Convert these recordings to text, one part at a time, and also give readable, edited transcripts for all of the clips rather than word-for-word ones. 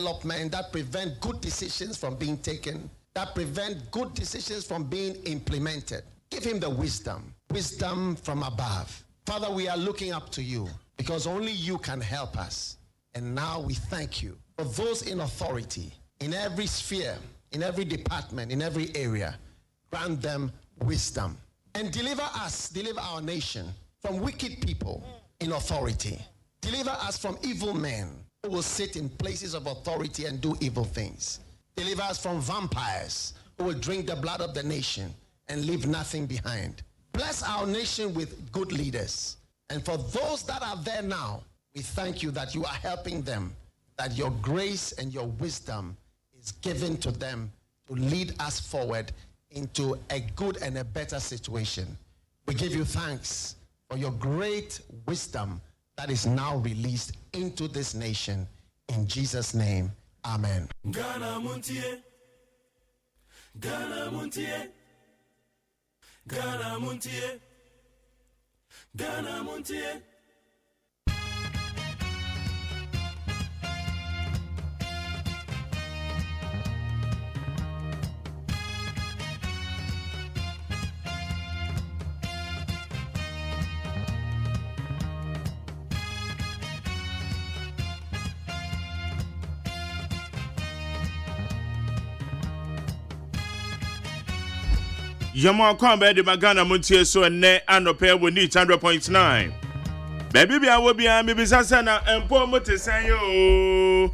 development, that prevent good decisions from being taken, that prevent good decisions from being implemented. Give him the wisdom from above. Father, we are looking up to you because only you can help us. And now we thank you for those in authority, in every sphere, in every department, in every area. Grant them wisdom and deliver our nation from wicked people in authority. Deliver us from evil men who will sit in places of authority and do evil things. Deliver us from vampires who will drink the blood of the nation and leave nothing behind. Bless our nation with good leaders. And for those that are there now, we thank you that you are helping them, that your grace and your wisdom is given to them to lead us forward into a good and a better situation. We give you thanks for your great wisdom that is now released into this nation. In Jesus' name, amen. Ghana Montie, Ghana Montie, Ghana Montie, Ghana Montie. Yama kwamba de magana Montie so ne anope woni 100.9. Baby bia wo bia me bisasa na empo motesen yo.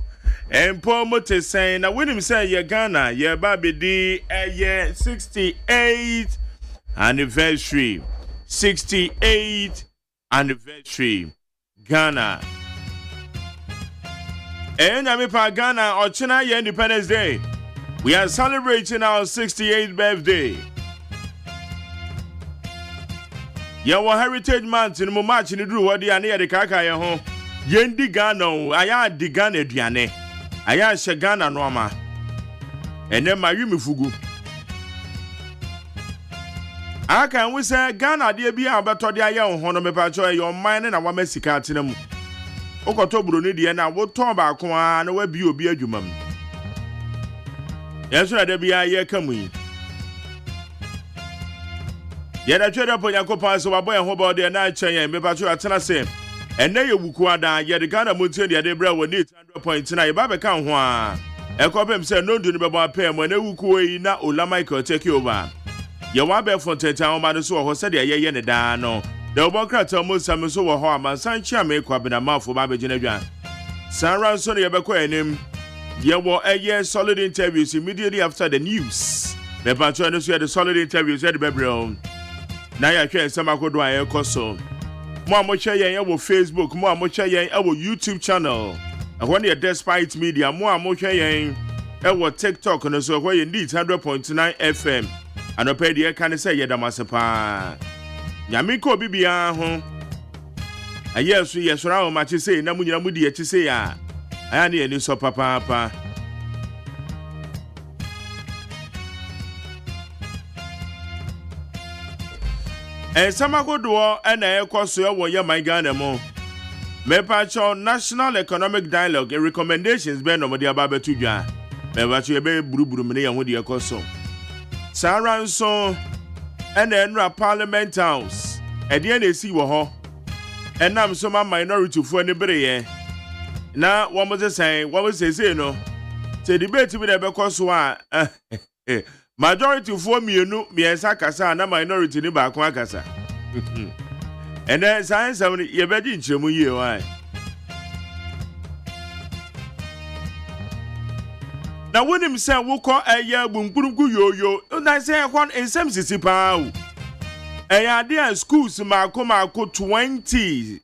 Empo motesen na wenim say ye Ghana ye ba be di 68th anniversary. 68th anniversary Ghana. Enya me pa Ghana ochina ye Independence Day. We are celebrating our 68th birthday. Your Heritage Month in March in the Drew, what the Ania de Kaka, ho. Yendi Gano, Aya di Gane Diane, Aya Shagana Noma, and then my Yumifugu. I can we say Ghana, dear be about to the Aya Honomepacho, your mind and our Messicatinum. Okotobro Nidiana, what talk about Kwan, and where be you be a human. Yes, there be a year coming. Yeda tweda po Yakopa so wabo en ho ba de na achen me ba so atena se enne ye wuku ada ye de Ghana Montie de de bra woni 100.9 ye ba be kan ho a e ko pem se no ndu ne be ba pem na wuku yi na Ola Michael take over ye wa be for teta o ma no so ho se de ye ne da no de obo krata mo sam so wo ho amansan chia me kwa be na mafo ba be gina dwa sanran so ye be ko enim ye wo eye solid interviews immediately after the news me ba so no so the solid interviews ye de be bra na ya hwe nsema kodo aye koso mo amohwe yen e wo Facebook mo amohwe yen e wo YouTube channel ehwo ne Despite Media mo amohwe yen e wo TikTok no so ehwo yen 100.9 FM anope de ka ne se yedamasepa nyame ko bibia ho ayesu yesora o ma chise na munyina mudi ya chise ya aya ne ni so papa Samagodo na ekoso wo ye my Ghana mo. Me pacho National Economic Dialogue and recommendations be no de aba betu dwa. Me pacho ye be buruburu me ye ho de ekoso. Saranso na enra Parliament House. E de na esi wo ho. Enam so ma minority fu ani bere ye. Na wo mo say no. Say debate bi na be koso a majority for mienu miensa kasa na minority ni ba kwa kasa and then science ye be di nchemu ye why na wonim say wo ko eye gbungbungu yoyo na say kon ensem sisi pa o eya dia schools mako 20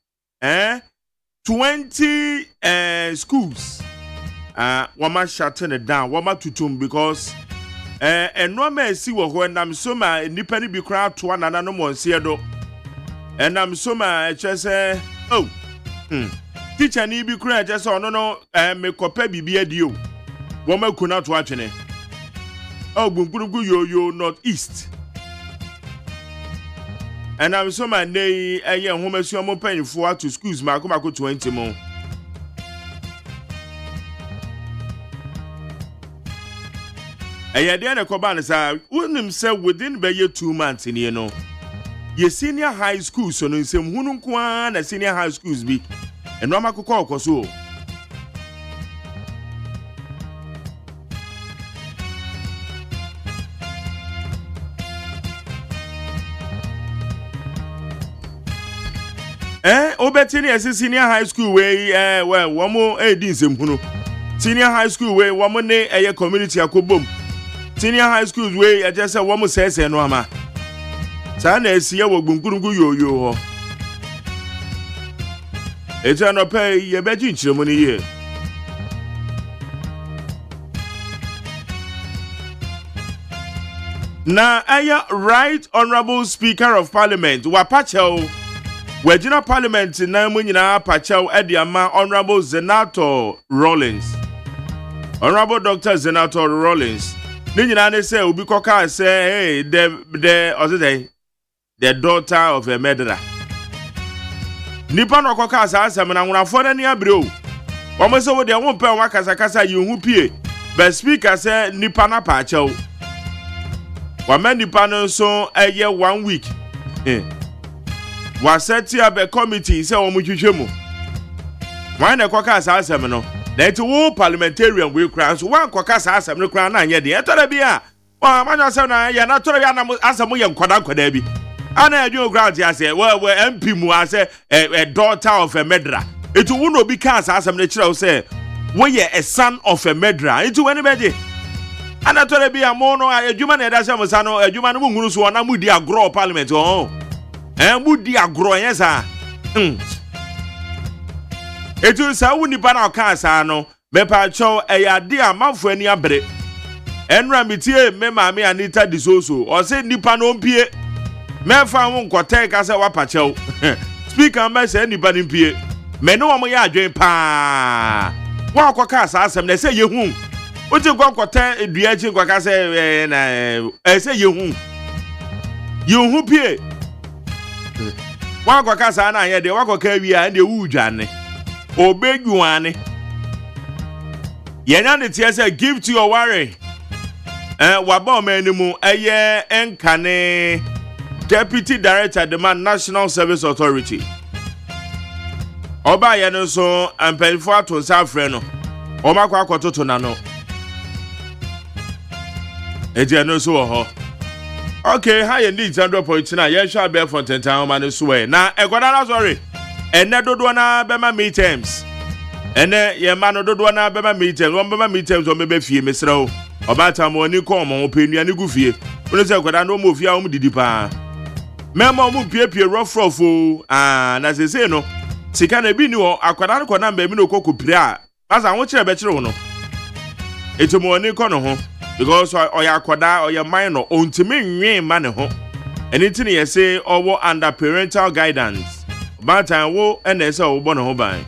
20 schools wama shut it down wama tutum because enoma esi wo ho nam so ma nipa ni bi kra to anana no monse do enam so ma echese teacher ni bi kra echese ono no me kopa bibia di o wo ma kuna to atwene gbungbungu yoyo north east enam so ma nei eye homasu mo panifo to schools ma ko 20 mo Eye de na koba ne sa wonim se within be 2 months ni no. Ye senior high school so no nsem hunu nko na senior high schools bi. Eno amakokọ okoso. Obetini esi senior high school we womo edi nsem hunu. Senior high school we womo ne eye community akobom. Senior high schools we I just say womo sese no ama. Sa na esi ye wo gbunkurungu yoyo ho. Eja no pay ye beji nchiremu ni ye. Na aya right honorable speaker of parliament wapachel Wajina Parliament na munyina pachau ediama Honorable Zenator Rollins. Honorable Dr. Zenator Rollins. Ninyina ne say obi koka say hey the daughter of a murderer. Nipa no koka sa asem na nwunafo na ni abre o. Omo se wo de won pe won kasa yi hu pie. But speaker say nipa na pachau. Wa me nipa no so eye 1 week. Waseti abe committee say omutwetwemu. Why na kwaka asa asem no? Na eti wo parliamentarian we kran so wan kwaka asa asem no kran na anye de. Etora bi a. Wa manya asem na ya na tora bi na asem ye nkwada bi. Ana adwo ground ya say we MP mu ase a daughter of a murderer. Eti wo no bi ka asa asem no kire wo say we ye a son of a murderer. Eti wani beje. Ana tora bi a mo no adwuma na edase mo sa no adwuma no mu hunu so na mu di agro parliament oh. Mudi agro yesa. Etu sa wuni pa na ka sa no me pa cho eyade amanfo ani abre. Enra mitie me maame Anita Disoso o se nipa no mpie. Me fa won kote ka se wapa chew. Speaker me se nipa no mpie. Me no mo ya adwen pa. Wa akoka sa asem na se yehu. O ti kote edua chi kwaka se na se yehu. Yehu pie. Wa kwaka sa na ye de wa kwaka wi a de wudwane obedwane yenya ne tie say give to your worry wa ba ma animu eye enkane deputy director the man National Service Authority oba ye no so ampanfo atonsa afre no o makwa akototo na no eje no so ho. Okay, how you need 100.9 na ye sha be for 10 time man so we na egoda na sorry ene dodo na be ma meetings ene ye ma no dodo na be ma meetings won be ma meetings o mebe fie mesrew obata mo ni ko mo penua ni gu fie woni se egoda na mo fie a mo didi pa memo mo piepie rough na se no sika na bi ni ho akwada ko na mba mi no kokopire a asa ho kire be kire ho no etimo ni ko no ho because oya akwada oya minor ontimi nwen ma ne ho anything you say owo under parental guidance but wo ene say wo bo ne ho ban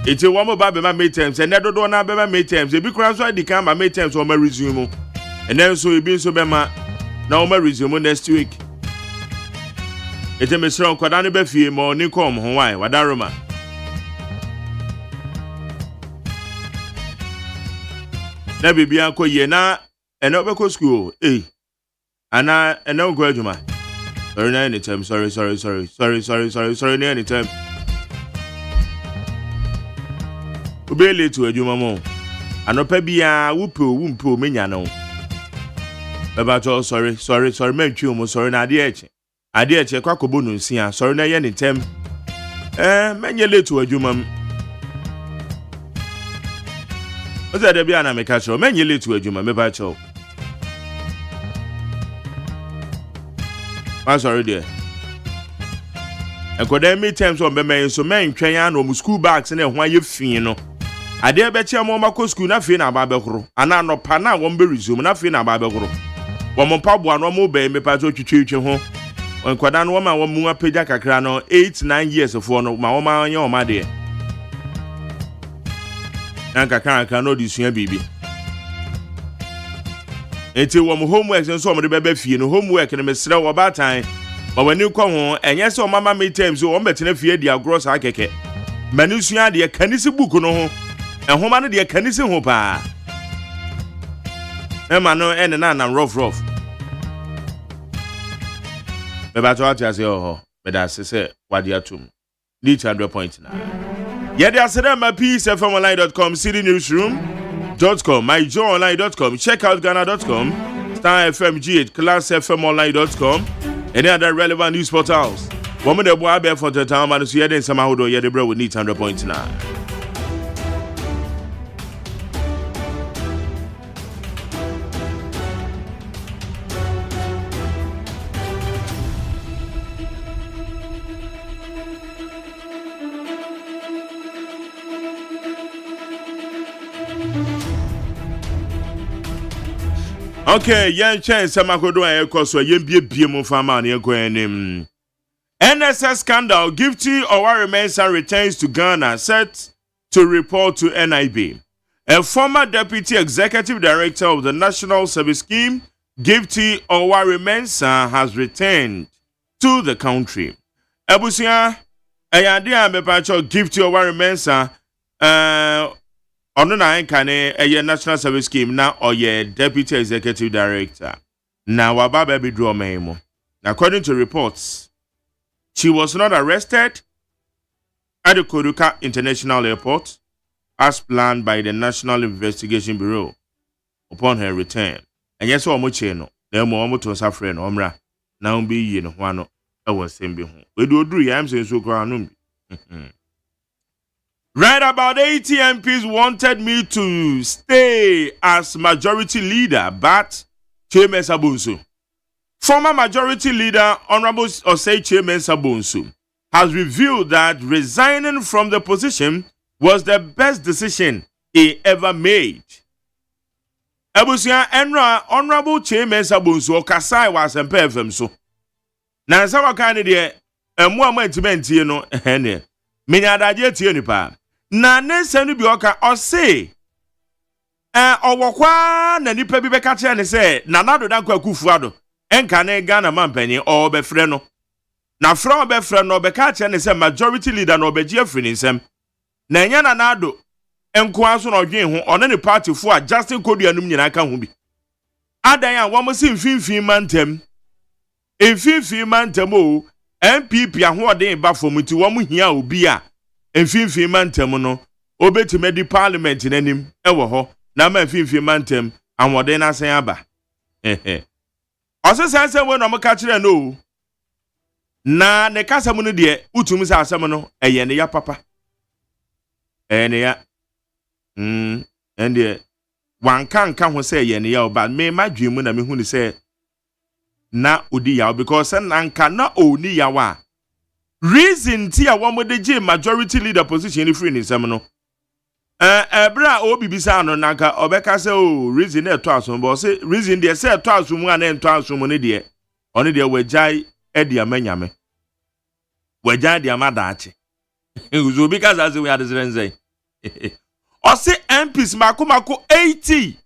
eti wo mo ba be ma meetings ene dodo na be ma meetings ebi kura so di kan ma meetings wo ma resume ene so ebi so be ma na wo ma resume next week eti me sro kwada ne be fie mo ni kom ho wan wadaroma na bibia ko ye na ene obeko school ana ene go adwuma sorry na anytime sorry na anytime obele to adwuma mo anopa bia wumpe menya no baba to sorry mentwi mo sorry na ade eche kwa kobo no nsia sorry na ye anytime menye late to adwuma Oza de bia na me catch menye late to adwuma me ba cho. I'm sorry there. Enkoda me times on be men so men twen ya no school bags na ho aye fin no. Ade be che mo makọ school na fi na ba be koro. Ana no pa na wo be resume na fi na ba be koro. Wo mo pa boa no mo be me pa cho twitwe ho. Enkoda no ma wo mu apagya kakra no 8-9 years for no ma wo ma anya o ma de. Nanka kan no disua bibi enti wo mo homework nso mo de bebe fie no homework ne mesre wo batan ba wani ko ho enye se o mama me times o mbetene fie dia gross akeke mani sua de kanisi book no ho ehoma no de kanisi ho pa Emma no and na rough. Me ba to ati ase ho. Me da se wadi atum. Need 100.9. Yeah, there's a piece fmonline.com, citynewsroom.com, myjoyonline.com, checkoutghana.com, Star FM G8, classfmonline.com, any other relevant news portals. Woman the boy bear for the time and so yeah, somehow do yeah, the bro would need 100.9. Okay, young chance Samakodo and Echo, yen be mo farmer and NSS scandal, Gifty Owaremensa returns to Ghana, set to report to NIB. A former deputy executive director of the National Service Scheme, Gifty Owaremensa, has returned to the country. Ebusia, Ayadia Mepacho, Gifty Owaremensa, Ono na nkane eye National Service Scheme na oye Deputy Executive Director. Na wababa be draw memo. According to reports, she was not arrested at the Koruka International Airport as planned by the National Investigation Bureau upon her return. And yes, omoche no. Na mo omoto safre no omra. Na umbi yi no hwano e won bi ho. We do oduru yam so so kra no bi. Right about 80 MPs wanted me to stay as majority leader, but Chairman Sabunsu. Former majority leader, Honorable OSEI Chairman Sabunsu, has revealed that resigning from the position was the best decision he ever made. Ebusia Enra, Honorable Chairman Sabunsu, Okasai was a FM so. Na sawa kane de emu amantimenti ye no ene. Menya adaje tie nipa. Na nesenu bi oka ose owokwa na nipa bi beka kire ne se na nado dan kwa kufuado enka ne Ghana mampani o be frɛ no na frɛ o be frɛ no beka kire ne se majority leader no be gie frɛ nsem na enya na nado enko aso no dwen ho one ne party fo a Justin Kodua num nyina ka ho bi adan a wo mo se mfimfin mantem o MPP ahoɔden ba fom ti wo mo hia obi a mfimfin mantem no obetime di parliament nanim ewo ho na ma mfimfin mantem ahoɔden na asen aba ɔsesanse we no mo ka kire no na ne kasam no de utum sa asam no eye ne ya papa ne ya ende wanka ho se eye ne ya oba me madwemu na me hu ni se na odi yaw because nanka na oni yawa reason ti a wo de je majority leader position ni free ni sem no ebra obi bisa no nanka obeka se o reason e to aso bo se reason de se to aso mu ana to aso mu ne de oni de wajai e de amanyame wajai de amadaache uzo because as we had this o se MPs mako 80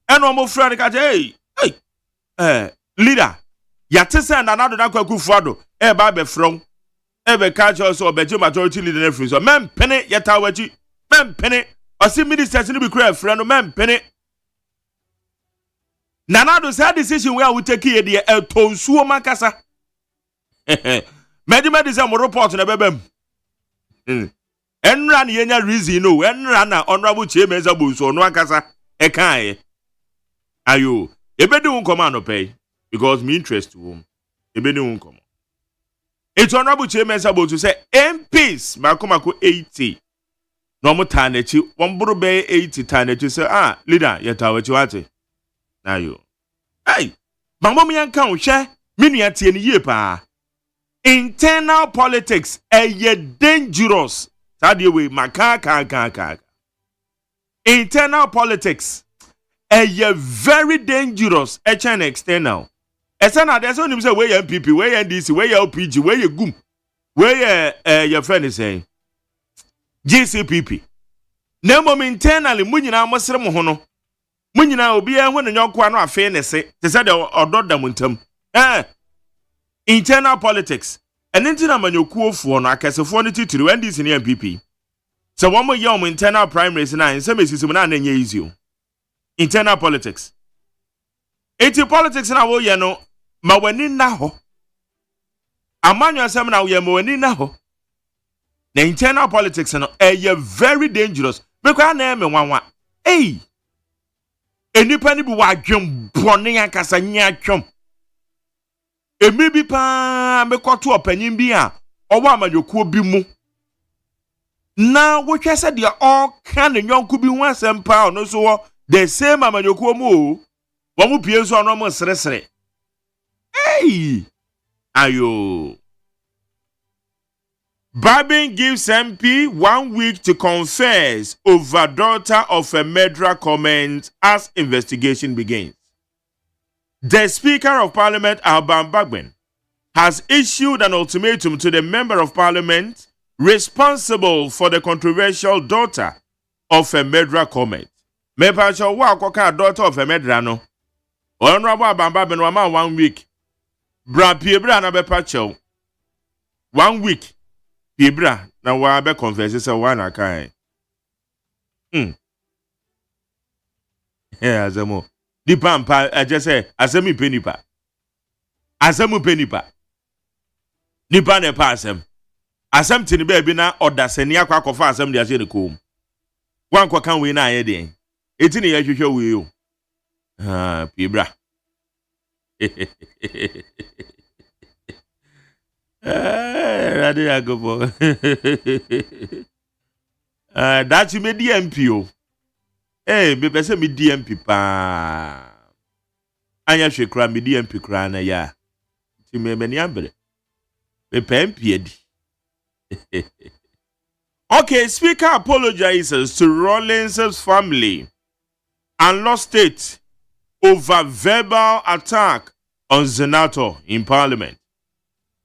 and o mo friend ka hey leader yatese na nado dan kwaku fuado e ba be from e be catch us obeje majority leader na free so men pene yeta wachi men pene o si ministers ni be kra frɛ no men pene na nado say decision we are take here de tonsuo makasa medima say mo report na bebem enra na yenya reason no enra na honorable chairman Zabunso no akasa e kan ayo ebedi won command pay because me interest wom ebedi won come it's honorable chairman Zabunso say MPs mako 80 no mo tanechi won buru be 80 tanechi say leader yetawachi wate ayo hey bambo mi yanka wo hwe menua tie ne yie pa internal politics dangerous that way maka internal politics very dangerous and external external there's only say we MPP we NDC we LPG we gum we your friend is saying GCPP na mo internally munyina amosere mo ho no munyina obi ehwo ne nyonko ano afe ne se te say the ododam ntam internal politics and internal manyokuofuo no akasefo no titiri NDC ne MPP so wo mo ye internal primaries na nsem esisim na anya easy internal politics Eti politics na wo ye no ma wani na ho. Amanyo asem na wo ye ma wani na ho. The internal politics no very dangerous. Because na me wanwa. Hey. Enipa ni bi wa dwem bone yankasa nya twom. Emi bi pa me kwoto opanyin bi a owo amayokuo bi mu. Na wo hwese de all kan nyonku bi hu asem pa no so the same amayokuo mu o. Wo mu pie so no mo sresre. Hey! Ayo. Babin gives MP 1 week to confess over daughter of a murderer comment as investigation begins. The Speaker of Parliament, Alban Bagbin, has issued an ultimatum to the Member of Parliament responsible for the controversial daughter of a murderer comment. Mepacho wa koka daughter of a murderer no. Honorable Alban Bagbin wama 1 week. Bra piebra na bepacho. 1 week. Piebra na wa be confess say wa na kan. Azamo. Di pampa aje say asemi penipa. Asemu penipa. Nipa ne pa asem. Asem tini be bi na odasani akwa akofa asem de ase ne kom. Wan kwa kan we na aye den. Eti ne ye hwehwe we o. Piebra. Radi agobo. That you me DMP o. Me pese me DMP pa. Anya hwe kra me DMP kra na ya. Ti me ni ambre. Me MP edi. Okay, Speaker apologizes to Rawlings' family and lost state over verbal attack on Senator in Parliament.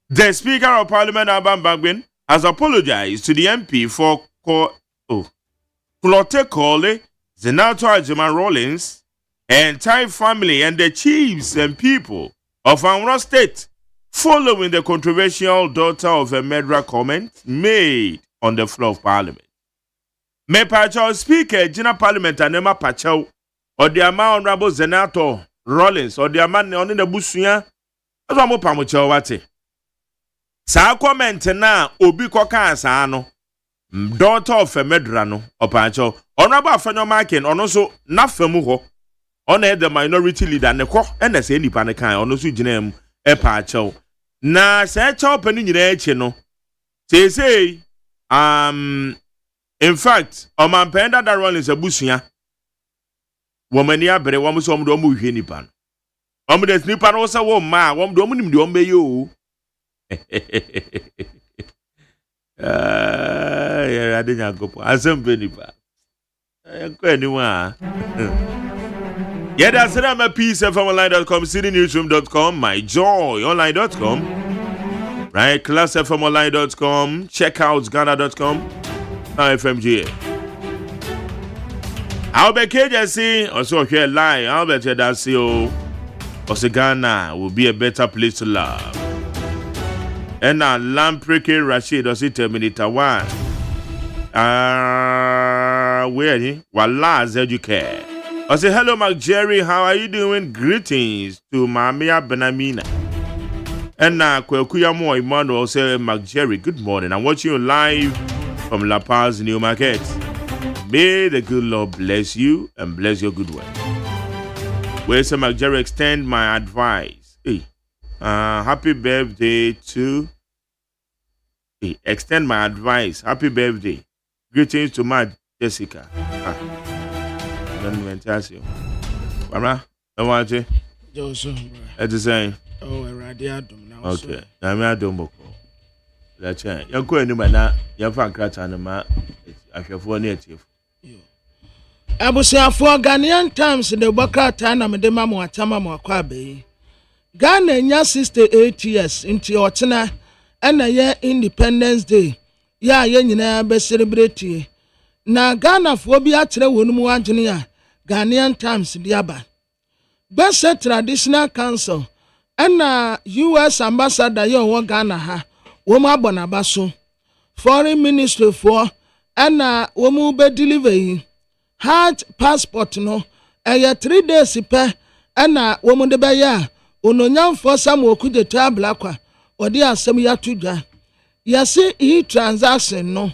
The Speaker of Parliament, Alban Bagbin, has apologized to the MP for calling Senator Agyeman Rawlings, her entire family, and the chiefs and people of Anambra State following the controversial daughter of a murderer comment made on the floor of Parliament. Me Pacho Speaker, Jina Parliament, and Emma Pacho, or the amount Honorable Senator Rawlings, or the amount on the Busuya, as I'm Pamucho Wati. Sa comment na obi koka asa no daughter of a murderer no opancho honorable afenyo marking ono so na famu ho ono the minority leader ne ko na se nipa ne kan ono so gina e paacho na se cha opani nyina echi no say in fact omanpenda da Rawlings abusua womani abere wom so omdo mu hwe nipa no omdo nipa no so wo ma womdo omunim de ombe yo. I didn't go. Asem benipa. Anyone. Yeah, that's it. I'm a piece of online.com, citynewsroom.com, myjoyonline.com, right? classfmonline.com, checkoutghana.com, FMGA. Albert KJC, also here live. Albert Dasio, also Ghana will be a better place to love. And now Lampreke Rashid also Terminator 1. Where he? Walaz Educare. I say hello Mark Jerry, how are you doing? Greetings to Mamia Benamina. And now Kwekuya Mo Emmanuel say Mark Jerry, good morning. I'm watching you live from La Paz, New Market. May the good Lord bless you and bless your good work. Where say Mark Jerry, extend my advice. Hey. Happy birthday to extend my advice. Happy birthday. Greetings to my Jessica. Mama, I want you. At the same. Oh, Radiadum now. Okay. I'm not doing that's it. You're going to my your fan crat and ma. I feel for native. Abusiafo Ghanaian Times the Bakata na medema mo atama mo akwabe. Ghana nya 68 years into otena na ye Independence Day. Ya ye nyina be celebrate. Na Ghana fo bi atere wonum adwene ya Ghanaian Times di aba. Best Traditional Council na US Ambassador ye wo Ghana ha. Wo ma abonaba so. Foreign Ministry for na wo mu be deliver hard passport no 3 days pe ana wo mu de ba ya ononyamfo Samuel Kudeta Ablakwa odi asem ya tudwa yase e transaction no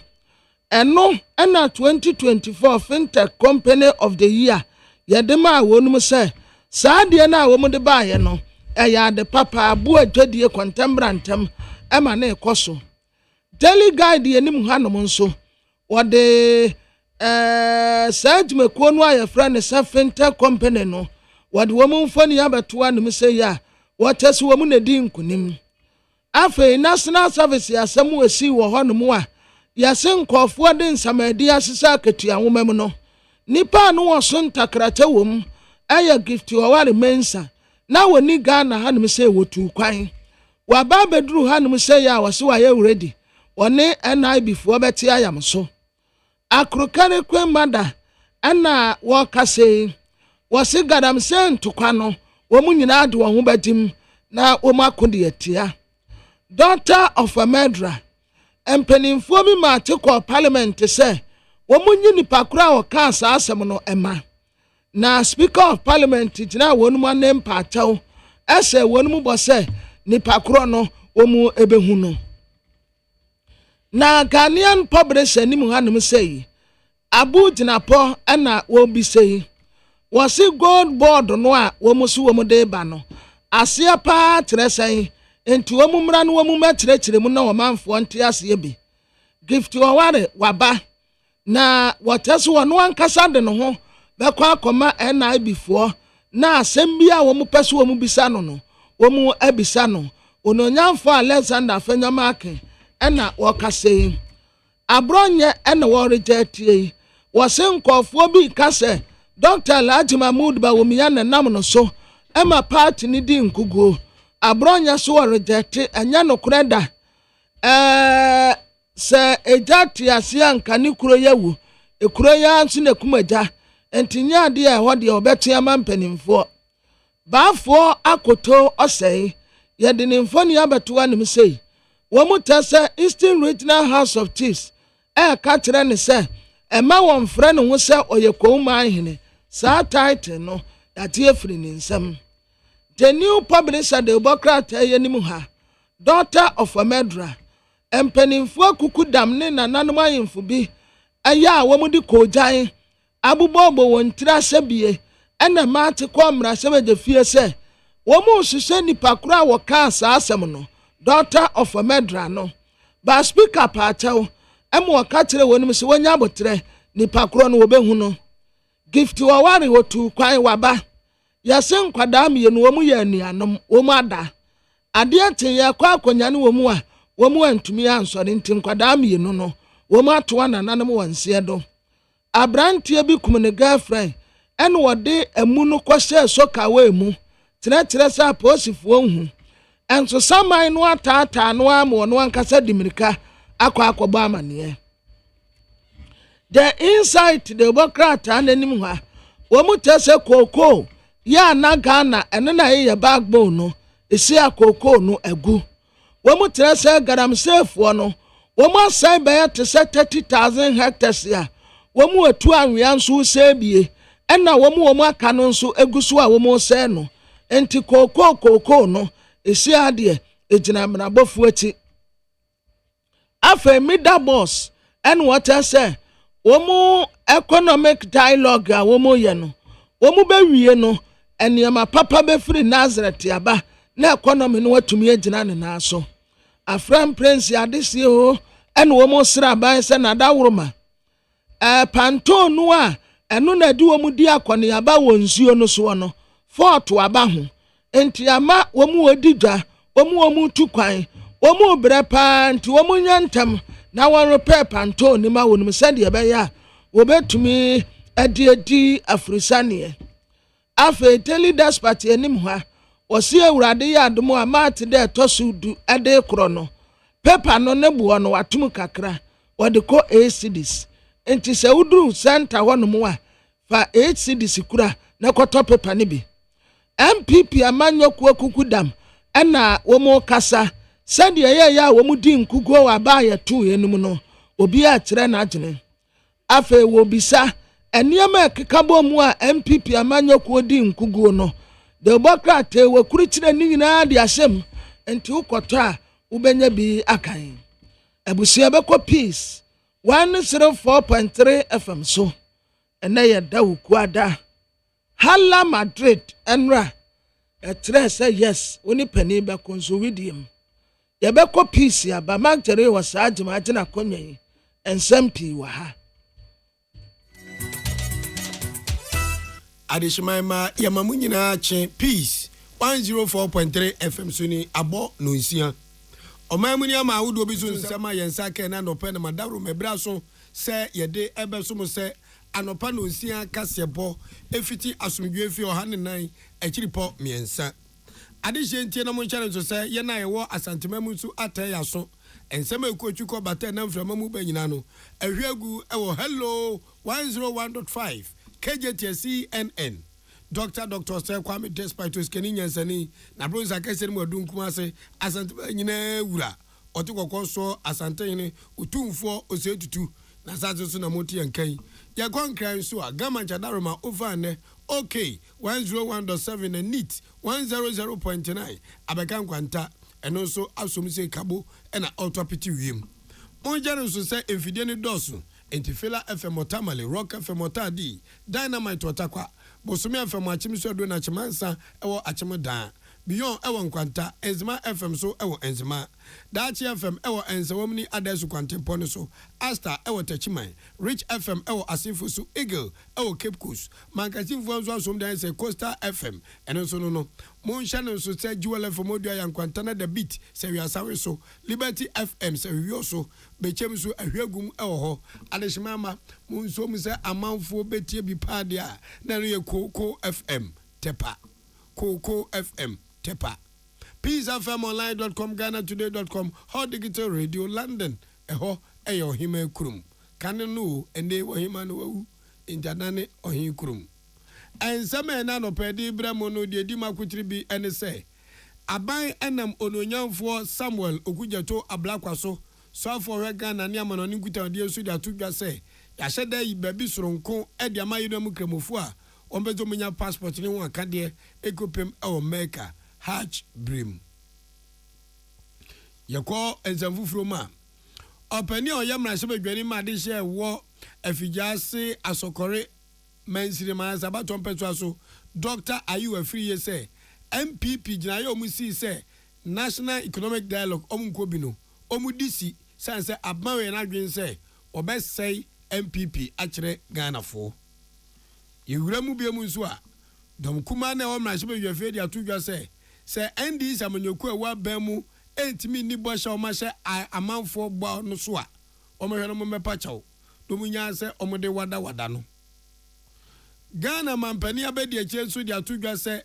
eno na 2024 fintech company of the year yedema wonum se saade na wo mu de ba ye no eya de papa abu adwadie contembrantem ema na ekoso daily guide yenim hanom nso wode sajmekuo no ayefra ne sa fintech company no wode wo mu mfoni abeto anum se ya wotese wo mu na di nkunim afi national service asem wesi wo honom a yase nkofo de nsamadi asesa akatua nwomam no nipa no wo so ntakrata wom aya gift waware mensa na woni Ghana hanom se wotu kwan wa ba bedru hanom se ya wase wa ye ready one NIB fo beti ayam so akrokare kwen mada ana wo kase wase gadam se ntokwa no wo mu nyina de wo ho badim na wo makode atia daughter of a murderer empenimfo bi ma te ko parliament se wo mu nyi nipa kura wo ka asem no ema na speaker of parliament jina wonu anem pa taw ese wonu mu bo se nipa kura no wo mu ebehu no na Ghanaian publisher ni mu hanum sei abu jinapo na wo bi sei wasi gold board no a wo mu so wo mu de ba no asia pa tresan enti wo mu mra no wo mu makyerɛkyerɛ mu na wo manfo nte asie bi gift wo ware waba na woteso wo no ankasa de no ho bekwa akoma NIB fo na asɛm bi a wo mu pɛso wo mu bisa no no wo mu abisa no ononyamfo Alexander Fanyamake ena wakase abronye ena wo rejectie wo se nkofo bi kase Dr. Alhaji Mahmood ba wo miya na nam no so ema party ni di nkugo abronye so wo rejectie anya no kreda se ejati asia nkani kuro yawu ekuro ya nso na kumaja entinya de e ho de obetia mampanimfo baafo akoto osei ye de nimfo ni abeto anim sei womu tese Eastern Regional House of Chiefs ka kire ne se ema won frɛ ne ho se oyekoma hene sa title no yate afiri ne nsam the new publisher the Democrat yenim ha daughter of a murderer empanimfo kukudam ne nananom ayemfo bi aya womu di kojan abubobo won tira sebie ena mate kwamra sebeje fie se womu hwehwe nipa kura wo ka asem no daughter of a murderer no ba speaker paataw emo ka kire wonum se wonya abotre nipa kuro no wobehu no gift wo ware wotu kwan waba yase nkwada mienu womu ya anuanom womu ada ade ate ya kwa akonya ne womu a womu antumi ansore nti nkwada mienu no womu atoa nananom wanse do abrantie bi kum ne girlfriend ene wode amu no kwhye soka wa emu tire sa posifo hu enso saman no atata no amo no ankasa dimirika akwa amane the inside the Democrat ananim ha wo mu tese koko ya na Ghana ene na ye backbone no esi akoko no agu wo mu tese garamsefo no wo mu asai be te 30,000 hectares ya wo mu atu anwea nso sebie ena wo mu aka no nso eguso a wo mu se no enti koko no esi ade ejina mrabofu ati afa middle boss and what I say womu economic dialogue a womu ye no womu bewie no eniema papa be free Nazareth aba na economy no watumi ejina ne na so afram prince adisi ho en womu sra ban se na dawroma panto no a eno na di womu di akone aba wonsuo no so no fort aba ho enti ama womu odidwa womu tu kwan womu brepa nti womu nyantam na won repair panto ni ma wonum sade be ya wobetumi adi afrisane afa teli despati enim ha osi awurade ya adomo amate de tosudu ade kro no paper no ne buo no watum kakra wode ko ACDs enti se udru center honom a fa ACDs kura na koto paper ne bi MPP amanyoku kukudam ena womo kasa sade ya womu di nkugo aba ya tu enum no obi a kire na agene afa wo bisa eniema ekekabo mu a MPP amanyoku di nkugo no Democrat we kurichire ni nyina de asem enti ukoto a ubenya bi akan abusia beko peace 104.3 FM so ena ye da ukuada Hala Madrid enra etre say yes oni pani beko so widim ye beko peace ya ba Parliamentary was agema agena konwen ensem pi wa ha Adishmaima yamamu nyina che peace 104.3 FM suni abo no nsia omamu ni ama awudo bi so nsema yensa ke na no pe na madaro mebra so se yede ebe so mo se anopa no nsia kasebo efiti asumdwe efi ohanenan akiripo miensa adihye ntie na mo nchare so se ye na yewo asantemamu su ataya so ensema ekochuko bata na mframamu banyina no ahwagu ewo hello 101.5 KJTC NN Dr. Sir Kwame despite us Kenya sani na bronza kese ni modun kuma se asante nyina wura otikokko so asante ni utumfo osetutu na sazo so na moti yankan ya konkran so a gama chadaroma over ne okay 101.7 and neat 100.9 abekan kwanta eno so asomse kabo na autopity wiem monjare so se enfidie ni dosu Entifela FM Otamale, Rock FM Otadi, Dynamite Otakwa, Bosumi FM Achimiso do na Chimansa, ewo Achimudan. Beyond ewo Nkwanta, Enzima FM so ewo Enzima. Dachi FM ewo Enzawomni Adesu Kwantempone so. Asta ewo Techimai. Rich FM ewo Asifu so Eagle ewo Cape Coast. Mankasifu wanzwa somda se Coastal FM. Eno so no. Monshane so se Jewel FM Odia Yankwantana The Beat se wiasawe so. Liberty FM se wiyoso. Bechem so ahwegum ewo ho. Adeshimama monso mu se amanfo betie bi pade a na no ye Koko FM Tepa. Koko FM Tepa. peacefmonline.com, GhanaToday.com, Hot Digital Radio London. Eho eyo hime kurum. Kane no ende wo hima no wu injanane ohin kurum. Enseme na no pedi bramo no de di makutiri bi ene se. Aban enam ononyamfo Samuel Okujeto Ablakwaso so for Ghana ne amano ni nkuta de su da tudwa se. Ya hyeda yi babi soronko e de amayi mu kremofo a ombezo munya passport ni won akade ekopem e America Hatch Brim. Yako enzamfufuro ma. Opani oyamra se bedwani ma de hye wo afijase asokore mansire ma sabato mpeto aso Dr. Ayu afiri ye se MPP gina ye omusi se National Economic Dialogue omunkobi no omudisi sanse abmawe na dwen se obesei MPP akire Ghana fo. Yewura mu biemu nso a dom kuma na omra se bedwa di atudwa se NDC amanyoku a wa bamu entimi ni bosha o ma hye amanfo gba no so a omhwe no mepa chaw domunya se omde wada no Ghana mampani abedi eche so di atudwa se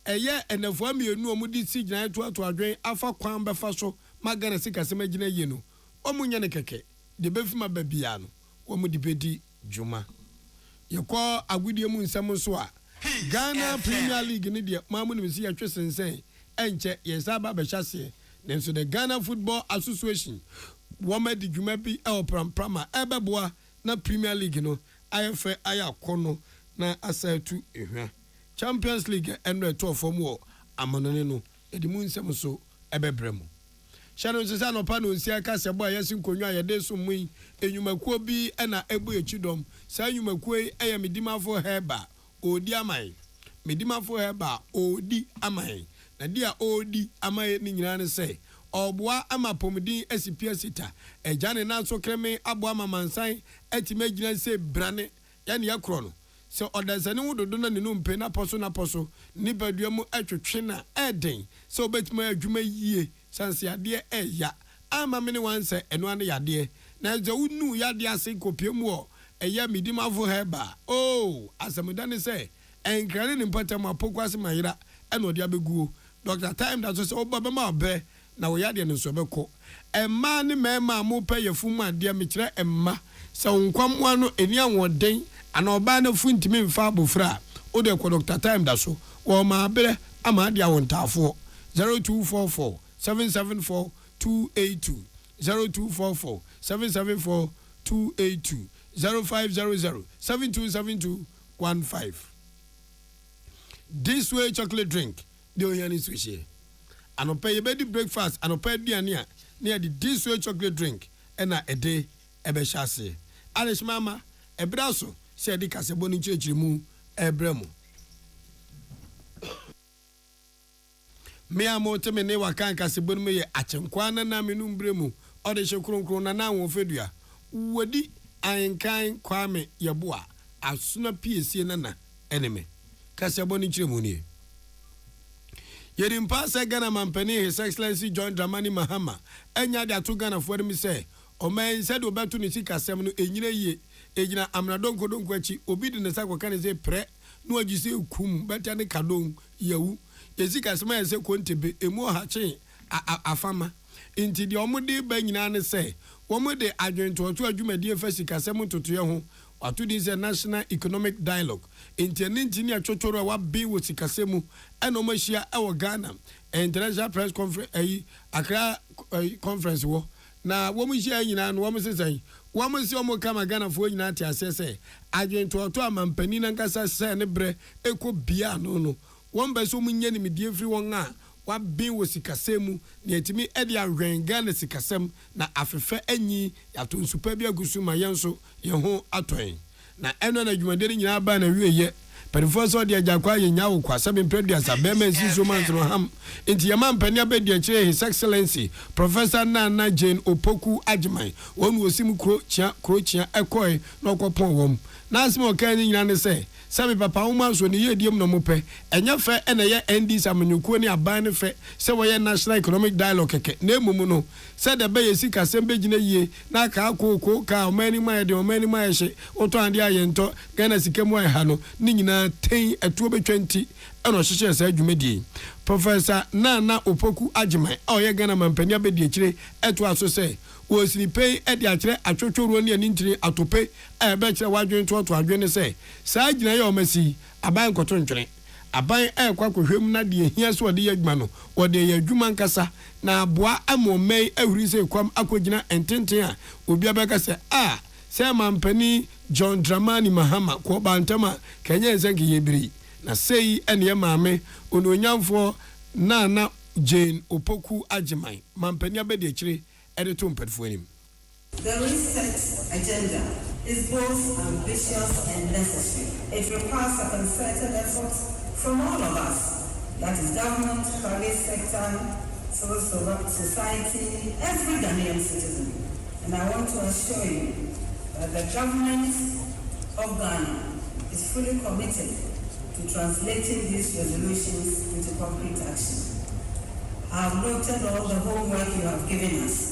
eye enafo amienu omudi si gina to adwen afa kwan befa so magana sikase magina ye no omunya ne keke de befima babia no omudi bedi juma yekọ agudie mu nsem so a Ghana Premier League ni de mamu ni si yatwe sensen enche yesaba behase nenso the Ghana Football Association woma di dwuma bi e opramprama ebeboa na Premier League no ayefe ayakono na asatu ehwa Champions League enre to form wo amonone no edimu nsem so ebebremu Sharon sesa no pa no nsia ka sebo ayesi nkonwa yede so mu enyumakuo bi na ebu echidom sa enyumakuo eye medimafo heba odi amai medimafo heba odi amai na dia odi amai ni nyina ne se oboa amapomdin asipia sita ejane na so kreme aboa mamansan atimagina se brane ya ne yakro no se odazane wododo na nenu mpe na poso ni badua mu atwetwe na eden se obetima adwuma yie sanse ade eya ama mene wanse eno ane yade na ze unu yade ase kopiemu o eya midimafo heba asamuda ne se enkrane ne mpatam apokwase mayira eno de abeguo Dr. Time that so obaba be na wo yade ne so beko emma ne mema mo payefu mu ade me kire emma se nkwamwa no eni anwoden ana oba na funtimi mfa abofra o de ko Dr. Time that so wo ma bere ama ade awontafo 0244 774 282 0244 774 282 0500 7272 15 this way chocolate drink the oyani switch anopa ye bedi breakfast anopa aduane a near the this way chocolate drink ena ede ebe hyase alish mama ebraso se di kasebo ni chechirimu ebremu me amote me ne wakan kasebo me ye achenkwa na menum bremu ode hye kronkron na wo fedua wodi ankan kwame yeboa asuna piesie na eneme kasebo ni chirimu ni Yerim pasa Ghana mampani His Excellency John Dramani Mahama enya de atu Ghana for me say o man said obetu ni sika sem no enyina ye ejina amradonko donko achi obi de nsa kwaka ne say pre no agise kum beta ne kadon yawu yesika sem ya say kontebe emu ha che afama inti de omode ba nyina ne say womode adwento to adwumadi efa sika sem totoye ho wato this a national economic dialogue inti atwotoro wa be wo sikasemu eno mahia e wo Ghana international press conference Accra conference wo na wo mahia nyina no wo msesan wo mse omo kama Ghana fo nyina ate asese adwento to amampani na nkasa se ne bre eko bia no wo mbeso munye ni medie firi won a wa be wo sikasemu na etimi e dia wen Ghana sikasem na afefe anyi yato nsupa bia gusu ma yenso ye ho atoen na eno na dwumaderi nyina ba na wieye perifo de ajakwa ye nyawo kwa sabe producer bema nsiso manso ham enti yama mpani abedi akire His Excellency Professor Nana Jane Opoku Agyeman wonu osim kro chia ekoi na okopon wom na asimo kan nyina ne se sabe papa uma so ne yediem no mope enya fe ena ye ND samanyuko ni aban ne fe se wo ye national economic dialogue keke na emumu no se de be yesika sembe gina yie na ka akoko ka omani ma de omani ma hye oto ande ayento Ghana sikemu ai ha no ni nyina ten etuo be 20 eno hyehye sa adwumadi Professor Nana Opoku Agyeman o ye Ghana mampani abedi akire eto aso se wo sinipe e de akire atwotworo ne ani ntiri atope e be kire wadwen to adwen se sa gina ye o masi aban koto ntwene aban kwa kohwem na de hia so de adwuma no wo de ye adwuma nkasa na aboa amomei ahuri se kwam akogina ententen a obi abeka se se mampani John Dramani Mahama ko bantama kenya enzengi yebiri na sei ene maame ononyamfo Nana Jane Opoku Agyeman mampani abedi akire editor mpedfo anim. The reset agenda is both ambitious and necessary. It requires a concerted effort from all of us, that is government, private sector, civil society, every Ghanaian citizen. And I want to assure you that the government of Ghana is fully committed to translating these resolutions into concrete action. I have noted all the homework you have given us.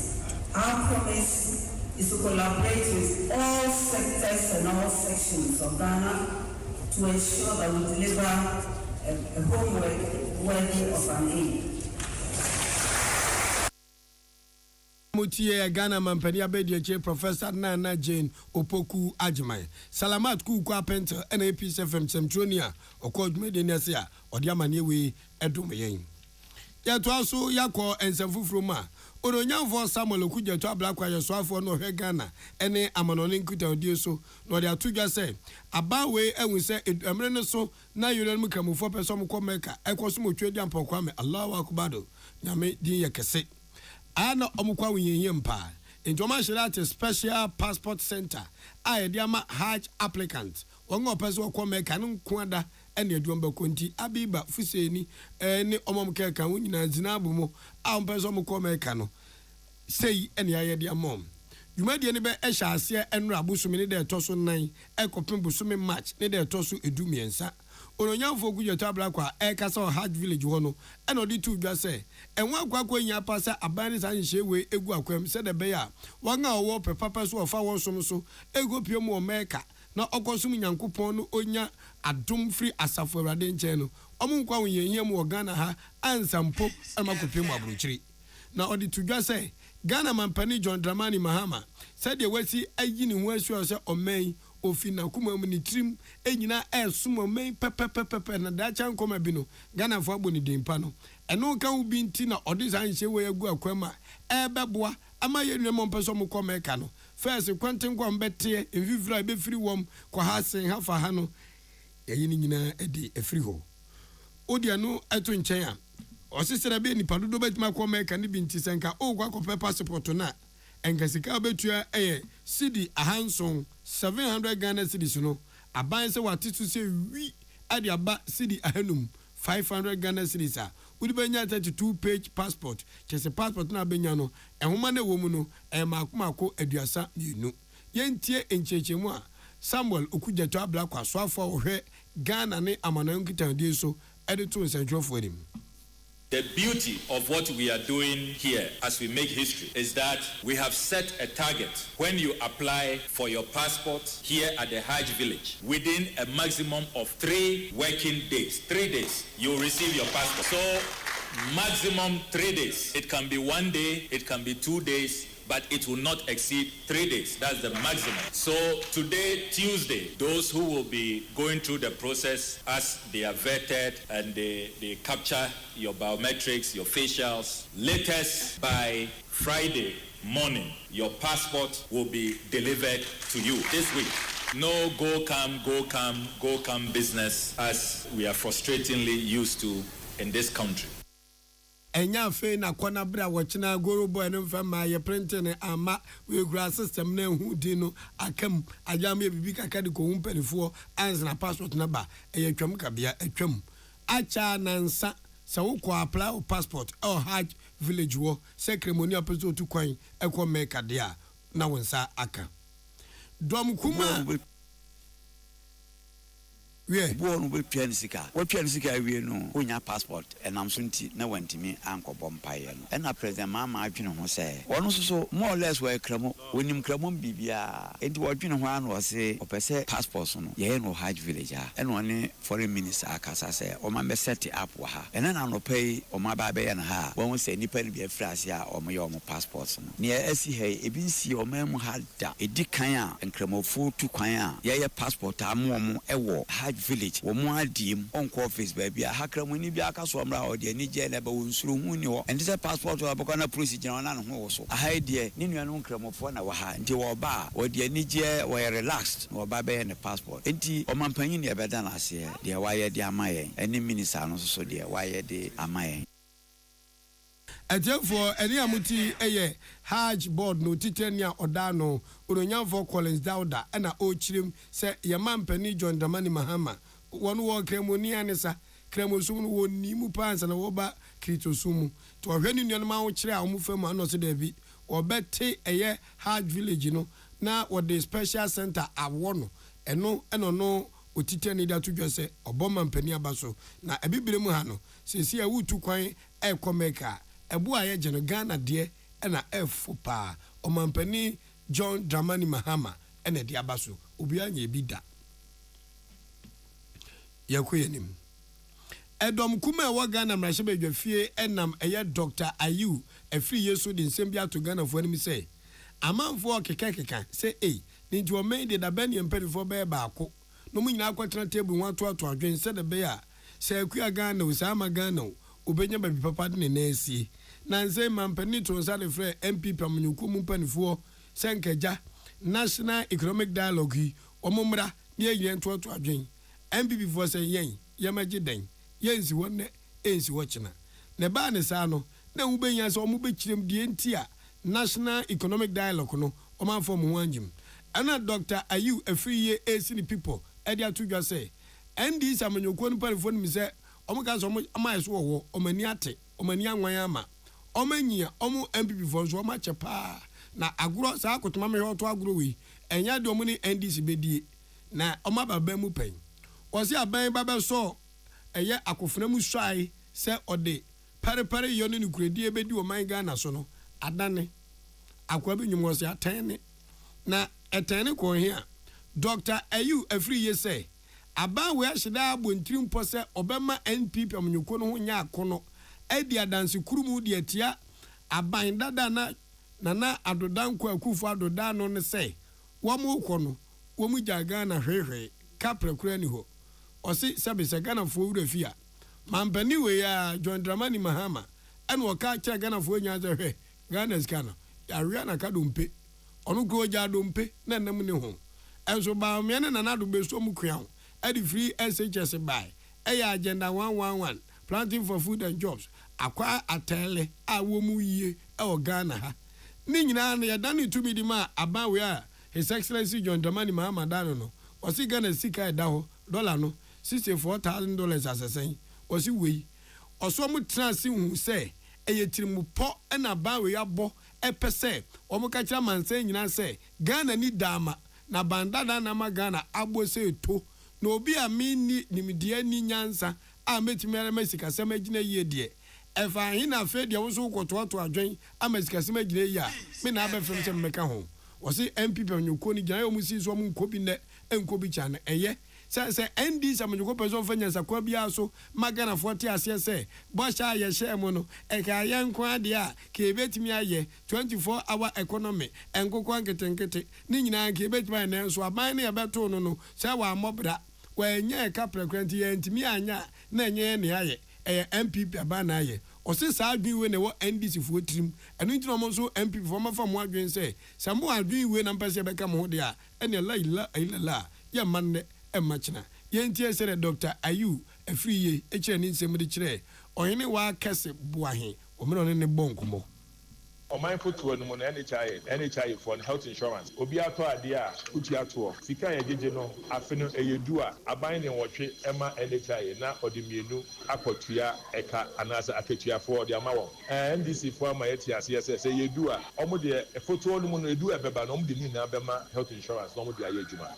Our promise is to collaborate with all sectors and all sections of Ghana to ensure that we deliver a homework worthy of an aim. MONTIE Ghana mampani abedi akire Professor Nana Jane Opoku Agyeman Salamat ku kwa pentel NAPS FM Semtronia okodwumede ne se a ode amane we edum yen ya to aso yakọ ensafufuroma ononyamfo Samuel Okudja to ablakwa yesoafo no hwe Ghana ene amanone nkuta odie so no de atudwa se abawe ehun se emre ne so na yoran mu kamufo pesom ko meka ekoso mo twedi ampokwa me Allahu akbar nyame din yekese ana omukwa wenyenye mpa entoma shirate special passport center ayediama hajj applicant wongo peso ko meka nkwada ene aduomba konti abiba fuseni ne omomkeka wunyina zinabu mo ampeso mo ko meka no sei ene ayede mom dwumadi ne be ehya ase enra abusumi ne de toso 9 ekopem busumi march ne de toso edumiensa ononyamfo Okudja tabla kwa ekasa hajj village hono ene odi tu dwa se enwa akwakwa nya pasa abani san hyewe egu akwam se de be ya wanga owo pepapa so ofa won som so ego pie mu omeka na okosum nyankopon no onya adom free asafo awrade nche no omunkwa wonyehia mu Ghana ha ansampo amakopie mu abrochiri na odi tu dwa se Ghana mampani John Dramani Mahama said the wasi ayi ni ho asu se omen ofina kuma mu ni trim enyina esumo men pepepepe na dacha nkoma bi no Ghana fo aboni dimpa no eno ka ubi nti na odi san hye we agu akwama ebeboa ama ye nemo mpeso mo komeka no first kwanten kwa mbete envivra be free wom kwa hasen hafa ha no eyi ni nyina edi efiri ho odiano eto nkyɛn a ɔsesere be nipa dodo betima kɔ America ne bi nti senka o kwa kɔ passport na enka sika betua cedi ahanson 700 Ghana cedis no aban se watitu se wi ade aba cedi ahanum 500 Ghana cedis a udi benya 32-page passport chese passport na benya no ehoma na wo mu no maako aduasa yenu yentie enchechemu a Samuel Okujeto abla kwa so afọ ohwe Ghana ne amanan kitande so edito nsentwofo edim. The beauty of what we are doing here as we make history is that we have set a target. When you apply for your passport here at the Hajj village, within a maximum of 3 working days, 3 days, you will receive your passport. So maximum 3 days. It can be 1 day, it can be 2 days, but it will not exceed 3 days. That's the maximum. So today, Tuesday, those who will be going through the process as they are vetted and they capture your biometrics, your facials, latest by Friday morning, your passport will be delivered to you this week. No go come business as we are frustratingly used to in this country. Enya fe na kwana bra wochina goro boy no fama ye printing ama we gra system na hu di no akam ajam ye bibi kaka de ko humpanifo answer na passport na ba eye twam kabia atwam acha nansa se wo ko apply passport or Hajj village wo ceremony apeso tu kwan ekọ America de a na wonsa aka dom kuma we born with pianisika. What pianisika we know, onya passport, and I'm sunti, no one to me, Uncle Bompire. And I present Mamma, you know, who say, one so more or less where Cremo, when him Cremon Bibia, and what you know, one was say, or per se passports, ye no Hajj village, and one foreign minister, as I say, or my set it up with her, and then I'll pay or my baby and her, one will say, Nippon be a frasia or my own passports. Near Essie Hay, a BC or Mem had a Dicaya and Cremo full to Quaya, ye passport, I'm a war. Village wo mo adim on office baby a hakra mo ni bi aka so mra o de ni je na ba wonsuru hu ni ho and this passport wa boko na procedure na no ho so aha de ni nua no nkramofo na wa ha nti wo ba o de ni je wo relaxed wo ba be ne passport nti o mampanyi ne be da na ase de wa ye de amaye eni minister no so de wa ye de amaye Therefore, any amuti eye Hajj board no titania odano uronyanfo Collins Dauda and a ochrim say yaman penny John Dramani Mahama one war cremoni anisa cremosumu won nimu pants and a woba kritosumu to a venue yon ma ochre a mufema no se debi or bete eye Hajj village no na what the special center awono eno no otitani da tudwa se oboma mpani abaso na ebibire mu ha no sesi a wutu kwan ekomeka ebu aye jeno Ghana de na efo pa omampani John Dramani Mahama ene de abaso obi anya bi da yakoyenim edom kuma wa Ghana mrahye badwafie enam eye Dr. Ayu afri Yesu de nsem bia to Ghana fo anim say amanfo kekekeka say ninti o men de da bani empedifo be baako no mu nyina akwatena table ho ato adwen se de be a say akua Ghana usama Ghana obenya babi papa de na esie na nse mampani to nsa de frɛ MP pamnyuku mu panifo senkeja National Economic Dialogue yi omumra ne yen to adwen MPP fo say yen yamaje den yensi wonne ensi wochina ne ba ne sa no na ubenya se omu bekirem die ntia National Economic Dialogue no omanfo mu wanjim ana Dr. Ayu afriye esini people edi atudwa say ND samanyuku no panifo ni se omuka so amayeso wo omani ate omani anwan ama omanyia omu MPP for so mache pa na agro sa akotoma me hoto agro wi enya de omu ni NDC bedie na omababa mu pen osi aban baba so eye akofuna mu swai se ode pare yone ni kuredie bedi o man Ghana so no adane akwa bi nyum osi atene na etene ko hia Dr. Ayu afri ye say aba we ahyeda abontirim pose obema NPP amnyuko no ho nya akono edi adanse kurumu di atia aban dada na adodanko akufu adoda no ne say wo mu kono wo mu jaga na hwehwe kapra kura ni ho osi sebise Ghana fo wurafia mampani we ya John Dramani Mahama ene woka kira Ghana fo nya ze hwe Ghana skana ya ria na kadompe onu kro ja dompe na nam ne ho enso ba me na do beso mu kwan edi free SHS by ɛyɛ agenda 111 planting for food and jobs akwa atɛle a wɔmu yie ɛwɔ Ghana ha ne nyinaa no yɛda ne tumi di ma abawe a His Excellency John Dramani Mahama Dano no wɔsi Ghana sika ɛda hɔ dollar no $64,000 asɛsɛn wɔsi wei ɔso mu trans hu sɛ ɛyɛ tirimupɔ ɛna abawe abɔ ɛpɛ sɛ wɔn ka kyerɛ mansa nyinaa sɛ Ghana ni dama na bandada na ma Ghana abo sɛ eto na obi a mi ni nimdeɛ ni nyansa a metumi ara masikasɛm agyina yie deɛ ɛfa hin na afɛ deɛ woso kɔtoato adwen ama sikasɛm agyina yie a me na abɛfɛm sɛ mmɛka ho wɔsi MPP nyoko ni gyina yɛ si so mu nkobi nɛ nkobi kya no ɛyɛ sɛ ND samanyoko pɛso fa nyansa kwa bia so magana fo te aseɛ sɛ bɔhyɛ ayɛ hyɛ mu no ɛka yɛ nko ade a ke betimi ayɛ 24-hour economy enkokɔ nketenkete ne nyinaa ke betimi ayɛ nso aban ne yɛbɛto no no sɛ wa mmɔbra wɔnyɛ ɛka prekrenti yɛ ntimi anya na nyɛ ne ayɛ ɛyɛ MPP aban na ayɛ ɔse saa adwen we ne wɔ NDC fo tirim ɛno nti no mo so MPP fo mafa mo adwen sɛ sɛ mo adwen we na mpɛsɛ bɛka mo ho de a ɛne la ila yɛ manne ɛmachina yɛntie sɛ Dr. Ayu Afriye ɛkyerɛ ne nsɛm de kyerɛ ɔhene wa kɛse boahe ɔmene ne bɔnkomo Oman football no na NHI for health insurance obi ato ade a utu ato sika ya jeje no afe no eyedu a aban ne nwotwe ema NHI na odimienu akotua eka anasa aketua for de amawo NDC for ama yeti ase se yedu a omo de football no no edu ebeba no omo de ni na bema health insurance no omo de aye adwuma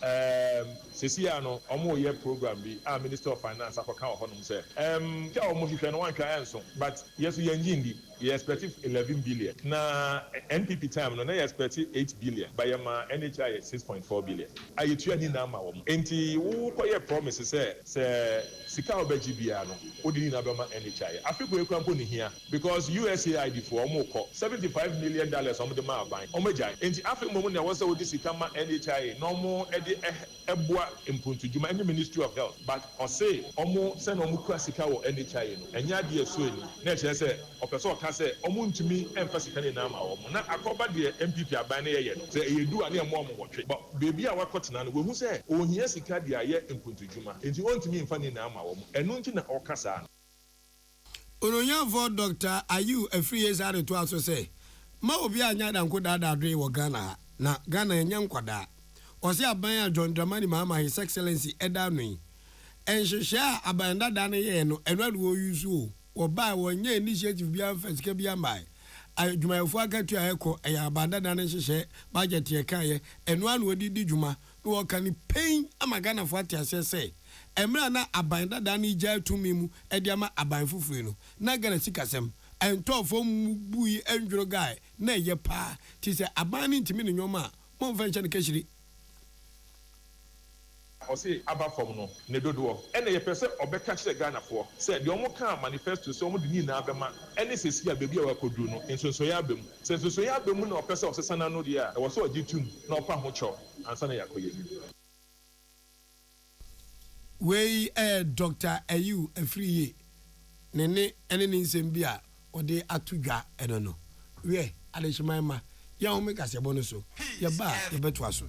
sesia no omo ye program bi a Minister of Finance akoka ho no se ke omo hwehwe no wantwa enso but yeso yengindi we expect 11 billion na NPP time no na expect 8 billion by ma NHI 6.4 billion ayetua ni na ma wo enti wo koye promise say sika obaji bia no odini na be ma NHI afiko ekwanpo ni hia because USAID for omoko $75 million omo de ma aban omo jai enti afiko mo na wo say odi sika ma NHI no mo e de eboa impuntu juma any Ministry of Health but o say omo say no mo kwa sika wo NHI no enya de aso ni na e say opeso ka say omo ntumi emfa sika ni na ma wo na akoba de MPP aban na ye no say eyedu a na emo omo wotwe but baby a wakotena no we hu say ohia sika de aye impuntu juma enti ontumi mfa ni na ma wo enu nti na okasa Oronya for Dr. Ayu Afriye zare to aso say ma obi anya da nko da adwe wo Ghana na Ghana enya nkwada o se aban a John Dramani Mahama His Excellency eda no enhwehwe aban dada ne ye no enwadu wo yusu o ba wo nya initiative bia fasika bia mai adwumayefo akatu ayeko eya aban dada ne hwehwe budget ye kan enu anu odidi dwuma no wo kan pain ama Ghana fo atiase say emra na aban dada ne gya tumi mu ede ama aban fufure no na Ghana sikasem entofo bui endwuro guy na ye pa ti se aban ne ntimi ne nyoma mo mfa ne kashiri o say aba from no ne dodo ene ye pese obeka kire Ghana for say de omo kan manifesto so omo de ni na abema ene sesi a bebi a wakodu no nsonso ya abem se nsonso ya abem na opese osesana no de a e wo so ogitum na opa ho cho ansa na yakoye we Dr. Ayu Afriye nene ene ni nsem bia ode atudwa eno no we adehimama ya ho meka se bono so ya ba ya beto aso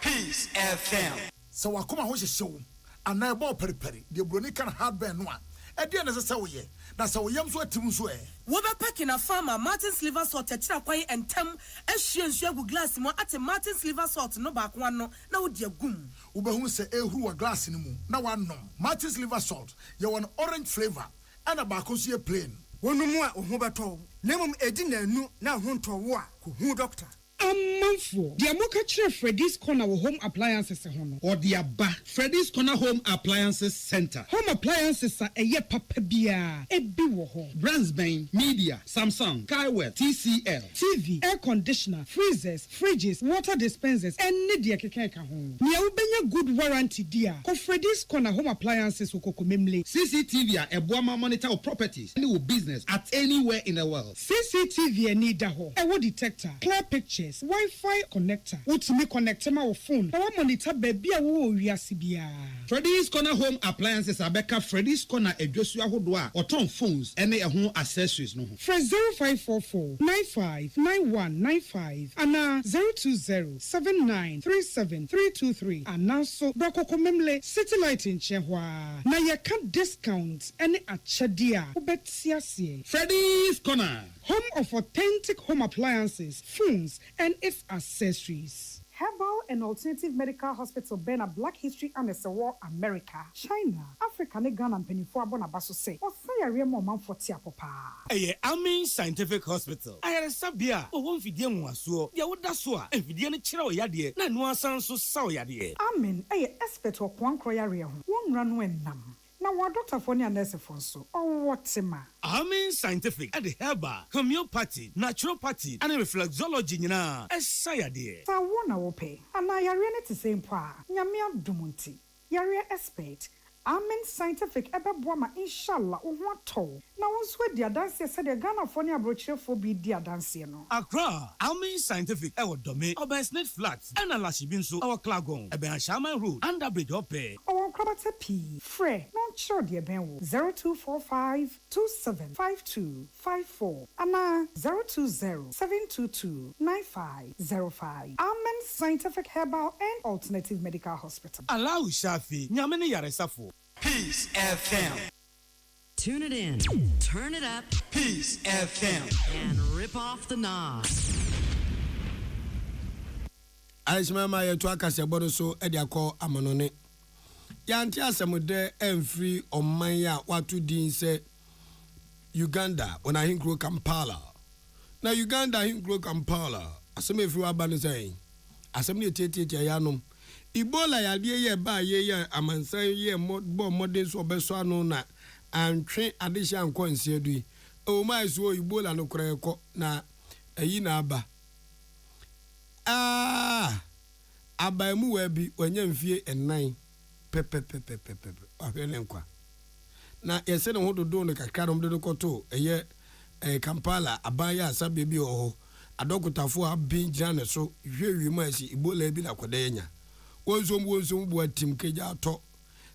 Peace FM so wakoma ho hyehyew ana ebo periperi de broni kan hardband no a ede na sese wo ye na se wo yam so atim so wo be packing a farmer Martin's liver salt tira kwai entem ehwie nsu agu glass mo ate Martin's liver salt no ba kwa no na wo de agum wo be hu se ehuru wa glass ni mu na wanom Martin's liver salt ye won orange flavor ana ba ko so ye plain wonu mu a ho beto na mum edi na anu na ho nto wo a ko hu doctor Amanfo, the Amoka Chere Freddy's Corner Home Appliances Hono. Or the Abba Freddy's Corner Home Appliances Center. Home appliances are a ye papabia, a biwo. Brandsbane, Media, Samsung, Kaiwell, TCL, TV, air conditioner, freezers, fridges, water dispensers, and Nidia Keka home. Nia ubenya good warranty dear. Ko Freddy's Corner Home Appliances Ukokomemle. CCTV a Boama monitor of properties, any business at anywhere in the world. CCTV need daho. A wood detector, clear pictures. appliances Wi-Fi connector wotumi connect ma wo phone na wa monitor baby a wo wiase bia. Freddy's Corner Home Appliances abeka Freddy's Corner edwosu ahodo a oton phones ene ehun accessories no ho. Fresh 0544 959195 ana 0207937323 ana so dokoko memle satellite in Chehwa na ye can discount any achadia ubetiasie. Freddy's Corner, home of authentic home appliances, phones and its accessories. Herbal and Alternative Medical Hospital Bena Black History and War America, China, Africa, ne Ghana and Penifua Bonabaso say, or say a real moment for Tiapopa. Amin Scientific Hospital. I had a sabia, or one Fidian was so, Yawudasua, and Fidian Chiro Yadi, Nanua Sanso Sao Yadi. Amin, expert or one croyaria, one run when nam. Now, what Dr. Fonia Nurse Fonso, or what's ma? Amin Scientific at the herbal, homeopathy, naturopathy, and reflexology, sayade. So I want to pay, and I are ready to say, Yamia Dumunti, Yaria expert. Amen Scientific ebe boama inshallah ohwato na wonso dia dance said the Ghana for near brochure for be dia dance no Accra Amen Scientific ewo dome Obansnet Flats and Alashibinso our Klagon ebe Shaman Road under bridge ope our Krabate P Fre non sure dia ben 0245275254 ana 020-722-9505 Amen Scientific Herbal and Alternative Medical Hospital. Allow Shafi nyamene yaresafo. Peace FM. Tune it in, turn it up, Peace FM, and rip off the knob. Aishmama yetu akase bodo so edi akọ amanone. Yanti asemude emfri omanya watu din se Uganda when I grow Kampala. Na Uganda grow Kampala. Asem efri wabane say. Asem ne tete yanom. Ebola yade ye ba ye amansan ye bo modern so beso anu na antwe adehia anko nsiadui o mai so Ebola no koreko na ayi na aba abaimu wa bi onye mfie enan pepepepepepe ahwele nkwa na yese ne hododo no kakra no de koto eye Kampala abaya asabe bi oho adokotafo abin jane so hwewi ma si Ebola bi na kodenya wonsom bu atim keja ato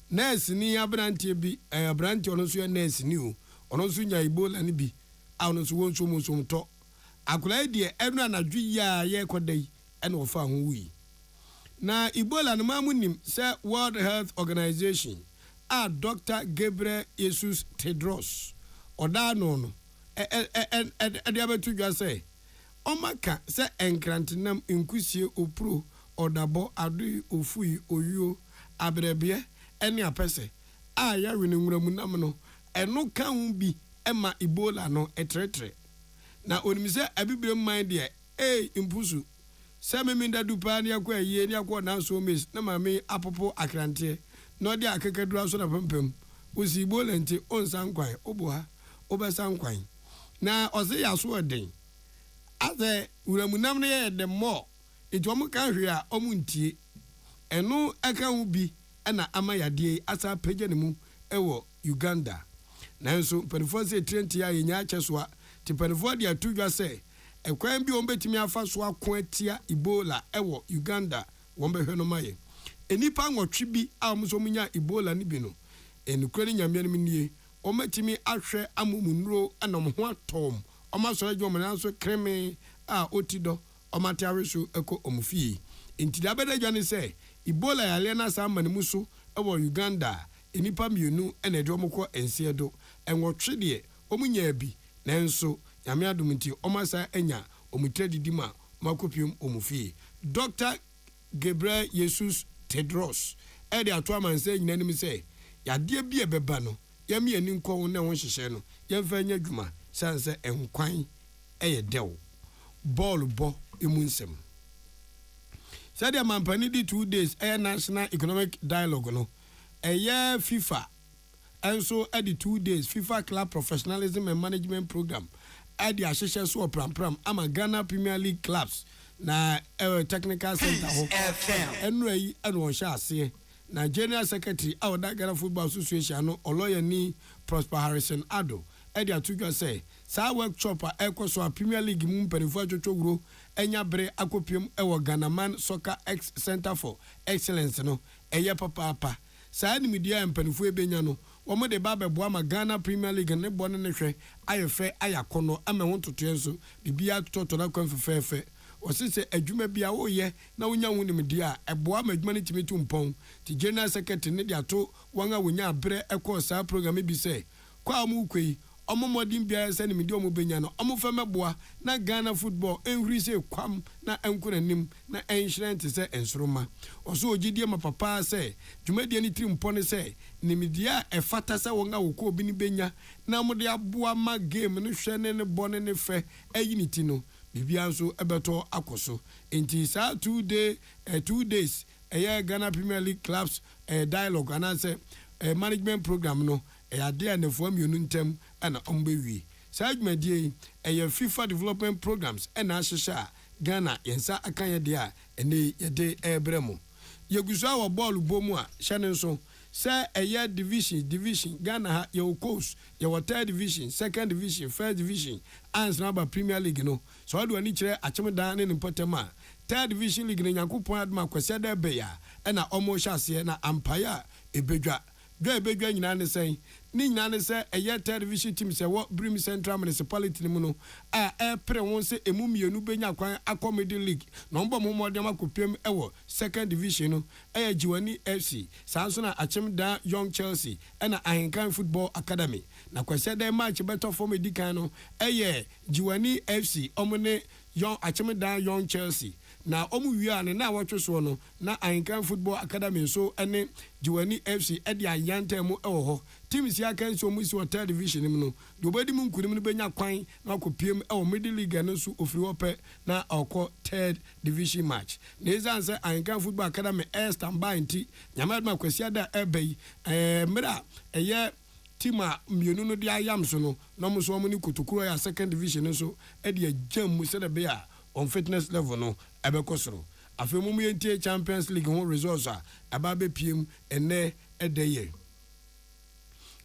nurse ni abrantie bi abrantie ono so nurse ni o ono so nya Ebola ni bi a ono so wonsom to akula die enu anadwu ya ye kodai ene ofa ho wi na Ebola no mamunim say World Health Organization Dr. Gabriel Jesus Tedros oda no de abetu dwa say omaka say enkrantenam inkusie opro odabo adu ofui oyuo abrebie ene apese ya wene nwuramu nam no eno ka hu bi ema Ebola no etretre na onimse abibire man de impusu se meminda dupa ne akwa yie ne akwa na so mes na mame apopo akrante no de akekadura so na pempem osi Ebola nti onsan kwan oboha obesan kwan na ose ya so eden ase nwuramu nam ne ye de mo ejom ka hwe a omuntie eno aka hu bi na amayade asa page ne mu ewo Uganda nanso perifo se 30 ya yenya achesoa ti perifo dia tudwa se ekwan bi ombetimi afa so akon atia Ebola ewo Uganda wombe no maye enipa nwotwe bi a omso munya Ebola ni bi no enukre nyamia no nie ometimi ahwe amumunro anom ho atom omaso adwo mananso kreme a otido omatiare so eko omufie enti da beda dwane se Ebola yale na sa mane muso ewo Uganda enipa mienu ene de omko ensiedo enwotwe de omunya bi nanso nyame adom nti omasa enya omutredidima makopium omufie Dr. Gabriel Jesus Tedros ede atwa se nyinanim se yade bi ebeba no yami ani nko na won hyehye no yemfa nya dwuma sanse enkwan eye dew ball bo emunsem said the mampani di 2 days national economic dialogue no FIFA and so at the 2 days FIFA club professionalism and management program at the association so pram ama Ghana Premier League clubs na technical center ho enrai eno sha ase na general secretary of the Ghana Football Association no Oloyani Prosper Harrison Ado at the atudwa say saa workshop a ɛkɔ so a Premier League mu mpanimfoɔ atwotwoguro enya bere akɔpiem ɛwɔ Ghana Man Soccer X Center for Excellence no ɛyɛ papaapa saa nimdeɛ mpanimfoɔ ebenya no wɔn de ba bɛboa ma Ghana Premier League ne bɔ ne hwɛ ayɛ fɛ ayakɔnɔ ama ho totoɛ nso bibia totɔ na kwan fɛfɛɛfɛ wɔsese adwuma bia woyɛ na wonya ho nimdeɛ a ɛboa ma adwuma ne timi to mpɔn ti General Secretary ne de ato wɔn a wonya abere ɛkɔ saa program bi sɛ kwa mu kwei omomodin bia sɛ nimdeɛ ɔmo benya no ɔmo fɛ mɛboa na Ghana football enhuri sɛ kwam na enkoranim na enhyerɛn te sɛ ensoroma ɔso ogidie ma papa sɛ dwumadie ne tiri mpɔ ne sɛ nimdeɛ a ɛfata sɛ wɔn a wɔkɔ obi ne benya na mo de aboa ma game no hwɛ ne bɔ ne fɛ ayi ne ti no bibia nso ɛbɛtɔ akoso enti saa 2 days ɛyɛ Ghana Premier League clubs dialogue anase management program no ade a nefo amionu ntem ana ombewie saa dwumadie ɛyɛ FIFA development programs ɛna ahyehye a Ghana yensa akanye de a ene yede ebremu yegusu a wɔ ball bomu a hyɛne nso sɛ ɛyɛ division Ghana ha yɛ coast yɛ third division, second division, first division and number Premier League no so ɔdo ani kyerɛ akyemdan ne mpɔtam a third division league ne Nyankopɔn adoma kwese da be ya ɛna ɔmo hyase na ampaya ebedwa ebedwa nyina ne sɛn ni nyina ne sɛ ɛyɛ third division team sɛ wɔ Brim Central Municipality mu no a ɛpre won sɛ emu mienu benya kwan accommodate league na ɔmbɔ mo modem akopem ɛwɔ second division no ɛyɛ Jiwani FC sanso na Achimda Young Chelsea ɛna Ahenkan Football Academy na kwese da match better form edikan no ɛyɛ Jiwani FC ɔmo ne Achimda Young Chelsea na omu wia ne na watwe so no na Ahenkan Football Academy so ene Jiwani FC ede ayanta mu ewo ho teams ya kan so mu si wa third division mu no do bedi mu nkunim no benya kwan na akopiem ewo middle league no so ofiri ope na akọ third division match na ezan se Ahenkan Football Academy standby nti nyamadma kwasi da ebai mra eye tima mienu no dia yam so no na mo so mo ni kotokuro ya second division so ede agam mu se de be a on fitness level no ebekosoro afemu mu yentie Champions League ho results a ababe piem ene edeye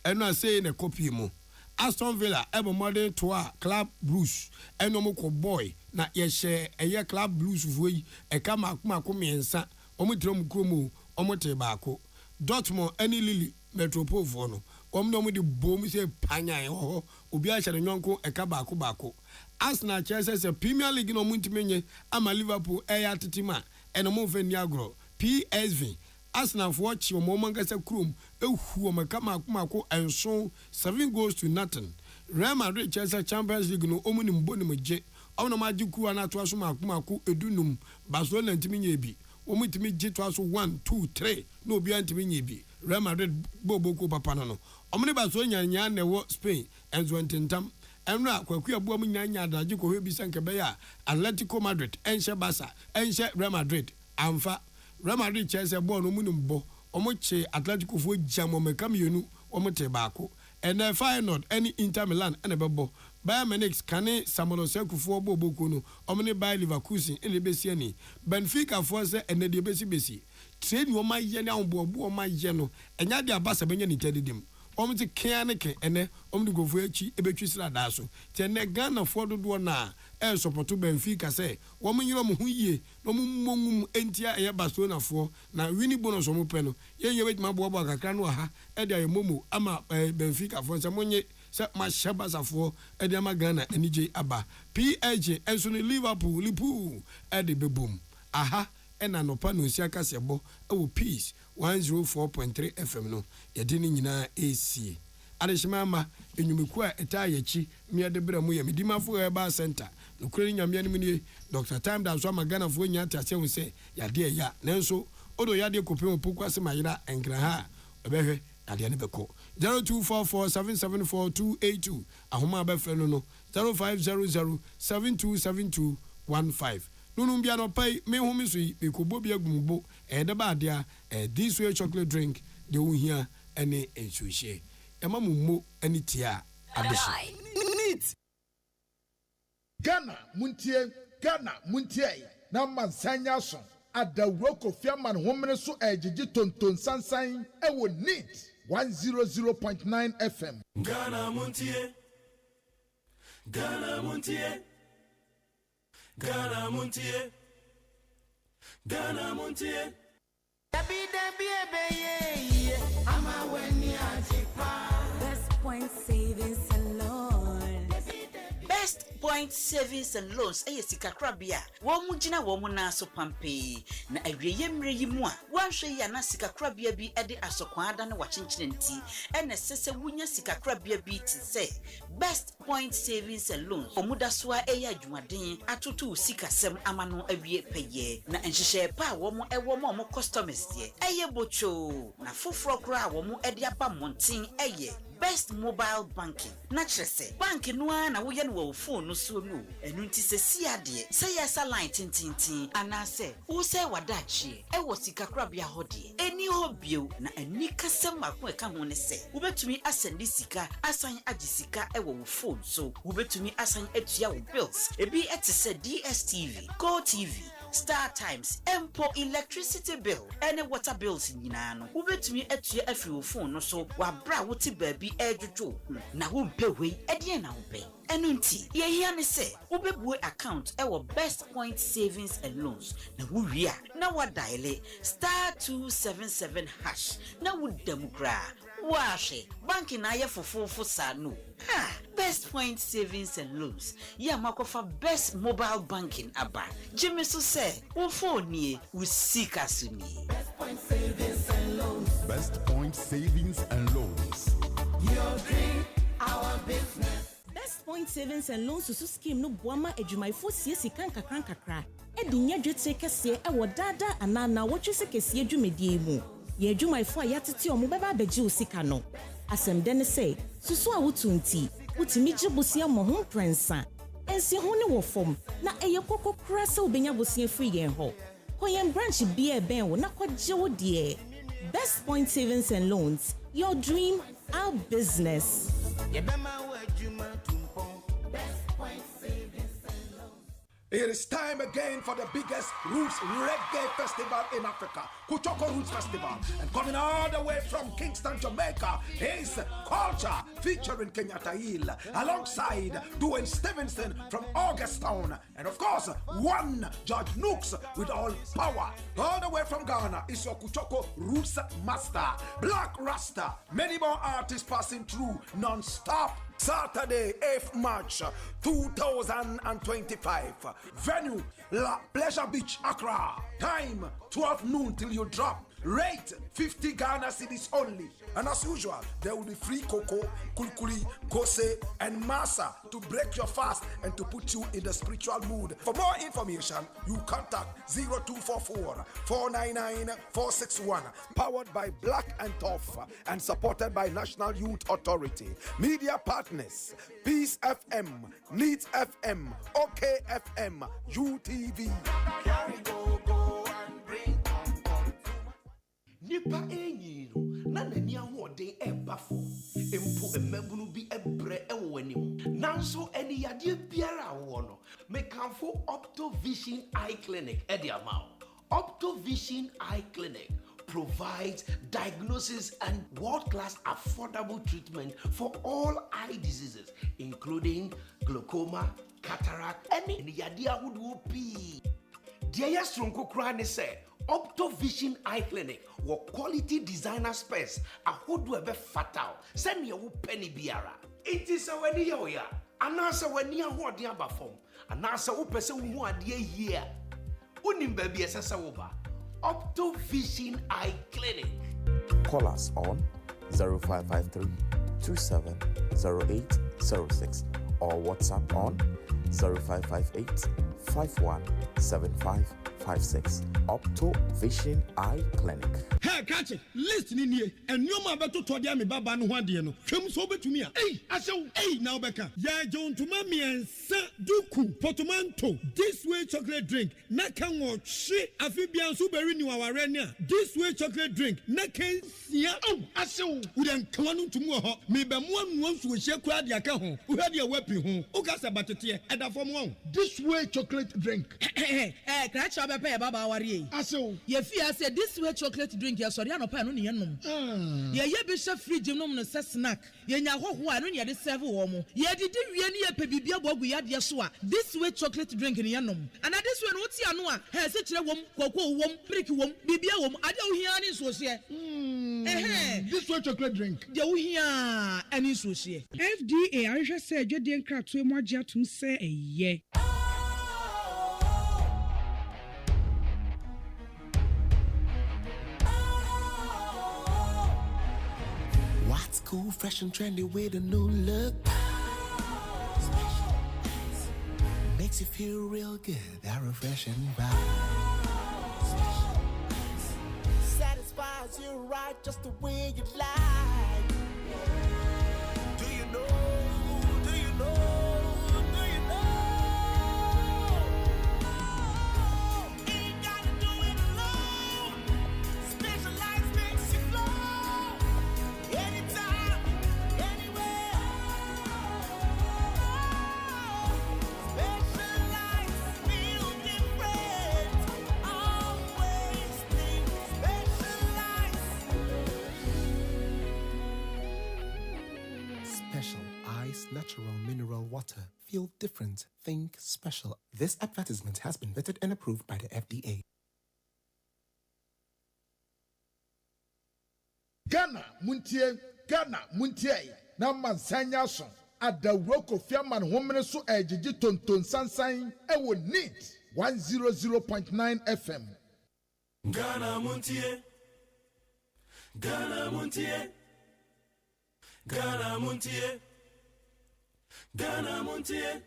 eno asey ne copy mu Aston Villa ebo modern toa Club Blues eno mo ko boy na ye hye eye Club Blues vuyi eka makoma miensa omo trom kromo omo te baako Dortmund eni Lille Metropole fo no omo de bom se panyan ho obi a hyere nyonko eka baako Arsenal Chelsea Premier League no muntimenye ama Liverpool eya tetima eno mo fe ni agro PSV Arsenal for watch mo mangasa krom ehu o makama akoma enso 7 goals to nothing Real Madrid Chelsea Champions League no omuni mboni meje ono magiku ana to aso makoma edunum Barcelona ntimenye bi omutimi je to aso 1 2 3 no obi antimenye bi Real Madrid boboko papa no omuni Barcelona nya na wo Spain enzo ntentam enra kwaku abu am nya adaje ko hebi sanke be ya Atletico Madrid enche Barca enche Real Madrid amfa Real Madrid Chelsea ball no munimbo omoche Atletico fo jamo meka mienu omote baako ene final any Inter Milan ene bebo Bayern Munich kane Samuel Sekufo boboko no omne Bayer Leverkusen ene besi ani Benfica fo se ene de besi train wo ma ye ne ambobo ma ye no enya de abasa benya ni tedidim omti kianeke ene omdi gofu echi ebetwi sira da so te ne Ghana fo dodo na support Benfica say wo mnyiro mo hu yie no mmongum entia eye Barcelona fo na wini bonus omo pe no ye wetima bobo akakra no ha e de momo ama Benfica fo se monye se ma sheba safo e de ama Ghana enije aba PSG enso ni Liverpool e de bebum aha ena no pa no sia kasebo e wo peace 104.3 FM no yɛde ne nyinaa AC adehimama enyumeku a eta yachi miade bra mu ya medimafo eba center no kure nyamia ne mnie Dr. Time da so magana fo nya tase hu se yade ya nanso odo yade kopem opoku ase mayira enkra ha obehwe yade ne beko 0244774282 ahoma abefre no 0500727215 nunu bia no pai me hu mi so me kobo bia gumbo de ba dia this way chocolate drink de wo hia ene ensuhye ema mummo ani tia abeshi Ghana muntie na mansanya so adawro kofiaman homene so ejiji tonton sansan ewo neat 100.9 FM Ghana muntie Ghana Montier. Ghana Montier. Ghana Montier. Best Point Savings and Loans. Best Point Savings and Loans. Sika krabia. Womu jina womu na so pampe. Na awiye mre yi mu a. Wanhwe ya na sika krabia bi ede asokwada na wachinchine nti. Ene sese wunya sika krabia bi ti se. Best Point Savings and Loans. Omuda so a adwumaden atoto sika sem amano awie peye. Na enhyehyɛ pa womu ewo mo customers ye. Eye bocho. Na foforo kra womu ede aba montin eye. Best Mobile Banking. Na kyerese bank no a na wo ye no wo phone no so no. Enu nti se si ade. Se yesa line tintintin anase wo se wadachi e wo sika krabia hode. Eni hobio na ani kasem akon eka ho ne se. Wo betumi asend sika asan agi sika e wo phone so. Wo betumi asan atua wo bills. Ebi etese DSTV, Go TV, Star Times, Empo electricity bill, any water bills nyina no. Wo betumi atua afi wo phone no so. Wa bra wo ti baabi ejojo. Na wo mpe we ede na wo be. Enu nti ye hia ne se wo bebu account e wo Best Point Savings and Loans. Na wo wi a na wa dial *277#. Na wo demukra. Wa hwe banki na ye fofofo sa no. Ha, Best Point Savings and Loans. Ya makofa Best Mobile Banking aba. Jimmy so say wo phone nie wo sika so nie. Best Point Savings and Loans. Best Point Savings and Loans. Your dream, our business. Best Point Savings and Loans susu scheme no boama adwumaifo siesi kakra. Edi nya dwetire kese e wo dada anana wo twese kese adwumedie mu. Ye adwumaifo a yatete omo beba abegye osika no. Asemde ne say susu a wotunti, wutimi gye bosia mo ho prensa. Ensi ho ne wo fom na eye kokokra se obenya bosia free yen ho. Koyen branch bia ben wo na kwagye wo de. Best Point Savings and Loans. Your dream, our business. It is time again for the biggest Roots Reggae Festival in Africa, Kuchoko Roots Festival. And coming all the way from Kingston, Jamaica, is Culture featuring Kenyatta Hill, alongside Dwayne Stevenson from Augustown. And of course, one George Nooks with all power. All the way from Ghana is your Kuchoko Roots Master, Black Rasta. Many more artists passing through non-stop. Saturday, 8th March 2025. Venue, La Pleasure Beach, Accra. Time, 12 noon till you drop. Rate, 50 Ghana cedis only. And as usual, there will be free cocoa, kulkuli, kose, and masa to break your fast and to put you in the spiritual mood. For more information, you contact 0244 499 461. Powered by Black and Tough and supported by National Youth Authority. Media partners, Peace FM, Needs FM, OK FM, UTV. Nipa enyiro na nani ahoden ebafo empo emabunu bi ebre ewo anim nanso eni yade biara wo no mekanfo Optovision Eye Clinic ediamao. Optovision Eye Clinic provides diagnosis and world-class affordable treatment for all eye diseases including glaucoma, cataract, any yade ahodo pi. Dia yastronko kra ne se Optovision Eye Clinic wo quality designer space ahodo ebe fatal send ye wo penny biara. It is a weni ya anasa weni ahoden aba fom anasa wo pese wo hu ade here unim ba bi esesa wo ba. Optovision Eye Clinic. Call us on 0553 270806 or WhatsApp on 0558 517556. Optovision Eye Clinic. Hey, catch it. Listen in here. And you ma beto to dia me baba no hwade no. Twem so betumi a. Hey, asew. Hey, now beka. Ya John tuma me ensa duku portmanteau. This way chocolate drink. Na kan wo hwe afibia nso beri ni waware ne a. This way chocolate drink. Na kan sia. Oh, asew. Wo den kan no tumu ho. Me be mo anu nso hye kura dia ka ho. Wo hwade wepi ho. O ka se batete e da fom won. This way chocolate drink. Kra cha bɛpɛ yɛ baba aware aso ye fia say this way chocolate drink ya sori anopa no ne yenom ye ye bi hye fridge nom no se snack ye nya hoho a no ne de serve wo mo ye didi wie ne ye pe bibia bogu ya de so a this way chocolate drink ne yenom and this way no ti ano a he se kire wom koko wom brick wom bibia wom ade wo hia ne so se this way chocolate drink de wo hia ani so se FDA ahwehwɛ sɛ adwodie nkratoe mu agye atom sɛ ɛyɛ What's cool, fresh and trendy with a new look? Makes you feel real good, that refreshing vibe. Satisfies you right just the way you like. Do you know? Do you know? Do you know? Ain't gotta do it alone. Specialized makes you flow. Anytime, anywhere. Specialized feel different. Always think specialized. Special Ice Natural Mineral Water. Feel different. Think special. This advertisement has been vetted and approved by the FDA. Ghana Muntie na mansanya so adawroko fiaman homene so ejiji tonton sansan e wo neat 100.9 FM Ghana Montie Ghana Montie Ghana Montie Ghana Montie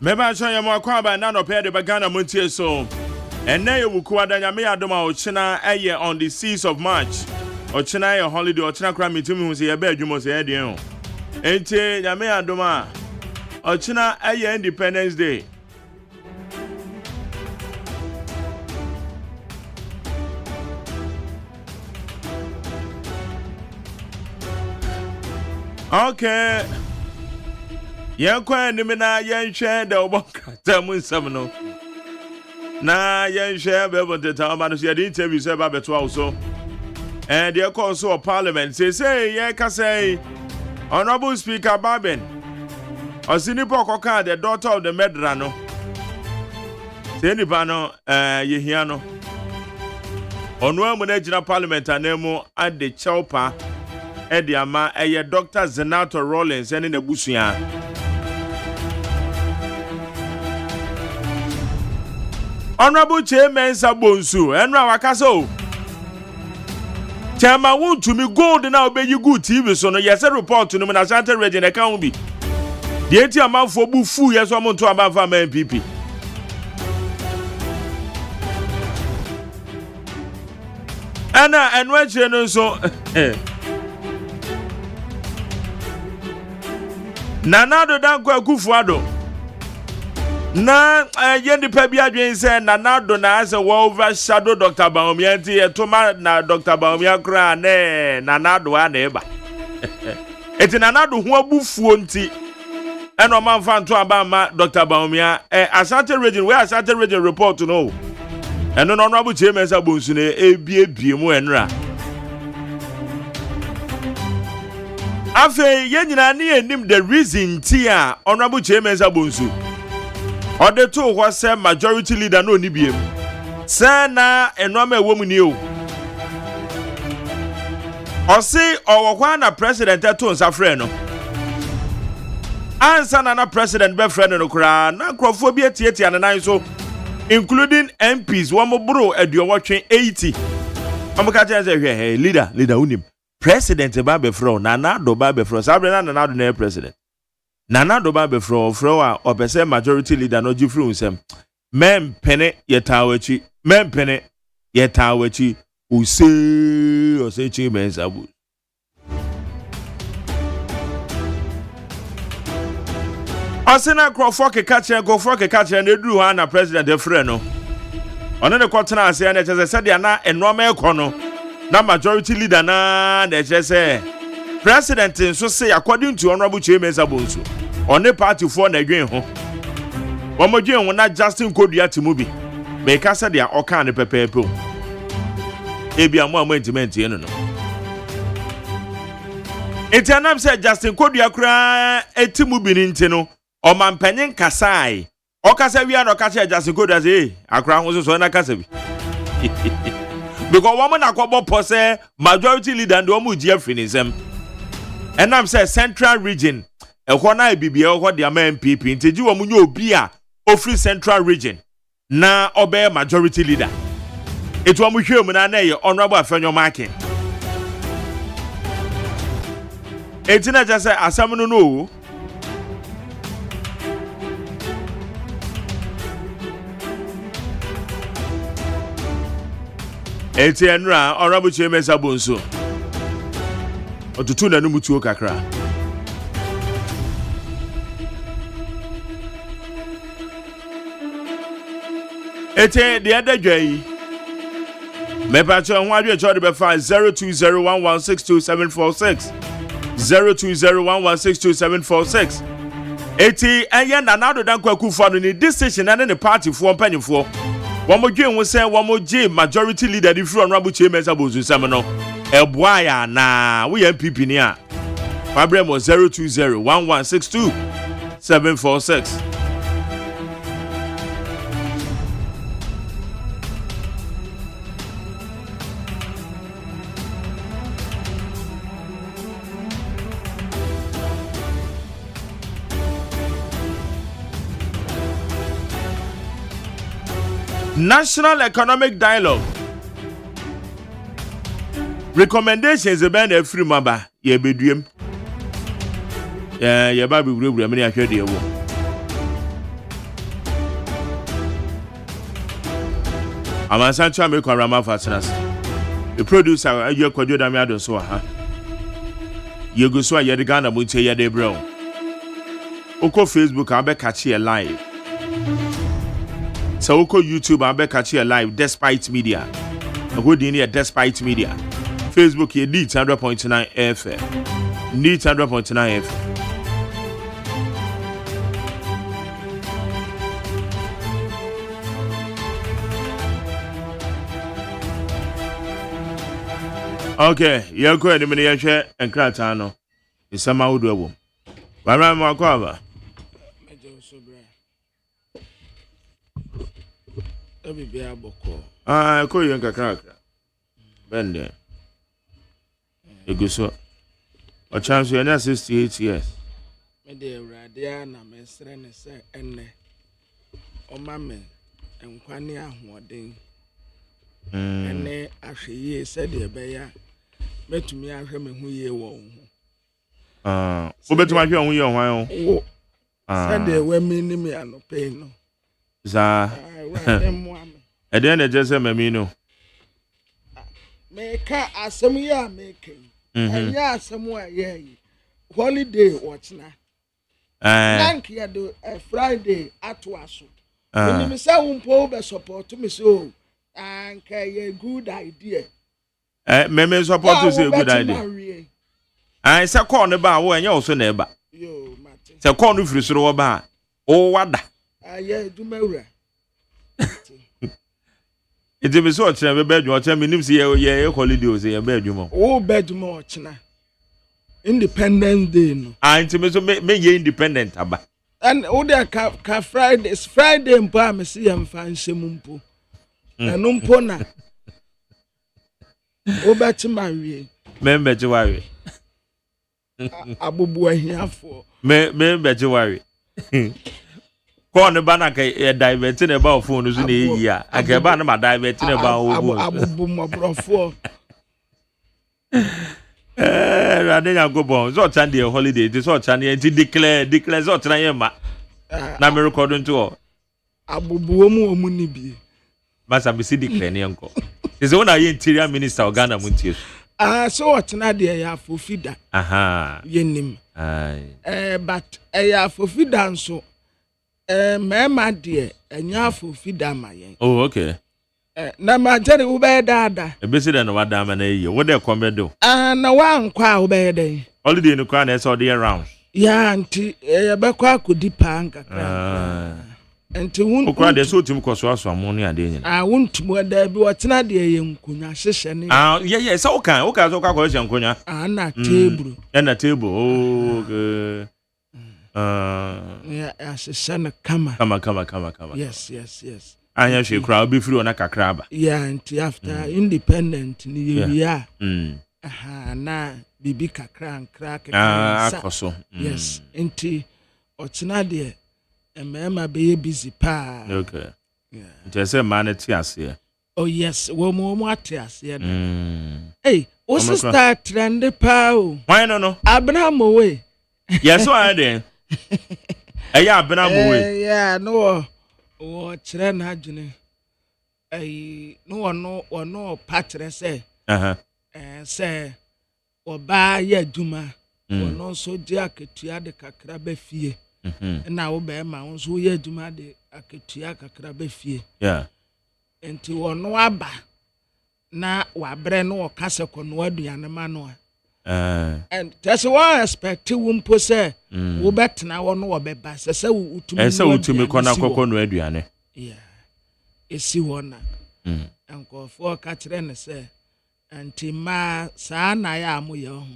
Meba cho ya mwakwa ba na no pe de Ghana Montie so. Ene ye wuku adanya me adoma ochina eye on the 6th of March. Ochina ye holiday ochina kra mitimi hu se ye ba adwumo se ye de ho. Enti ya me adoma ochina eye Independence Day. Okay. Yankwa nimina yenhwe de oboka tamunsam no na yenhwe bebo teta ma no so ye interview say ba beto awso and the course of Parliament say ye ka say Honorable Speaker Baben Osini Pokoka the daughter of the Medra no say nipa no ye hia no onu amu na gina Parliament anemu ade chewpa e de ama eye Dr. Zenato Rollins ene na busua Honorable Chairman Sabonsu, Enra Wakaso. Chairman want to me gold now be you good TV so no yes report to no na Asante region e kan bi. The enti amanfo bu fu yes o monto amanfa ma MPP. Ana enwa chire no so Nanado danko akufuado. Na yendi pe bia dwen se Nanado na ase wo overshadow Dr. Baumia nti etoma na Dr. Baumia kra ne Nanado a na eba. Eti Nanado ho abufuo nti eno manfa nto aba ma Dr. Baumia Asante region we Asante region report no. Eno no no abu cheme sa bonsu ne ebie mu enra. Afe ye nyina ne enim the reason tia honorable chairman Sabonsu. Ode to ho say majority leader no ni biem. Say na enoma ewo mu ni o. O say owo na president to nsa frɛ no. Ansa na president be frɛ no kura na krofo bi etietia ne nan so including MPs wo mo bro aduowotwe 80. Amaka say hwe leader unim. President ba be fro Nana do ba be fro sabre na Nana do na president Nana do ba be fro a opese majority leader no gi fru nsem mem pene yetawachi use chi mensabu Asena Crawford ke catch na eduru ha na president e frɛ no ono ne kwotena ase na chese said ya na enoma ekono na majority leader na chese president nso say according to honorable chairman Sabonsu on the party for na dwen ho womodwen ho na Justin Kodua timubi me ka said ya oka ne pepepe ebi amo amendment ye no etianam say Justin Kodua kura etimubi ni ntino o mampanyin kasai o kasa wi an o ka che Justin Kodua say akra ho so na kasa bi because woman akwabo pose majority leader and omu ji afinisem enam say central region ehwo na bibia ehwo de ama MPP nteji wo munye obi a ofri central region na obe majority leader etu omu hwem na na ye honorable Afenyo Markin etina just say asam no Etienra honorable chairman Sabonsu otutu na numutuo kakra ete the other day me pacho ho adwe cho de be 0201162746 0201162746 eti eye na nado dan kwaku fo no ni decision na ne party fo mpanyefo womodwen wo say womoje majority leader di fru honorable chairman Sabonsu sam no eboa ya na we MPP ni a problem 0201162746 National Economic Dialogue recommendations about a free mamba ye beduem ye ba be wura me ahwe de ewo amansan twa me kwa rama fatnas the producer ayo kwadwo da me adon so ha ye go so ye de Ghana Montie ye de bro oko Facebook abe catch ye live so oko YouTube abe catch ye live despite media hold in here despite media Facebook ye need 100.9 FM need 100.9 FM okay ye ko eni me ye hwe enkrata no isama wodo ewo bara ma ko aba obi bia boko ko ye nkakra bende eguso o chance you na 68 years me de ewrade na me sere ne se enne o ma me enkwane ahoden enne ahweye se de be ya metumi ahwe me hu ye wo ho obetuma ahwe ho ye ho an se de we mi ni me anope no za eden de jese mami no meka asem ya meka anya asem a ye holiday watchna thank you do Friday atwaso when me say umpo be support me so anka ye good idea me support you say good idea I say call ne ba wo anya wo so na eba yo mate say call no firi soro wo ba o wada aye dumawura iti me so ochina be bedwuma ochina me nim se ye holiday o se ye bedwuma o bedwuma ochina Independence Day no. Nti me so me ye independent aba. And oda ka Friday mpo am see am fa nhyem mpo. Eno mpo na. Obeti mawie. Me mbeje ware. Abubu ahiafo. Me mbeje ware. Corner bana ka divert na ba phone so na yi a. Aga ba na ma divert na ba wo. Abubu mobrofo. Radenya go bon. So chan dey holiday. This so chan dey declare so chan yema. Na me record nto. Abubu omu ni bi. Masa be see declare ne enko. Is the one are interior minister of Ghana Montie. So what na dey ya fofida. Aha. Yenim. Aye. But ya fofida nso mema de enya fofida mayen. Oh, okay. Na ma jere wo be dada. E be see na wada ma na yi. Wo dey come do. Na wa nkwa wo be dey. Holiday no kwa na so dey around. Ya anti e be kwa akodi pa nkakra. Enti won okra de so tim koso aso amon ne ade nyina. Wontum da bi wotena de ye nkunya hyehye ne. Yeah, so okay so kwa ko hye nkunya. Na table. Na table. Oh, okay. Yeah, hyehye na kama. Yes. Anya hwe kra obi firi ona kakra ba. Yeah, enti after independent ni ye ya. Na bibi kakra nkra kakra. Akoso. Yes, enti otena de Emma be busy pa. Okay. Yeah. Just say man it here. Oh yes, wo mo atias here. Hey, o start trend pa o. Why no? Abraham we. Yes, why then? Eh Abraham we. Yeah, no. O kire na adwene. No patre say. Say oba ye aduma. No so di aketua de kakra ba fie. Na wo be ma won so ye aduma de aketua kakra ba fie. Yeah. Enti wono aba na wabre no o kase kono aduane ma no. And that's why I expect wo mpo say wo betena wono wo beba se utumi kona kono aduane. Yeah. Esi wona. Anko for ka kire ne say anti ma sa na ya amoye ho.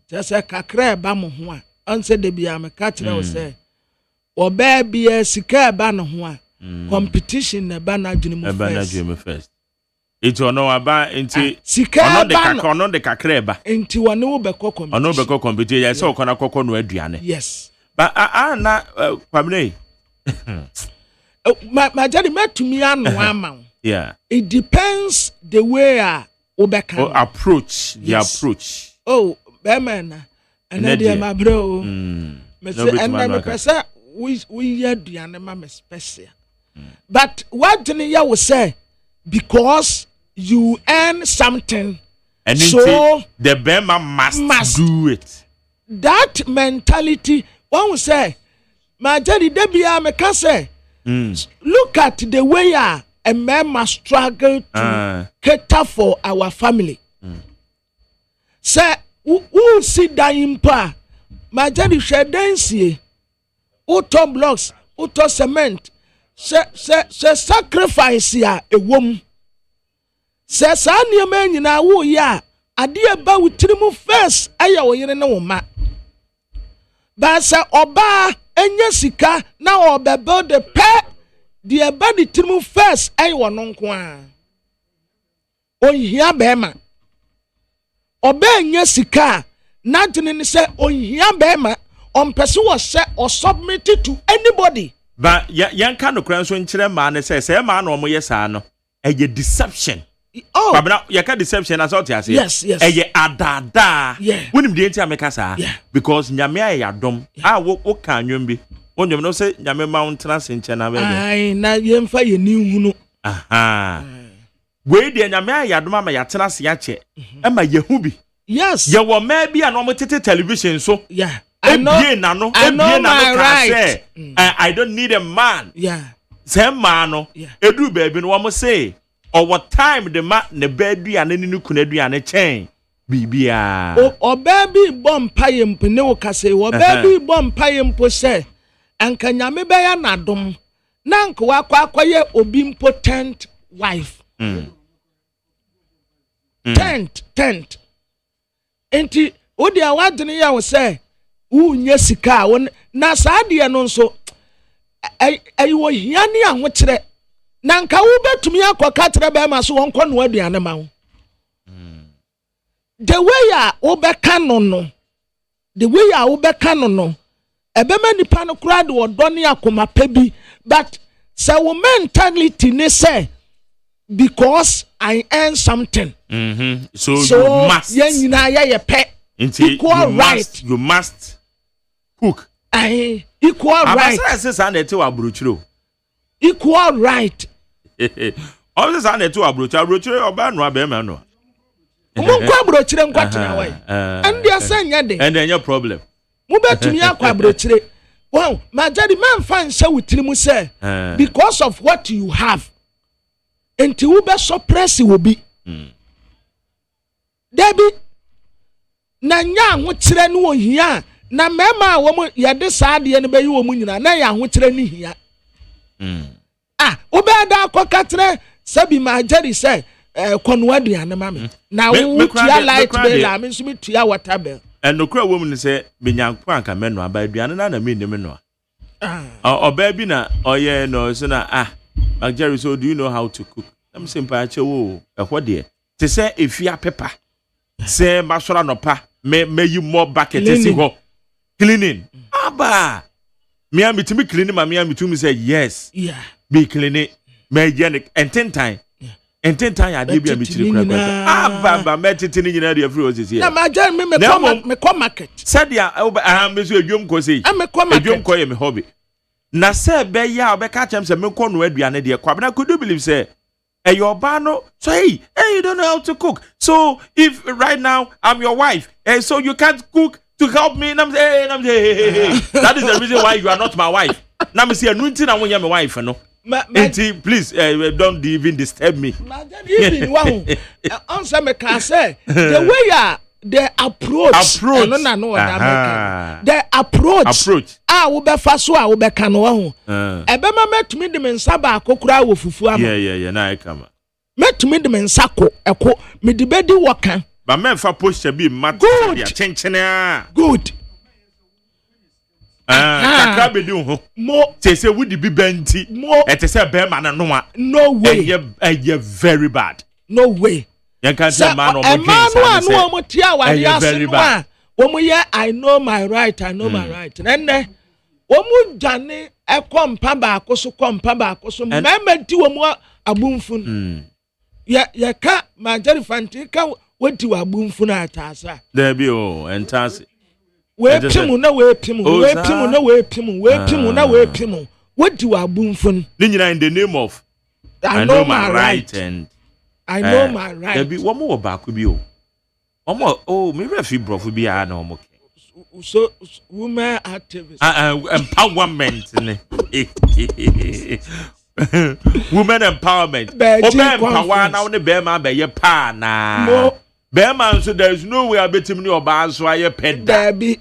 Just kakra ba mo ho a onse de bia me ka kire wo say oba bia sika ba no ho a competition na ba na adwene mu first. Iti ono aba enti ono de kakra ba enti wone wo be competition ono be competition ya se okona kokko no aduane. Yes, but na kwamne my daddy met to me anu ama. Yeah, it depends the way obeka approach the approach. Oh bemena and then my bro me say and me person we aduane ma me special. But what do you say? Because you earn something, and so the Bema must do it. That mentality, one will say, my daddy, Debia, me can say, look at the way a man must struggle to cater for our family. Say, who sit down in pa, my daddy share dance, who top blocks, who top cement. Se sacrifice ya a woman. Se sanya man na wo ya ade ba wutirimu first aya wo yire na wo ma. Ba se oba enya sika na obebe de pe de ba de tirimu first aya wo no nko a. Ohia be ma. Oba enya sika na dwene ni se ohia be ma on person was se or submitted to anybody. But yan kan no kran so nkyere ma ne say ma na omo yesa no eye deception. Oh, but ya ka deception as what you say. Yes. Eye adada. Yeah. Wonim de ntia meka sa. Because nyame aye adom. Wo kan nwom bi. Wonwom no say nyame mountain nche na be. Ai na yemfa ye ni hunu. Aha. We de nyame aye adom ama ya tena se ya che. E ma ye hu bi. Yes. Ye wo ma bi an omo tete television so. Yeah. I know say, I don't need a man. Yeah. Say man, edu baby no wamo say, or what time the man ne bedri and any kunedri and a chain. Bibia. O baby bomb payem pene kase, o baby bomb payem po say, and kanyame beya nadom, nanko wakwa ye obi impotent wife. Tent. Enti Odi awadene ya wo say unye sika na saade no nso ai wo hia ne ahokyere na nka wo betumi akoka tere be ma so wonko no aduane ma wo the way a wo beka no ebema nipa no kura de odone akoma pebi but say wo mentality ne say because I earn something so you must ye pe equal right you must cook equal right abasa say na te abrochiro equal right always say na te abrochiro oba no abema no Munko abrochire nkwatena wai and dia sanya de and then problem mu betumi akwa abrochire wow majadi man fan say witiri mu say because of what you have enti wo be suppress wo bi debi na nya ho kire no ohia na mema wo mu ye de saade ne be yi wo mu nyina na ya ho kire ni hia wo be da akokatre sabi majadi say konwa duane ma me na wo tia light bill am nso me tia water bill and okra wo mu ne say menyanko anka meno aba duane na me nim no oba bi na oye no so na Jerry, so do you know how to cook? I'm simple achewo ehwo de te say efia pepper say masora no pa me you more bucket si ho cleaning aba me am bitimi cleaning ma me am bitumi say yes be cleaning me genic and 10 time and 10 time ya dey be am bitiri kra aba me tete ni nyina dey free ose here na ma jan me come market said ya me so adwom ko say me come market adwom ko ye me hobby na say be ya obeka chem say me ko no aduane de kwabna could you believe say your bano so hey you don't know how to cook so if right now I'm your wife so you can't cook to help me and I'm hey that is the reason why you are not my wife now me say anunti na won my wife no please don't even disturb me even wow answer me can say the way the approach no the approach wo be fa so wo be ka no ho ebe ma metumi de me nsa ba akokura wo fufu ama yeah na I come metumi de me nsa ko eko me de bedi woka ba me fa posture bi mat ya chenchene good kakra be di ho mo say we di bi banti e say be ma na no no way you very bad no way you can't say man or no I know my right my right nenne omu dane ekompa ba akoso kompa ba akoso mema di omu abunfun ya ka majari fanti ka wodi abunfun atasa there be entase we pimu na wodi abunfun ni nyina in the name of I know my right and I know my right. There be one more back with you. Maybe a few brofu be a no so women activists. Empowerment. Women empowerment. Empower now the bear man by your pa na. Bear man, so there is no way I bet him your bar so I pet. There be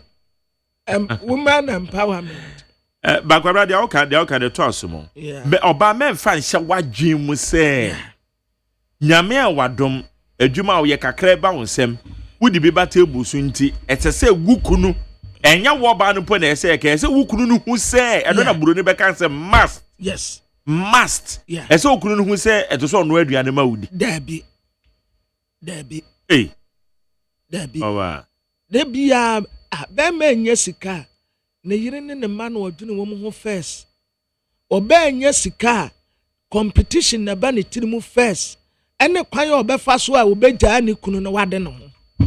women empowerment. But what they all can toss more. But Obama men fan shall what Jim was say. Nyame awadom adwuma wo ye kakra ba wonsem wodi bi ba table so nti etese wukunu enya wo ba no po na ese ka ese wukunu no hu se edo na buro ne be kan se must must ese wukunu no hu se eto so no aduane ma wudi dabi owa dabi ya be ma nya sika na yire ne ma no odwene wo ho first oba nya sika competition na ba ne tirimu first ene kwan obefa so a obegya ne kunu no wade no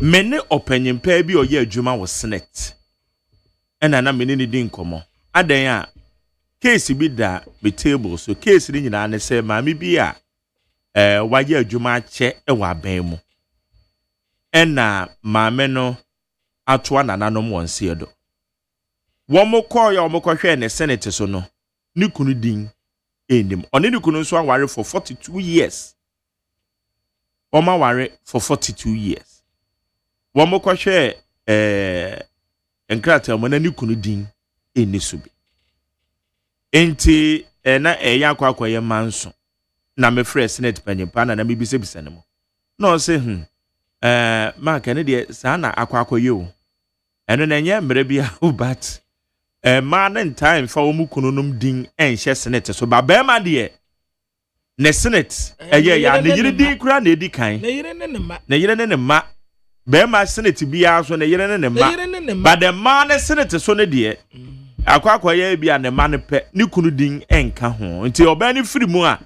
mene opanyimpa bi oye adwuma wo senate ena na mene ne din komo adan a case bi da be table so case ni nyina ne se maami bi a waye adwuma ache e wa ban mu ena maame no atoa nananom wonse edo womokɔhwɛ ne senate so no ne kunu din enim ɔne ne kunu so aware for 42 years Oma ware for 42 years. Wamo kwa share enkrata mo na ni kunu din eni subi. Enti na eya kwa ye manso. Na me frɛ senate panyimpa na me bisa ne mo. No say ma ka ne de sa na akwa ye o. eno na enye mre bia but man and time for omu kununum din enhye senate so ba be ma de ne senate ya ne yire din kura na edi kan ne yire ne ne ma be ma senate bia so ne yire ne ma but the man senate so ne de akwa ya bia ne ma ne pe ne kunu din enka ho nti oba ne firi mu a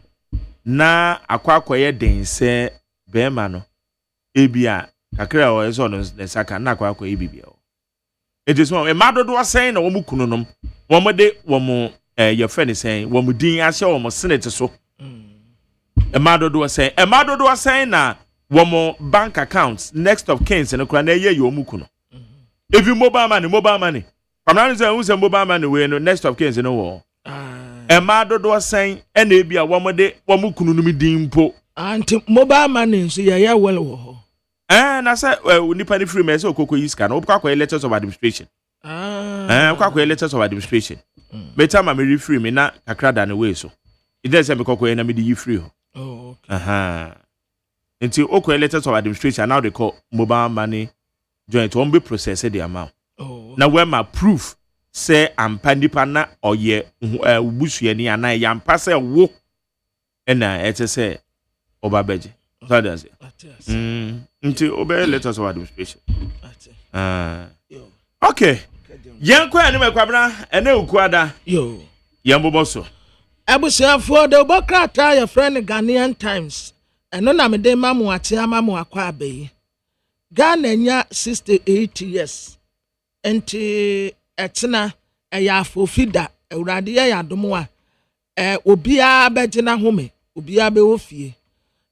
na akwa ya den se be ma no ebia kakra o eso no ne saka na akwa ya bibia it is one ma dodo asen na wo mu kunu nom wo mo de wo mo your friend is saying wo mu din ahye wo mo senate so ma dodo asen na wo mo bank accounts next of kins no kra na ye yo mu kunu if you mobile money pamana say who say mobile money we no next of kins no wo ma dodo asen e na ebia wo mo de wo mu kunu nom din mpo anti mobile money so ya well wo na say nipa ni free me say okoko yiska na okwa letters of administration okwa letters of administration better ma me free me na kakra da na way so it dey say me kokko na me di free ho okay nti okwa letters of administration now they call mobile money joint won be process the amount na when ma proof say ampa nipa na oye busu ani ana ya ampa say wo na ete say obabeje so that's it into obey letters of administration. Okay. Yanko ani mekwabra ene ukuada. Yo. Yamboboso. Abusiafo de obokrata your friend Ghanaian Times. Eno na me de mamu ate amamu akwa abeyi. Ghana nya 68 years. Enti etena eya afofida ewrade ya adomo a obia begina home, obia be ofie.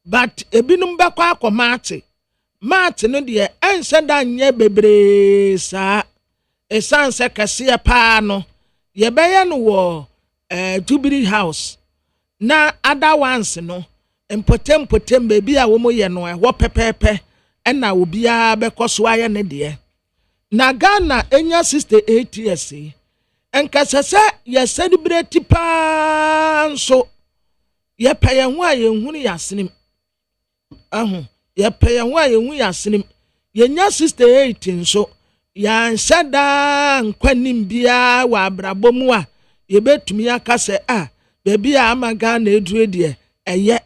But ebinum bekwa akomate mate no de ense da nye bebre sa esanse kase pa no ye beye no wo Jubilee House na other ones no empotem baby a wo moye no wo pepepe na obia bekoso aye ne de na Ghana enya 68 years enkasese ye celebrate pa so ye paye ho aye hunu yasenim ye pay and why you yasim ye nya 68 nso ya nshada nkwanim bia wa abrabo mu a ye betumi aka se baby amaga na edure de eye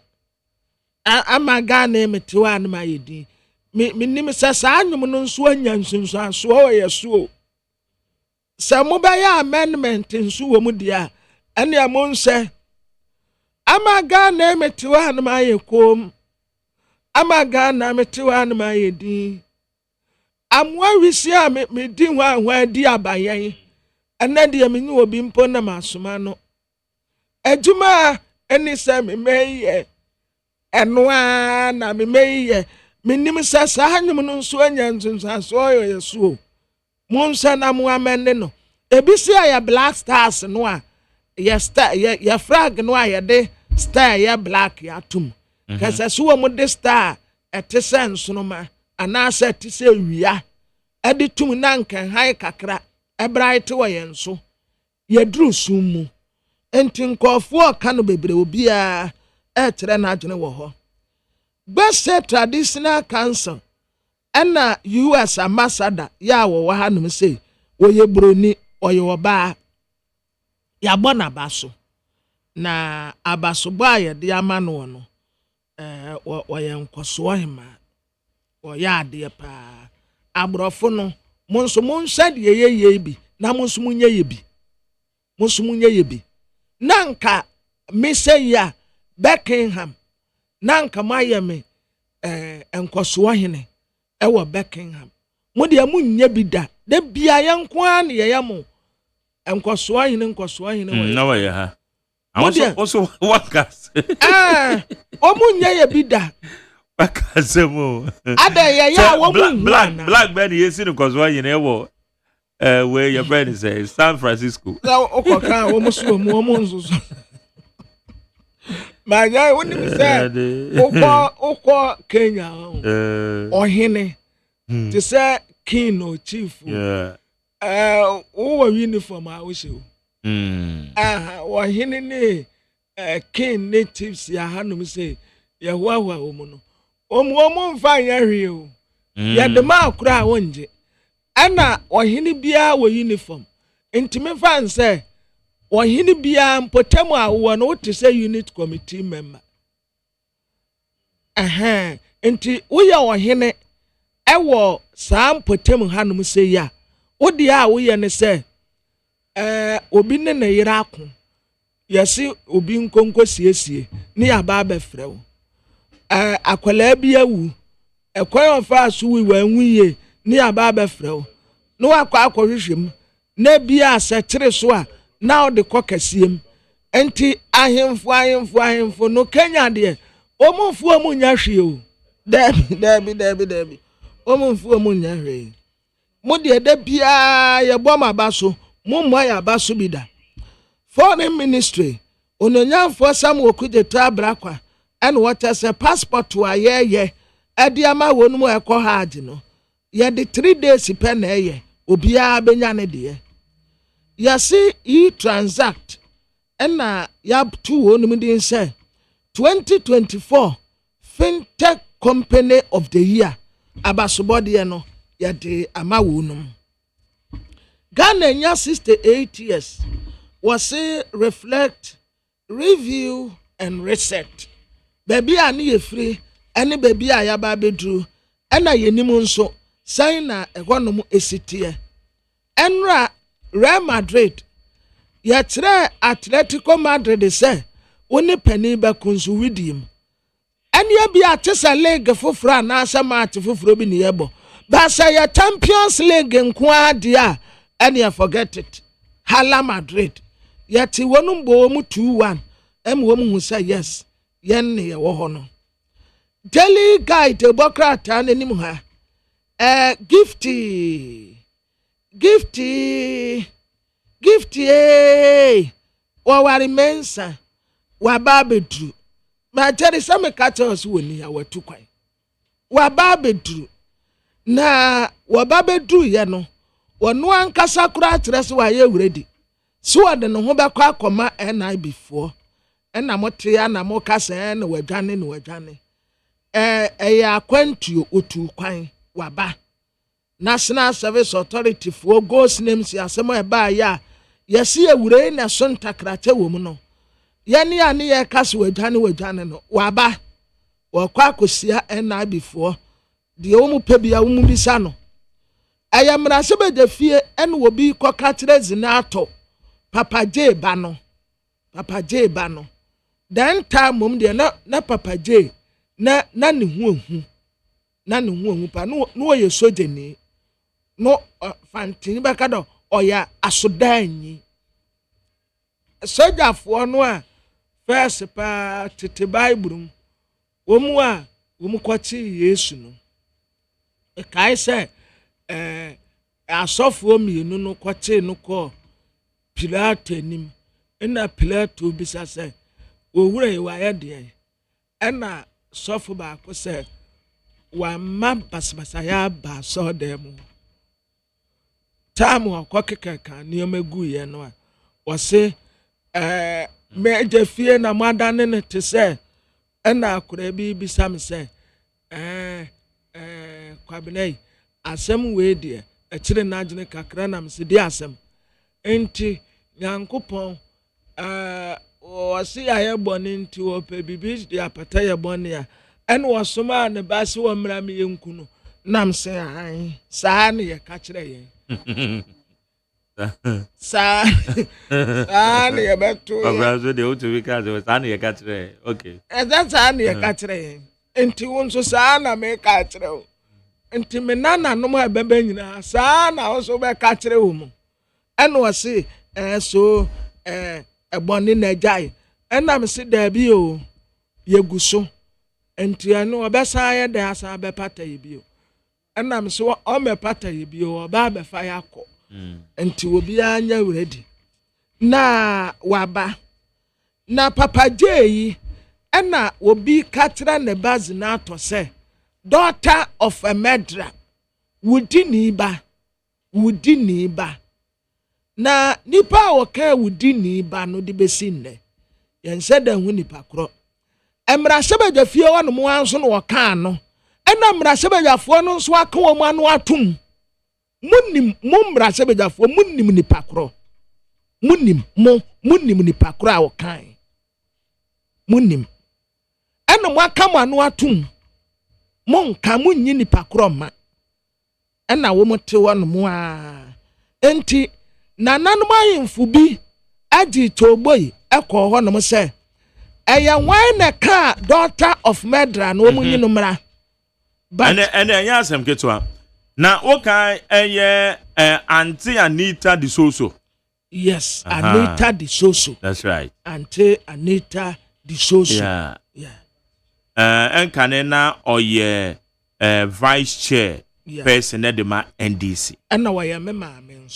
amaga na emetewa na mayedi minim se sa anyum no nso anya nsunsu aso o ye so se mo ba ya amendment nso wo mu dia ene amon se amaga na emetewa na mayekom amaga na metewa na mayedi amwa wisi a me di hwa di abayen ena de me nyi obi mpo na masoma no adwuma eni se me meye enoa na me meye menim se sa hanyum no nso anya nsunsa so yo yesuo monsa na mo amende no ebisi ya black stars no a ya star ya flag no a ya de star ya black ya tum kasa so mo de star ete sense no ma anase ete se wia ade tum na nkan han kakra ebraite wo yen so ye dru sum mu enti nkofo ka no bebre obi a etere na adwene wo ho best traditional council ena US ambassador ya wo ha no say wo ye broni oye wo ba ya bona baso na abaso ba ye de ama no no oye nkoso hima oye ade pa abrofo no monso monsa de ye bi na monso munye ye bi nanka meseya Beckingham nanka mayeme enkoso hene ewo Beckingham mo de munye bi da bia yanko an ye yamo enkoso hene na wa ye ha also workers omunye ye bi da bakasemo ada ya wo black man yesi no koso hene ewo where your friend is San Francisco na okoka wo muso mu nzuzo manya woni mi say okọ Kenya ohene ti say king or chief wo uniform a wo se ohene ne king natives ya hanum say ye hwa mu no omu mfa ya hwe o ye de ma akura wonje ana ohini bia wo uniform ntime fan say ohini bia mpotemu a wo no wote say unit committee member nti wo ye ohene ewo saa mpotemu hanum say ya wodi a wo ye ne say obi ne ne yira ako yesi obi nkonko siesie ne ya ba ba frew akwala bia wu ekwan ofa so wi wanwiye ne ya ba ba frew no akwa akohwehwem na bia asetere so a na ode kokasiem enti ahemfo no Kenya de omumfu omunya hwe o dabi omumfu omunya hwe mo de da bia ye bom abaso mo ya abaso bida foreign ministry ononyamfo sam okuje to abrakwa and what as a passport wa ye ade ama wonu ekọ haji no ye de 3 days pe na ye obia benya ne de ya see e transact na ya tu wonu din say 2024 fintech company of the year abasobode no ye de ama wonu Ghana nya 68 years was a reflect review and reset baby ani ye free any baby ayaba bedru ena yenimu nso sign na ehonom esitie enra Real Madrid yetre Atletico Madrid say woni pani ba kunsu widim ene ya bi atesa league foforo na asema ate foforo bi ne yebo ba say ya Champions League nko ade a ene forget it Hala Madrid yeti wonum bo mu 2-1 wom hu say yes yen ne ye wo ho no daily guide bokrata nanim ha gifty wa wari mensa wa babedru ma teri some catches woni ya watu kwan wa babedru na wa babedru ye no wonu ankasa kura atrese wa ye wuredi so de no ho bekọ akoma NI before na motre ya na mo kasa na wadwane ya akwantuo otu kwan waba National Service Authority for ghost names asemo e ba ya yesi ewure na so ntakrate wo mu no yani ani ye kasa wadwane no waba wakọ akosia NI before de omu pebia omu bisa no ayamra sebede fie en wo bi kokatre zinato Papa J ba no then time mum de na Papa J na ne hu pa no ye sojeni no fantini baka do oya asodanyi sojafo no a first pa tete bible womu kwachi Yesu no kai se asofo mienu no kwachi no ko Pilato nim ena Pilato bisa se owure wa ye de ena sofo ba ko se wa ma basbasa ya ba so dem tamu akokeka ni omegu ye no a wo se me jefie na madane ne te se ena akura bi bisa me se kwabinai asem we de akire na agene kakra na me se di asem enti Yankopon wasi aye boni nti wo pe bibi de apata ye boni a en wo soma ne ba se wo mra me yenku no nam se an saa ne ye ka kire ye saa ne ye beto abrazo de otu we ka ze saa ne ye ka kire okay that saa ne ye ka kire ye enti won so saa na me ka kire o enti me nana no ma bebe nyina saa na wo so be ka kire wo mu en wo se so eboni na jai enam se da bi o yeguso enti anu obesa ya da asa be pata ye bi o enam se o me pata ye bi o ba be fa ya ko enti obi anya ready na waba na Papa J ena obi katra ne baz na to se daughter of a murderer wudi ni ba na nipa woka wudi ni ba no de besi nne yense da hu nipa kro emra sebeja fie wonu mo anso no woka no ena mra sebeja fo no so aka wo mu anu atum munim mumbra sebejafo munim ni pakro munim ni pakro a wokan munim eno mo aka mo anu atum mon ka munyi ni pakro ma ena wo mote wono mo a enti nananom ayemfu bi agi toboy ekọ ho no mo se eya wan na ka daughter of Medra no munyi no mra ene enya asem ketwa na wokan eye Auntie Anita Disoso. Yes, Anita Disoso. That's right. Auntie Anita Disoso. Yeah. Enkanena oye vice chair person at the NDC. And now I am a mammy.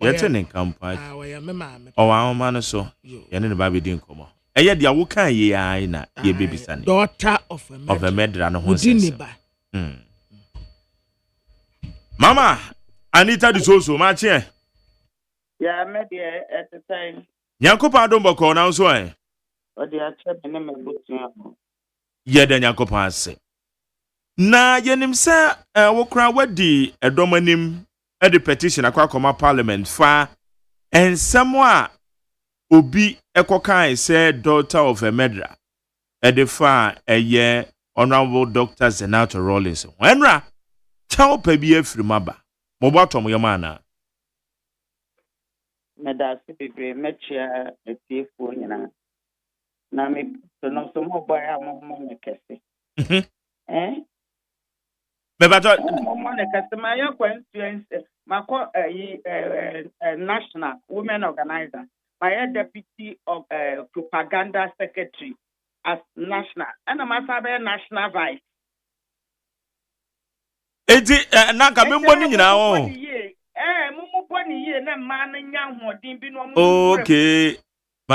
Yet an income part. I am a mammy. Oh, our man so. Yan in the baby didn't come. And yet, the Awokan ye are in ye baby son. Daughter of a Medra and Mama, Anita Disoso, my chair. Yeah, maybe at the time. Yankopa don't boko now so. Or the actual name of Ye then Yankopa say. Na yenim sa wokra wadi edomanim e petition akwa koma parliament fa ensemo obi ekokan say daughter of a Medra e de fa eye honorable Dr. Zenato Rollins wenra chawo pa bi afiri maba mo boatom yema medasi bebre mechia etiefo nyina na me no so mo boy ammo me kese Mebato mo customer your constituency mako national women organizer my deputy of propaganda secretary as national and my father national vice eti naka membo ni nyina wo mumu boni ye na ma na nya hodin bi no okay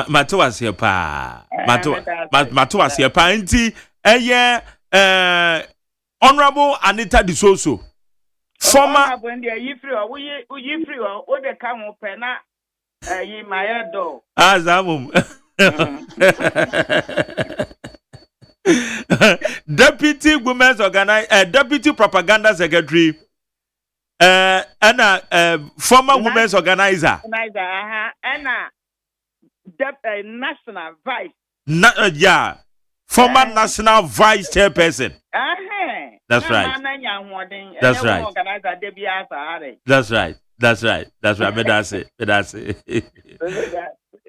mato asie pa mato asie pa nti eye Honorable Anita Disoso former Yifri o de ka mo pe na yi mayedo azamum Deputy Women's Organizer Deputy Propaganda Secretary and former Women's Organizer and National Vice former National Vice Chairperson. That's right. That's right. That's right. That's right. That's right. That's it.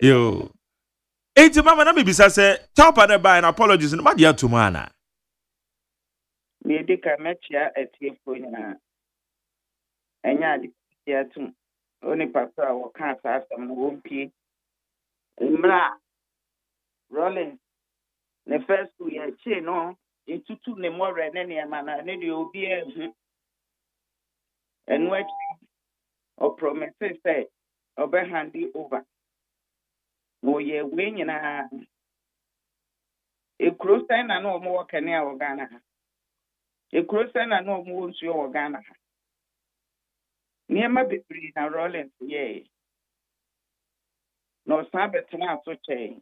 Yo. Eti mama na me bisa say top and by and apologies no dia to mana. Me de ka mechia etiefo nyina. Enya de ya tum. Oni papa wo kan asam no wompie. Imra Rollins the first two years no etutu ne more ne ne mana ne de obi ehu. And what or promises say obe handi over. No ye we nyina e krosen na no mo wakane a wogana ha e krosen na no mo nsuo wogana ha niema bebri na Rollins ye no sabetena so che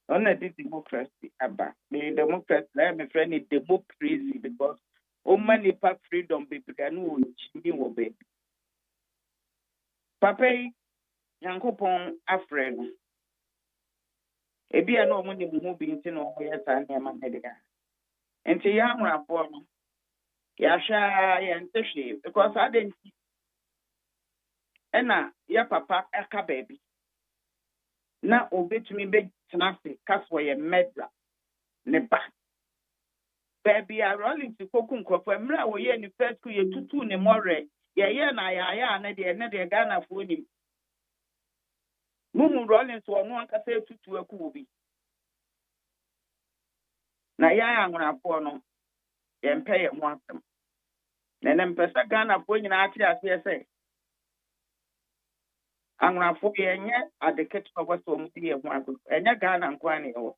on a democracy aba the democracy my friend is democracy because many part freedom bebri na wo chimi wo be papa yankopon afreno ebi na omo ni mu bi nti no hoye sa na ma mediga enti ya nwrafo no ya sha ya ntehwe because adenti ena ya papa aka baby na obetumi be tenase kaswo ye Medra ne ba baby a rolling to koku nkofo mra wo ye ni first ku ye tutu ne more ye na ya na de Ghana fo ni mumu Rollins wonu ankasa etutu aku bi na ya anwrafo no ye mpe ye ho asem na ne mpesa Ghana fo nyina ati ase se anwrafo ye nye adeket ogwaso mu di ye ho agu enya Ghana nkwa ne wo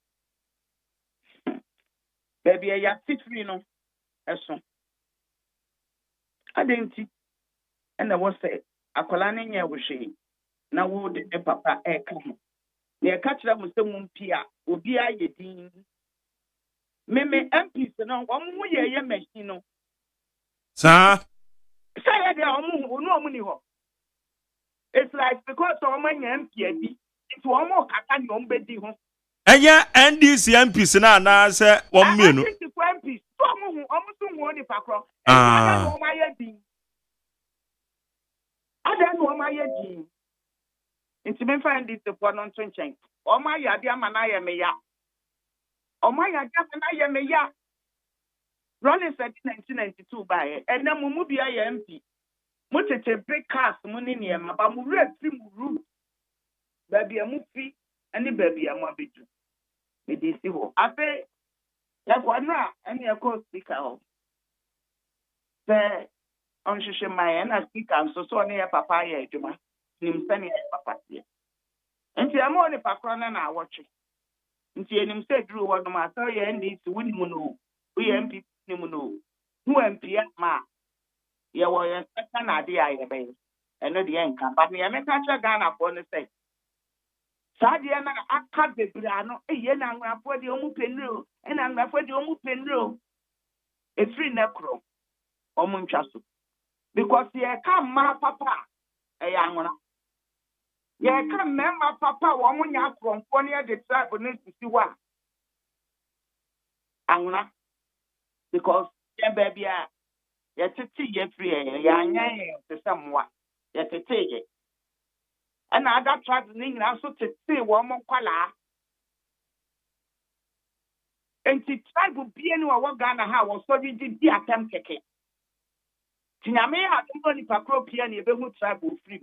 baby ya fitri no eso adenti ena wo se akola ne nye wo hwe na wo de papa eka ho ne ka kira musemu mpia obi ayedin meme MPs no omu ye machine no sa ya de omu no money ho. It's like because of my MP, it's one more kaka ni ombedi ho. Enya NDC MPs na say 1 million. NDC MPs, so omusu wo ni pakro. Ada no ma ye din. Ada no ma ye din. Nti me find this for non twenchen. O ma ya dia mana ye me ya. O ma ya dia mana ye me ya. Running said 1992 by and then mumu bia ye MP. Mo tete break cars mo ni ne ma ba mo re fi mu room. Baby amu fi ani baby amu abedu. Me dey see wo. Ape ya kwa na ani e ko speaker ho. Say on hwehwe my na speaker so ne ya papa ye adwuma. Nim sani ya papa tie. Nti amo ne pakro na awotwe. Nti enim say duru wo no ma so ye ndi ti wuni mu no. We MP ni mu no. Who MP ma ye wo ye second ade aye be. Eno de enka ba me me ka tra Ghana for no say. Sadia na aka bebra no eye na angrafo de omu penro e na angrafo de omu penro. E free na kro. Omu ntwa so. Because ye ka ma papa e ya anwona. Ye ka mema papa wo mu nya kromfo ne de tribe no sisi wa. Anwona. Because ye baby a ye tete ye free ye anya ye te samwa. Ye tete ye. And other tribes in also to say one more kwala. And the tribe will be anywhere what Ghana house so we did the attempt keke. Tinyame had only pakro piano who tribe will free.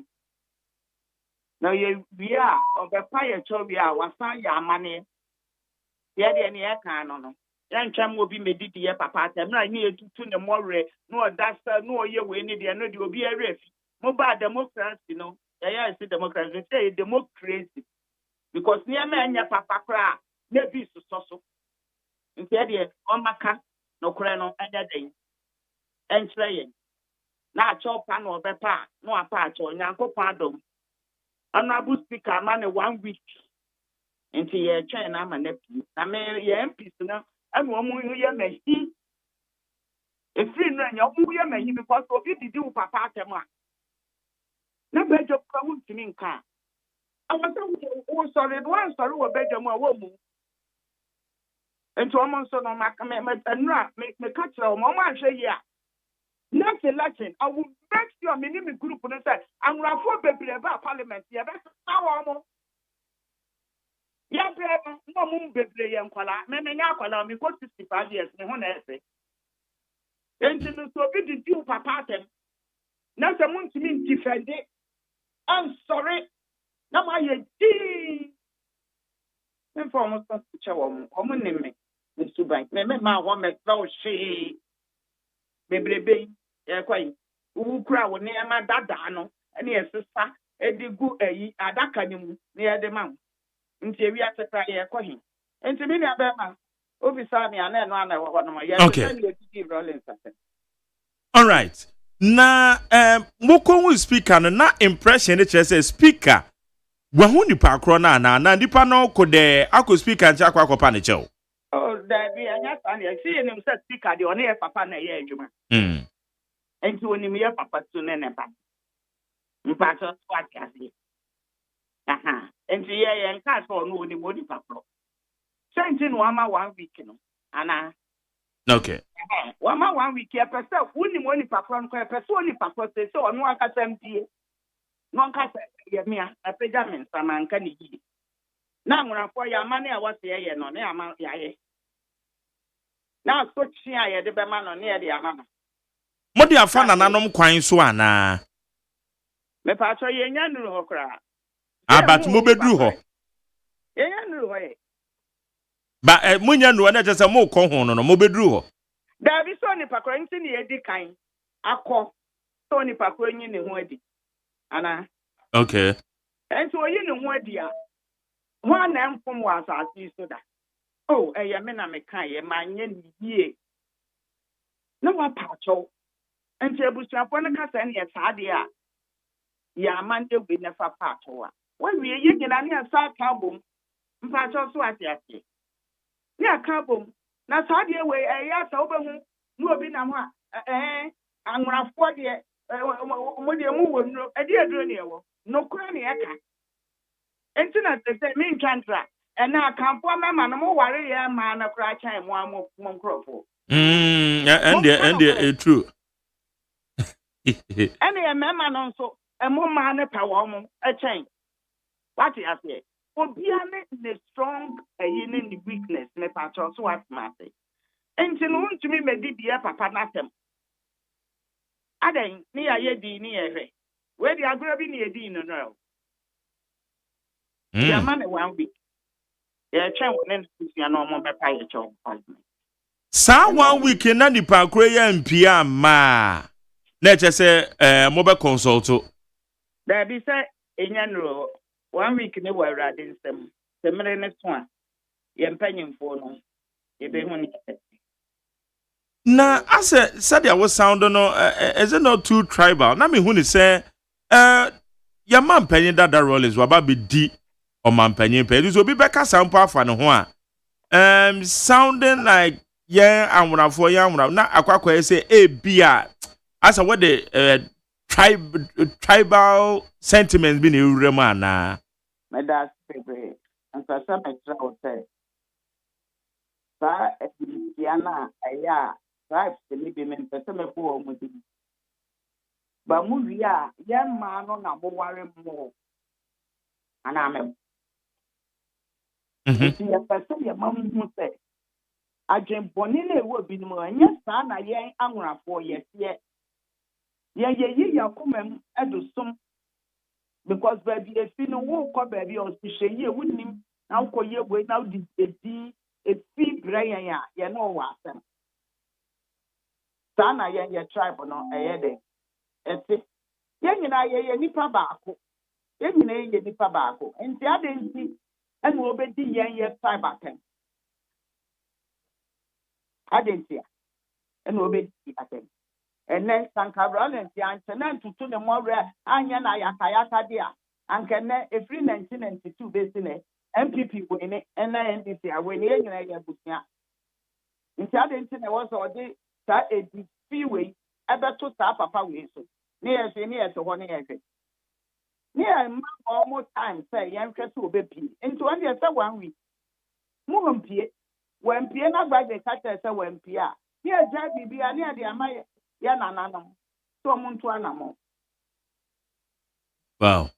Now we are of a fire chobia was ya money. Yeah, the any canon. Young cham will be made the papa. I'm not near to the more no that's no year we need the no will be a ref. Mobile democrats, you know. Yeah, I see democrats. They say democracy because near me and your papa cry, maybe so. Instead, on my car, no crano, and that day. And saying, now chop pan or bepa, no apart or yanko pardon. I'm not good speaker, man, 1 week into your chain. I'm a nephew. I mean, your MPs now, and one more year may he. If free run your year may he because of you to do papa. No better come to me car. I was sorry, one sorry, or better more woman. And to almost on my commitment and not make me catch your mama say, yeah. Not election. I will bet you a minimum group and say, I'm for baby about Parliament. Yeah, that's how almost. Yeah, no moon baby and color. Maybe now color me for 65 years. Me one essay. And to the so be the due papa them. Now someone to me defend it. I'm sorry. Now my tea. Then for almost a picture woman name me. Mr. Bank. Me my woman flow she. Baby, yeah, quite. Who crowd near my dada, and yes, sister, Eddie Goo, Adakanium, near the mount. Until we have to try a coin. And to me, Abema, Obisami, and then one of my young all right. Na moko wu speaker no na impression it say speaker wa hu nipa kro na nipa no ko de akọ speaker ncha akwa ne chew. Oh, that be anya fan ya see him say speaker de one papa na ye adwuma. Enti onim ye papa tu ne ne pa. Mpa so what ya see. Aha. Enti ye nka so no onim odi papa. Senti no ama 1 week no. Ana. Okay. Wama 1 week ya pesa woni mo ni papa no pesa oni papa se so no aka samtie no aka ye mia apeja men sama nka ni yi na nwrafo ya mane a wase ye no na ama ya ye na so chi a ye de be ma no na ye de ama no mo de afa nananom kwan so ana me pa so ye nya nuru ho kra abat mo bedru ho ye nya nuru ho ye ba munya no na tese mo ko ho no mo bedru ho Davi so ni pakro nti ni edi kan akọ so ni pakro nyi ne ho adi ana okay enti oyi ne ho adi a ho na mfom wa asase so da oh eye me na me kan ye ma nye ni yie na wa pacho enti ebusuafo ne kasa ne ye saade a ya mande gbe ne fa pacho a wa wie ye nyina ne asa ka bom mpacho so atiate ne aka bom na saade we ya sa obehu no obi na ho a anwrafo de mo de mu wo no e de aduro ne ewo no kura ne eka enti na se me ntwantra e na akamfo mema no mo ware ye ma na kura chan mo amo mo nkrofo and true. ene ye mema no nso e mo ma ne pa wo mo e chen what you say obia ne strong e ne weakness me pa cho so what matter enti no ntumi medi bia papa na tem adan ni ya di ni ye hwe we di agro bi ni edi no no ya man 1 week ya chen won ne kusia no mo be pa ye cho Sa 1 week na nipa kro ya mpia ma na eche se mo be consult. There be say enya no 1 week ne wa urade nsem semre ne so a ye mpanyimfo no ye be hu ni Na ase said there was sound no is it not too tribal? Na me hu ni say ya man panyin that Rollins wa ba be di o man panyin pe so bi be ka sample afa ne ho a sounding like yeah anwrafo ya anwra na akwakwa say bia asa what the tribal sentiments bi na ewure ma na me da pepe and so some extra say sa Diana aya tribes ni bi men pese me ko o mudi ba mu wi a ye ma no na bo ware mo ana me ti ya pese ye ma mu se agyen boni na ewo bi no anya sa na ye anwrafo ye se ye yakomam edusum because baby e fi no wo ko baby o si hye ye wunim na wo ye boy na di edi e fi brayan ya ye no wa asem sa na ye tribe no eye de eti ye nyina ye nipa baako ye nyina ye nipa baako enti ade nti ene obedi ye tribe atem ade nti ene obedi atem ene sankabra na nti anchena ntutu ne more anya na yakayaka dia ankene every 1992 besi ne MPP wini ena NDC awini yenyina ye busia nti ade nti ne was odi ta edi fiwe ebeto sa papa we so ne ye so ho ne ye ne ye ma almost time say ye nhwe so obepi nti on ye say 1 week mu mpie wampie na gbaje ka say wampie a ne ye ja bibia ne ye de amaye ya na nanom so muntu anamo wow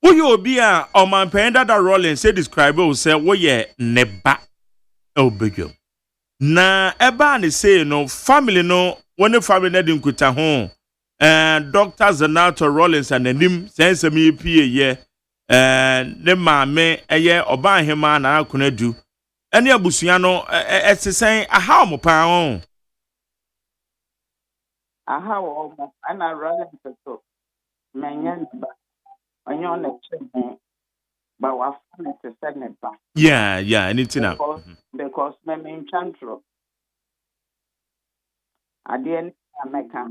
Uyo obi a omanpen that Rollins say describe o say wo ye neba obedwom na eba ne say no family no one family na din kuta ho Dr. Zanato Rollins and anim sense me pie ye ne maame eye oba hema na akonadu ene abusua no esesen aha mo pa ho aha wo mo ana Rollins so menyan ba onyo na cheme ba wa fune se seneba yeah anything na because me chantro adien ameka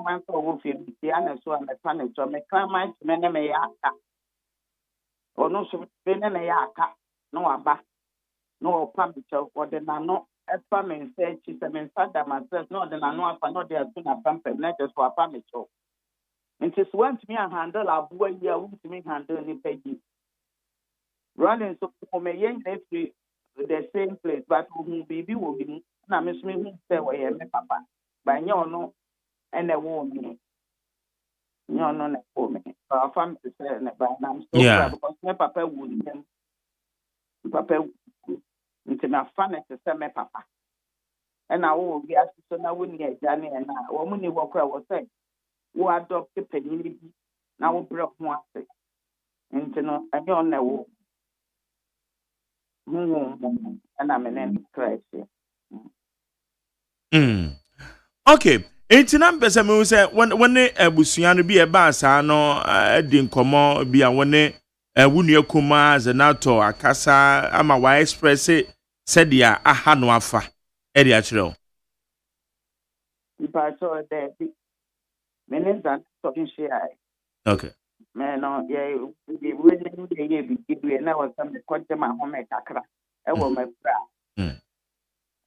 man so wo fi bi ana so ameka ne so ameka man me ne me yaka ono so be ne yaka no aba no pam bicho ode na no epa me say chi se me sada myself no ode na no apa no de asu na pam pam na just for pam bicho nti so want me handle abuwa yi a want me handle ni pegi running so for me yen every the same place but who baby will be na me so me hu say we me papa ba nya ono ene wo me nya ono na wo me ba fam to say na ba na so proud because my papa would him papa nti na fa na say me papa ena wo bi aso na wo ni eja ne na wo mu ni wo kra wo say wo adopt penyin bi na wo bro ho ase nti no anya on na wo ena me ne Christ okay enti na mpese me say when abusua no bi e ba asa no di nkomo bi a wone wunu akuma Zanato akasa ama wa express said ya aha no afa e di a kire Ipa so there minister talking share. Okay. Man, no, yeah, we wouldn't be na was some quite my home kakra. I will my bra.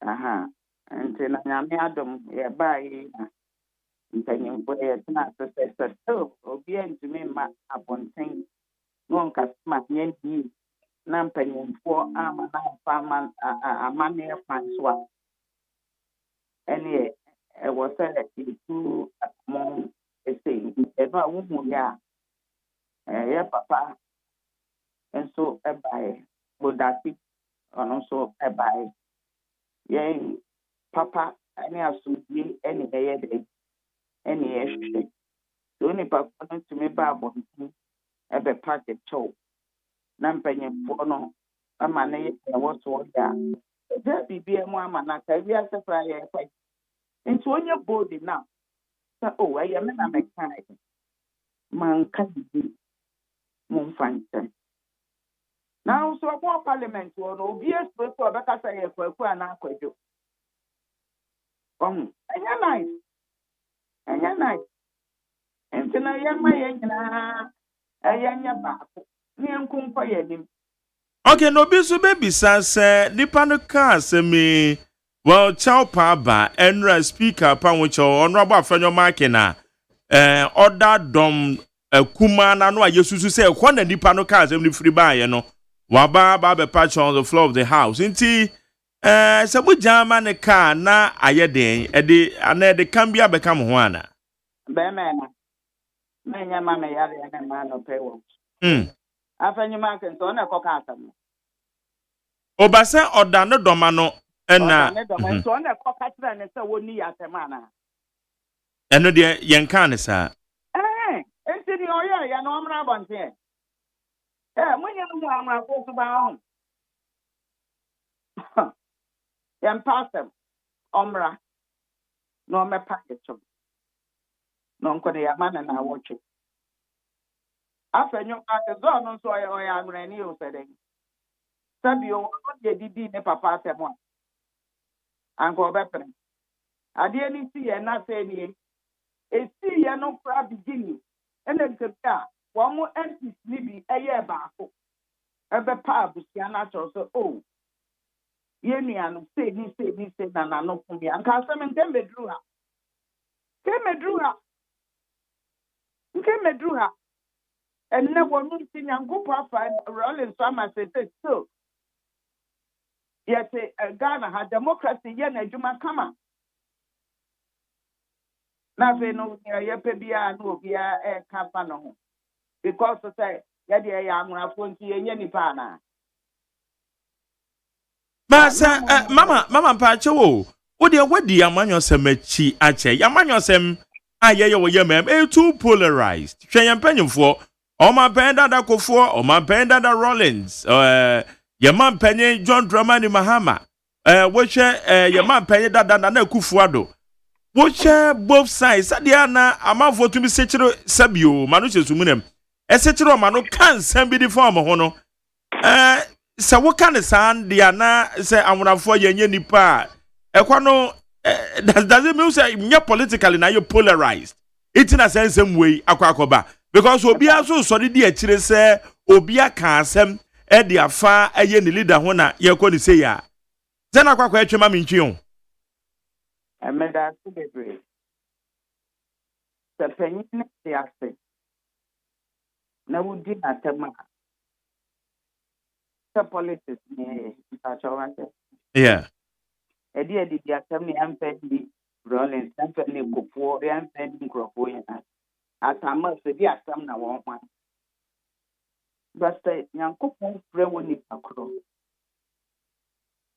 Aha. And then I am Adam, yeah, bye. mpanyinfo yɛtena ase sɛ still obiara ntumi mma abɔnten na ɔnkasoma nyɛ yie na mpanyinfoɔ ama na mfa amanneɛ kwan so a ɛneɛ ɛwɔ sɛ yɛtu mo ɛsɛ ɛno a wohu yɛ a ɛyɛ papa nso ɛbaeɛ bodase ɔno nso ɛbaeɛ yɛn papa ne asomdwie ɛne ɛyɛ dɛ ɛne yɛhwehwɛ sɛ onipa ko no tumi ba abɔnten ɛbɛpa kyɛw na mpanyinfoɔ no ama ne yɛ ɛwɔ so ɔyɛ a ɛgya biribia mu ama no aka wiase fra yɛ ɛkwa nti onye bold now sɛ ɛyɛ me na mekae manka bibi momfa nkyɛn na nso ɔbɔ parliament wɔ no obi esuro sɛ ɔbɛka sɛ yɛ kwaku a na akwadwo ɛnyɛ nice nti na yɛma yɛ nyinaa ɛyɛ nyɛ baako ne yɛnkumfa yɛ anim. Okay, no bi so bebisa sɛ nipa no ka asɛm well chow pa ba enra speaker pa wo chow honorable afenyo makina order dom kuma na no ayesusu sɛ ɛkɔ na nipa no ka asɛm ni free ba ye no waba ba be patch on the floor of the house nti sɛ bu jama ne ka na aye den de ana de kan bia be kam ho ana be me na menya ma me yare na ma no pe wo afenyo makin so na ɛkɔ ka asɛm obasa order no doma no ɛna so na ɛkɔ ka kyerɛ ne sɛ woni yasɛm ana ɛno de yɛn kan ne saa enti ni ɔyɛ ya no amra bonte munya mu amra ko so ba ho yɛn pasem omra no me package no nko de yama na awotwe afenyo akezo no so ɔyɛ amra ni o sɛ den sabio o de didi ne papa asɛm a anko obepre ade ni si ye na se ni esi ye no fra beginning ene nkepia wo mo MPs ni bi eye baako ebe pa abusia na cho so o ye nua no se ni na no kum ya nka asem nke medru ha enne wo no nti nyangopo afa rolling so ama se so yete Ghana ha democracy ye na adwuma kama na fe no ye pe bia na obia ka fa no ho because say ye de ya amrafo nti ye nya nipa na ba sa mama pa chewo wo de wadi amanyo semachi ache yamanyo sem ayeye wo yemem too polarized hwe yempanyimfo o ma penda da kofo o ma penda da Rollins yemam panye John Dramani Mahama wo hwe yemam panye da na Kufuado wo hwe both sides sadia na amanfo tumi sechiro sabio manu chesumunem esechiro manu kan sambi di form ho no se wo kan san dia na se amrafo yenye nipa ekwa no does it mean say nye politically na you polarized it in a sense way akwakoba because obi aso so di akire se obi aka asem e di afa eye ni leader ho na ye ko ni say ya ze na kwakwa etwema mentwi ho emeda su bebre se penyin ne se ase na wudi na tema the politics ne ntachawante yeah edi di asem ne amfendi Rollins amfendi Kufuor amfendi Nkrofo yana atama se di asem na won hwan but nyankopon frɛ wɔ nipa koro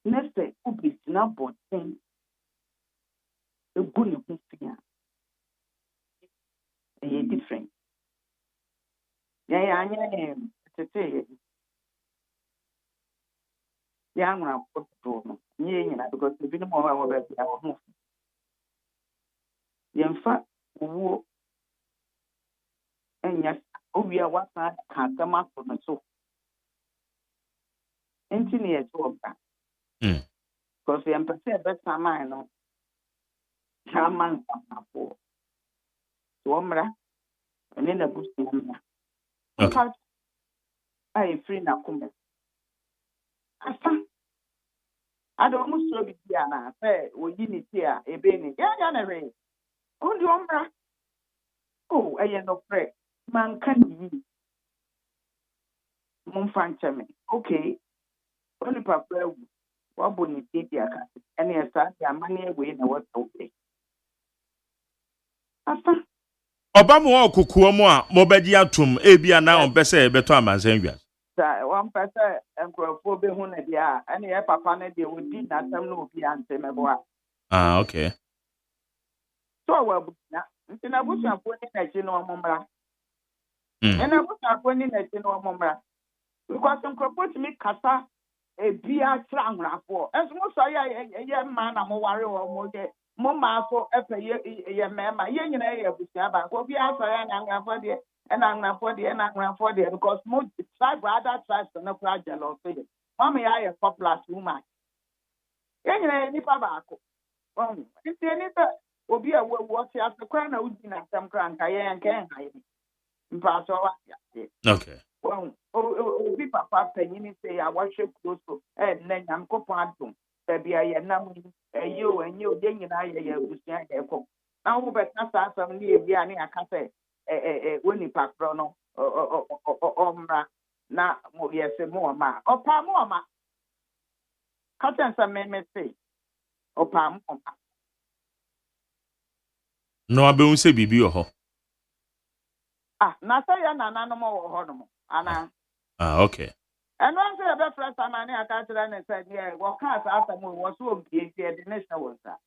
nese ubisina boten egu ne ho fia different ya anya tete ya ngura foto no nye nyina because bi no mo wa ba ya ho yemfa uwo enya obia wasa ka kama so no so enti ne ye to oba because yempa se be sama no chairman samafo so omra ene na busi na okay ai free na kuma asa ado muso bi dia na say oyi ni ti a ebe ni ya na re On the umbra. Oh, I am no pray. Man can ye. Mumfanchame. Okay. Only papa. What would you take your cat? And yes, your money away in what okay. After. Obama okukuo mu a mobedi atum ebia na on pese beto amanzanwa. Sa one pese enkrofo be hu na dia ene ye papa na dia odi na tam na obi ante mebo a. Ah, okay. So wa bunya ntina busuafo ni na chi no omomra. Ena busuafo ni na chi no omomra. Because enkrofo timi kasa ebia tra angrafo. Enso mo so ye ma na mo ware wo mo de mo ma so efe ye mema ye nyina ye busia ba ko bi aso ya na angrafo de and I'm for the because most tribe other tribes are not fragile. Mommy, I a popular woman. Any pabako. If any will be a what you have to crown out in some crank, I am can hide. Okay. Well, be papa penny say I worship close to and then I'm copantum. Baby, I am now you, then I was now, but not some near Yanni, I can say. Winnie Patrono or na yes more ma or palm more ma cotton some men say or palm No abe say bibi oho. na say an animal or honomo and Okay. and one say the first time I can't and said yeah what can't after me was so big the nation was that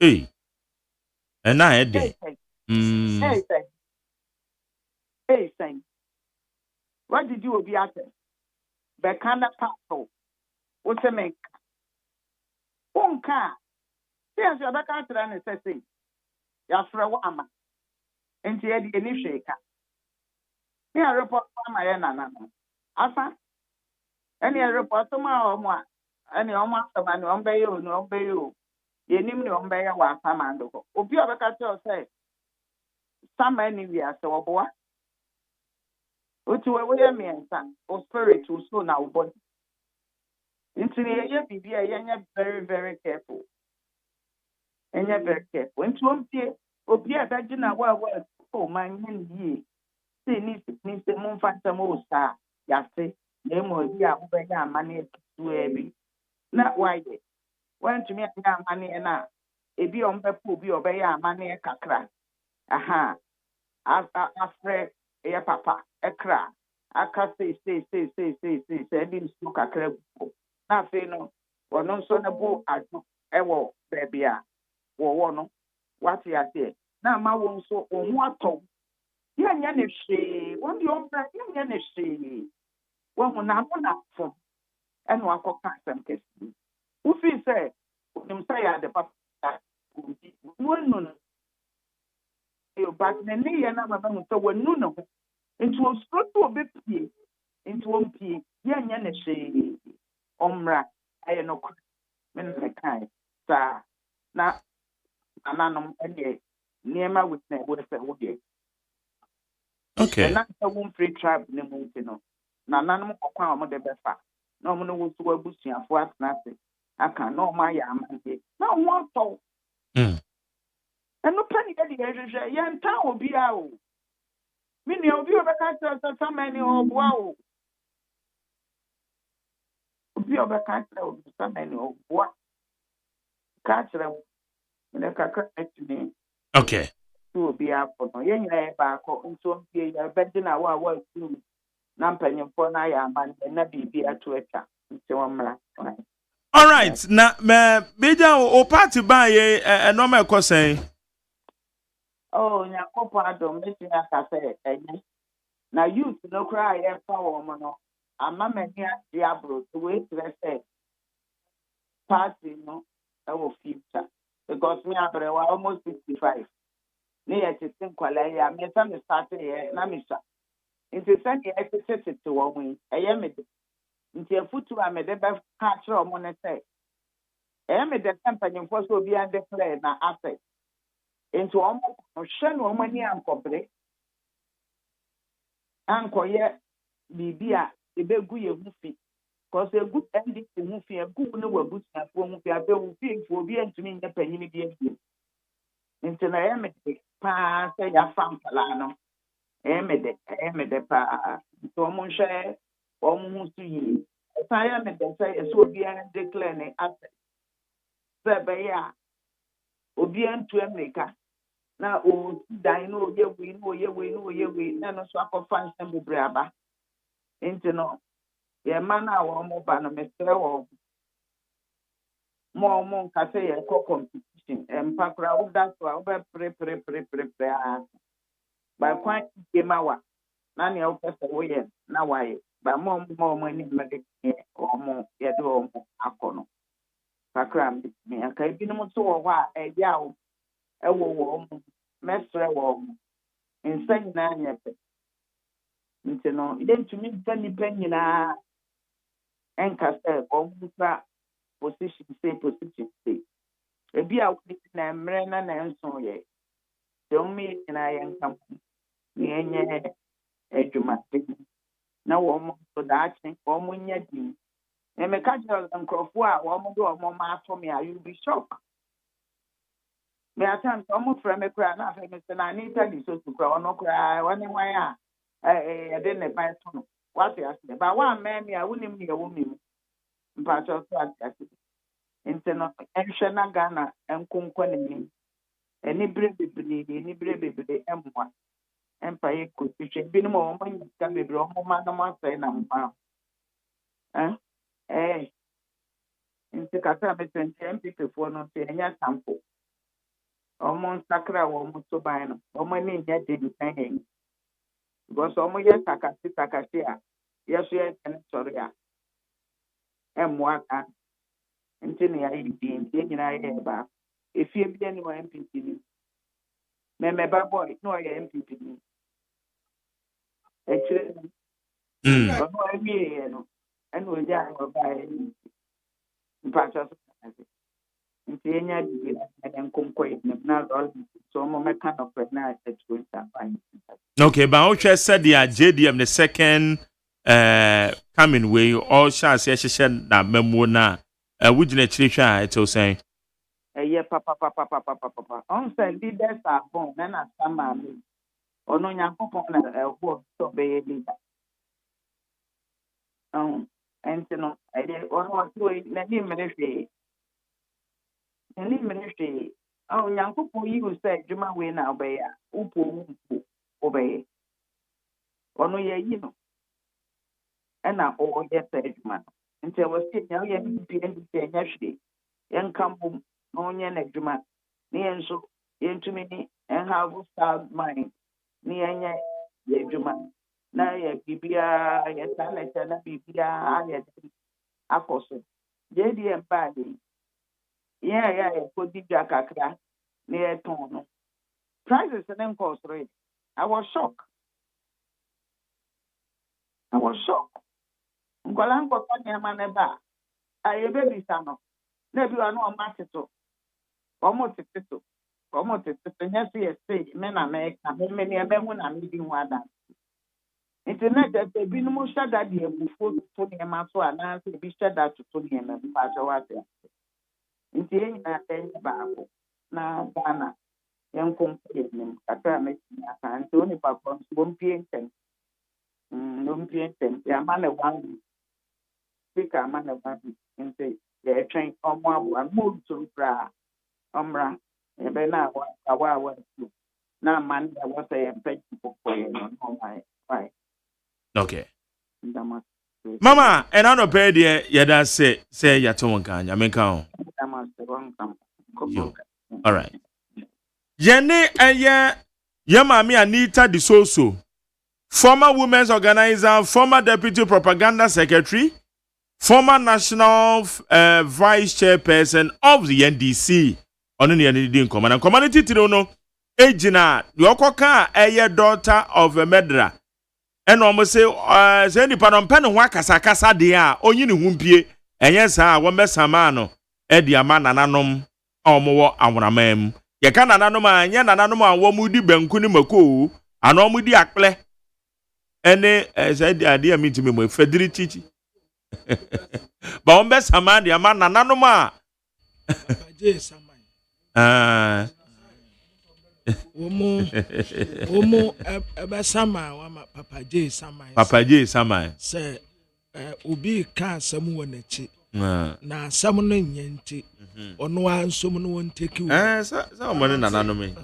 Hey. And I had day. Hey, saying, what did you be at? Bekanda Pato, what's a make? One car. Yes, you're back out and say, Yasra, and she had the initiator. Here, report from my enana. Asa, any report tomorrow or more, any almost a man on bay you, no bay you. You name me on bay a one commando. If you ever catch say, some anywhere, so boy. Which way me and son, or spirit who so now body. Into the year, very, very careful. And you're very careful. Into one day, or be a vagina, well, oh, my ye. Say, needs the moon phantom most star. Yassi, name will be out by your money to every. Not why they want to make your money and now. If you on the pool, be obey your money a cacra. Aha. After a papa, a cra. I can't say, didn't smoke a crab. Nothing, no, or no son of book, I do, ever, baby. Or what you say. Now, my one so on what talk. Yan she, one the old yan she. One when I'm not from, and one cock some case. Who feels say, him say at the papa. One but the knee and I'm about to one no. Into a strut to a bit pea, into one pea, yan she. Omra, I know, men like kind, sir. Now, ananum any near my witness would have said, okay. And that's a woman free tribe, no. Nananum or Palm of the Befa. No one was to a bush and for nothing. I can know my yam. No one told. And no penny that the young town will be out. Many of you have a so many or wow. You have a cancer of so many of what? Catch them in a caca to me. Okay. To be out for no young back or so be a bedding our work too. Nampany for Naya man and not be a Twitter. All right. Now, Beja or party by a normal question. Oh, Yakopa don't miss me as I said. Now, you no cry and power, Mono. A mamma here, Diablo, to wait to say. Party, no, our future. Because me, I almost 65. Near to think, I am a son started here, Namisa. Into Sunday, I said to one I am it. Into a foot to a medeba catcher or monetary. I am the company for so be undeclared now after. Into almost a shen or money and complete. Uncle yet, Bibia, the big good movie. Because a good ending to movie, a good no good and for movie, I will feel for being to me in the penny. Nti na ɛyɛ me de paa sɛ yɛafa mfalaa no ɛyɛ me de paa nti ɔmo nhwɛ ɔmo ho so yie ɛsan yɛ me de sɛ yɛsɛ obiara declare ne asɛ sɛ ɛbɛyɛ a obiara ntu Amerika na ɔsi dan na ɔyɛ wei na no so akɔfa nsɛm bebree aba nti no yɛma no a wɔn ba no mesrɛ wɔn mo nka sɛ yɛkɔ competition mpa koraa woda so a wobɛpere a bakwan tie ma wa na nea wopɛ sɛ woyɛ na wayɛ ba mo anim mmɛde wɔn yɛde wɔn akɔ no kakra mbɛtumi aka ebinom nso wɔ hɔ a ɛyɛ a ɛwɔ wɔn mɛsrɛ wɔn nsa nyinaa nyɛ pɛ nti no yɛntumi mfa nnipa nyinaa ɛnka sɛ wɔn mfa position say ebi a wodi na mmerɛ na nso yɛ sɛ wɔn yɛ nyinaa yɛnka ho na yɛnyɛ adwuma na wɔn nso daakye wɔn nyɛ din meka kyerɛ nkurɔfoɔ a wɔn de wɔn ma ato me a you be shocked me atam wɔn frɛ me koraa na afɛ me sɛ na anita di so to koraa ɔno koraa wɔne wɔn a yɛde ne ban to no wate ase ba wɔn amɛn mi a wɔnim ne yɛwɔ mi mu mpatsɔ so ate ase nti no nhwɛ na Ghana nkonkɔ n'anim anibere bebree mmoa mpa yɛ kɔtwitwa binom a wɔn nyɛ sika bebree wɔn ma na wɔn asɛe na mpa nti kakra mesɛ nti MPP foɔ no nti ɛnyɛ sampo wɔn nsakra a wɔn so ban no wɔn ani nyɛ de nkan yɛn because wɔn yɛ takase a yɛso yɛ kɛne sɔre a ɛmmoa ka nti ne yɛayɛ bi nti yɛn nyinaa yɛ baako efie bi ani wɔ MPP ni mɛmɛba boy na ɔyɛ MPP ni ɛkyerɛ no ɔno awie yɛ no ɛna ogya a ɔbaa yɛ ni mpatsɔ so kɛse nti yɛnya bibi na yɛn nkonkɔ yɛ na rɔl so ɔmo mɛka no pɛ na ɛtuo nsafa. Okay, but I'll just say the JDM the second coming way all chance yɛhyehyɛ na memo na wogyina akyire hwɛ a ɛtew sɛn ɛyɛ papa ɔn sɛ leaders are born na sama me ɔno nyankopɔn na ɛwɔ sɛ ɔbɛyɛ leader ɛnti no ɛyɛ ɔno ɔsɛ n'ani mmere hwee nyankopɔn yi wo sɛ adwuma wei na ɔbɛyɛ a wopɔ ɔbɛyɛ ɔno yɛyi no ɛna ɔyɛ sɛ adwuma no nti ɛwɔ sɛ nyɛ woyɛ NDP ɛnyɛ hwee yɛnka mbom na ɔnyɛ n'adwuma ne yɛn nso yɛntumi ni have sound mind ne yɛnyɛ yɛ adwuma na yɛ biribiara yɛsa na ɛkyɛ na biribiara ayɛ de akɔ so JDM baade yɛn a yɛkɔdi dwa kakra ne yɛtɔn no prices ne nkɔɔ soro yɛ I was shocked nkwalaa nkɔtɔ nneɛma ne ba a yɛbɛbisa no na ebi wɔ no ɔmo ateto ɔmo tete nyɛ so yɛse me na mɛka me nneɛma mu na medi ho adanse nti na kyerɛ sɛ ebinom hyɛ da de abufuo toto nneɛma so anaasɛ ebi hyɛ da toto nneɛma mu paakyɛ wate ase nti yɛn nyinaa yɛnyɛ baako na Ghana yɛnko mpo yɛ nim kakra a mɛtumi aka nti onipa korɔ nso wɔmpie ntɛm yɛama ne 1 week speaker ama ne 1 week nti yɛtwɛn ɔmo aboa mo ntom koraa ɔmmra yɛbɛ na awa atu na ama ne ɛwɔ sɛ yɛmpɛ gyipɔpɔ yɛ no ɔmayɛ okay mama ɛna no pɛ deɛ yɛda sɛ yɛate wo nka nyame nka ho all right yɛne ɛyɛ yɛmaame Anita de Soso, former women's organizer, former deputy propaganda secretary, former national vice chairperson of the NDC. Ono ne yɛne di nkɔmɔ na nkɔmɔ ne titiri no ejina deɛ ɔkɔka ɛyɛ daughter of a murderer ɛna ɔmo sɛ nipa no mpɛ ne ho akasakasa deɛ a onyi ne ho mpie ɛnyɛ saa a wɔmmɛsama no ɛde ama nananom a ɔmo wɔ awonaman mu yɛka nananom a nyɛ nananom a wɔmo di banku ne mako ana ɔmo di akplɛ ɛne sɛ adeɛ a mitimi mo fediri chichi ba wɔmmɛsama deɛ ama nananom a Womo ebe sama wa Papa J sama. Papa J sama. Say obi ka asem wo n'echi. Na asem no nyenti. Ono ansom no won take you. Sa mo ne nana me.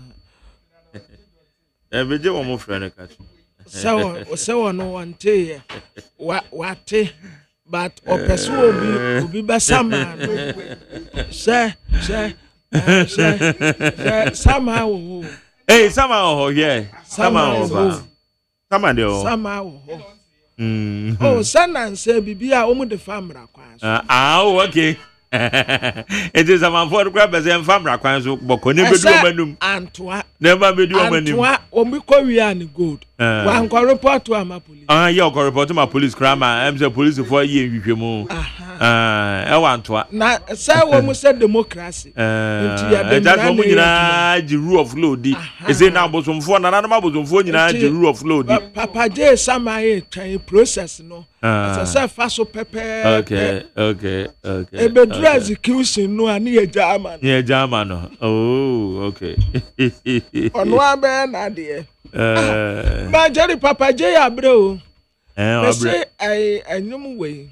Beje wo mo frɛ ne ka. So no one te what but opeso obi be sama say somehow hey somehow yeah somehow de somehow oh sanan say bibia o mu de famra kwan okay it is a man for grab as en famra kwan so boko ne bedu o manum antoa never bedu o manum antoa o mi ko wi an good wan ko report to ama police yeah ko report to my police crime am say police for ye nhwehwemu e wan toa na say wo mu say democracy nti ya be that wo nyina the rule of law di e say na bosomfo na na bosomfo nyina the rule of law di Papa J sama e twan process no say fa so pepe okay e execution no ani e German no oh okay ono abe na de ba Jerry Papa J abre o abre anyum we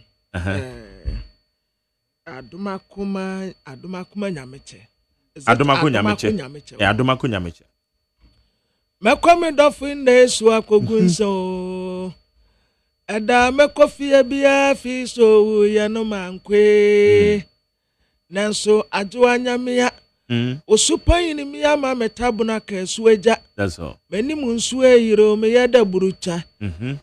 adumakuma nyameche adumakuma nyameche mekomi dofin na esu akogunso Ada mekofie bia fi so ya no mankwe nanso ajo anyamia osupan ni mi ama metabuna ka esu eja that's all meni mu nsu eyiro me yeda burucha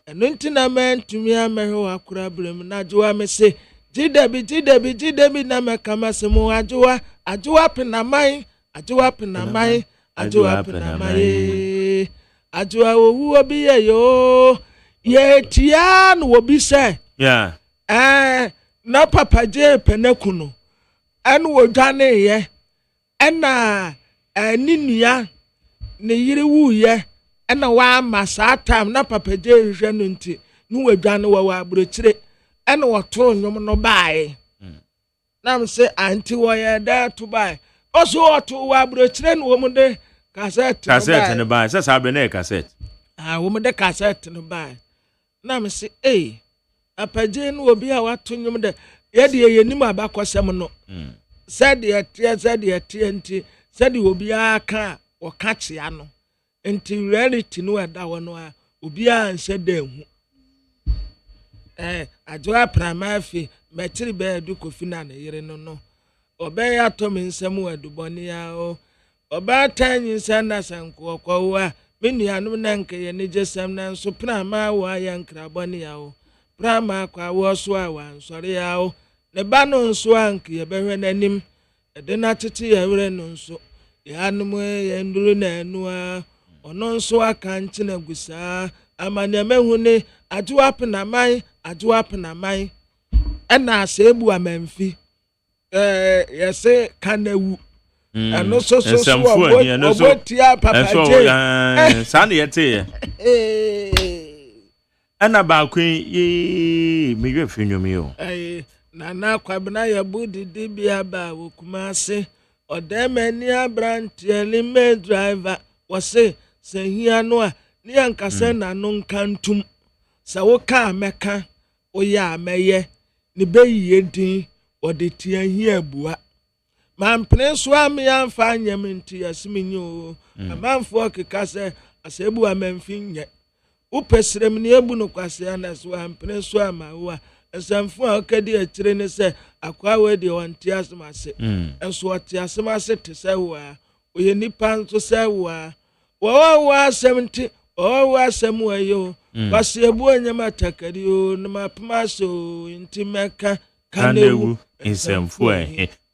eno ntina mentumi amehwe akura brem na ajo amese jidebi na mekama semu ajo penamai ajo owu obi yo ye tian wo bi se yeah na Papa J penekuno en wo dwane ye ena ninua ne yire wu ye ena wa masa time na Papa J hwe no nti nu wo dwane wo abrochire ena wo to nyom no bae na me se anti wo ye da to bae oso wo to wo abrochire no wo mu de cassette ne bae se sabe na cassette wo mu de cassette no bae na me se apaje no obi a wato nyum de ye de ye nim abakosem no said ye tie nti said obi aka o ka chia no nti reality no ada wo no a obi a nse da hu ajoa pramafi metri be du kofi na ne yire no obe ya to me nsem waduboni ya o oba tanyi sana sanko ko wa menu na nke ye ne jesam na nso prama wa ya nkraboni ya o prama kwa wo so a wan sori ya o ne ba no nso anke ye behwe nanim de na tete ya were no nso ya num ye nduru na anu a ono nso aka nche na gusa amane mehu ne ajuwa pena mai ena asebu amamfi yese kanawu ano so obotia Papa J san yete ana ba kwen ye mewe finyomi o na kwabna ya budi dibia ba wokumase odemani abrant elime driver wose se hia no a ni ankasa na no nkantum sa wo ka meka o ya meye ni beyiye din ode tia hia bua mampene so am ya mfa anyam nti yasminyo amanfo keka se asebu amamfinye upesrem ni ebu no kwase ana so ampene so amawa esamfo akadi akire ne se akwa we de wanti asmase enso ati asmase te se wa oye nipa nso se wa asemti asem wa yo kwase ebu anyam atakari o na mapma so nti meka kanewu ensamfo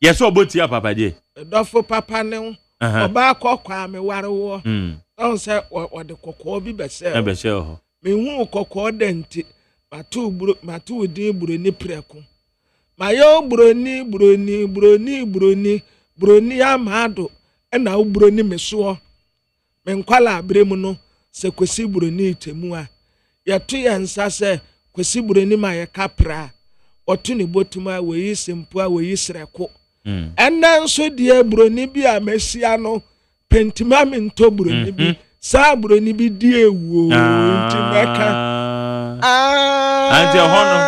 yes obotia Papa J dofo papa ne oba akokwa me warewo on se wode kokko bi bese ho me hu kokko denti matu din buroni preko mayo buroni amado na buroni meso me nkwala abremu no se kwesi buroni temu a yeto yensa se kwesi buroni ma ye kapra otu ni botuma we simpo a we sreko ena nso die buroni bi a mesia no pentima me nto buroni bi saa buroni bi di ewu nti meka ante hono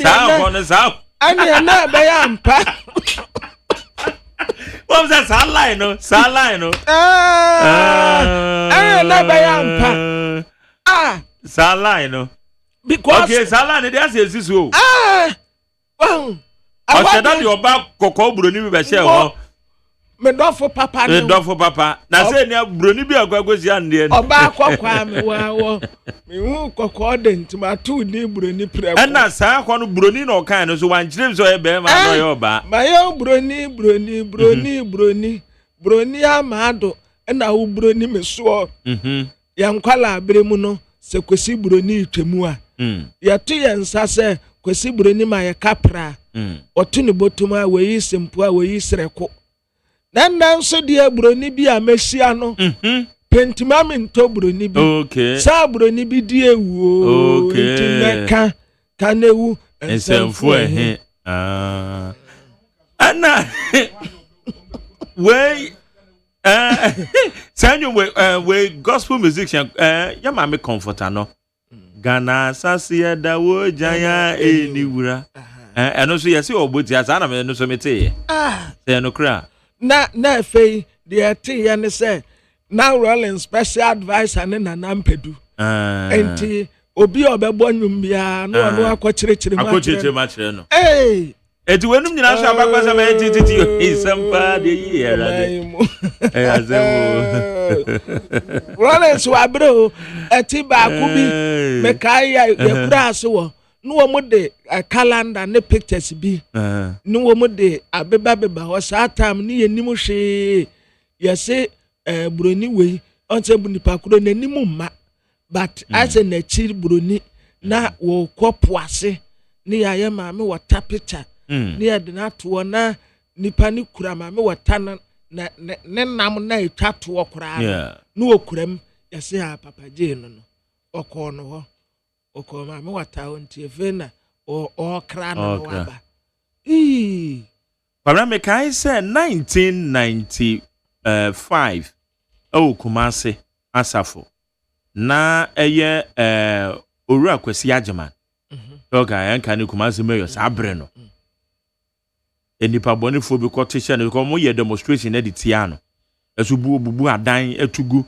saa hono saa ani na be ya mpa What was that line no na be ya mpa saa line no because okay saa line dey as esi so oh Osheda di oba kokko buroni bi be share ho me dofo papa no dofo papa na say ni buroni bi agwagosi ande oba kokwa me wawo me hu kokko de ntima tu ni buroni preko na saa ko no buroni no kan no so wan kire so e be ma no ye oba ma ye buroni amado na wo buroni me so ya nkwala abremu no se kwesi buroni twemu a ya tu ye nsa se kwesi buroni ma ye kapra otu ni botuma we yi sempo a we yi sreko nan so de buroni bi a mehia no pentima me nto buroni bi okay sa buroni bi di ewu okay ntimeka kanewu ensemfo ehe ana we sanyo we gospel musician ya ma me comforter no Ghana sasia da wo jaya eniwura eno so yesi oboti asa na me no so mete say no kra na fei de ate ya ne say now rolling special advisor ne na nampedu enti obi obebo nwum bia no no akọchirechire ma kire no eti wenum nyina so abakwasa ma titi isampa de yera de azemo rolling so abro eti ba ku bi me kai ya kura so wo no wo de calendar ne pictures bi no wo de abeba ho saa time ni yenim hwe yese buroni we onse bunipa kuro nanim ma but as na chiri buroni na wo kopoase ni yaye ma me wata picture ni ya de na to na nipa ni kura ma me wata na ne nam na etwa to kura no wo kuram yese ha papa je no okọ no ho okọ ma me wata onti efe na o kra no waba Para me kai say 1995 Kumase asafo na eye Owura Kwesi Agyeman okay yanka ni Kumase mayor sabre no enipa bonifo bi kotisha no ko mo ye demonstration na ditia no esubu obubu adan etugu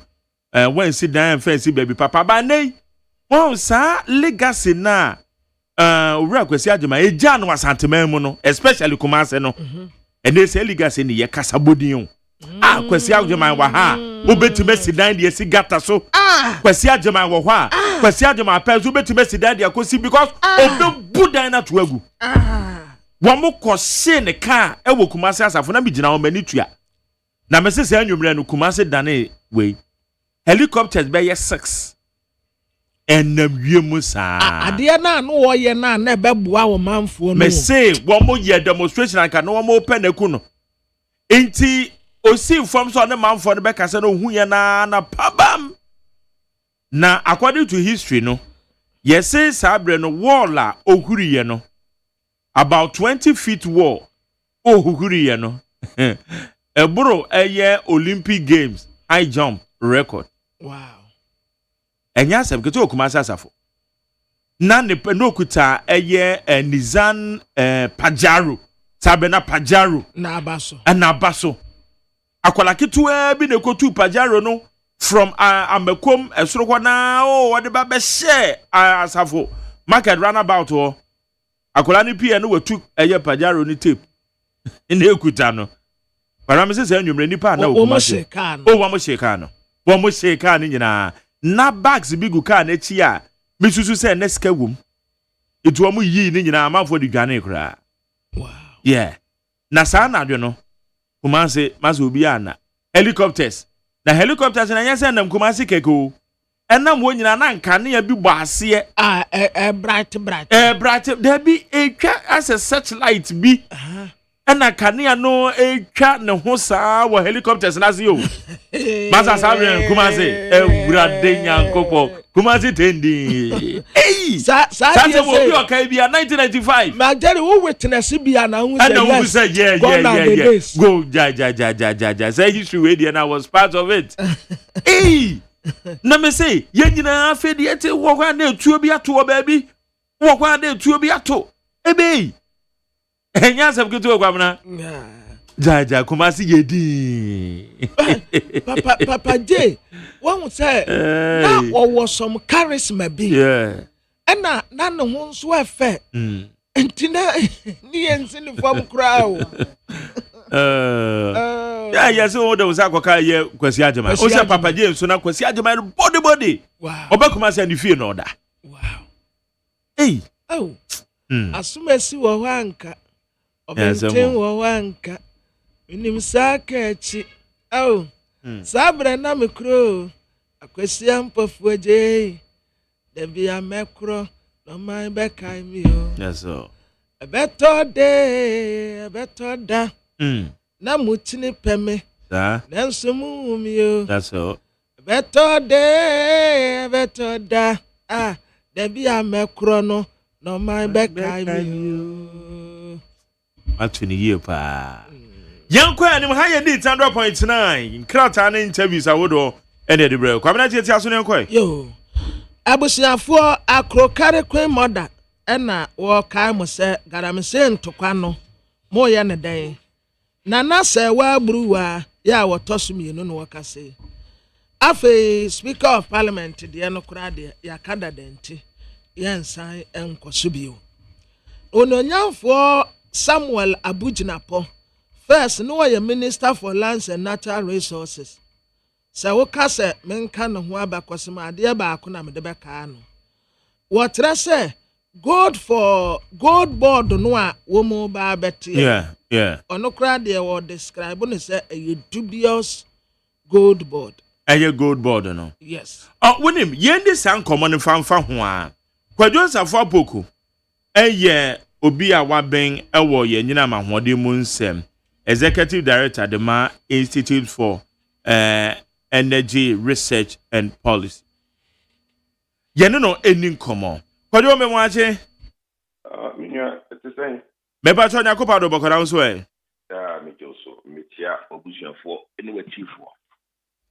when si dan fence baby papa ba nei won sa legacy na Owura Kwesi Agyeman eja no asanteman mu no especially Kumase no ene se legacy ni ye kasabodin Kwesi Agyeman wa ha obetime sidan de sigata so Kwesi Agyeman wo ha Kwesi Agyeman pa so obetime sidan de akosi because obebu dan na to agu wo mo kose ne ka e wo Kumase asafo na bigina wo mani tua na me sese anwumre no Kumase dane we helicopters be 6 enam wiemu saa ade na no wo ye na na beboa wo manfo no me say wo mo ye demonstration anka no wo mo peneku no enti osi from so na manfo no be kase no hu ye na pabam na according to history no yes say sabre no wall a ohuri ye no about 20 feet wall ohuri ye no ebro eye Olympic Games high jump record wow enya sem keto Kumase asafo na ne no kuta eye Nizan Pajaro sabena Pajaro na abaso akwala keto bi ne kotu Pajaro no from Amekom esoro kwa na wode ba be share asafo market runabout ho akwala ni pia no watu eye Pajaro ni tape ina ekuta no para me se anwumre nipa na Kumase wo mo sheka no wo mo sheka ni nyina na bags bigu ka na chi a misusu se neska wom etu omo yi ni nyina amafo di dwane kra wow yeah na sa na adwo no Kumase maso obi ana helicopters na nyese nam Kumase keko enam wo nyina na nka ne ya bi bo ase bright there be etwa as a satellite bi ena kanea no etwa ne ho saa wo helicopters na se yo masa sabre Kumase ewurade nyankopo Kumasi tendi. Hey! Sa will be okay be 1995. Ma Jerry who witness be na who say yes. Go ja. Say history wey and I was part of it. Hey! Na me say, ye nyina afedi ete wo kwa na etuo bi ato baby. Wo kwa na etuo bi ato. Ebe. Enya asem ketu kwa mna. Ja Kumasi yedi. Papa J, one say na was some charisma be. Yeah. And na no ho so afa. Entina ni ensin form crowd. Yeah, so there was akwaka ye Kwesi Agyeman. O say Papa J so na Kwesi Agyeman body. Wow. Oba Kumasi and feel no da. Wow. Hey. Oh. Asumesi wo ho anka. Obenten wo ho anka. Inim sakachi. Oh. Sabre na mikro. Akwesi ampofu aje. Debi amekro no man be kai mi o. Yes so. A better day, a better da. Na mutini peme. Da. Nanso mu mi o. That's all. A better day, a better da. Ah, debi amekro no man be kai mi o. Atwini year pa. Yankwa anim higher need 100.9. Krata na interviews awodo ene de bre. Kwamena tie aso ne nkwa. Yo. Abusiafo akrokare kwen moda ena wo kai mo se garamse ntokwa no mo ye ne den. Na se wa bruwa ya wo tosumienu no wakase. Afe Speaker of Parliament de no kura de ya kada denti. Yensan enkoso bio. Ononyamfo Samuel Abujinapo first no ye Minister for Lands and Natural Resources. Sa wo kase menka no ho abakosema ade ba ko na me de beka no. Wo tra se gold board no a wo mo ba beti. Yeah. Ono kra de wo describe no say a dubious gold board. A gold board no. Yes. Wonim yende san common fanfa ho a. Kwadwo safo apoko. Obi a waben ewo ye nyina mahode mu nsem. Executive Director the Ma Institute for Energy Research and Policy. Yene no eni komo. Kwadwo me mwache? Minya etesen. Me ba cho nyakopa do bokora nso e. Me joso metia obusuafo eni watifo.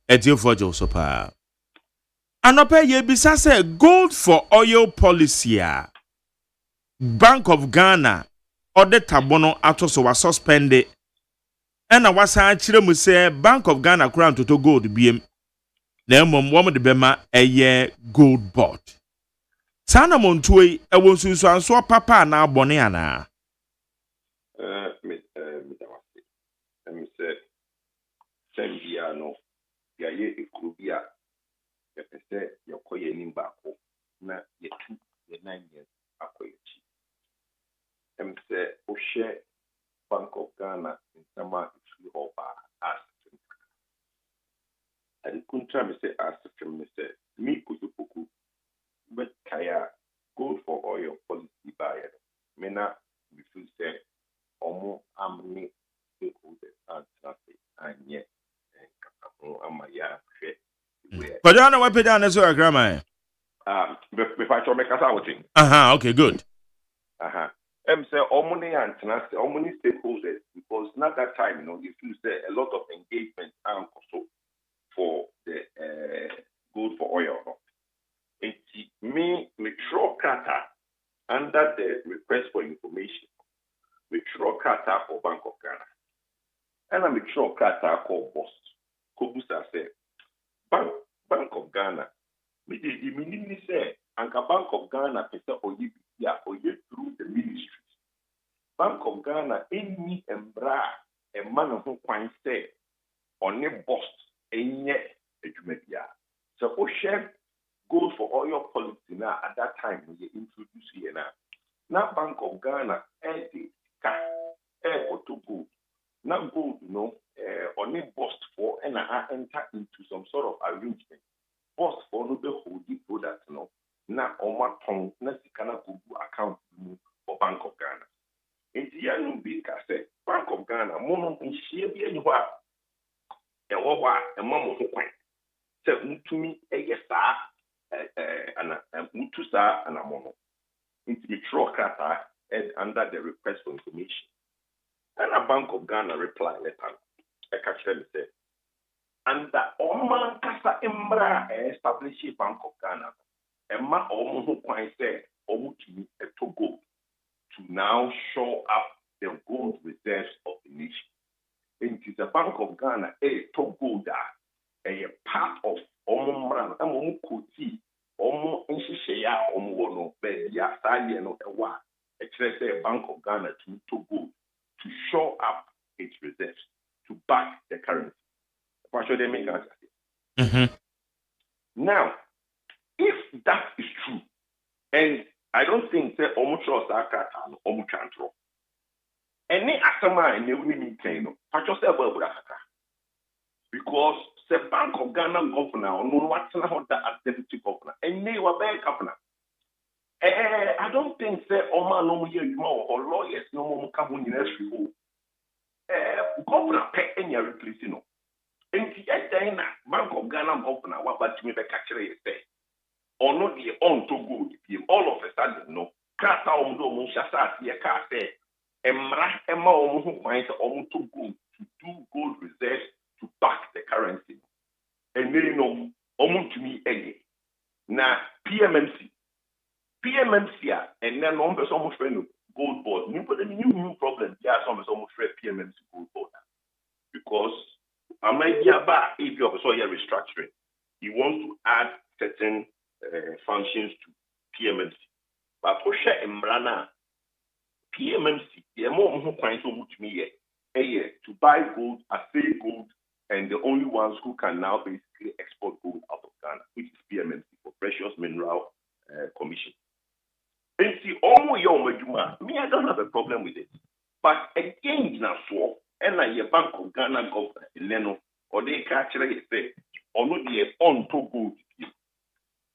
Etiofo joso pa. Anope ye bisa se gold for oil policy a. Bank of Ghana or the tabono ato so was suspended. And I was mu say Bank of Ghana crown to gold BM. Na mom wo de bema eye gold board. Sana montue e won sunsu anso papa na abone ana. Me say sembia no ya ye ekrubia ya pese yakoye nimba ko na yetu ye 9 years akoye. Say Oshe Bank of Ghana in Sama free over as and kuntra me say as me say me kuzupuku but kaya gold for oil policy buyer mena we feel say omo amni stakeholders and traffic and yet amaya hwe but you know what peda na so agrama me fa cho me kasa wotin okay good say omni and omni stakeholders because not that time, you feel say a lot of engagement and also for the gold for oil. It me throw kata under the request for information. We throw kata for Bank of Ghana. And I throw kata called boss. Kobusa say Bank of Ghana. Me did say Anka Bank of Ghana pesa oyi through the ministry. Bank of Ghana any embra a man who can say on a boss any edumedia. So share goes for all your policy now at that time when you introduce here now. Now Bank of Ghana air or to gold. Now gold on a boss for and I enter into some sort of arrangement. Boss for no the whole product now on my tongue Nasikana account for Bank of Ghana. Etianu bi kase Bank of Ghana mono nhie bi enyi ho a e wo ho a e mamo ho kwan se ntumi eye saa sa anamono. Into the trocata and under the request for information. And a Bank of Ghana reply letter. I catch them say, and the Oman Casa Embra establish Bank of Ghana. And my own who can say, to Togo to now show up the gold reserves of the nation. It is the Bank of Ghana, Togo that a part of Omran, Omo Koti, Omo Inshishaya, Omo Wono, Bedia, Sali, and Ottawa, a Bank of Ghana to Togo to show up its reserves, to back the currency. What should they make answer? Now, if that is true, and I don't think that Omucho Sakata or Omuchantro, any Asama and Neuni Mitano, Pachosa Babaka, because the Bank of Ghana governor, or no what's not that as deputy governor, and they were very governor. I don't think that Oma no more or lawyers no more come in every governor pay any replacing. And the Bank of Ghana governor, what about me the catcher say? Or not the on to good, all of a sudden, no. Kata Omdo Mushasa, the car say, Emma Omu finds Omu to good to do gold reserves to back the currency. And they know Omu to me again. Now, PMMC, and then numbers almost friend gold board. You put a new problem. There are some almost friend PMMC gold board. Because I might be about if you have restructuring, he wants to add certain functions to PMMC. But for sure, Mrana, PMMC, the more who finds so much me to buy gold, assay gold, and the only ones who can now basically export gold out of Ghana, which is PMMC for Precious Mineral Commission. And see, all your me, I don't have a problem with it. But again, now so, and like your Bank of Ghana governor, Leno, or they catch it, say, or not the on to gold.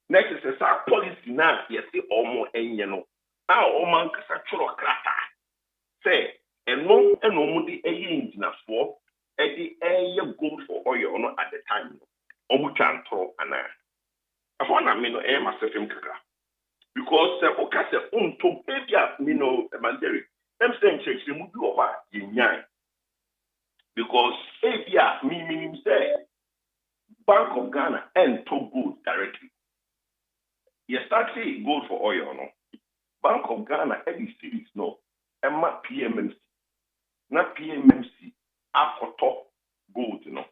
Next is a policy now, yes, almost any no. Now, Oman Casachuro Crata say, and no, the a for the air gold for oil or not at the time. Omuchan Tro and I want to mean, I myself in Kaka. Because Ocasa own to baby up, Mandari. I'm saying, checks the movie over in Yan. Because Abia, me say, Bank of Ghana and Togo directly. Yes, actually gold for oil, no. Bank of Ghana, any cities, no. Emma PMMC. Not PMMC. Akoto gold, no.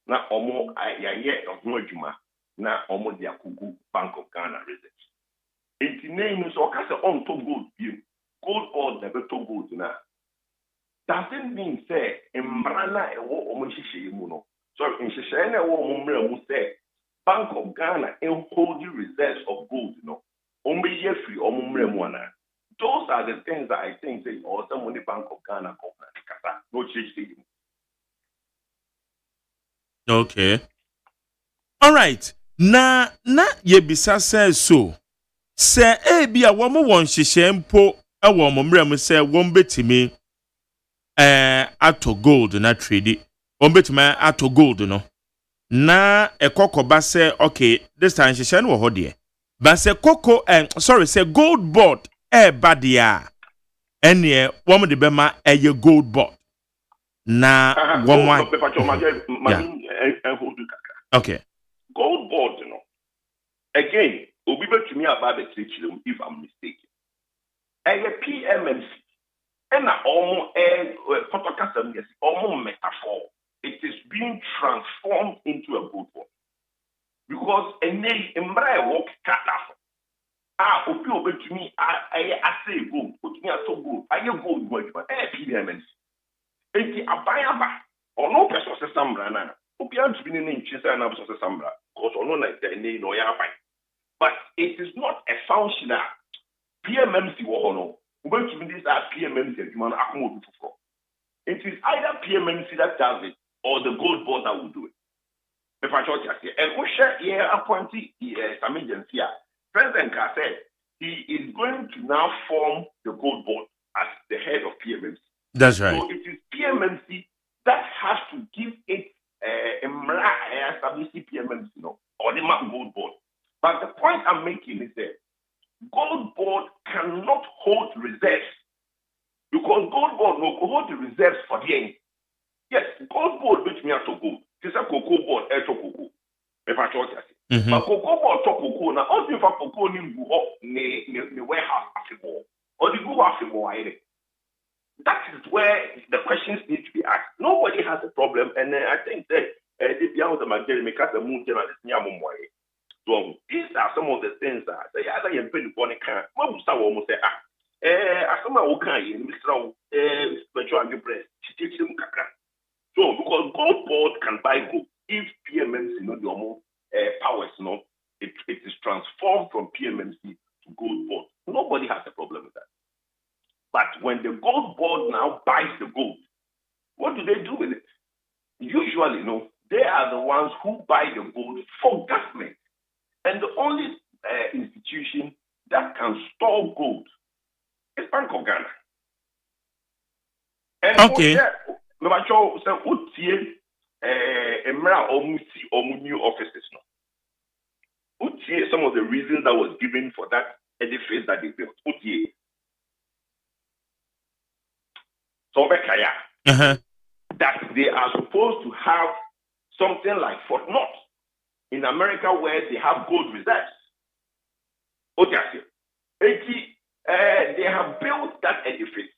Na omo ayaye ohwajuma. Na omo diakugu Bank of Ghana reserves. It's name is okasa on to gold view. Gold or never to gold na. Doesn't mean say embrana ewo omo shishe no. So in shishe na ewo omo mu say Bank of Ghana and holding reserves of gold, only free or mumremuana. Those are the things that I think say or someone the Bank of Ghana government. No change. Okay. All right. Na yebisa says so. Say bia womo won hihye mpo e wo mumrem say won betimi ato gold na trade. Won betimi ato gold no. Na ekokoba say okay this time hihye no ho de. But say cocoa say gold board badia. Ene wom de bema eye gold board. Na wom okay. Gold board, Again, obi betumi about the teaching if I'm mistaken. PMMC. And almost almost metaphor. It is being transformed into a gold board. Because a name in walk cut off. Obi to me, I say gold, put me at so good. I gold, PMMC. Enti abayaba ono peso se sambra na obi antbi ne nchisa na peso se sambra because ono na the no ya fine. But it is not a functional PMMC wo no we to this as PMMC adwuma na akomodu fufuro. It is either PMMC that does it or the gold board that will do it. If I talk here and we share here appointee some agency President Ka said he is going to now form the gold board as the head of PMMC. That's right. So it is PMMC that has to give it establish PMMC, or the gold board. But the point I'm making is that hold reserves. Because gold board no hold the reserves for the end. Yes, gold board which me to go. This is a cocoa board, cocoa. If I told you. But cocoa board to cocoa now, also if I cocoa ni warehouse after or the go after that is where the questions need to be asked. Nobody has a problem, and I think that the beyond the majority make us the moon general is so these are some of the things that they are in the bonnet can. Most of almost say, as some of okay, Mr. Spiritual breast, so because gold board can buy gold if PMMC no normal powers no, it is transformed from PMMC to gold board. Nobody has a problem with that. But when the gold board now buys the gold, what do they do with it? Usually, they are the ones who buy the gold for government. And the only institution that can store gold is Bank of Ghana. And okay. New offices. Some of the reasons that was given for that edifice that they built. So that they are supposed to have something like Fort Knox in America where they have gold reserves. They have built that edifice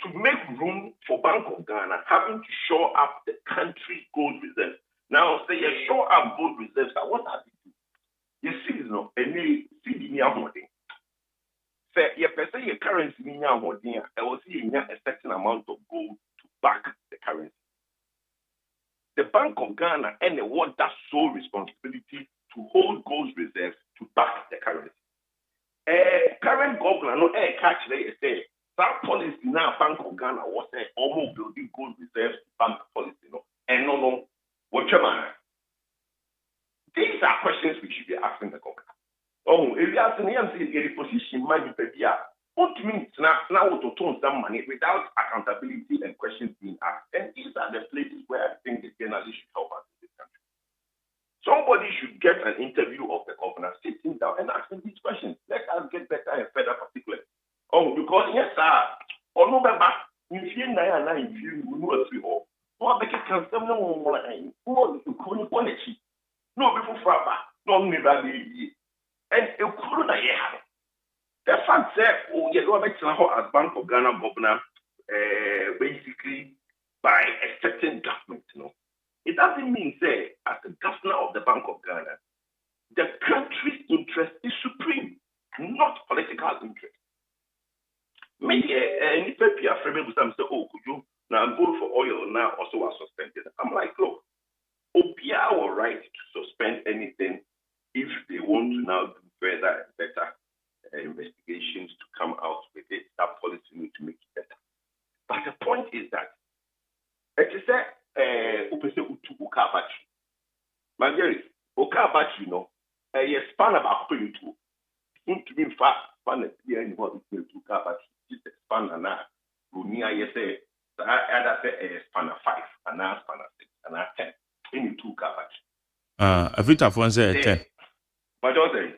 to make room for Bank of Ghana having to shore up the country gold reserves. Now, say you shore up gold reserves, what are they doing? You see, any near holding. Say your person your currency near holding, I will see a certain amount of gold to back the currency. The Bank of Ghana and the want that sole responsibility to hold gold reserves to back the currency. Current governor, no catch they say that policy now Bank of Ghana was almost building gold reserves bank policy, and no, what you man? These are questions we should be asking the governor. Oh, if you ask me, I'm saying a position might be better. What means now to turn some money without accountability and questions being asked? And these are the places where I think the journalists should help us in this country. Somebody should get an interview of the governor, sitting down and asking these questions. Let us get better and further particulars. Oh, because yes, sir. Or no, but if you know, if you know a few or what make it come no more like no before no never be and it couldn't have. The fact that you know as Bank of Ghana governor basically by a certain government, it doesn't mean say as the governor of the Bank of Ghana, the country's interest is supreme, not political interest. Maybe any paper friend will say, "Oh, could you now vote for oil now also was suspended?" I'm like, look, OPR will right to suspend anything if they want to now do further and better investigations to come out with it. That policy needs to make it better. But the point is that it is Margaret, Okabachi, a span about putting to to be fast, span at the end of the two Kabachi, span and now, Runia, you say, I say a span of 5, and now span of 6, and now 10. In two Kabachi. A vita for 10. But also,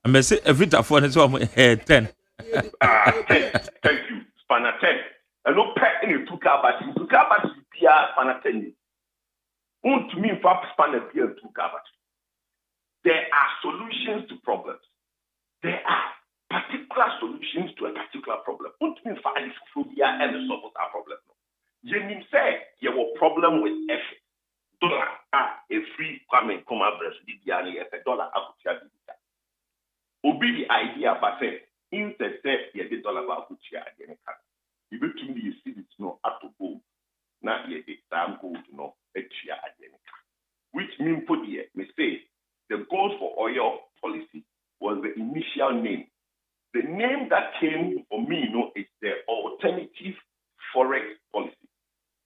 I may say a vita for 10. 10. Thank you. Span of 10. And no pet in the two Kabachi. Two Kabachi, Pia, span of 10. To me, span of Pia, two Kabachi. There are solutions to problems. There are particular solutions to a particular problem. Don't mean for phobia and the solve our problem. You say you have a problem with effort. Dollar a free coming come up as a dollar up to Obi the idea but say instead you the dollar about which you are getting cut. You bet to me you see it's no up to go. Not yet the time gold no extra identical. Which mean put here may say the goals for oil policy was the initial name. The name that came for me, is the alternative forex policy,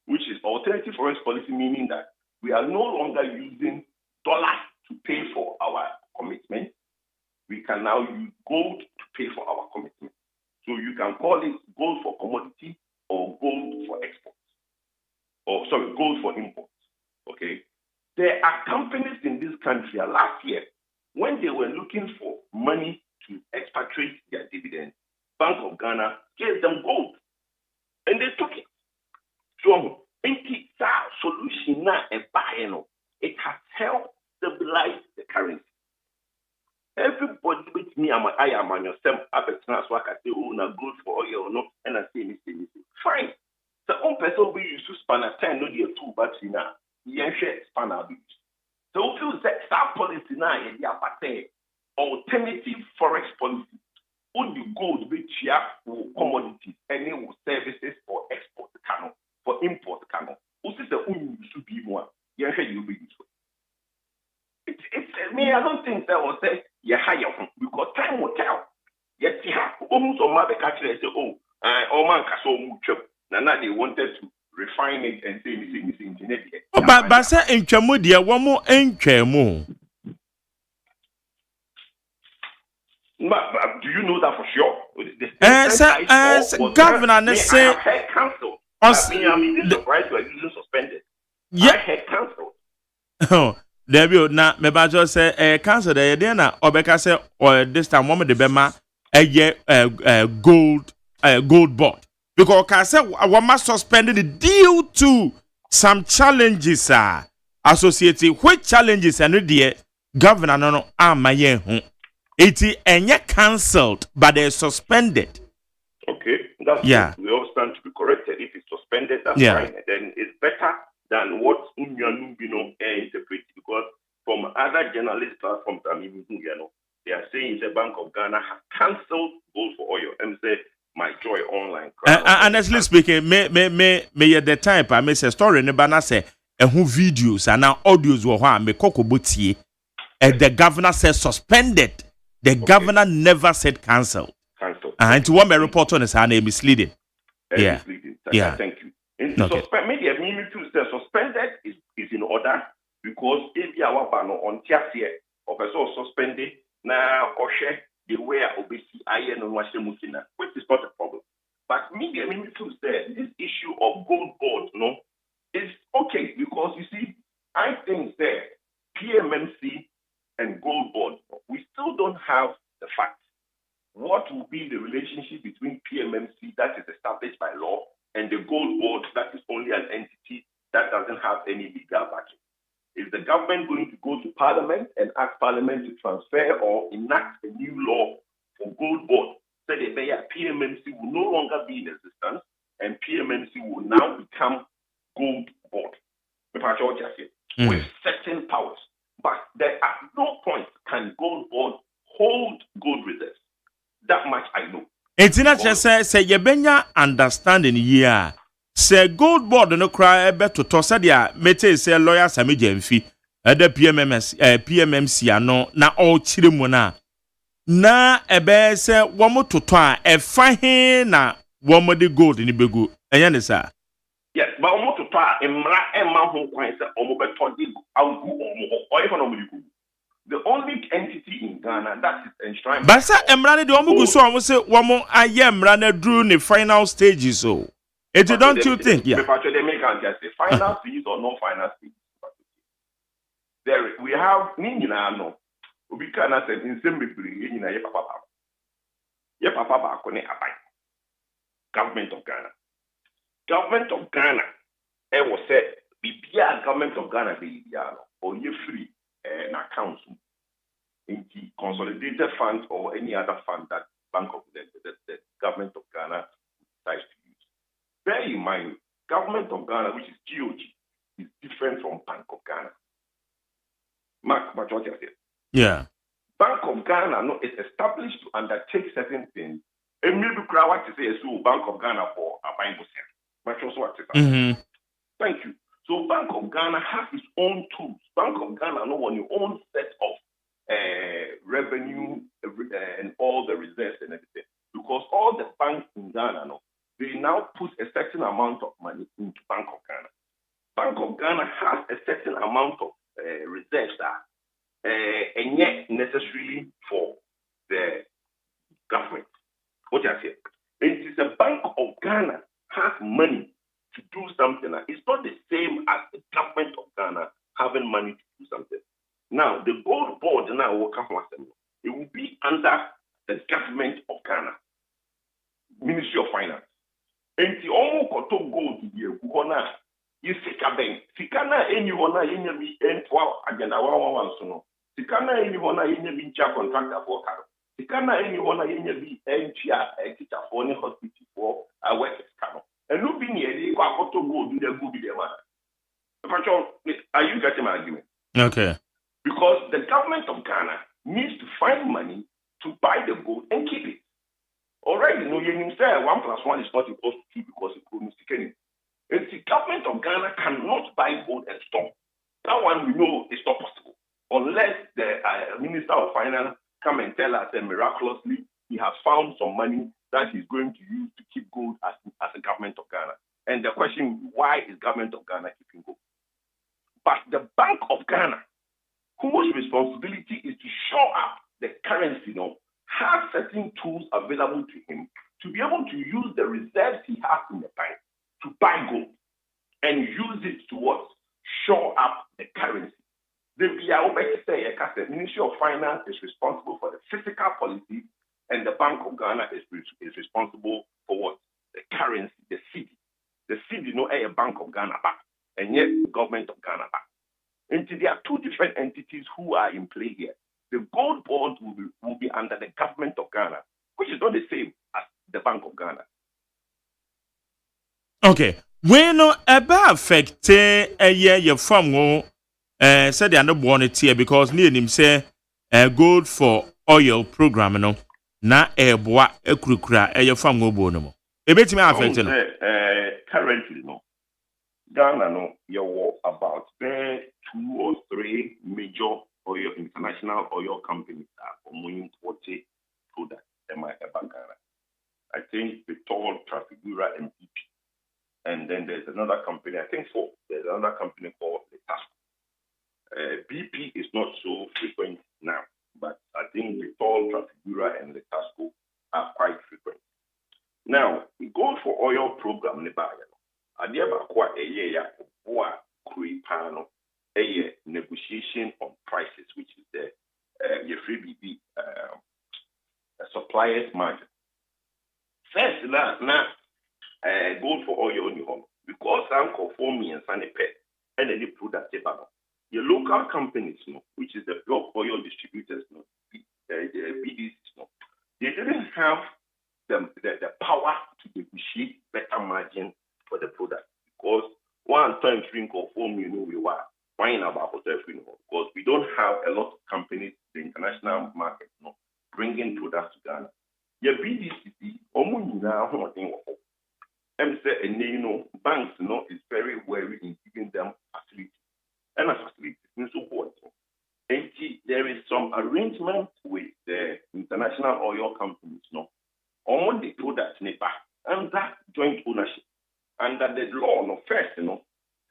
which is alternative forex policy, meaning that we are no longer using dollars to pay for our commitment. We can now use gold to pay for our commitment. So you can call it gold for commodity or gold for exports. Or sorry, gold for imports. Okay. There are companies in this country last year when they were looking for money to expatriate their dividends, Bank of Ghana gave them gold, and they took it. So, that solution now, it has helped stabilize the currency. Everybody with me, I am on yourself. I say, oh, now good for oil or not, and I say, fine. The own person we use to span a 10, no, the 2 battery now. Yeah, span a bit. So, if you set that policy now, alternative forex policy, would you gold which you have for commodities, any services for export canal, for import canal? Who says the only should be more? Yeah, you'll be useful. It's me, I don't think that will say, yeah, higher because time will tell. Yes, you have almost on my catcher say, oh, man, so much. Now they wanted to refine it and say, missing. But say in Chamudia, one more in Chamu. Do you know that for sure? Governor, let's say, I had cancelled. I'm surprised you are using suspended. Yeah. I had cancelled. Oh, there be na me ba just say cancel the idea na obeka say or this time one the bema gold board because can say one must suspended the due to some challenges associated with challenges and the governor no amaye ho it enye cancelled but they suspended. Okay, that's yeah. Good. We all stand to be corrected. If it's suspended, that's fine. Then it's better than what Unyanubino interprets because from other journalist platforms, they are saying the Bank of Ghana has cancelled gold for oil. And say my joy online. Honestly speaking, me at the time I may say story ne bana say who videos and now audios were me koko botie the governor said suspended. The governor never said cancelled. And to what my report on is misleading. Yeah. Misleading. Yeah. Thank you. Maybe suspended is in order because if you are on Tiasia or suspended now or share the way obviously iron and musina, which is not a problem. But media too said this issue of gold board, is okay because you see, I think that PMMC and gold board, we still don't have the facts. What will be the relationship between PMMC that is established by law and the gold board that is only an entity that doesn't have any legal backing? Is the government going to go to Parliament and ask Parliament to transfer or enact a new law for gold board so that PMMC will no longer be in existence and PMMC will now become gold board with certain powers? But there at no point can gold board hold gold reserves. That much I know. It's not just say you benya understanding here. Say gold board no cry better to toss dia mete say lawyer Sami Jemfi the PMMC ano na all chirimu na ebe say womo toto a efa he na womo de gold ni begu enye ne sa. Yes, but womo toto a emra emma ho kwan say omo beto di agu omo or even omo. The only entity in Ghana that is enshrined. But sir, Emrani the omu so omu say womo aye Emrani drew the final stages so. It don't you think? Yeah. They make just say final stage or no final stage. There we have Nina no. We cannot say in same bebree na ye papa. Ye papa ba ko ne abai. Government of Ghana. Government of Ghana. Was said bibia government of Ghana be no or ye free. An account in the consolidated fund or any other fund that Bank of the government of Ghana decides to use. Bear in mind, government of Ghana, which is GOG, is different from Bank of Ghana. Mark, what you said. Yeah. Bank of Ghana is established to undertake certain things. And maybe what to say so Bank of Ghana for a Bible set. But also what to say. Thank you. So Bank of Ghana has its own tools. Bank of Ghana on your own set of revenue and all the reserves and everything. Because all the banks in Ghana, they now put a certain amount of money into Bank of Ghana. Bank of Ghana has a certain amount of reserves and yet necessarily for the government. What I say? It is a Bank of Ghana has money to do something. It's not the same as the government of Ghana having money to do something. Now, the gold board now will come. It will be under the government of Ghana. Ministry of Finance. And the almost got to go to the Gugona. You sika bank. Sikana anyone in be and 12 again. I want to know. Sikana anyone in be contractor for car. Sikana anyone in be NGR teacher for any hospital for a work scanner. And no being here, they got to go do the good with the man. Are you getting my argument? Okay. Because the government of Ghana needs to find money to buy the gold and keep it. Already, you say 1 + 1 is not equal to 2 because it could mistake. And the government of Ghana cannot buy gold and store. That one we know is not possible unless the Minister of Finance come and tell us that miraculously he has found some money that he's going to use to keep gold as a government of Ghana. And the question, why is government of Ghana keeping gold? But the Bank of Ghana, whose responsibility is to shore up the currency, has certain tools available to him to be able to use the reserves he has in the bank to buy gold and use it to what? Shore up the currency. The Ministry of Finance is responsible for the fiscal policy, and the Bank of Ghana is responsible for what? The currency, the cedi. The cedi, a Bank of Ghana back, and yet the government of Ghana back. And there are two different entities who are in play here. The gold board will be under the government of Ghana, which is not the same as the Bank of Ghana. Okay. When no eba affect a year your farm said the under born it here because near him say gold for oil program no na boa ekrukura your farm go bono. E beti me affect no. Currently no. Ghana you about 2 or 3 major oil international oil companies are moving towards product Ghana. I think Vitol, Trafigura, and BP. And then there's another company, I think 4. There's another company called Letasco. BP is not so frequent now, but I think Vitol, Trafigura, and Letasco are quite frequent. Now, we go for oil program. A negotiation on prices, which is the suppliers margin. First, gold for oil on your home because I'm conforming and sign a pet and any product. Your local companies, which is the block oil distributors, the BDCs, they didn't have the power to negotiate better margin for the product because one time drink conform, we were buying about hotel because we don't have a lot of companies in the international market, bringing products to Ghana. Your BDC, banks, is very wary in giving them facilities. And a facility is so and there is some arrangement with the international oil companies, on the products and that joint ownership. Under the law, first,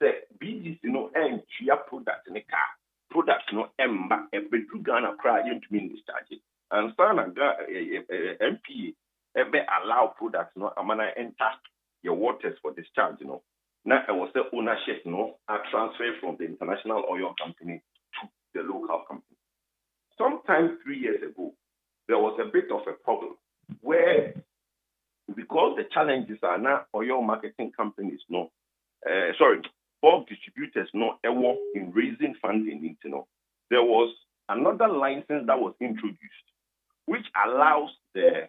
the BDC, and chia products in the car, products, emba, a bedroom Ghana cry into mean discharge. And Sana MP, allow products, amana enter your waters for discharge, Now, I was the ownership, are transferred from the international oil company to the local company. Sometime 3 years ago, there was a bit of a problem where, because the challenges are now oil marketing companies, bulk distributors, in raising funding, there was another license that was introduced, which allows the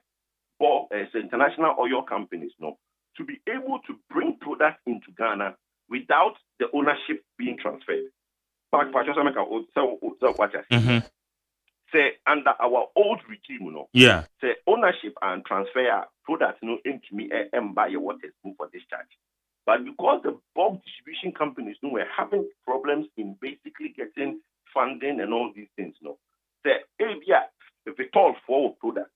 international oil companies, to be able to bring products into Ghana without the ownership being transferred. Say under our old regime, say ownership and transfer products into me and buy your waters for discharge. But because the bulk distribution companies were having problems in basically getting funding and all these things, say if it all for products.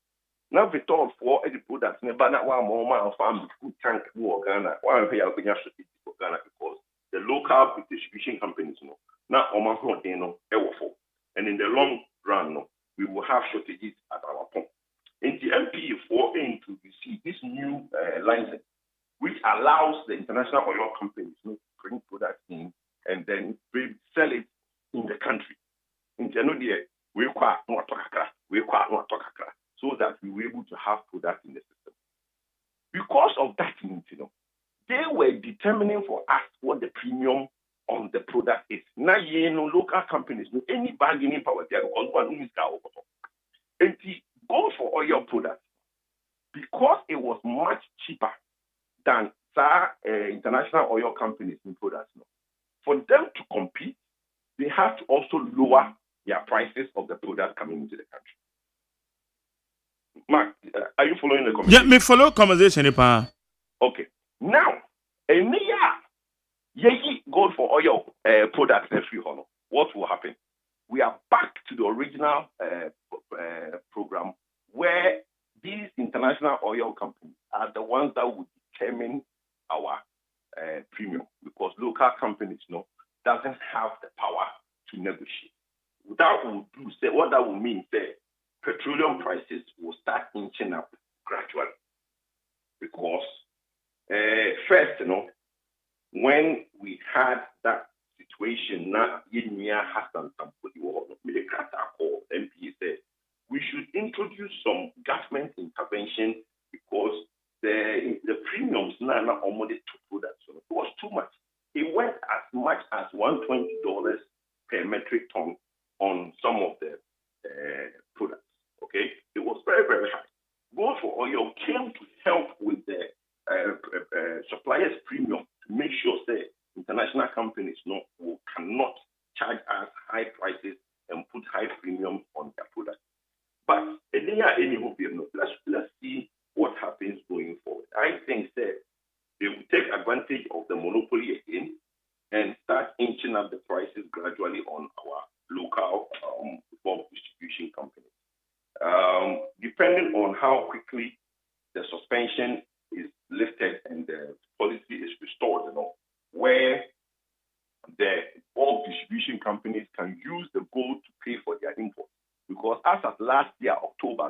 Now we talk for any products, never not one more farm food tank for Ghana. One way for Ghana because the local distribution companies now and in the long run we will have shortages at our point. In the MP for aim to receive this new license, which allows the international oil companies to bring products in and then sell it in the country. In January, we require no talk so that we were able to have products in the system. determining for us what the premium on the product is. Now, local companies, no any bargaining power there because one is and the gold for oil products because it was much cheaper than international oil companies in products. No. For them to compete, they have to also lower their prices of the product coming into the country. Mark, are you following the conversation? Yeah, me follow conversation, pa. Okay. Now, gold for oil products every honor. What will happen? We are back to the original program where these international oil companies are the ones that will determine our premium because local companies doesn't have the power to negotiate. That will do say what that will mean say petroleum prices will start inching up gradually because first, when we had that situation, now Hassan MP said we should introduce some government intervention because the premiums now almost two products. So it was too much. It went as much as $120 per metric ton on some of the products. Okay, it was very, very high. Gold for oil came to help with the suppliers' premium to make sure that international companies cannot charge us high prices and put high premiums on their products. But let's see what happens going forward. I think that they will take advantage of the monopoly again and start inching up the prices gradually on our local bulk distribution companies. Depending on how quickly the suspension is lifted and the policy is restored, where the bulk distribution companies can use the gold to pay for their imports. Because as of last year, October,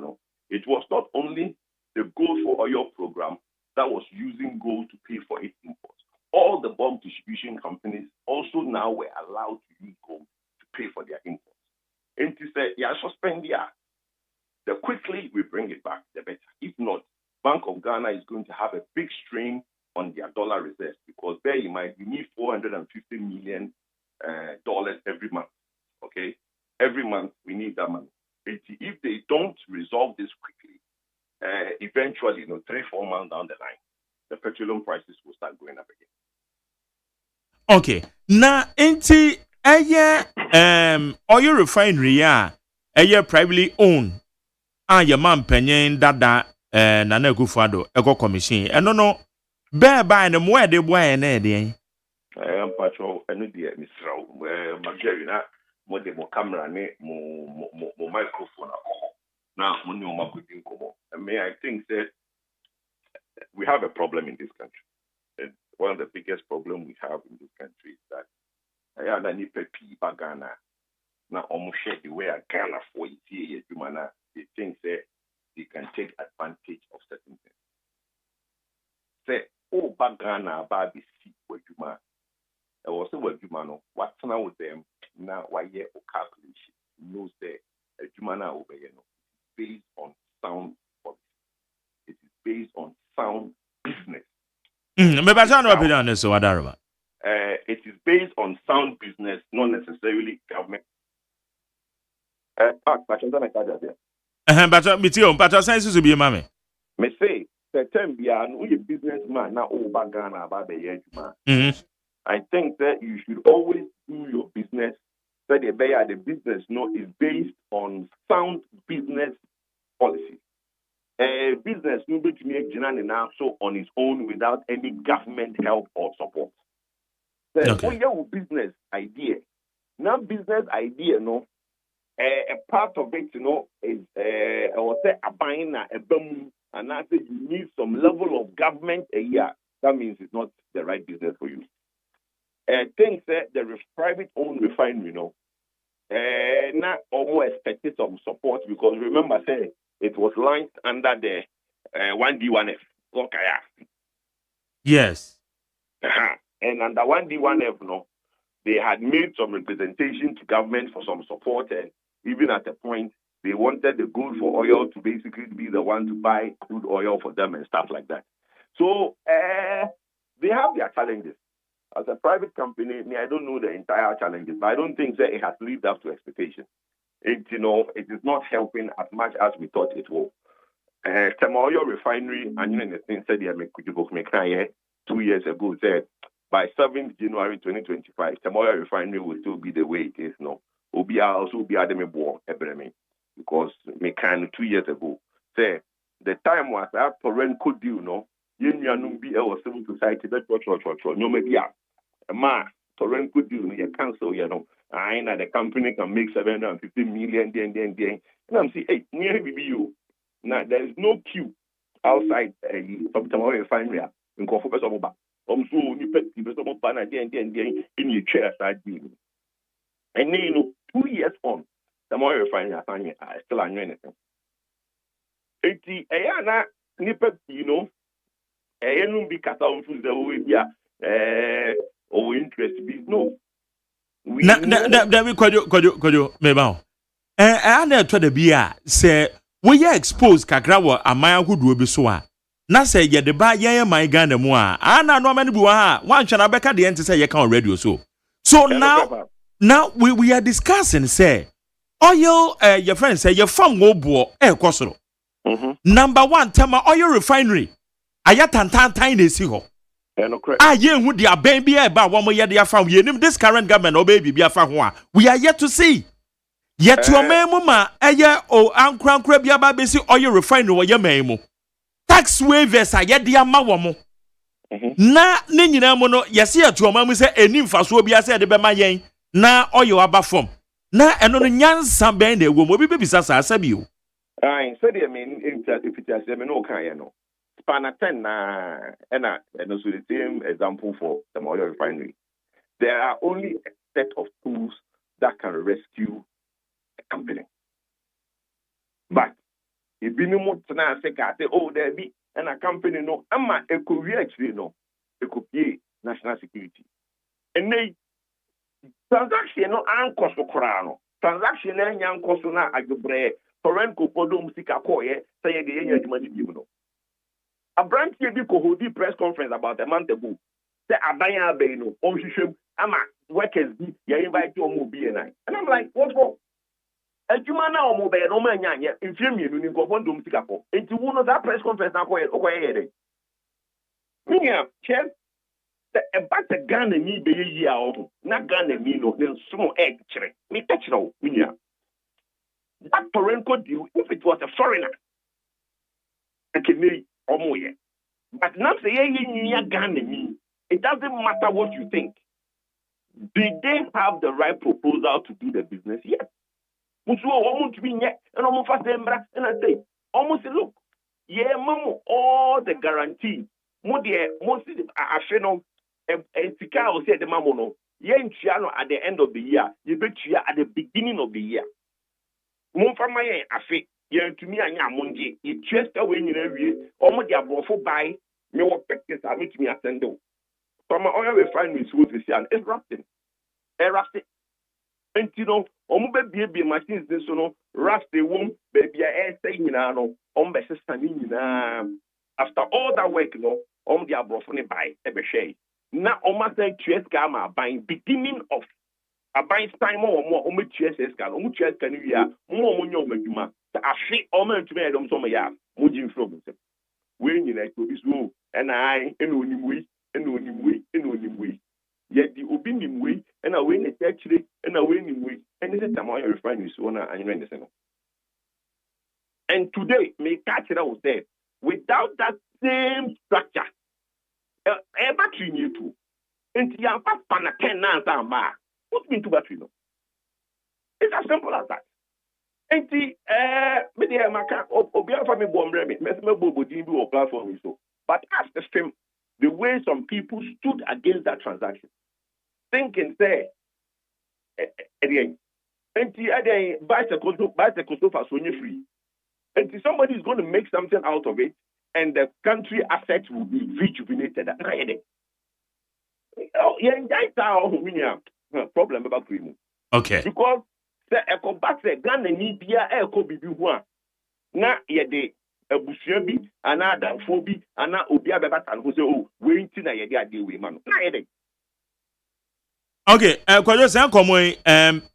it was not only the Gold for Oil program that was using gold to pay for its imports. All the bulk distribution companies also now were allowed to use gold to pay for their imports. And to say, suspend the quickly we bring it back, the better. If not, Bank of Ghana is going to have a big strain on their dollar reserves because bear in mind, we need $450 million every month. Okay? Every month we need that money. If they don't resolve this quickly, eventually, 3-4 months down the line, the petroleum prices will start going up again. Okay. Now, into oil refinery, privately owned. Your man penyen dada Nana Gufado, Eco Commission. And no, bear by them where they boy and Eddie. I am patrol, and Mr. Margarina, more the more camera, more microphone. Now, may I think that we have a problem in this country. And one of the biggest problems we have in this country is that I had any pepi Ghana. Now, almost share the way Ghana for it here, they think that they can take advantage of certain things. Say, Ghana, Baby, see what you man. I was saying, what you man, what's now with them now? Why, calculation knows that you man over based on sound policy. It is based on sound business. It is based on sound business, not necessarily government. But science will be a mammy. Me say, certain be a businessman now over Ghana about the year. I think that you should always do your business. So the business is based on sound business policy. Business no be to make now so on its own without any government help or support. So business idea. Now business idea a part of it is I would say a buying a boom and I say you need some level of government a year. That means it's not the right business for you. Things that the private owned refinery not almost expected some support because remember say it was launched under the 1D1F. Yes. And under 1D1F, they had made some representation to government for some support, and even at a point, they wanted the Gold for Oil to basically be the one to buy crude oil for them and stuff like that. So they have their challenges. As a private company, I don't know the entire challenges, but I don't think that it has lived up to expectation. It is not helping as much as we thought it will. Oil refinery, and the thing said, yeah, 2 years ago said by 7th January 2025, Oil refinery will still be the way it is now. Obia also be Adam War, because me can 2 years ago say the time was that foreign could do be our civil society that no maybe foreign could do you cancel I know the company can make 750 million then and I'm saying hey near you now there is no queue outside some oil refinery in Kofu so so ni pet people so banner then in your chair side deal and then 2 years on the oil refinery are still on anything. Eti na nipa be kata on the way bia or interest be no. Na we kojo meba. Na to da bia say we ya expose kakra wo aman ahoduo bi so a na say ye de ba ye man Ghana mu a na no man bi wa ha wan hwe na beka de ente say ye kan on radio so now we are discussing say oil your friend say your farm go bo kosoro. Number 1 tema oil refinery aya tantan na esi ho. Ye hu dia ben bia ba wo mo ye dia fa ye nim this current government obey bibia fa ho a we are yet to see. Yet to memu ma eye o ankrankra bia ba besi oil refinery wo ye memu. Tax waivers aye dia ma wo mo. Na ne nyina mu no yesi yet to mamu se eni mfaso bia se de be ma yen na oil aba form. Na eno no nyansa ben na ewo mo bi bisa sa asabi o. So I mean, if it has no kind, span 10 and also the same example for the oil refinery. There are only a set of tools that can rescue a company. But if you know say, oh, there be and a company no, it could actually no, it could be national security. And they transaction no anchor so crown. Transaction and young cosuna agubre. Foreign kokodo musika koye say the enya adwumani bi no. A branch here bi ko hold press conference about a month ago. Say abanya abey no onhwehwem ama workers bi ya invite omo bi and I'm like what for? Adwuma na omo be no ma nya anya mfiemienu ni nkofo ndom sika ko. Enti wo no that press conference na koye here. Minya chef the about the Ghana ni be yi a o na Ghana ni no den sumo egg kire. Me kire o minya. That foreign deal, if it was a foreigner, but now say it doesn't matter what you think. Did they have the right proposal to do the business? Yes. And I say, almost look, yeah, mamo, all the guarantee. Most I know, Sika will say the mamono, at the end of the year, you bet you at the beginning of the year. Mumfama yen afi yen tumi anya monje e trust away nyina wie omo dia brofo bai me wo pekes a me tumi asendo from oil refineries wo this and it's rusting entino omo be bie machines this so no rust the wom baby e say nyina no omo be sister ni nyina after all that work no omo dia brofo ne bai e be hwe na omo say trust ga ma bai beginning of Abai time more TSS can TSS can we are more maduma. I see all men to me on some ya mujin from when you like to be slow and I and way. Yet the obinim way and I win it actually and I win him way and this is the more refinery so and today may catch it out there without that same structure. Ever train you to into your past pan 10 now. What's mean to battery no? It's as simple as that. And media maka obia for me bombre me bobo din bi o platform so. But ask the stream the way some people stood against that transaction. Thinking say again. And bicycle for so free. And somebody is going to make something out of it and the country assets will be rejuvenated. Problem about cream. Okay. Because the eco back the Ghana ni bia eco bibi one. Na ye de abusua bi ana adamfo bi ana obi abebata no say oh we nti na ye de ade we ma no na ye de. Okay, kwajo say komo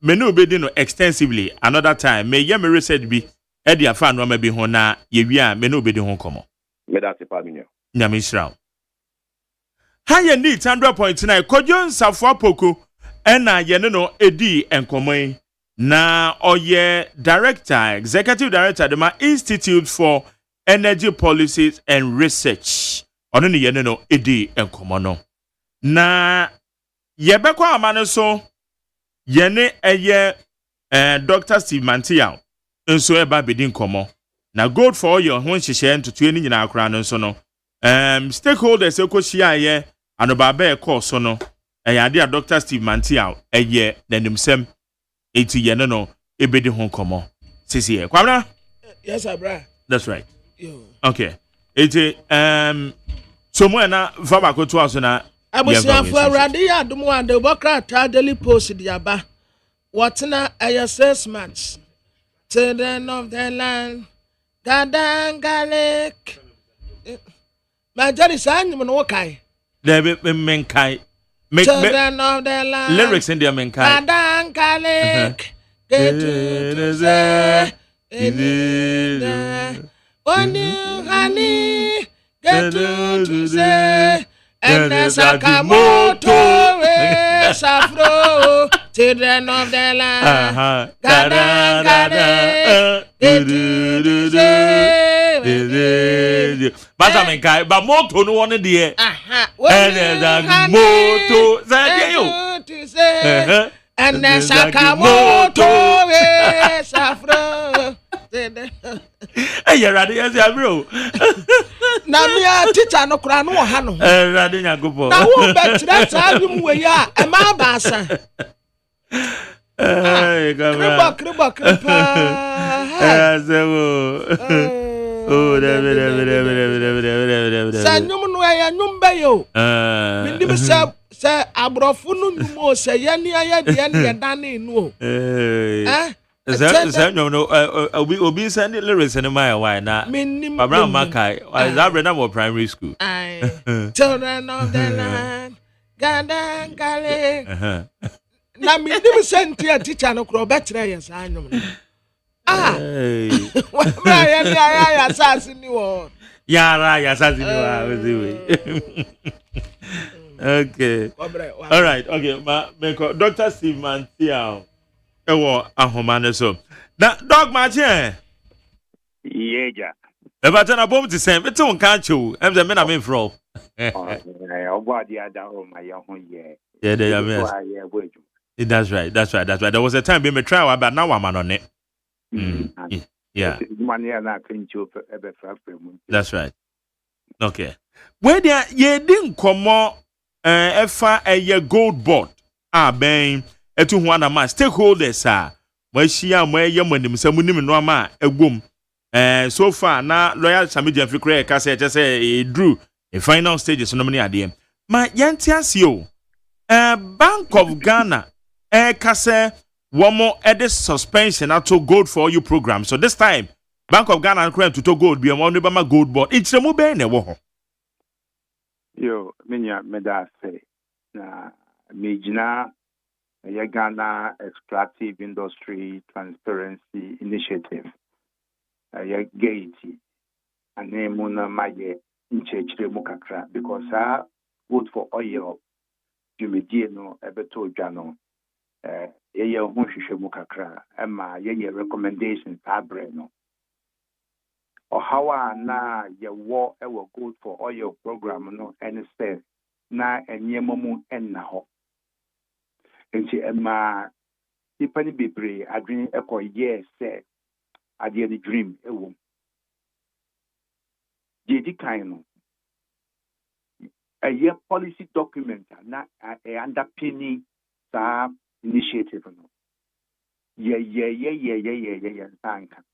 me no be no extensively another time me ye me research bi e dia fa no ma bi ho na ye wi a me no be di ho komo. Me da se pa mi. Nyame Israel. Ha ye need 100.9 kwajo nsafo apoko ena ye no edi enkomo na oye director executive director de ma Institute for Energy Policies and Research ono ne ye no edi enkomo no na yebekwa amane so yene eye Dr. Steve Mantia nso eba bedin komo na gold for your ho nhihye ntoto ni nyina akra no nso no stakeholders ekohia ye anobaba ekọ so no ade a Dr. Steve Mantia eye nanimsem eti yene no ebedi ho komo sisi ye kwamna. Yes abra. That's right. Yo. Okay eti so mo na fa ba ko to aso na abusiafo awrade ya adomo ande obokra ta daily post di aba whatna ISS match children of the land gadangalik majari sanyum no kai there be menkai children of the land lyrics in there menkai gadangalik get to say when you honey get to say and Sakamoto Safro, children of the land. But I mean, but moto no one dear. And moto, and Sakamoto Safro. Hey, you're ready as you bro. Na me a teacher no kra no ha no. Ready nyagopo. Na wo betre sa dum we ya e ma ba asa. Hey, kriba. Oh, Sanyum no ya nyum be yo. Bindim se abrofu no nyum o se ye ne ya de ne dane nu o. Obi send the lyrics in my why na Abraham Makai is that brother primary school. Children of the land gadangale na me dim sent your teacher no kro betre yes anyum wa ya asasi ni wo yara ya asasi ni wa okay all right okay ma Dr. Steve Mantia ewo ahomane so na dog match yeja eba tana bom ti sem beti won kan chew em ze me na me fro obo adi ada ho ma ye ho ye yeah they are yes that's right there was a time be me try wa but now I'm on it yeah that's right okay where there ye din komo efa eye gold board ben etu ho na ma stakeholders ma hia ma ye manim samunim no ma egwom so far na lawyer Samidian Fikre ka say drew a final stages no many ade ma yanti asio Bank of Ghana ka say womo ede suspension ato gold for you program so this time Bank of Ghana claim to gold be one ba gold board ichiremu be na wo ho yo menya meda say na mejina Ghana Extractive Industry Transparency Initiative. Gaiety. And name Muna Maye in Chechre Mukakra because vote for oil, Jumediano, Ebeto Jano, Ye Hunshishe Mukakra, Emma, Ye recommendations, Abreno. Or how na ye war ever good for oil program, no, and say, na and Yemomu and Naho. Nti ema nipa ni bebre adwene ekọ yes say ade the dream ewo di kan no a policy document na underpinning sa initiative no ye sanka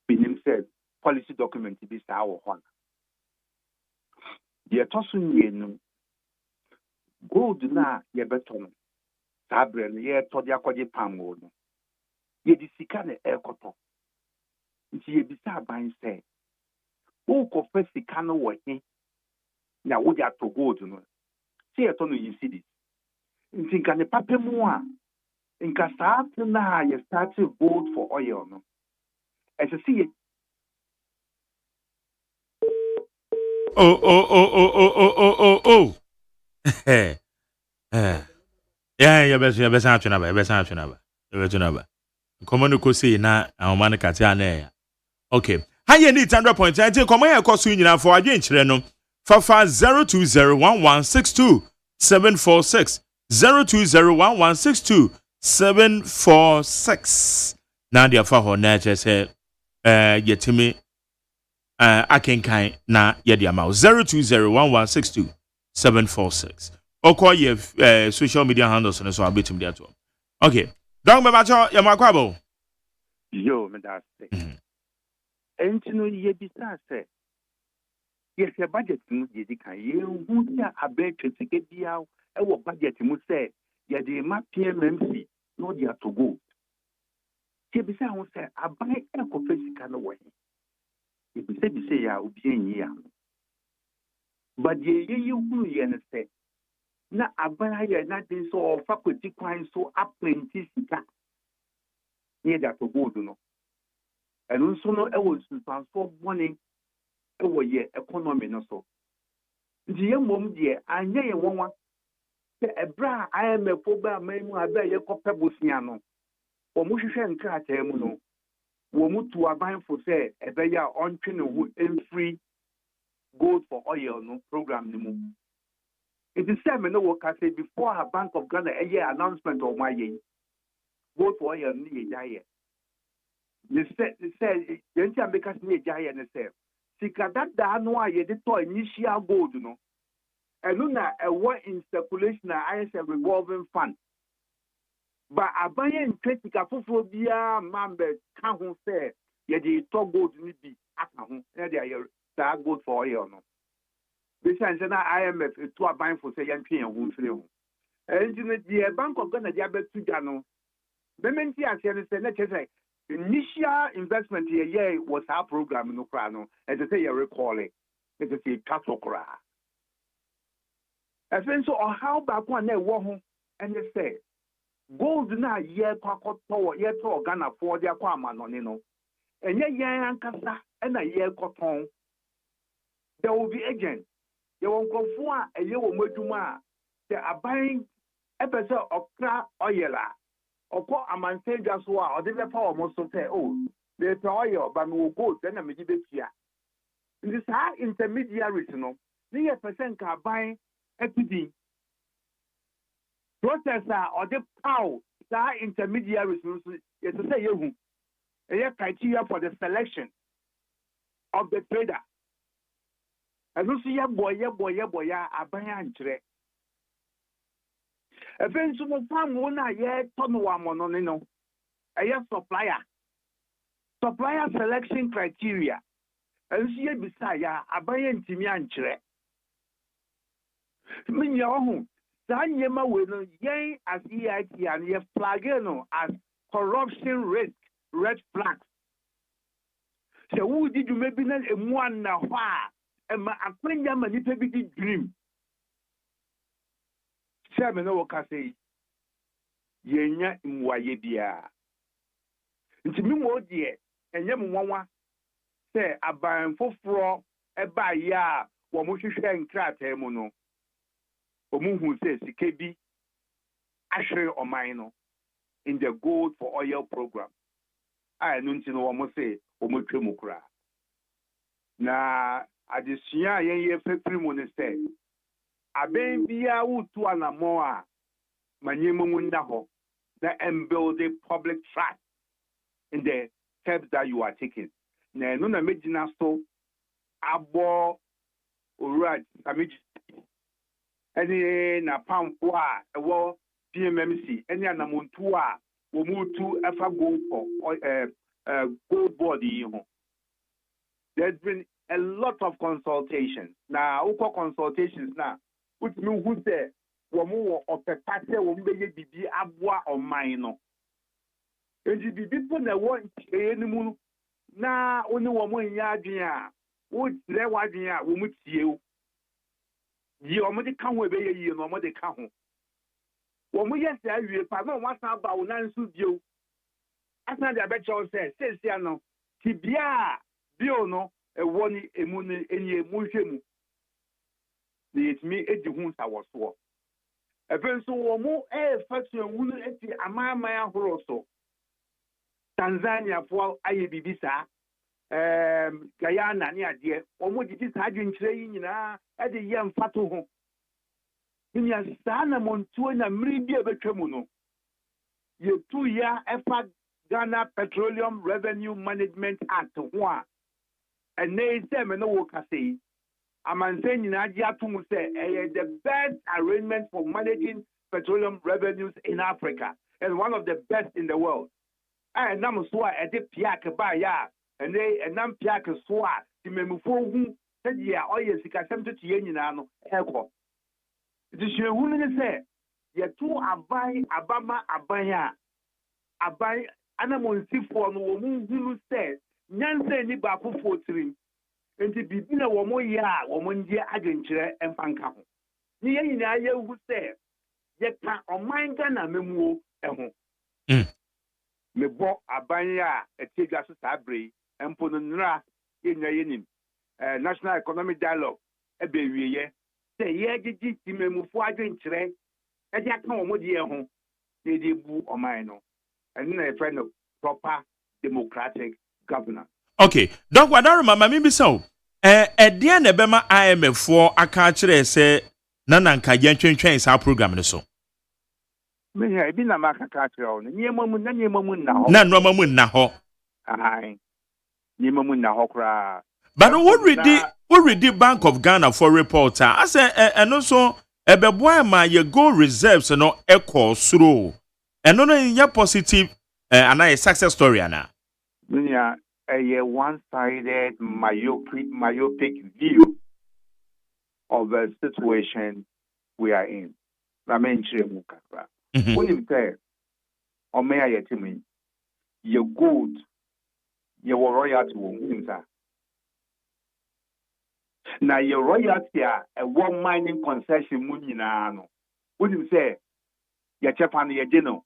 binim said policy document bi sa wo ho ye toso nyenu gold na ye beto no sabre no ye to dia kwaje pam wo no ye di sika na ekoto nti nti yɛbisa aban sɛ wokɔfa sika no wɔ he na wode atɔ gold no sɛ yɛtɔ no yi cedis nti nka ne papa mu a nka saa te no a yɛstarte gold for oil no ɛsɛ sɛ yɛ oh. Yeah, yɛbɛsan atwe naba. Nkɔmmɔ no kɔsei na ahoma no kate a na ɛya. Okay. Ha yɛ need 100.9 nti nkɔmmɔ yɛ ɛkɔ so nyinaa fo adwenkyerɛ no. Fafa 0201162746 0201162746 na de afa hɔ na ɛkyerɛ sɛ yɛtumi akenkan na yɛde ama wo 0201162746 ɔkɔ yɛ social media handles no so abɛtumi de ato. Okay. Dong me bacho ya makwabo. Yo me da se. Enti no ye bisa se. Ye se budget mu ye di kan ye hu sia abe twetike bia e wo budget mu se ye de ma PMMC no dia to go. Ye bisa hu se aban e ko fesika no wo. Ye bisa ya obi enyi ya. But ye hu ye ne se na abana ya na din so faculty kwan so apprentice sika near that go do no and also no e was transfer money e wo ye economy no so nti ye mom de anya ye wonwa se ebra IMF ba maimu aba ye kope bosia no wo mu hwehwe nkrata mu no wo mu tu aban fo se ebe ya ontwe ne hu free gold for oil no program ni mu. It is said, no work say before a Bank of Ghana a year announcement of my year. Vote for your knee giant. You said, Yentia make us near giant and say, Sika that no, I did to initial gold, you know. And Luna, a war in circulation, I say revolving fund. But a buying critical for beer, member can't say, yet the top gold need be at home, and they are gold for oil. No. Besides, IMF to a bank for say young and free. And the Bank of Ghana, the other two Jano. Mementi as you say, initial investment here was our program in Ukraine, as I say, you recall it. As I say, Katokra. As then so, or how back one day, war and they say, gold na year Kwako Tower, year to Ghana for their Kwaman on, you know. And yet, young Kasa and a year cotton. There will be agents. You won't conform a year with Juma. They are buying episode of crab oil. Or call a man say just what, or they power most of say, oh, there's oil, but no gold, then I'm a bit here. This high intermediaries, you know, the percent can buy equity. Processor or the power, the intermediaries, you to say you. A criteria for the selection of the trader. I don't see a boy, abayan tre. A friend to farm one year, Tonoa mononino. A year supplier selection criteria. And see a bisaya, abayan timian tre. Mean your home. San Yema will yea as EIT and ye flagano as corruption risk, red flags. So who did you maybe not a one now? And my friend Yamani Pebiti dream. Chairman Okase Yenya Mwayebia. Into me more dear, and Yamwa say a ban for fro, a by ya, Wamusha and Krate Mono. Omu says the KB Asher or Mino in the Gold for Oil program. I don't know what say Omutremukra. Na adesua ye fefiri mu ne sɛ aben bia wotu anamo a manyemu nda ho na build a public trust in the steps that you are taking na no na medina so abo owura amiji na pampo a ɛwɔ PMMC ɛne anamontu a wo mutu ɛfa gold for gold board yi ho. There's been a lot of consultations. Now, uko consultations now, which means who say, womu or pepate, wombeye bibi abwa or mino. And the people that want any na oni wo mo nya adwen a wo dire wadwen a wo mu tie o yi o mo de ka ho ebe ye no mo de ka ho wo mu yes awie pa na wo san ba wo nan su bio asa de abecho se sesia no ti bia bio no ewo ni emu ni eni emu hwemu ni etimi edi hu sa wo so efe so wo mu faction wunu eti amama ya horo so Tanzania fo aye bibisa Guyana ni ade wo mu didi sa adwenkyere yi nyina e de ye mfato ho ni ya sana montuo na mmiri bi ebetwemu no ye tu ya efa Ghana Petroleum Revenue Management Act ho a ene se me no wo kase amanse nyina agi atum se the best arrangement for managing petroleum revenues in Africa and one of the best in the world. And nam so a ede piak ba ya ene enam piak so a ti memufo hu se dia oye sika semto tie nyina no eko. It is you who say ye tu abai abama abaya abai anamonsifo no wo mu hunu se nyanse ni ba ko 43 enti bibina wo mo ya wo mo ndie adwenkyere emfanka ho ni ye nyina ye hu se ye ka oman Ghana memuo eho mebo aban ya etiga so sabre empo no nra ye nya yenim national economic dialogue ebe wieye se ye gigi timemufo adwenkyere e dia ka wo mo de ho na de bu oman no and na friend of proper democratic governance. Okay, Doc Wadaro mama mi bisa dia na bema IMF for aka kire se na nanka yentwentwen sa program ne so. Me ya bi na maka ka kire o niema mu na ho. Na no mu na ho. Ahai. Niema mu na ho kra. But what read Bank of Ghana for reporter I say eno so ebeboa ma ye go reserves no equal through. Eno no ya positive and a success story ana. Meaning a one-sided myopic view of the situation we are in. When you say, "O may I tell me, you're good, you're royalty." Now your royalty a one mining concession munina. When you say, "Your Japan, your general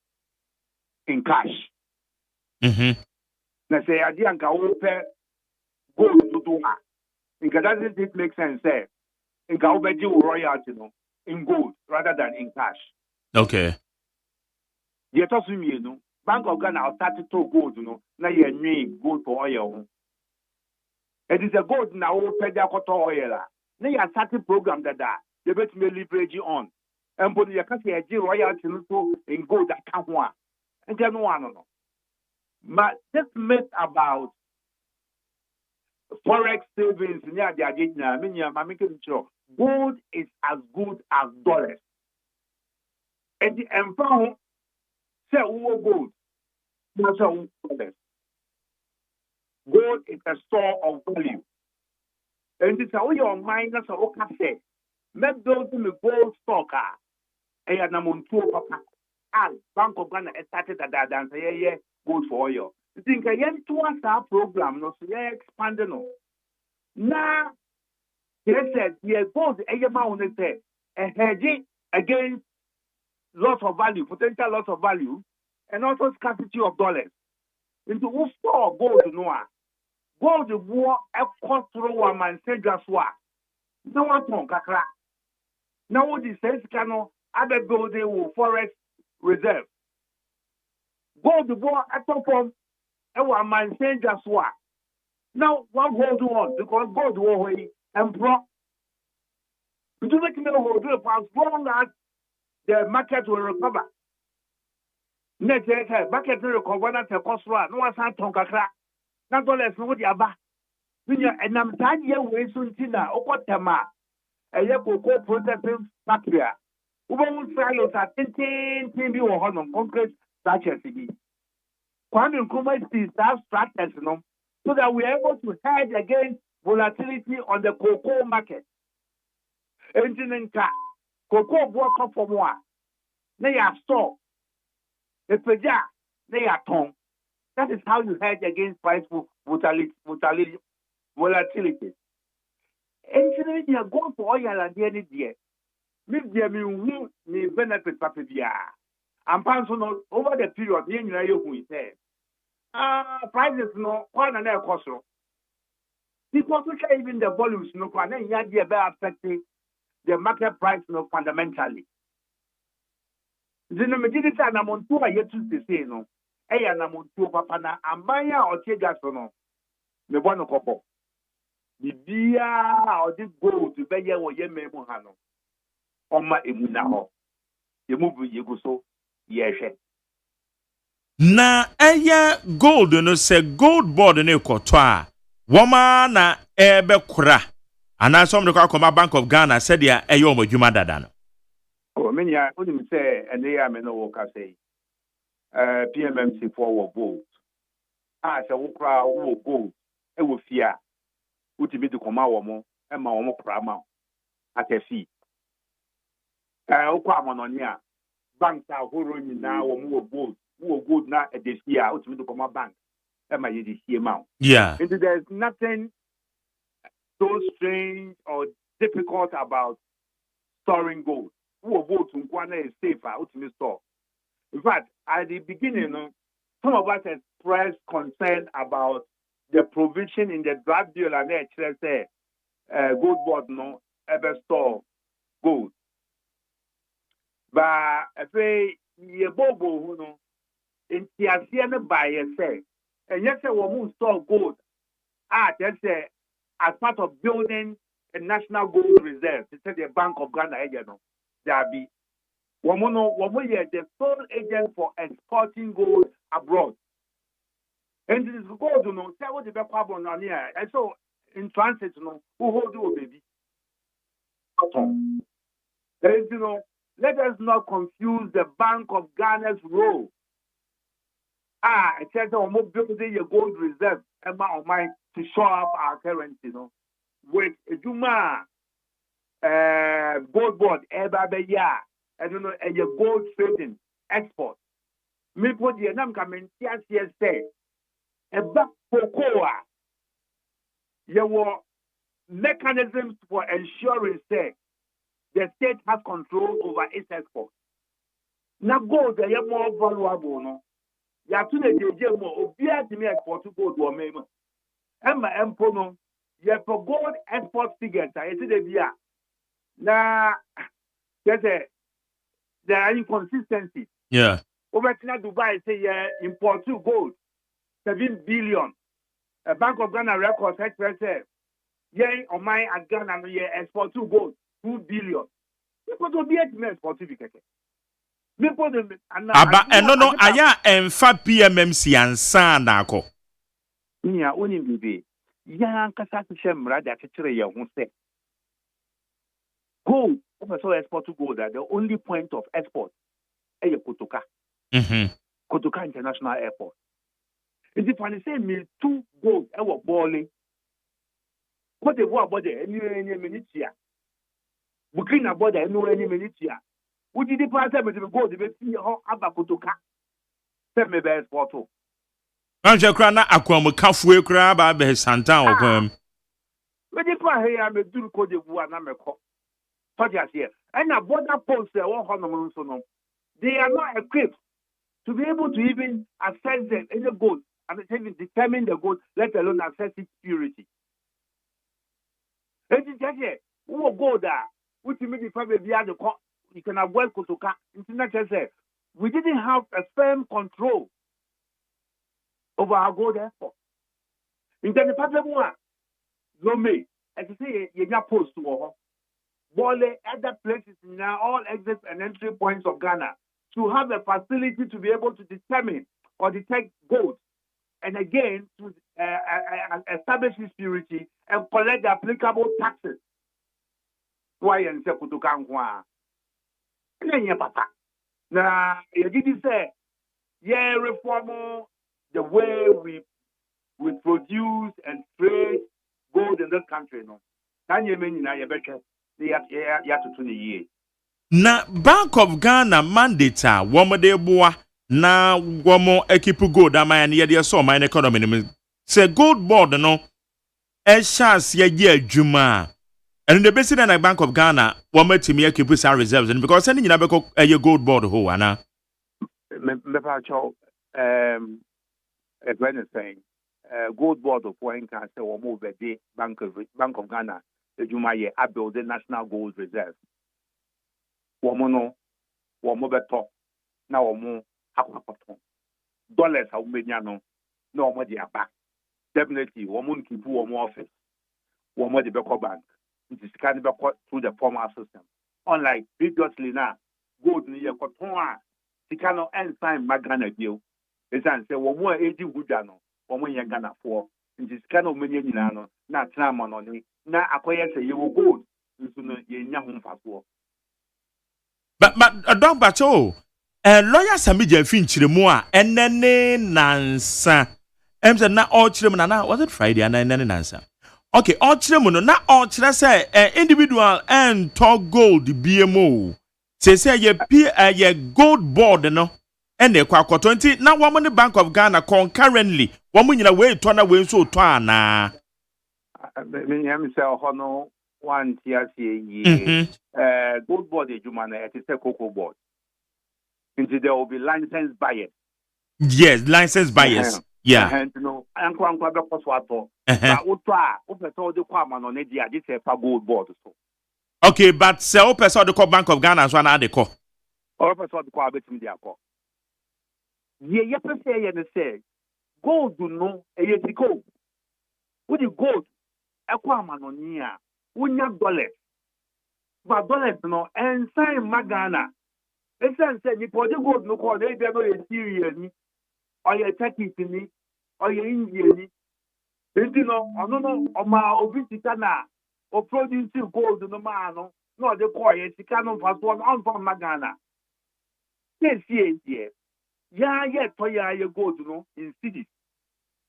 in cash." Na say adi anka wo pe gold do ha. Inka doesn't it make sense say inka wo beji royalty no in gold rather than in cash. Okay. Ye to su mienu Bank of Ghana start to gold no na ye nwi gold for oil. It is a gold na wo pe dia koto oil la. Na ya start program that they bet me leverage on. And but ye ka say eji royalty no so in gold aka ho a. Enje no ano no. But this myth about forex savings, gold is as good as dollars. And the empire say gold, not dollars. Gold is a store of value. And this is how your mind is okay say. Make those in the gold stock and namuntu papa. And Bank of Ghana started that and say yeah. Good for oil. You think I get to our program, no, so yeah, expanding no. Now, they said, yeah, gold, AGYEMAN say, a hedging against loss of value, potential loss of value, and also scarcity of dollars. Into who store gold, no, gold war a cost through one man said just what. No one ton kakra. Now, what is says, cano, other building forest reserve. Gold war at top from a man saying just what. Now, one hold on because gold war and pro. You do make me hold up as long as the market will recover. Next year, market will recover at a cost one. No one's had tonkakra. Not all less what you are. And I'm tired here way soon, Tina, or Tama, a Yako processing factory. Who won't silos at 10 or on concrete such as it is. Kwame Nkrumah is that strategy, so that we are able to hedge against volatility on the cocoa market. Engine cocoa work up for more. They are store. The Peja, they are tongue. That is how you hedge against price volatility. And so you go for oil and the end year. Maybe you may benefit Papia. And Panson over the period, you know, who said, prices no one and air cost. Because we can even the volumes no one and yet be affecting the market price no fundamentally. The numerator and amount to a yet to say no. Eya na montuo papa na amanya otiega so no me bo no kopo bibia odi gold be ye wo ye memu ha no oma emu na ho ye mu bu yegu so ye hwe na eya gold no se gold board no ekoto a woma na ebe kura ana som de kwa Bank of Ghana said ya eya omadwuma dada no o menya odi mi se ene ya me no wo ka sei PMMC for gold. So wokra wo gold e wo fia utimi de koma wo mo e ma wo mo prama atafi okwa amononya bank ta horo nyina wo mo gold na e de fia utimi de koma bank e ma ye de fie ma. Yeah. And there's nothing so strange or difficult about storing gold. Wo gold nkwa na e safer utimi store. In fact, at the beginning, some of us expressed concern about the provision in the draft bill and the gold board no ever store gold. But if you bobo no, in Tiasiana by yourself, and yes, we will store gold. That's as part of building a national gold reserve. It's the Bank of Ghana, there be. Woman, the sole agent for exporting gold abroad. And this gold, say what the carbon on here. And so in transit, who hold you, baby? There is, let us not confuse the Bank of Ghana's role. It says we're building a gold reserve of mine to show up our currency, with a Juma gold board every year. I don't know, and your gold trading export. Me put the name coming here say a back cocoa. There were mechanisms for ensuring say the state has control over its export. Now gold they are more valuable, no. Ya to the JJ more obia to me export to gold or me. Emma Empono, you have for gold export figures. I see the beer. Now, there are inconsistencies. Yeah. Over to Dubai say import to gold 7 billion. A Bank of Ghana records express on my at Ghana export to gold 2 billion. People don't be export certificate. Aba no aya emfa PMMC ansa na ko. Nya oni bibi. Ya nkasa se mra da kekere ye ho se. Gold, so export to gold, the only point of export is Kotoka. Kotoka International Airport. If you say me 2 gold, I was balling. What they were about the any minute here. Burkina about the any minute here. Would you depart with the gold? They see how about Kotoka. Send me best photo. Anja krana akwamu kafue kra ba be santa okwam. Me depart here me do ko de bu na me ko. Here. And a border post they are not equipped to be able to even assess the gold and even determine the gold, let alone assess its purity. And who will go there? Which immediately you can avoid Kotoka. We didn't have a firm control over our gold export. In the Department Lome, as you say, you have post to Bole, other places now, all exits and entry points of Ghana, to have a facility to be able to determine or detect gold, and again to establish its purity and collect the applicable taxes. Why and say Kutukangwa? Papa. Now, you did say, reform the way we produce and trade gold in this country. No, can you mean you better? Na Bank of Ghana mandate womode boa na womo equipe gold ama na ye so man economy no say gold board no e chance ye adwuma and the basic na Bank of Ghana womo timi equipe sa reserves because any nyina beko ye gold board ho ana me pa cho when is saying gold board of one can say womo be the Bank of Ghana adwuma ye build the national gold reserve womo no womo beto na womo akwapoto dollars how many no na womo dey back definitely womo keep womo office womo dey beko bank it is can be through the formal system unlike previously now gold ni ye koton a sika no ensign magana deal esan say womo edi huda no womo ye Ghana for it is can of many nyina no na tena mo no ni na akoye say ye wo gold nso no ye nya ho mfaso but don bacho lawyer Samija Finchiremu a enene nansa emse na all chiremu na was it Friday and enene nansa okay all chiremu no na all chire say individual and talk gold BMO say ye gold board no and e kwa 20 na woman the Bank of Ghana concurrently woman nyina we to na we so to ana me am say hono one TRC gold board ejuma na it is a cocoa board. There will be licensed buyers. Yes, licensed buyers. Yeah. And no, uncle be possible. But we try. We person the kwa man on the this is a gold board so. Okay, but say we person the Bank of Ghana so na dey call. Or person the kwa betim dey call. Ye person say gold no e ye tiko. We the gold e kwa man on here. We nya dollars. But dollars no inside Magana. Esan say ni pode gold no call dey no ye Syria ni or ye Turkey ni or ye India ni enti no ono no o ma obi sika na o produce gold no ma no no dey call ye sika no faso on from Magana yes ya ye to ya ye gold no in cities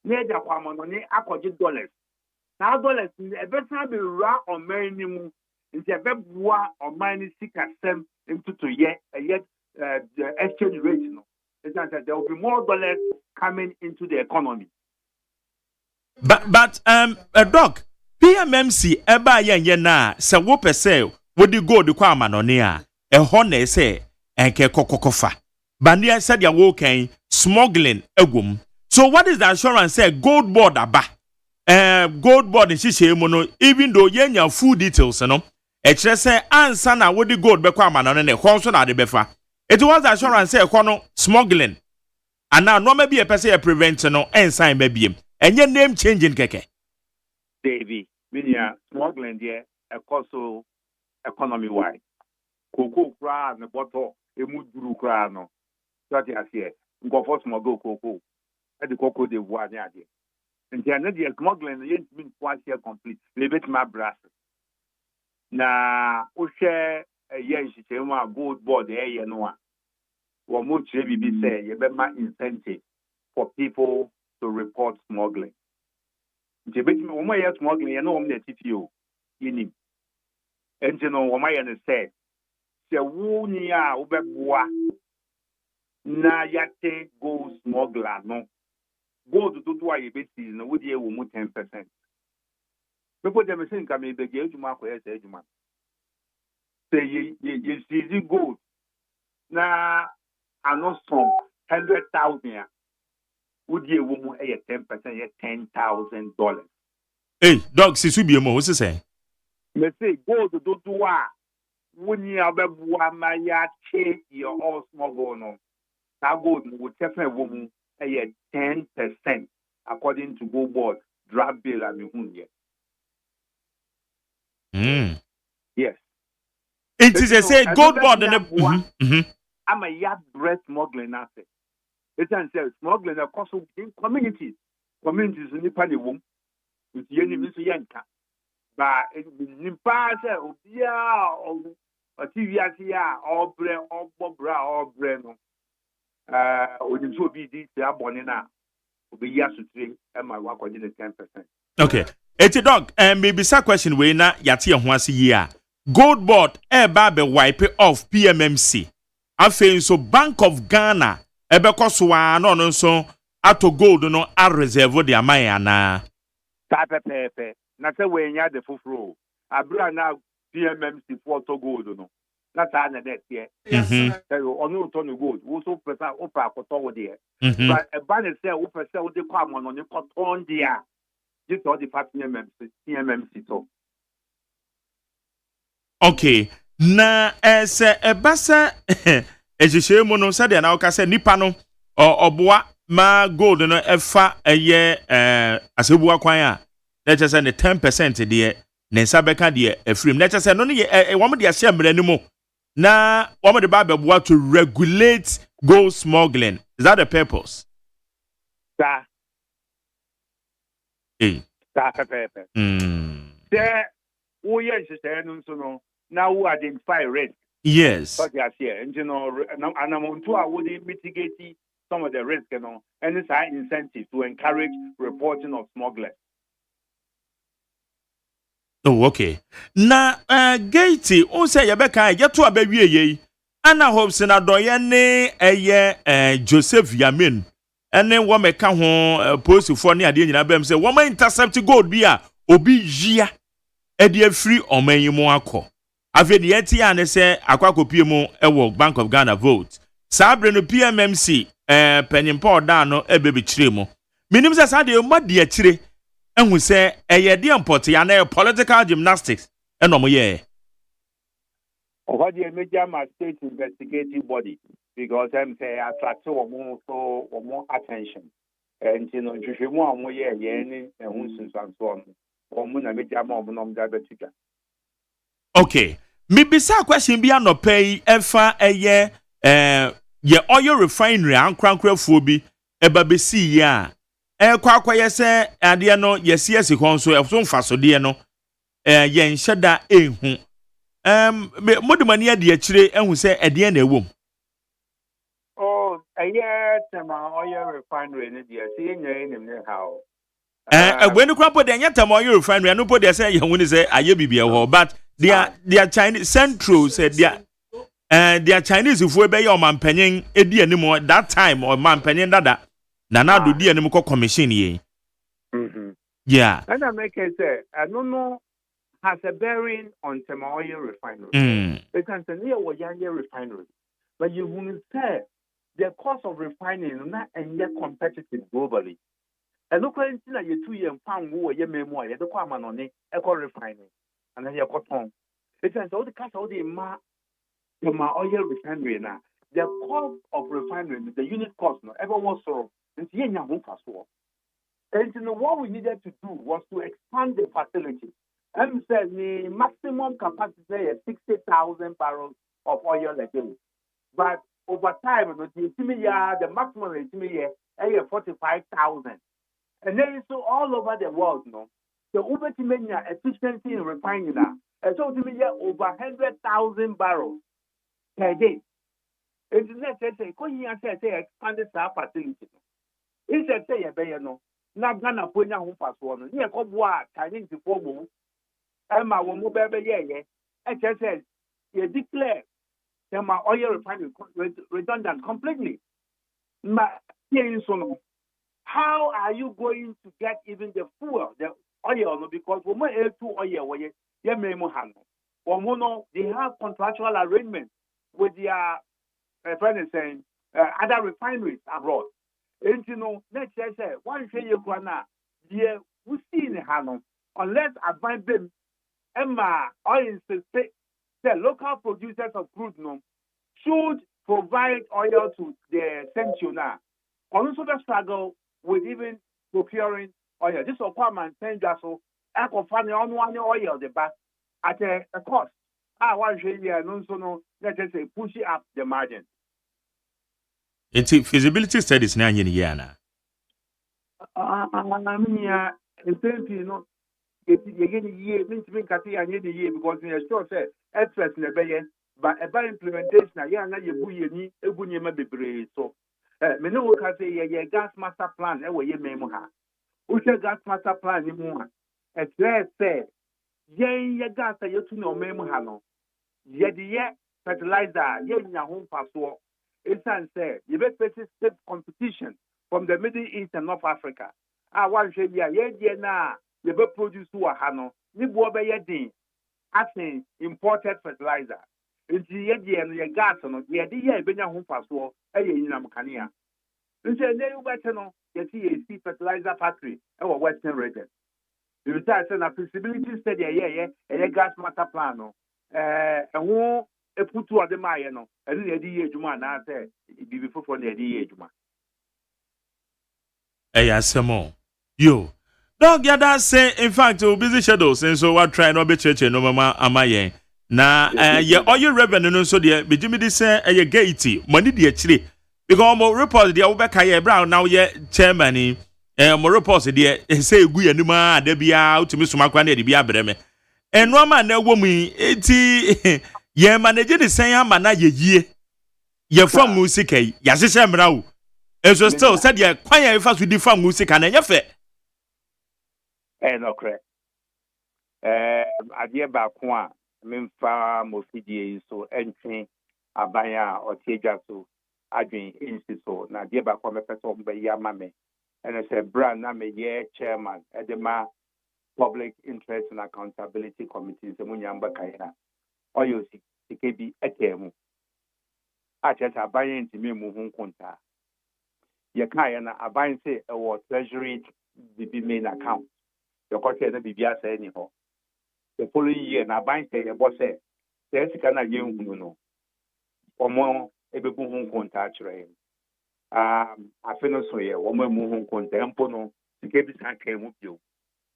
na ja kwa mo no ni akoje dollars na dollars ni e better be ra o man ni mu nti e be boa o man ni sika sem into to the exchange rate, no. There will be more dollars coming into the economy. But doc, PMMC eba ye na se wo pese wo di gold kwa manone a ho na say enke kokokofa. Bania said ya wo kan smuggling egum. So what is the assurance say gold board aba? Gold board in shishe mu no even though yenya full details no ekire say ansa na wo di gold be kwa manone ne ho so na de befa. It was the assurance say no smuggling. And now no maybe a person prevent no ensign maybe. And your name changing keke. Davy, media smuggling there a coso economy wide. Cocoa cra and bottle a mood guru cra no. That is here. Go for smuggle cocoa. At the cocoa de voir there. And the smuggling the ain't been quite here complete. Leave it my brass. Na share yes, she say gold board there no one. What much be say you better incentive for people to report smuggling. The bit me smuggling you know the TTO you and you know what say wo ni a wo beboa na yate go smuggler no gold to do aye beti no wo dey wo mu 10%. People dem say nka me be ge ejuma ko say ejuma. Say you see gold na ano from 100,000 would you woman a 10% $10,000. Hey, dog, si subi mo, what's it say? Me say gold do when you have a maya che your all small no. That gold would definitely woman a 10% according to gold board draft bill and yes. It is a say gold board and I'm a yard bread smuggling asset. It's an smuggling a cost in communities. Communities in the penny womb with the enemy yanka. But in pass of or TVSia or bread or bobra or breno. Wouldn't so be this abonina will be yes to drink and my work within the 10%. Okay. It's a dog and maybe some question we na yati once a year. Gold board e ba be wipe off PMMC. Afei so Bank of Ghana ebekọ so wa no no nso ato gold no a reserve de aman ana ta pepepe na se we nya de fufuro abra na PMMC for to gold no na ta na de tie onu to no gold wo so pesa o pa akoto wo de but e ba ne se wo pesa wo de kwa amono ne koton dia just all the PMMC so okay na ese ebasa ejihye mu no se de na o ka se nipa no oboa ma gold no efa eye asebu akwan a na che se ne 10% de ne nsa beka de afrim na che se no ne wo mo de ahye mra ni mu na wo mo de ba beboa to regulate gold smuggling. Is that the purpose? Sa pepe there we yes say no so no now who identify risk. Yes. So yes here and you know and I'm to would mitigate some of the risk, you know, and it's high incentive to encourage reporting of smugglers. Oh, okay. Na gate on say yebeka get to abawie ye. Ana hopes na doye ne Joseph Yamin. Ene wo meka ho post for ne ade nyina bem say wo ma intercept gold bi a obi yia e de free oman yi mu akọ. Afedi eti ane say akwakopie mu ewo Bank of Ghana vote. Sabre no PMMC penimpo da no ebebe chire mu. Minim say sa de ma de chire ehun say eye de import ya na political gymnastics eno ye. What the major state investigative body because them say attract more attention and you know you more ye and so on. Okay. Me bisa question bi anopai efa eye ye oil refinery ankrankrefuo bi eba besi ya kwa ye se ade no yesi ho so efo mfaso de no ye nheda ehu modumani ade akire ehu se ade na ewom. Oh tema oil refinery ne de se yenye nim ne how when crop de nya tema oil refinery no po de se ye hu ni se aye bibia ho but their Chinese central said their Chinese if we be your man penning edi anymore that time or man penning dada na do di anymore commission ye. Yeah. And I make it say I don't know has a bearing on Tema oil refinery. Because the near was young refinery. But you will say the cost of refining is not and yet competitive globally. And look at you 2 years pound who are your memoir, the common on it, eco refining. And then you got home. It says all the cost of the oil refinery now. The cost of refinery, the unit cost, no ever was so. And you know what we needed to do was to expand the facility. And said the maximum capacity is 60,000 barrels of oil a day. But over time, the maximum is 45,000. And then so all over the world, no. The ultimate efficiency in refining now, so to me, over 100,000 barrels per day. It's not say, expanded our facility. It's a say, no, not gonna put your pass one. Near Cobwa, Chinese before move. Emma will move every year. I just said, you declare my oil refinery redundant completely. How are you going to get even the fuel, the oil? Because we have 2 oil, they have contractual arrangements with their friends saying other refineries abroad. And you know, let's say one say you gonna we see in the hand unless advance them Emma oil the local producers of crude should provide oil to the central now. Also the struggle with even procuring oil. This requirement send us so I can find on one oil the back at a cost. I want to no let us say push up the margin. It's feasibility studies na nyini yana. Because we sure say experts in the but about implementation na so me no we can say ye gas master plan e we ye memo ha. We say gas master plan ni mu ha. E say ye gas ye tu no memo ha no. Ye de ye fertilizer ye nya ho paso. It's say you bet state competition from the Middle East and North Africa. I want to say, yeah, na you bet produce to a hano. Ni bo be yedin. I think imported fertilizer. It's the gas no. The idea be nya ho faso. Yinam kania. It's a day you better no. You see fertilizer factory. Western region. You say na feasibility study gas master plan no. Who put to the maya no. And the idea juma na say before for the idea juma. Samo. Yo. Dog yada say in fact busy shadows and so what try no be church no mama amaye. Na oil revenue no so there be Jimmy say gate money dey actually because mo report there Obeka ye brown now ye chairman mo report there say egu anima da bia utimi soma kwa na de bia breme. Eno ma na wo mu eti ye manage the say ama na ye yie. Ye from music ya hyehyɛ mra wo. Eso still said ye kwan ye fa so di from music na nya fe. No correct. Adeɛ baako a memfa mofidie so ɛntwe abanya ɔtieja so adwen nsi so na adeɛ baako a mɛpɛ sɛ ɔmbɛyɛ ama me ɛne sɛ bra na meyɛ chairman ɛde ma public interest and accountability committee sɛ munya mbɛkaeɛ a ɔyɛ sika bi ɛtɛɛ mu akyerɛ sɛ abanya ntimi mu ho nkontaa yɛkaeɛ na aban sɛ ɛwɔ treasury bibi main account yɛkɔhwɛ na biribi asɛe ni hɔ the following year na ban sɛ yɛbɔ sɛ sɛ sika no a yɛnhunu no ɔmo ɛbɛbu ho nkontaa kyerɛ afe no so yɛ wɔn amu ho nkontaa mpo no sika bi san kan mu bio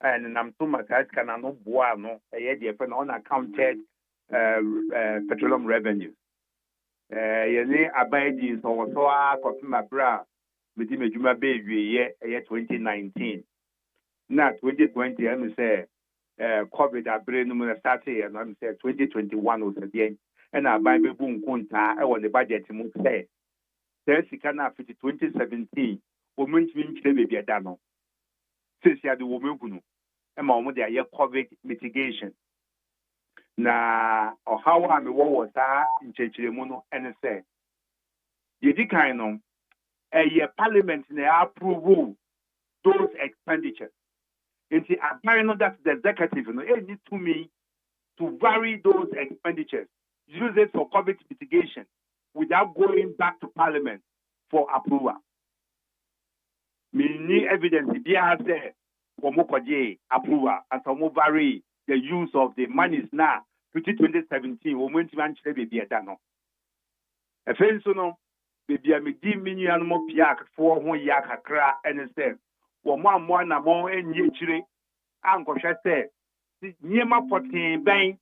nenam so ma saa sika no ano boa no ɛyɛ deɛ fɛ na unaccounted petroleum revenue yɛne aban di nsɔwɔsɔ a kɔpem aberɛ a medi m'adwuma bɛɛwieɛ ɛyɛ 2019 na 2020 ɛmu sɛ COVID abere no mu na started no ɛmu sɛ 2021 was again ɛna aban bɛbu nkontaa ɛwɔ ne budget mu sɛ sika no afiti 2017 wɔn ntumi nkyerɛ baabi ɛda no sisi ade wɔn ehunu ɛma wɔn de ayɛ COVID mitigation na ɔhaw a mewɔ wɔ saa nkyerɛkyerɛmu no ɛne sɛ yɛdi kan no ɛyɛ parliament na approve those expenditures. Into aban, that's the executive, it needs to me to vary those expenditures, use it for COVID mitigation without going back to Parliament for approval. Me need evidence be has there for approval and some vary the use of the monies now. 2017, we went to manage be a dano. A fence no, baby, I may give me animal piak for 1 year kakra and instead. More na more and yechire anko hwese niema potin ben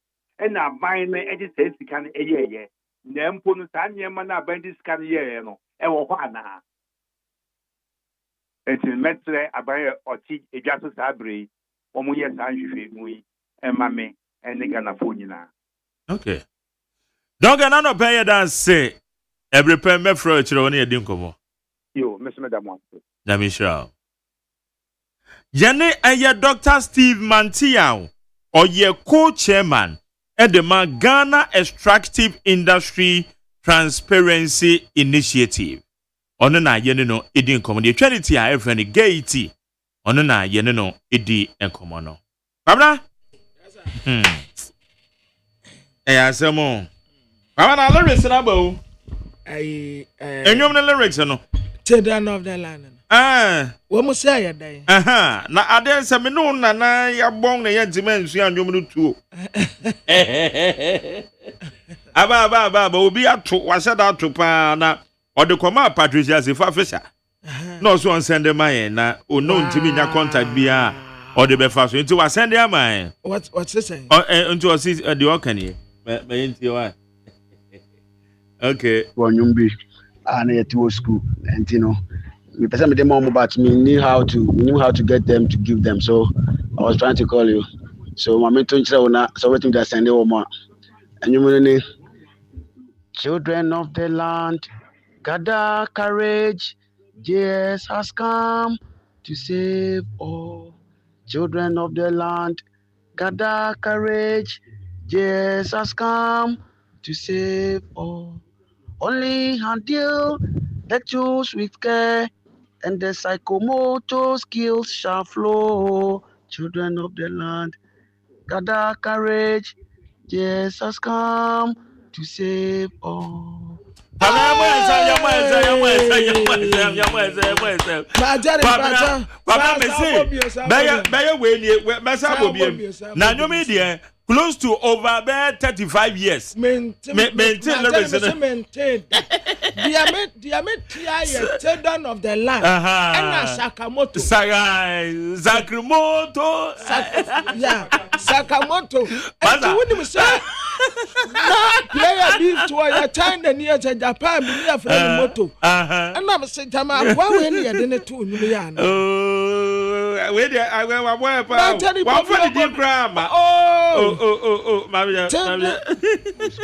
na ban na edi sika no eyeye na mpo no sa niema na ban di sika no yeye no e wo ho ana etin metre aban oti edwa so sa abre omo ye sa nhwehwe mu yi ema me ene gana fo nyina. Okay, don't get no pay dan say every pen me fro chire woni edi nkomo yo mesme da mo na mi sha Yane aye Dr. Steve Mantiao or ye co-chairman at the Ghana Extractive Industry Transparency Initiative. Ono na yene no edi nkomo de charity a efre ne gaiety. Ono na yene no edi nkomo no. Babra? Asemo. Baba na lyrics na bo. Enyom na lyrics no. Children of the land. Wo mo say ya dai. Na ade se me no na ya bon na ya ntima nsu anwom no tuo. Aba obi ato wahye da ato pa na ode koma Patricia Sefa Fisher. No so on send my na ono ntimi nya contact bia ode be fa so nti wa send am my. What's this saying? Nti o see the okani. Me nti wa. Okay. Wonyumbi and at school and you know we present them mom but we knew how to get them to give them, so I was trying to call you. So my mentor so waiting to send you more. And you mean children of the land, gather courage, Jesus has come to save all. Children of the land, gather courage, Jesus has come to save all. Only handle the tools with care, and the psychomotor skills shall flow. Children of the land, gather courage. Jesus come to save all. Close to over 35 years. Maintain. Children of the land. And Sakamoto. Sakamoto. Yeah, Sakamoto. And when you say, player beef to a time and near Japan, we are from Moto. And I'm saying, why when you didn't do Nulian? Oh, wait there. I will one for the grammar.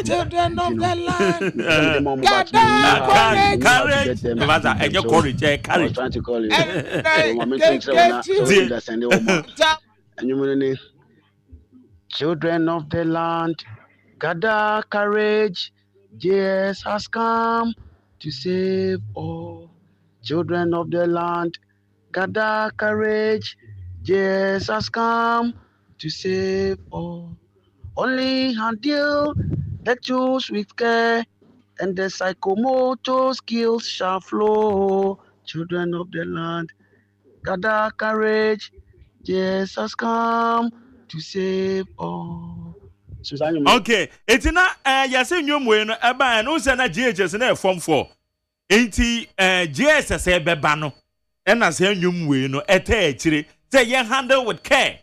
Children of the land. Courage. Trying to call you. Children of the land, gather courage. Jesus has come to save all. Children of the land, gather courage. Jesus has come to save all. Only handle the tools with care, and the psychomotor skills shall flow. Children of the land, gather courage. Jesus come to save all. Okay, it's not yase nyomwe no eba no se na GHS na form 4. Enti GSS ebeba no na se nyomwe no ete akire say ye handle with care.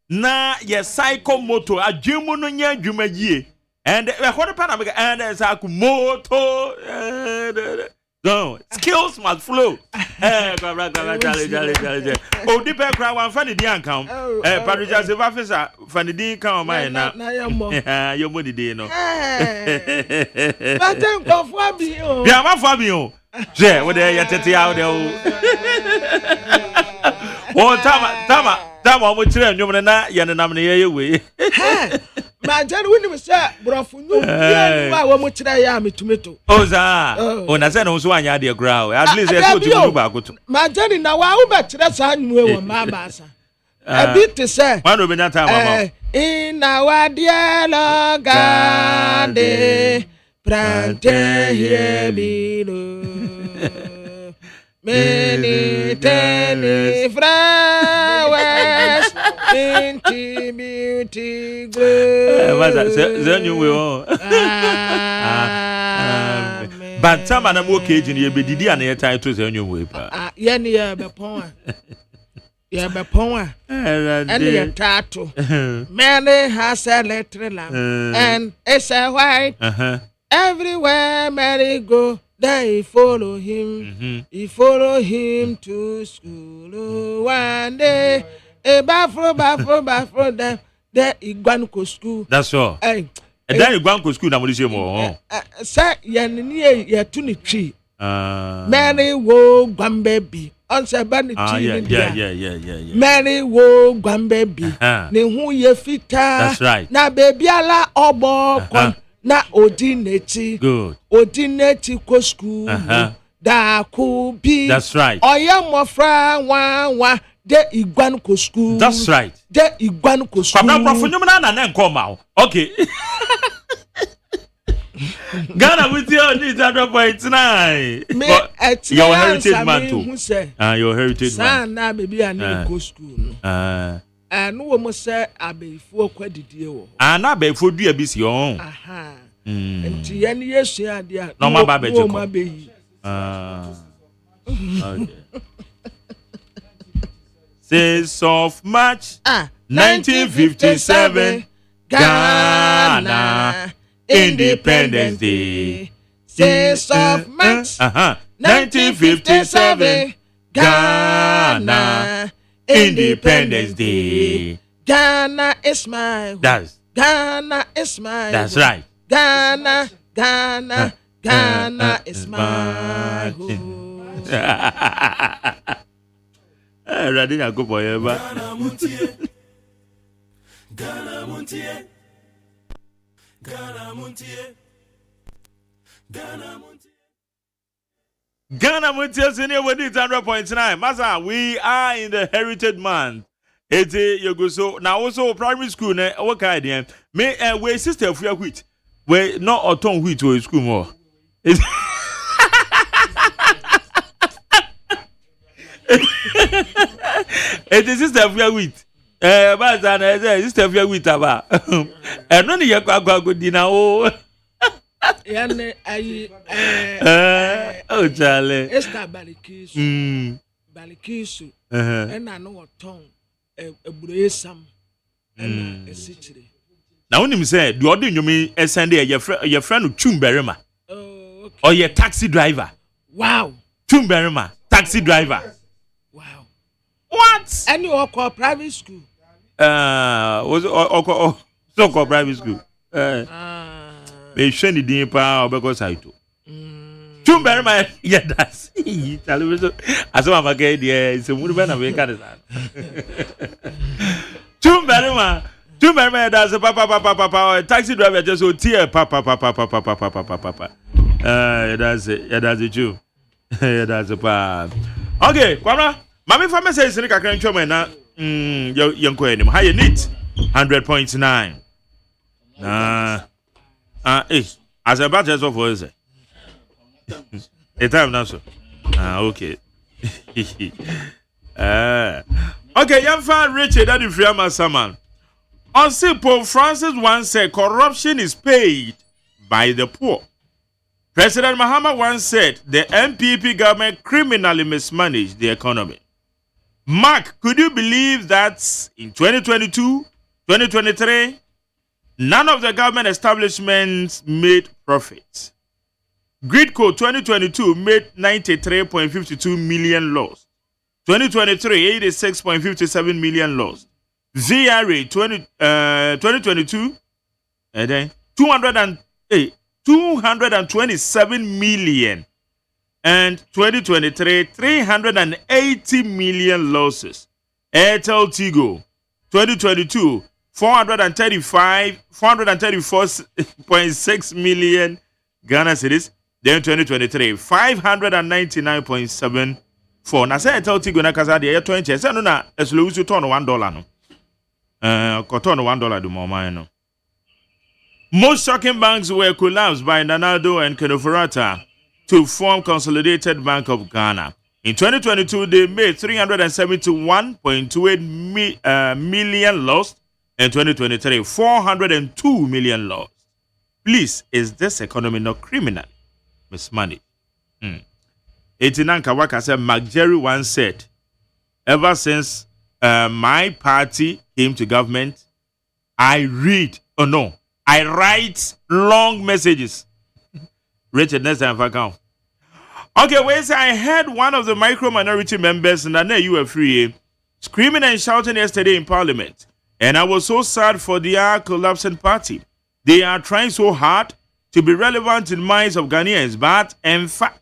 Na ye psychomotor adwemu no nya adwuma yie. And we hold pan and psychomotor no, skills must flow. Oh, the back crowd one funny dean come. Patricia Silvafisa, funny dean come mine now. Your money day no. But then go for me. Yeah, my Fabio. Yeah, what they are tetty out there. Oh, Tama, which you know, you're nominated away. My John Winnie said, Brofu, I want to try yam tomato. Oh, I said, also, I had a growl. At least I told you about it. My Johnny, now I bet that's how you my master. A bit to say, one will be that time. In our dialogue, Prante here below. Many tiny flowers, into beauty glow. Then you will. But some of them work in the BDD and the title to your way. Yenny, yeah, Bapona, and your tattoo. Mary has a letter lamp, and it's a white. Everywhere Mary go. They follow him, he follow him to school. One day, a baffle, them, there he gone to school. That's all. And then you gone to school, now what is your more? Sir, you're too tree. Mary wo gone baby. Answer Banny. Yeah. Mary wo gone baby. Ne who ye fita. That's right. Na baby ala obo. Na odineti. Good. Odineti ko school. Da kubi. That's right. Oya mofra wa de igwan ko school. That's right. De igwan ko school. Kwabra brofo nyumna na na nkoma. Okay. Ghana with you need 100.9. Your heritage man too. Your heritage man. San na baby ani ko school. No one say abefo kwadidie wo. Na abefo dua bi si on. Enti ye ne yesua dia. No ma ba beje ko. Okay. Says of March 1957 Ghana Independence Day. Says of March 1957 Ghana Independence Day. Ghana is my home. Ghana is my That's home. right. Ghana is my home. Ready na go boy ba. Ghana Montie. Ghana Montier Senior with it 100.9. Masa, we are in the Heritage Month. It's you go so now also primary school ne what kind of me we sister if you quit. We not autumn wheat to school more. It is sister if you quit. But sister if you quit aba. And no you go dinner oh. Yane Oh Charlie. Esther Balikisu. Balikisu. And I know what tongue. A bruisam and a city. Now, when you say, do you mean a Sunday, your friend Chumberima? Or your taxi driver? Wow. Chumberima, taxi driver. Wow. What? And you all call private school? Was so called private school? They send it in power because I do. Chumberima, yeah, that's television. As I'm a gay, it's a woman of a candidate. Chumberima, that's a papa, taxi driver just so tear papa. That's it, that's it, you. That's a pa. Okay, Kwara, Mammy Farmer says, I can't show me now. Young Queen, how you need 100.9. As a budget of what is it? A time now, sir. Okay. Okay, young fan Richard, that is Friama Saman. Also, Pope Francis once said corruption is paid by the poor. President Mahama once said the MPP government criminally mismanaged the economy. Mark, could you believe that in 2022, 2023, none of the government establishments made profits? Gridco 2022 made 93.52 million loss. 2023, 86.57 million loss. VRA 2022, and then 227 million. And 2023, 380 million losses. Airtel Tigo 2022, 434.6 million Ghana cedis. Then 2023, 599.74. Na say Airtel Tigo na kasa de 20. Say no na eslo usu turn $1 no. Turn $1 do more no. Most shocking banks were collapsed by Nanado and Kenofurata to form Consolidated Bank of Ghana. In 2022, they made 371.28 million lost. In 2023, 402 million lost. Please, is this economy not criminal? Mismanaged. Etinanka Waka said, McJerry once said, ever since my party came to government, I write long messages. Richard, next time if I count. Okay, wait, so I heard one of the micro minority members, and I know you were free, screaming and shouting yesterday in Parliament. And I was so sad for their collapsing party. They are trying so hard to be relevant in minds of Ghanaians, but in fact,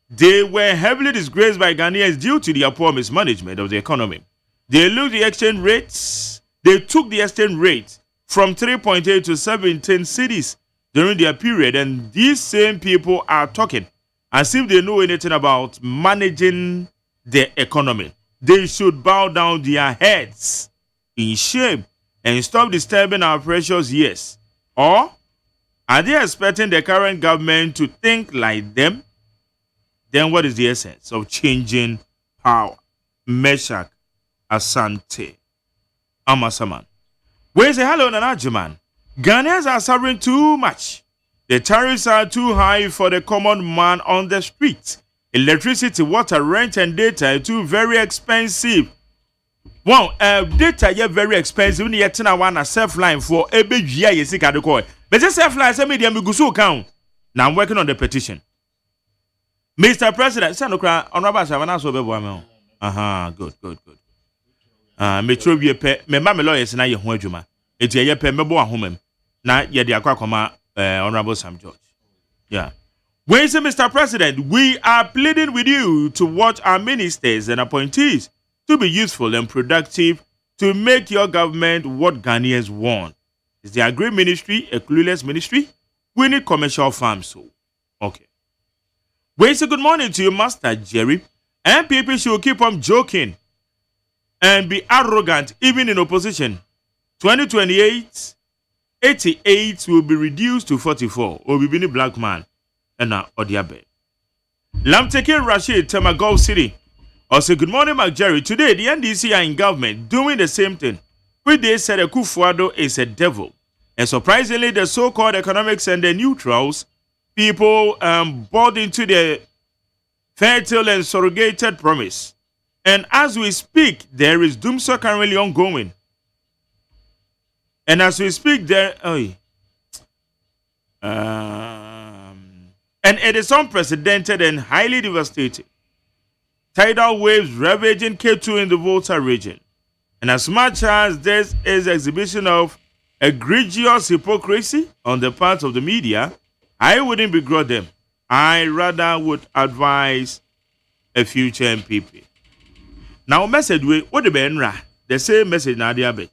they were heavily disgraced by Ghanaians due to their poor mismanagement of the economy. They took the exchange rate from 3.8 to 17 cities during their period, and these same people are talking as if they know anything about managing the economy. They should bow down their heads in shame and stop disturbing our precious years. Or are they expecting the current government to think like them? Then what is the essence of changing power? Meshach Asante Amasaman. We say hello, Nana Agyeman. Ghanaians are suffering too much. The tariffs are too high for the common man on the street. Electricity, water, rent, and data are too very expensive. Wow, data is very expensive. We need to want a self line for a big year. You see, but this self line, some media me go so count. Now I'm working on the petition. Mr. President, send okra honorable Savannah so be boa. Good. Metro be pe me ma me lawyers na ye ho adwuma. Eti ye pe me bo ahomam. Na ye de akwa koma honorable Sam George. Yeah. When say Mr. President, we are pleading with you to watch our ministers and appointees to be useful and productive to make your government what Ghanaians want. Is the agri ministry a clueless ministry? We need commercial farms. So Okay. We say good morning to you, Master Jerry. And people should keep on joking and be arrogant even in opposition. 2028, 88 will be reduced to 44. Obibini Black Man and Odiabe. Lamteke Rashid, Temagol City. Also, good morning, Mark Jerry. Today, the NDC are in government doing the same thing. Which they said Kufuado is a devil. And surprisingly, the so-called economics and the neutrals, people bought into the fertile and surrogated promise. And as we speak, there is doomsday currently ongoing. And as we speak, and it is unprecedented and highly devastating. Tidal waves ravaging K2 in the Volta region. And as much as this is exhibition of egregious hypocrisy on the part of the media, I wouldn't begrudge them. I rather would advise a future MPP. Now, message what the Benra, the same message na diabe.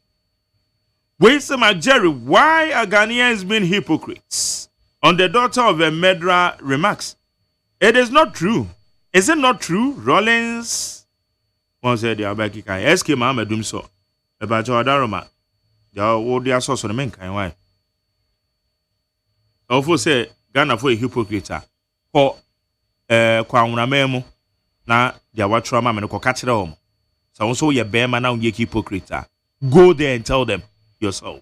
We say, Jerry, why are Ghanaians being hypocrites on the daughter of a Medra remarks? It is not true. Is it not true? Rollins once said the Abaki Kai SK Mama Dumso about Jodaroma. The source of the men kind why. Also say Ghana for a hypocrite. For Kwauna Memo na the Watrama and Kokachra home. So also your bear man now ye hypocrite. Go there and tell them yourself.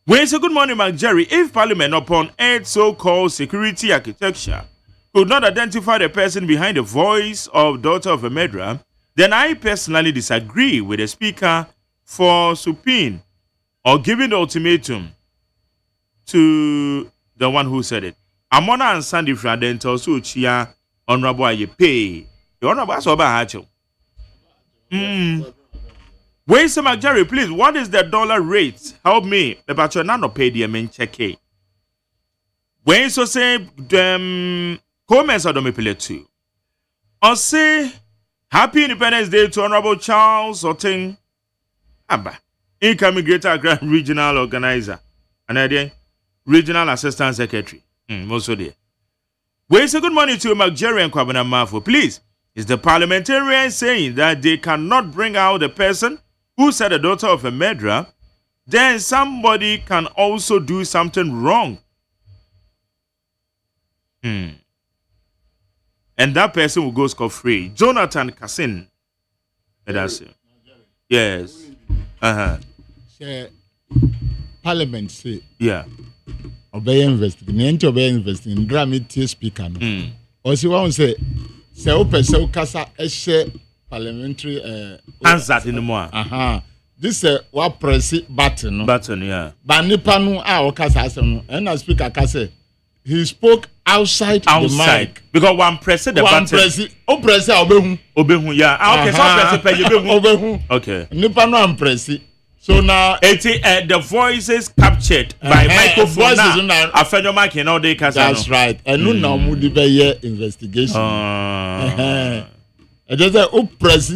We say good morning, Mark Jerry. If Parliament upon its so-called security architecture could not identify the person behind the voice of daughter of a murderer, then I personally disagree with the speaker for subpoena or giving the ultimatum to the one who said it. Amona and Sandy Fradent also chia honorable Ayepe. The honorable Asoba Hacho. Wait, some Jerry, please. What is the dollar rate? Help me. The batch not pay the main check. When so say comments are domicile too. Or say Happy Independence Day to Honorable Charles Oting Abba, incoming Greater Grand Regional Organizer, and again Regional Assistant Secretary. Most of the. We say good morning to Mark Jerry and Kwabena Mafo. Please, is the parliamentarian saying that they cannot bring out the person who said the daughter of a murderer? Then somebody can also do something wrong. And that person will go scot-free. Jonathan Kassin. That's it. Yes. Parliament say. Yeah. Obey investigation. Obey investigation. Dramatic speaker. Also, one say open so kasa eshe parliamentary answer in the more. This what press button. Button, yeah. But nipa no a okasa asem. And the speaker kasa he spoke outside the mic. Because one press the button. Press obehu. Yeah. Okay, so press pay obehu. Okay. Nipa no am press. So now the voice is captured by microphone. Now after mic and all they can. That's right. And no now mudi be investigation. I just say press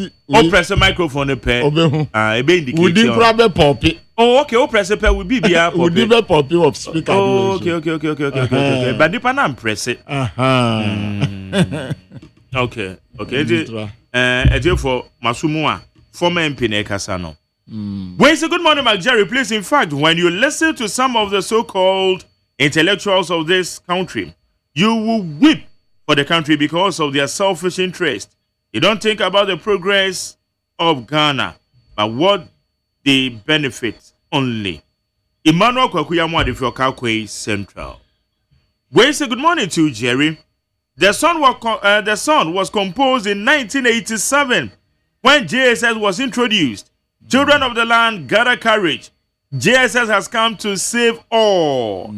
the microphone pay. Obehu. E be indicate. Would you probably pop it? Oh, okay. Press the pay will be there. Would you be pop of speaker? Okay. But the pan press it. Okay. For Masumua, former MP Nekasano. When say good morning, Mark Jerry, please. In fact, when you listen to some of the so-called intellectuals of this country, you will weep for the country because of their selfish interest. You don't think about the progress of Ghana, but what they benefit only. Emmanuel Kwakuyamwadi for Kakwe Central. We say good morning to Jerry. The song was composed in 1987 when JSS was introduced. Children of the land, gather courage. JSS has come to save all.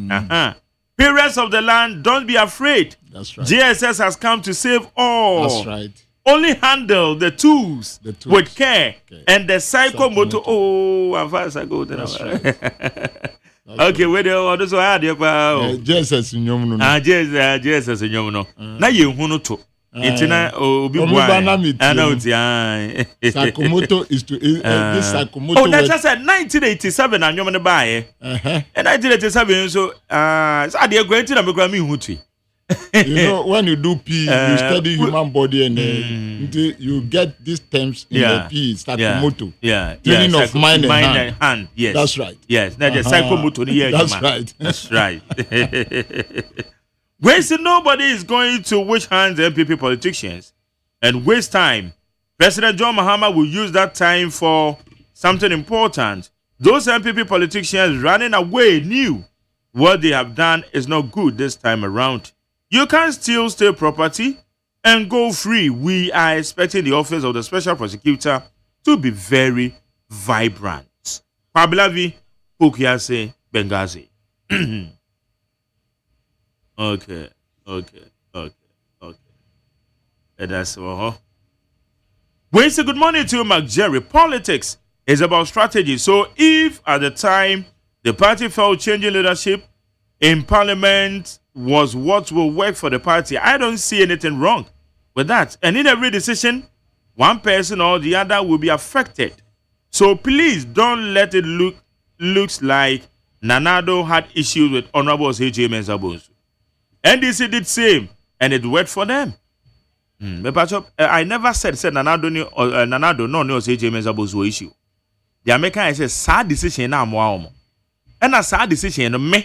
Parents of the land, don't be afraid. That's right. JSS has come to save all. That's right. Only handle the tools with care. And the psychomotor. Oh, I'm fast. I go there. That's right. Okay, where the others are there. JSS in Yomuno. JSS in Yomuno. Now you want to. It's not Sakamoto is to this Sakamoto. Oh, that's just 1987 and you're going to buy it. And 1987, so I did a great deal of Grammy Hootie. You know, when you do P, you study human body and you get these terms in the P, psychomotor. Training of mind and hand. Yes. That's right. Yes. Now the psychomotor. That's right. That's right. Nobody is going to wish hands MPP politicians and waste time. President John Mahama will use that time for something important. Those MPP politicians running away knew what they have done is not good this time around. You can still steal property and go free. We are expecting the office of the special prosecutor to be very vibrant. Pablavi, Pukiase, Benghazi. Okay. And that's all. We say good morning to you, Mark Jerry. Politics is about strategy. So if at the time the party felt changing leadership in parliament was what will work for the party, I don't see anything wrong with that. And in every decision, one person or the other will be affected. So please don't let it looks like Nanado had issues with Honorable OSEI Agyeman. NDC did same, and it worked for them. I never said Nanado no OSEI Agyeman issue. The American says sad decision na mo and a sad decision no me.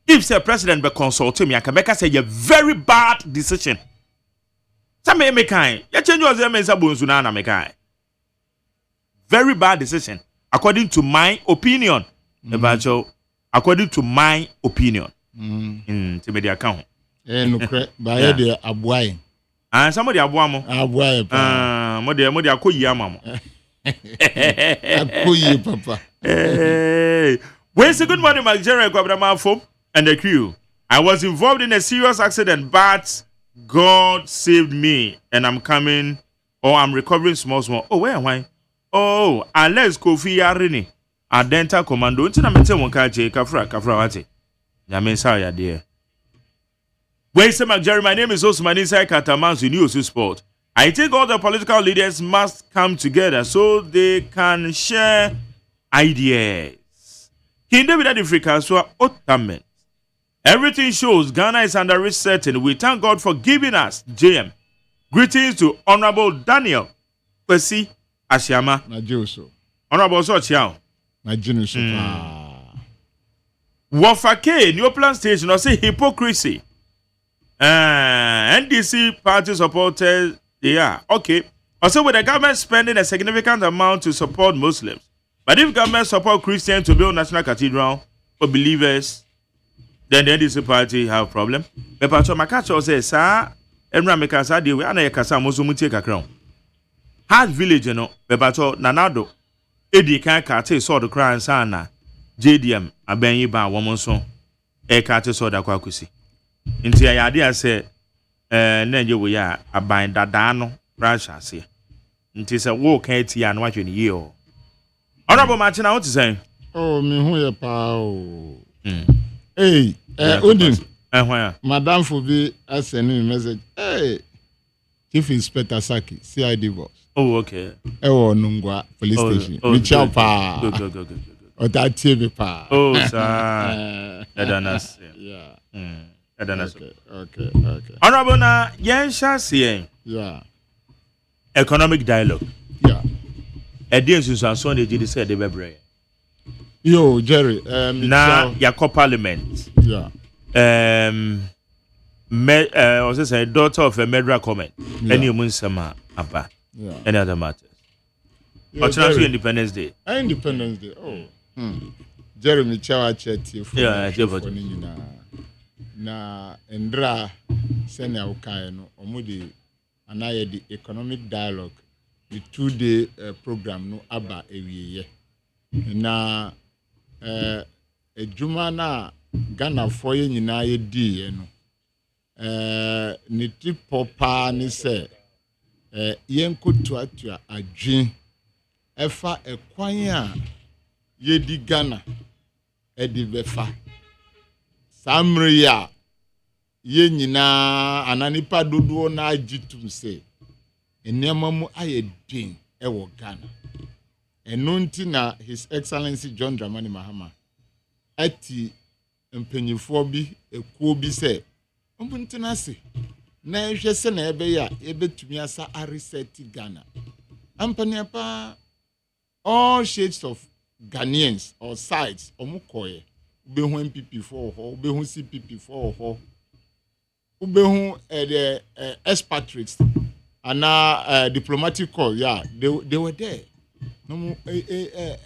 If the president be consulting me, I can make say a very bad decision. Some American, you change your Agyeman na make very bad decision according to my opinion. According to my opinion. To be the account. By the abuai. And somebody abuamo. Abuai. Modi akoyi amamo. Akoyi papa. We say good morning, Nigeria, Kwabrama and the crew. I was involved in a serious accident, but God saved me, and I'm coming, or I'm recovering small. Oh, where am I? Oh, unless Kofi Yarini, a dental commando. Until I'm telling Kafra wate. Yamen sorry, dear. Wait, say Jerry, my name is Osman inside Kataman's News Sport. I think all the political leaders must come together so they can share ideas. Everything shows Ghana is under resetting. We thank God for giving us JM. Greetings to Honorable Daniel Kwesi Ashiama. Honorable Sochiao. Wafake, New Plan Station, or say hypocrisy. NDC party supporters, yeah, okay. Also, with the government spending a significant amount to support Muslims, but if government support Christians to build national cathedral for believers, then the NDC party have problem. But Pastor Makacho says, "Sir, Emra Mekasa deal with Anaya Kasa Musumuti Kakron. Hard village, you know, but Nanado, Eddie Kate saw the crown sana, JDM, Abenyi Ba woman son, Kate saw the Kwakusi. Into your idea say, then you will a bind that dano, Rasha say. It is a walk at and what you need. Honorable Martin, I want to say, oh, me who ya pao. Hey, Odin, Madame Fobi has sent me a message. Hey, Chief Inspector Saki, CID boss. Oh, okay. Oh, Nungwa police station. Michao pa. Good. Or that TV pa. Oh, sir. Edanas. Yeah. Edanas. Okay. Honorable na Yensha CN. Yeah. Economic dialogue. Yeah. Edians who are so they did say the bebre. Yo, Jerry. Na Yako Parliament. Yeah. Was this a daughter of a Medra comment? Any Munsama Apa. Yeah. Any other matters? Yeah, International Independence Day. Independence Day. Oh. Jeremy Chawa Chetty for na Ndra Senya Ukayeno Omudi anaye the economic dialogue the 2-day program no aba ewiye na ejuma na Ghana for ye nyina ye di ye no ni tipo pa ni se yenkotu atua adwen efa ekwan a ye di Ghana edi befa samria ye nyina ananipa dodo na agitum se enema mu ayedin ewo Ghana enunti na His Excellency John Dramani Mahama ati mpanyifo bi ekuo bi se omuntinase na ehwe se na ebe ya ebetumi asa reset Ghana ampaniapa all shades of Ghanaians or sides omukoye ubehu MPP for ho ubehu CPP for ho ubehu the expatriates and diplomatic corps, yeah, they were there. No more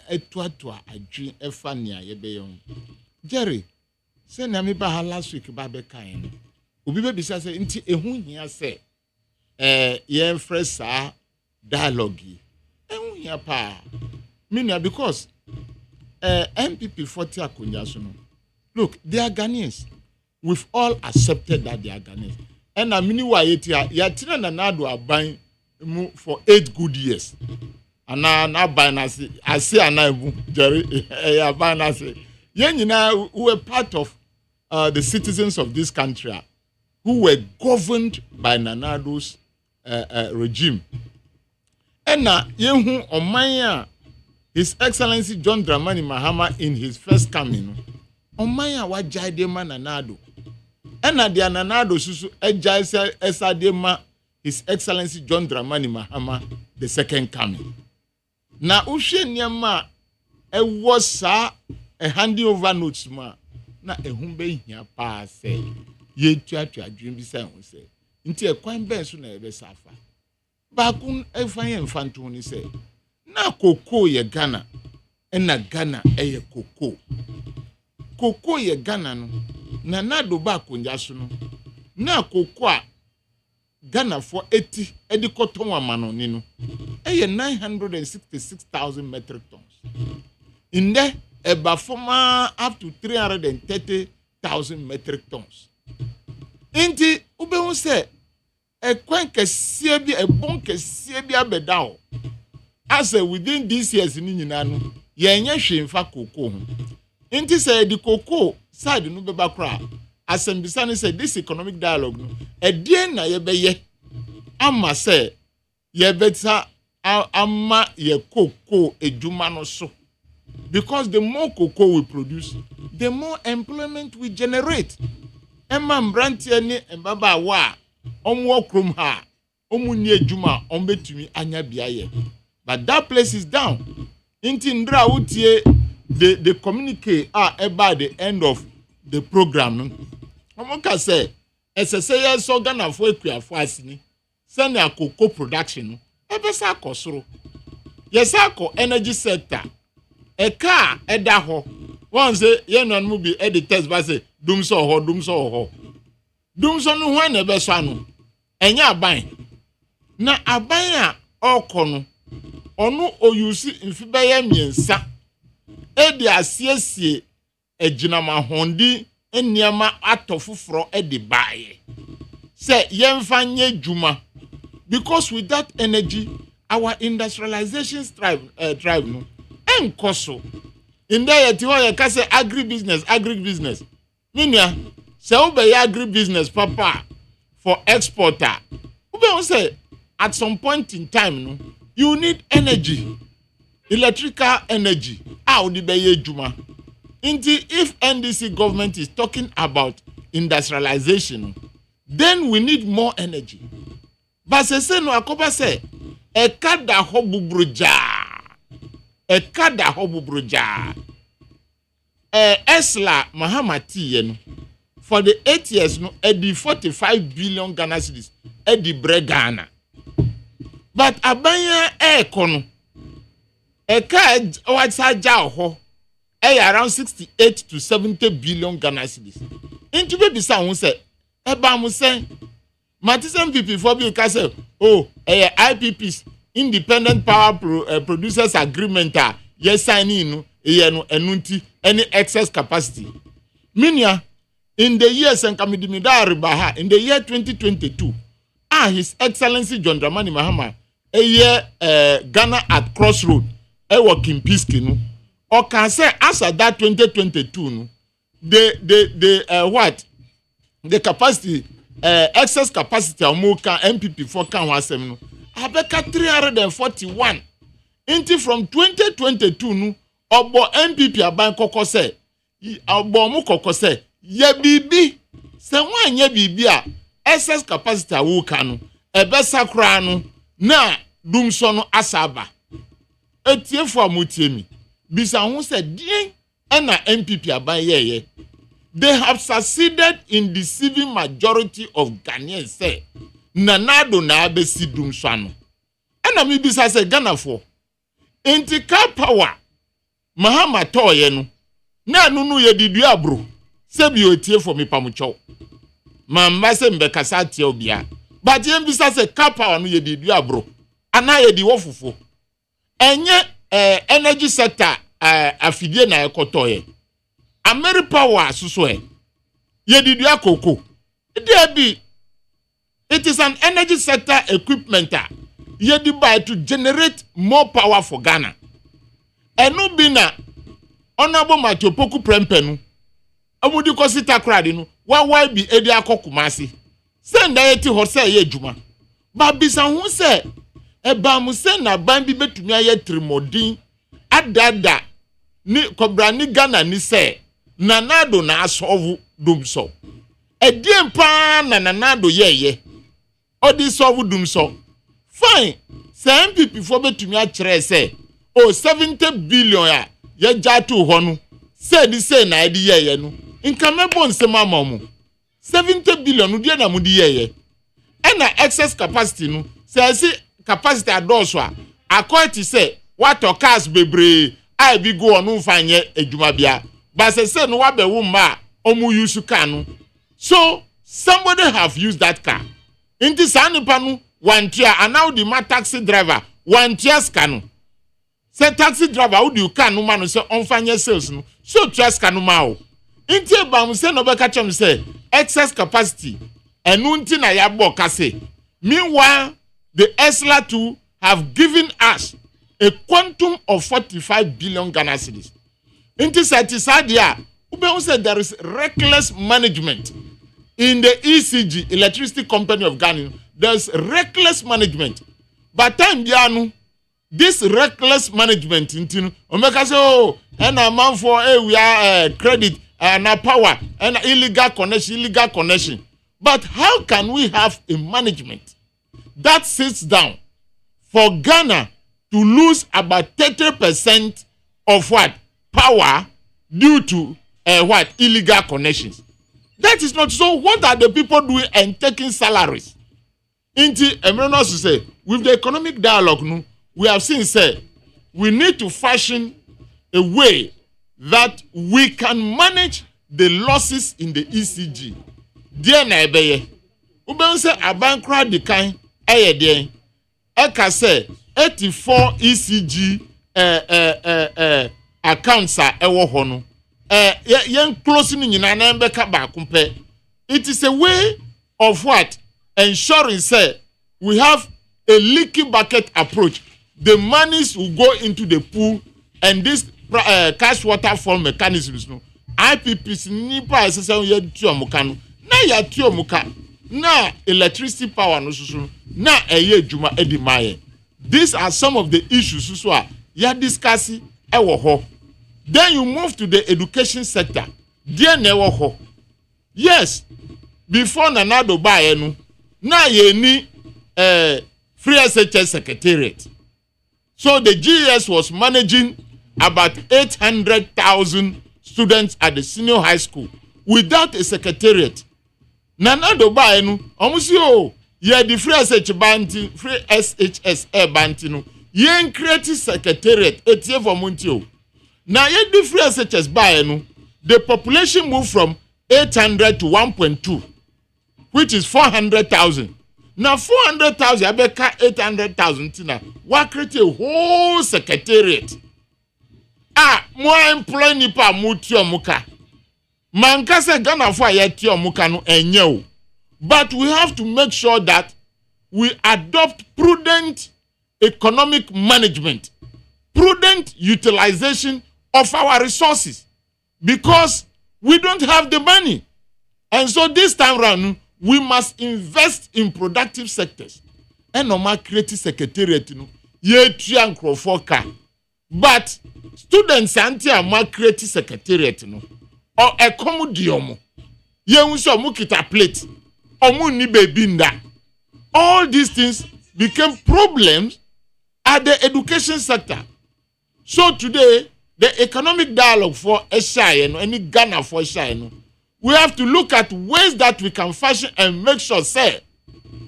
etwa adwin efa nia ye be yon. Jerry, say na me ba last week ba be kan. Obi be bisa say nti ehun hia say ye fresa dialogue. Ehun hia pa. Meaning because MPP 40 akonya so no. Look, they are Ghanaians. We've all accepted that they are Ghanaians. And I mean why it ya tina na nado aban mu for 8 good years. And na ban I say anabu Jerry ya ban ase. Yen nyina who were part of the citizens of this country who were governed by Nanado's regime. And na yen hu His Excellency John Dramani Mahama in his first coming. Omaya wa jaidema Nanado. Ena dia Nanado susu ejaisa esadema His Excellency John Dramani Mahama the second coming. Na uhwe niama ewo sa handing over notes ma na ehumbe hia pa se ye tuatua adwin bi se ho se. Nti ekwan ben so na ebe safa. Ba kun efan ye mfanto ni se na koko ye Ghana ena Ghana eye koko. Koko ye Ghana no na nado ba konja so no na koko a Ghana for 80 edikoton amano ni no eye 966,000 metric tons. In there eba forma up to 330,000 metric tons. Inti ube se ekwan kese bi ebon kese bi abeda o. As within this years ni nyina no ye nya hwemfa koko ho. Inti say the koko side no beba kra asembisa ni say this economic dialogue no edien na ye beye ama say ye beta ama ye koko ejuma no so, because the more cocoa we produce the more employment we generate. Emma mbrantie ni embaba wa omwo krom ha omunni ejuma ombetumi anya biaye. But that place is down. Inti ndra utie the communicate about the end of the program. Omoka say SSA so Ghana for ekuafo asini send a cocoa production ebe sa akosoro. Yes akọ energy sector. E car eda ho. One say ye no mu bi e the test ba say dum so ho. Dum so no ho na ebe so anu. Enya aban. Na aban a okọ no onu oyusi mfibeye miensa edi asiesie ejinama hondi eniama atofufro edi baye se yemfanye juma, because with that energy our industrialization drive no enkoso in there ti ho ye ka say agribusiness minia se obey agribusiness papa for exporter ube say at some point in time no you need energy, electrical energy. How the beye juma? Inti if NDC government is talking about industrialization, then we need more energy. But se no akoba se ekada hobubruja. Esla Mahamati ye no for the 8 years no edi 45 billion Ghana cedis edi bre Ghana. But abanya ekono eka watsaja ho around 68 to 70 billion Ghana cedis. Into be bisa ho se eba mo se Matisen PP for bi ka se IPPs independent power producers agreement yes signing no no enunti any excess capacity. Minia in the years and kamidimida ribaha in the year 2022 His Excellency John Dramani Mahama Ghana at crossroad working peace no or can say as at that 2022 no the capacity excess capacity amoka MPP for kan wasem no abeka 341 into from 2022 no obo MPP aban kokose obo mu kokose ye bibi se wanye bibia excess capacity awuka no ebesa kra no na dumso no asaba etiefo amutie mi bisa hu se din na MPP aban yeye they have succeeded in deceiving majority of Ghanaians say nanado na abesi dumso ano na mi bisa se Ghana for intika power mahama toye no na nunu ye didu abro se bi otiefo mi pamucho mamba se mbekasa atie obia but yem bisa se power no ye didu abro ana ye di wofufo enye energy sector afidie na ekotoye Ameri power suso ye didu akoko bi it is an energy sector equipment ye di buy to generate more power for Ghana enu bi na honorable Matopoku Prempenu amudi kosita krade no wa bi edi akokumasi send ayeti ho se ye adwuma ba bisa hu se eba mu se na ban bi betumi aye trimodin adada ni kobra ni Ghana ni se nanado na asovu dumso edien pa na nanado yeye odi sovu dumso fine se MPP fo betumi a kire se o 70 billion ya ye jatu ho no se di se na edi yeye no nka mebo nsema mamu 70 billion no die na mu di yeye na excess capacity no se si capacity adoso a akoti se what cars bebre I be go on fanye adwuma bia but se no wa be wo ma omu use car no so somebody have used that car inti sanipa no wantia and now the ma taxi driver wantia scan say taxi driver who do you can no man say on fanye sales no so trust can no ma o inti e ba mu say no be catch am say excess capacity enu nti na ya bo kase meanwhile the ESLA 2 have given us a quantum of 45 billion Ghana cedis. Inti satisfadia, ube say there is reckless management in the ECG, Electricity Company of Ghana. There's reckless management. But time bianu, this reckless management into omeka say oh, and a man for we are credit and power and illegal connection. But how can we have a management that sits down for Ghana to lose about 30% of what power due to what illegal connections? That is not so. What are the people doing and taking salaries? Into Emirates to say with the economic dialogue, no, we have seen say we need to fashion a way that we can manage the losses in the ECG. Dear Naibeye, Uben say abankra the kind ayede eka say 84 ECG accounts are ewo ho no yen close ni nyina na mbeka ba kumpe. It is a way of what ensuring say we have a leaky bucket approach. The monies will go into the pool and this cash waterfall mechanisms no IPPs nipa esese ye tuomuka no na ya tuomuka na electricity power no susu na eye adwuma edimaye. These are some of the issues so ya discuss ewo ho. Then you move to the education sector. There na ewo ho. Yes, before nanado bae no na ye ni free SHS secretariat. So the GS was managing about 800,000 students at the senior high school without a secretariat. Nanado bae no omusi o ye the free SHS banti free SHS banti no ye create secretariat etie for MONTIE. Now ye the free SHS bae no the population moved from 800 to 1.2 which is 400,000. Now 400,000 abeka 800,000 tina wa create a whole secretariat. Mo employ nipa mutio muka. Manka se Ghana for yetio muka no enye o. But we have to make sure that we adopt prudent economic management, prudent utilization of our resources because we don't have the money. And so this time around, we must invest in productive sectors. And normal creative secretariat, ye trian crofoka. But students anti ama creative secretariat, or a commodiomo. Yen so mukita plate. Omu ni baby nda. All these things became problems at the education sector. So today, the economic dialogue for SI, any Ghana for SI, we have to look at ways that we can fashion and make sure, say,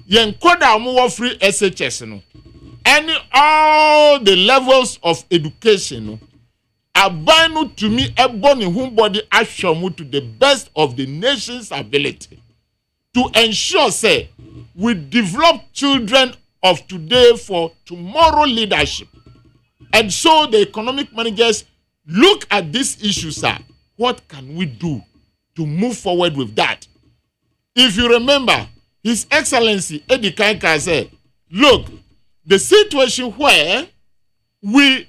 yen koda more free SHS, any all the levels of education, abanu to me a born in whom body assume to the best of the nation's ability to ensure, say, we develop children of today for tomorrow leadership. And so the economic managers look at this issue, sir. What can we do to move forward with that? If you remember, His Excellency Eddie Kanka said, look, the situation where we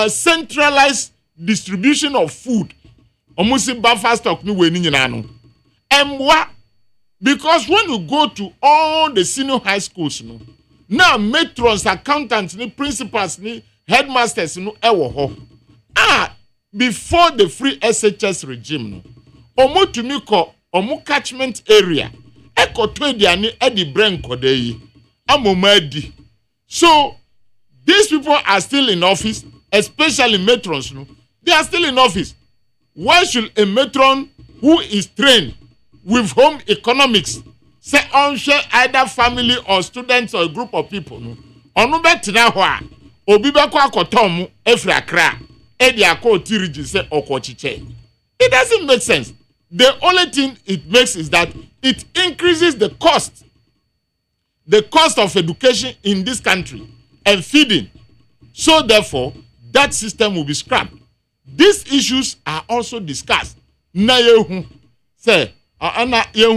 centralize distribution of food, almost buffer stock, and what? Because when you go to all the senior high schools, now matrons, accountants, principals, headmasters, before the free SHS regime, omo to me ko omo catchment area, eko to ediani edi brenko dey, amomadi. So these people are still in office, especially matrons. They are still in office. Why should a matron who is trained with home economics say on share either family or students or a group of people? Onu betina hwa obi be kwa akotom efri akra edi akọ tiriji say okochiche. It doesn't make sense. The only thing it makes is that it increases the cost of education in this country and feeding. So therefore, that system will be scrapped. These issues are also discussed. Na yehu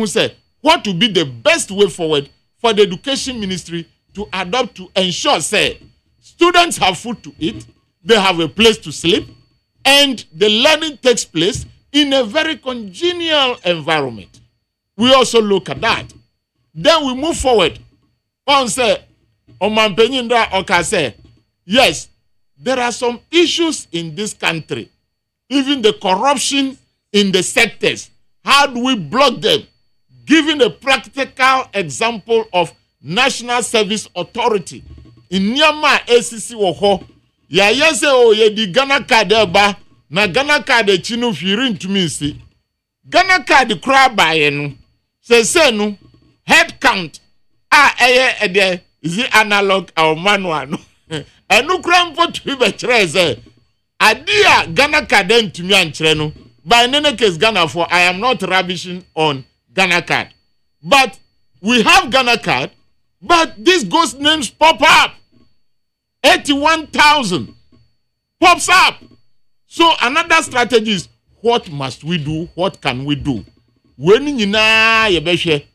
say, what will be the best way forward for the education ministry to adopt to ensure, say, students have food to eat, they have a place to sleep, and the learning takes place in a very congenial environment. We also look at that. Then we move forward. On say, Omanpenyinda Oka say, yes, there are some issues in this country, even the corruption in the sectors. How do we block them? Giving a practical example of National Service Authority. In Nyama ACC woho, ya yese o ye di Ghana card eba, na Ghana card chinu firin to me si. Ghana card kra ba ye no. Se no, head count, eye is it analog or manual no? Enu kra mpo to be chere se. Adia Ghana card to me anchre no. By in any case, Ghana for I am not rubbishing on Ghana card. But we have Ghana card, but these ghost names pop up. 81,000 pops up. So another strategy is, what must we do? What can we do? When you na yebeshe,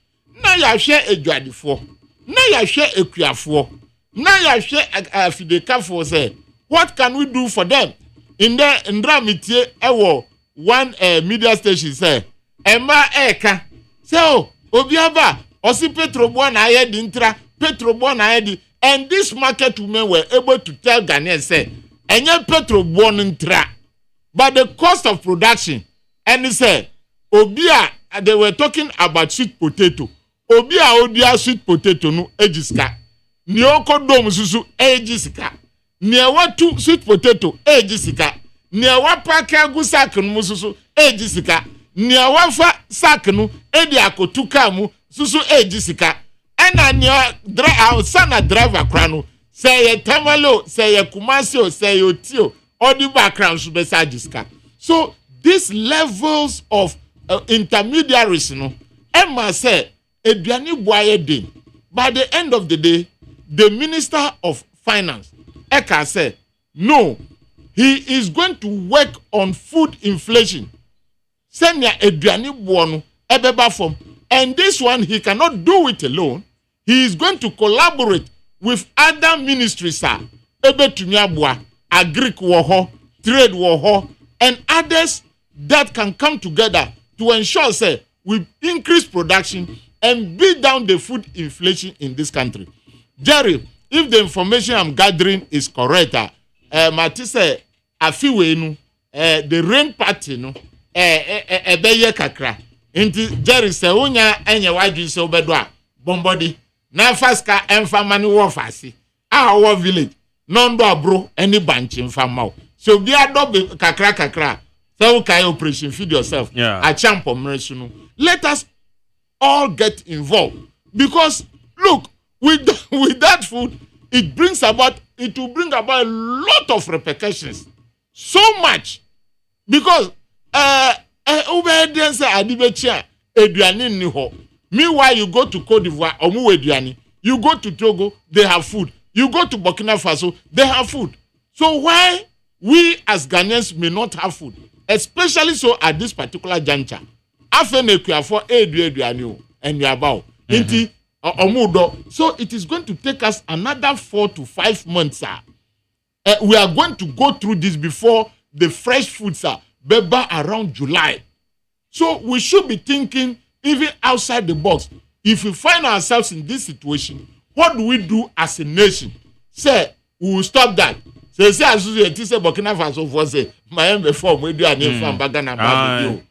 na ya share edwadifo, na ya share ekuafo, na ya share afidekafo say, what can we do for them? In the Ndramite ewo one media station say, Emma Eka, so Obiaba, Osi Petrobo na ayedi intra, Petrobo na ayedi, and this market women were able to tell Ghanaians say, Enye Petrobo intra, but the cost of production, and he said, Obia, they were talking about sweet potato. Obia odia sweet potato no ejiska. Nioko dom susu ejiska. Niewa tu sweet potato ejiska. Niewa paka gu sak no susu ejiska. Niewa fa sak no edi akotuka mu susu ejiska. Ena nia sana driver krano. Say Tamalo, say Kumasio, say Otio, all the background should be ejiska. So these levels of intermediaries, Emma said, Eduani Boye Din. By the end of the day, the Minister of Finance, Eka said, no, he is going to work on food inflation. Senya Eduani Bono, Ebeba form. And this one, he cannot do it alone. He is going to collaborate with other ministries, sir. Ebe Tunyabwa, Agric Woho, Trade Woho, and others that can come together to ensure, say, we increase production and beat down the food inflation in this country. Jerry, if the information I'm gathering is correct, Matisse, afiwe no, the rain party no, ebeye kakra. Inti Jerry se unya enye waju se obedo a bombody na faska emfa mani wo fasi our village nondo abro any banchi mfa maw so bi adobe kakra so kai operation feed yourself a champ omresunu. Let us all get involved because look with that food it will bring about a lot of repercussions, so much because obedience adibechia eduane ni ho. Meanwhile you go to Cote d'Ivoire omu eduane, you go to Togo they have food, you go to Burkina Faso they have food. So why we as Ghanaians may not have food, especially so at this particular juncture? Afenekua for eduane and yabao inti omudo. So it is going to take us another 4 to 5 months, sir. We are going to go through this before the fresh foods are beba around July. So we should be thinking even outside the box. If we find ourselves in this situation, what do we do as a nation? Say we will stop that. Say as you say Burkina Faso for say my before we do an infam bagana bag.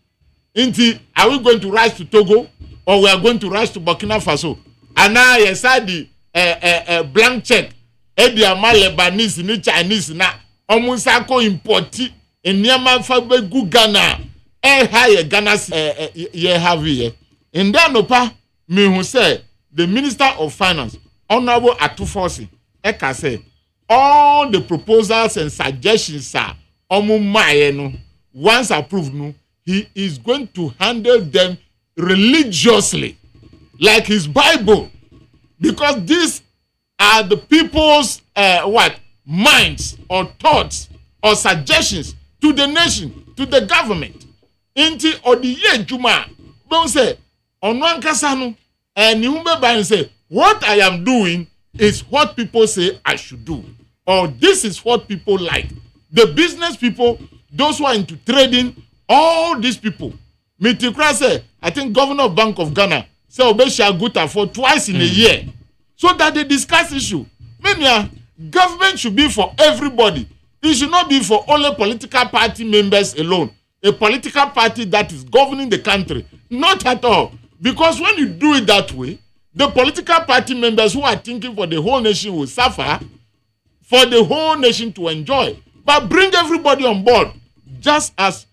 Inti, are we going to rise to Togo or we are going to rise to Burkina Faso? And now yes the blank check edi ama Lebanese ni Chinese na omunsa ko importi eniama fa begu Ghana high Ghana ye have here. In there no pa me who say the Minister of Finance Honorable Atufosi eka say all the proposals and suggestions are no once approved no he is going to handle them religiously like his Bible, because these are the people's minds or thoughts or suggestions to the nation, to the government. Inti odiye juma don't say onwankasanu and you say what I am doing is what people say I should do, or this is what people like. The business people, those who are into trading, all these people. Mitikra say, I think Governor of Bank of Ghana say Obesha Guta for twice in a year, so that they discuss issue. Mania, government should be for everybody. It should not be for only political party members alone. A political party that is governing the country. Not at all. Because when you do it that way, the political party members who are thinking for the whole nation will suffer, for the whole nation to enjoy. But bring everybody on board, just as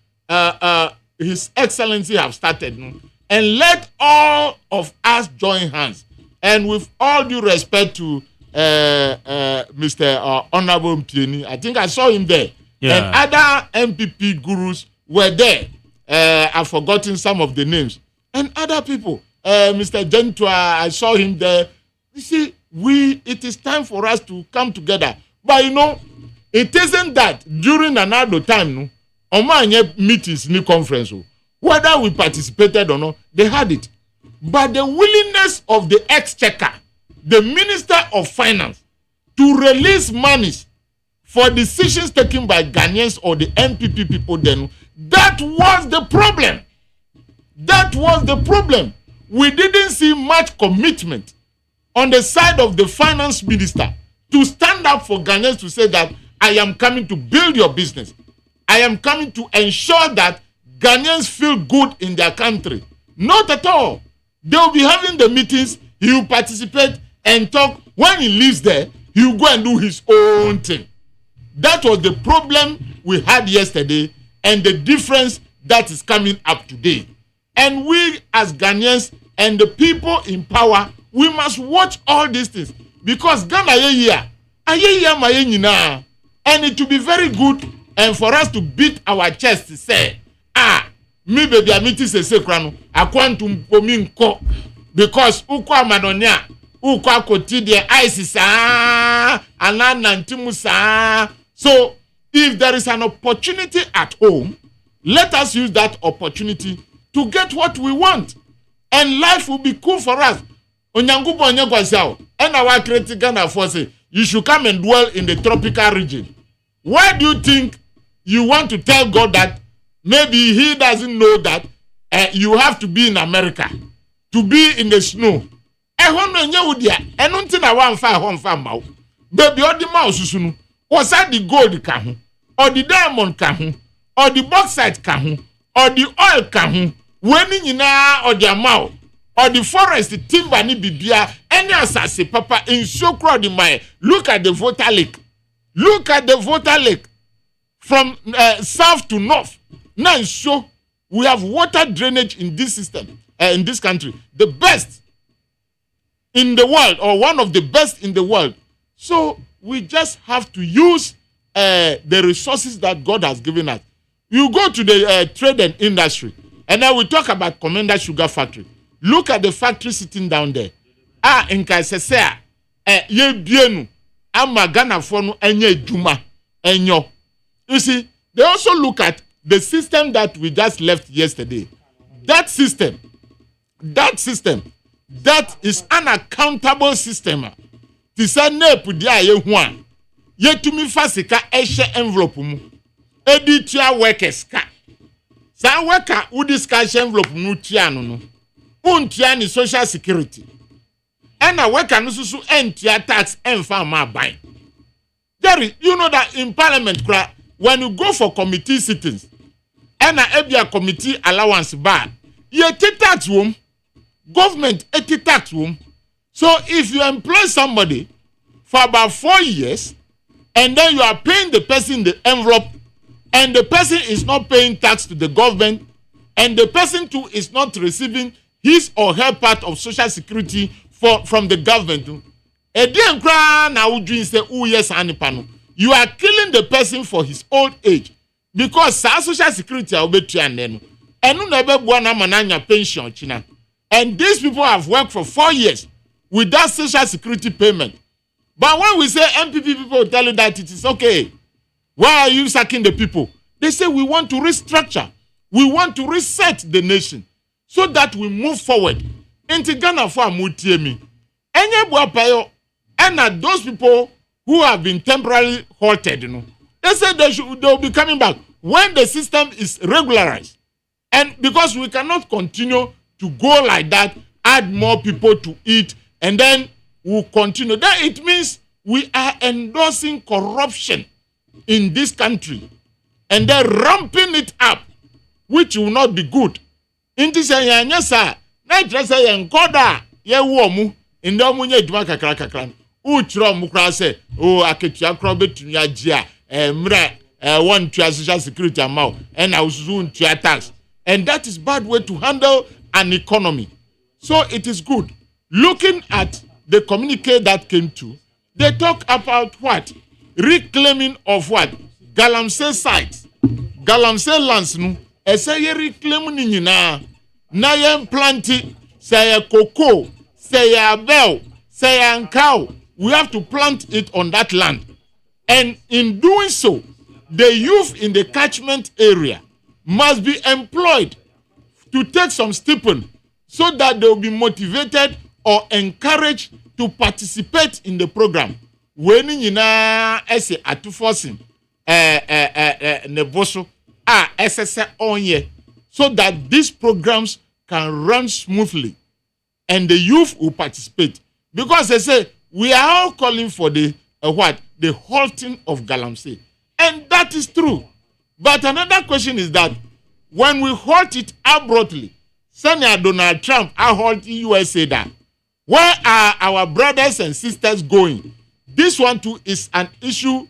His Excellency have started, and let all of us join hands. And with all due respect to Mr. Honorable Mpieni, I think I saw him there, and other MPP gurus were there. I've forgotten some of the names, and other people. Mr. Gentua, I saw him there. You see, it is time for us to come together. But it isn't that during another time, Omanye meetings ni conference, whether we participated or not, they had it. But the willingness of the exchequer, the Minister of Finance, to release monies for decisions taken by Ghanaians or the NPP people then, that was the problem. That was the problem. We didn't see much commitment on the side of the finance minister to stand up for Ghanaians to say that I am coming to build your business. I am coming to ensure that Ghanaians feel good in their country. Not at all. They will be having the meetings, he will participate and talk. When he leaves there, he will go and do his own thing. That was the problem we had yesterday and the difference that is coming up today. And we as Ghanaians and the people in power, we must watch all these things. Because Ghana and it will be very good and for us to beat our chest to say, me baby amiti se krano akwantum pominko because ukwa madonia ukwa kotide aisisa ananantimusa. So if there is an opportunity at home, let us use that opportunity to get what we want, and life will be cool for us. Onyangupo onyegwasao and our creative Ghana force, you should come and dwell in the tropical region. Why do you think you want to tell God that maybe he doesn't know that you have to be in America to be in the snow? Baby, all the mouse was that the gold kahu, or the diamond kahu, or the bauxite kahu, or the oil kahu, when nyina or their mouth or the forest timber ni bibia any asase papa in so crowd in my look at the voter lake from south to north now so we have water drainage in this system in this country, the best in the world or one of the best in the world. So we just have to use the resources that God has given us. You go to the trade and industry, and then we talk about Commander Sugar Factory. Look at the factory sitting down there. In Kaisesea, ye bienu, Ghana for no enye juma, enyo. You see, they also look at the system that we just left yesterday. That system, that is an unaccountable system. Tisa nepu dia ye huan. Ye tumi fasika eshe envelope mu. Editia workers ka. Sa worker udiscash envelope mu tia no. Untia ni social security. Ena worker no susu entia tax enfa ma ban. Jerry, you know that in parliament when you go for committee sittings, ena ebia committee allowance bar, ye tax wom. Government tax wom. So if you employ somebody for about 4 years and then you are paying the person the envelope and the person is not paying tax to the government and the person too is not receiving his or her part of social security from the government, you are killing the person for his old age because social security will be pension china. And these people have worked for 4 years without social security payment. But when we say MPP people tell you that it is okay, why are you sacking the people? They say we want to restructure. We want to reset the nation so that we move forward. Into Ghana for Mutiemi. And those people who have been temporarily halted, they say they will be coming back when the system is regularized. And because we cannot continue to go like that, add more people to it, and then we'll continue. Then it means we are endorsing corruption in this country and then ramping it up, which will not be good. In this area, in the munye duma kakra kakra uchro mukra se o aketua kro betumi agye a one tua social security amount and usuzu tua tax, and that is bad way to handle an economy. So it is good. Looking at the communique that came to, they talk about what? Reclaiming of what? Galamsey sites. Galamsey lands no esay reclaim ni nyina na yem planti say cocoa, say bell, say cow. We have to plant it on that land. And in doing so, the youth in the catchment area must be employed to take some stipend so that they will be motivated or encouraged to participate in the program. When you know, as a to forcing neboso SSA on ye, so that these programs can run smoothly and the youth will participate. Because they say we are all calling for the the halting of Galamsey, and that is true. But another question is that when we halt it abruptly, Senator Donald Trump halt USA that. Where are our brothers and sisters going? This one too is an issue.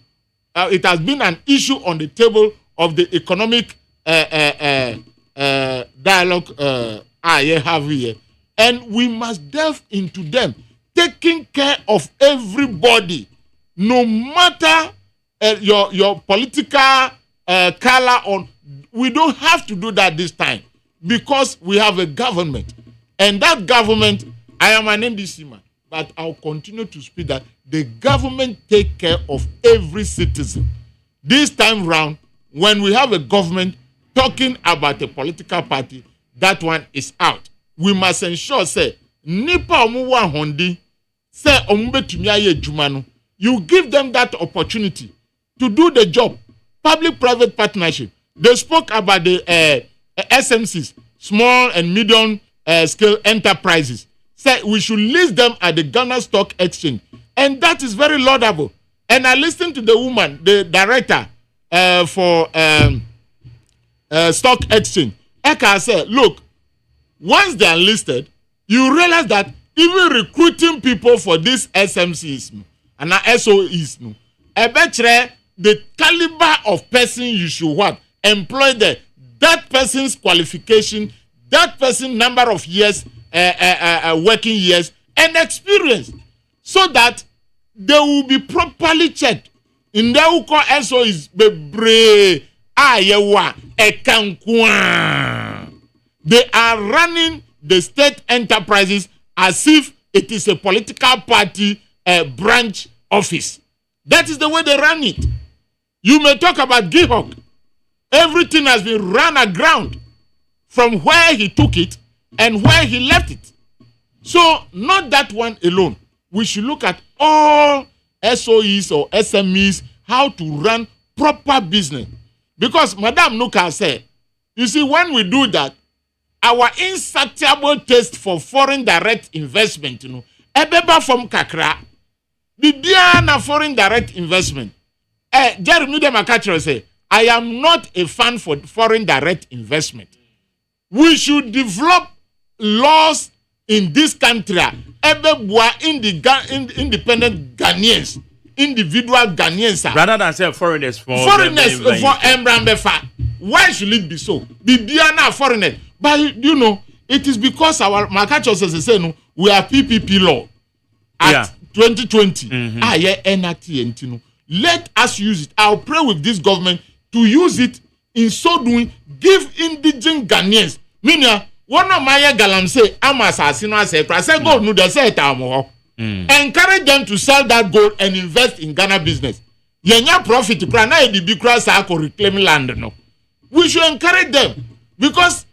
It has been an issue on the table of the economic dialogue I have here. And we must delve into them, taking care of everybody, no matter your political color. We don't have to do that this time because we have a government. And that government, I am an NDC man, but I'll continue to speak that the government take care of every citizen. This time round, when we have a government talking about a political party, that one is out. We must ensure, say, nipa omuwa hondi, say omubetumi aye jumano. You give them that opportunity to do the job. Public-private partnership. They spoke about the SMCs, small and medium scale enterprises. Say we should list them at the Ghana Stock Exchange, and that is very laudable. And I listened to the woman, the director for Stock Exchange. Eka said, look, once they are listed, you realize that even recruiting people for these SMCs and SOEs, the caliber of person you should employ there, that person's qualification, that person's number of years, working years, and experience, so that they will be properly checked. In the uko SOEs, bebre ayewa ekankwa. They are running the state enterprises as if it is a political party branch office. That is the way they run it. You may talk about Gihok. Everything has been run aground from where he took it and where he left it. So, not that one alone. We should look at all SOEs or SMEs, how to run proper business. Because Madam Nuka said, you see, when we do that, our insatiable taste for foreign direct investment, ebeba from kakra, bibiana foreign direct investment. Jeremy Demakacho say, I am not a fan for foreign direct investment. We should develop laws in this country. Independent Ghanaians, individual Ghanaians. Rather than say foreigners for Mbrambefa. Why should it be so? Bibiana foreigners. But you know, it is because our Makacho says we are PPP law at 2020. Let us use it. I'll pray with this government to use it. In so doing, give indigent Ghanaians. Meaning, one of my galam say, I'm assassin. I say gold no say encourage them to sell that gold and invest in Ghana business. Yenya profit to na the big cross reclaim land. No, we should encourage them, because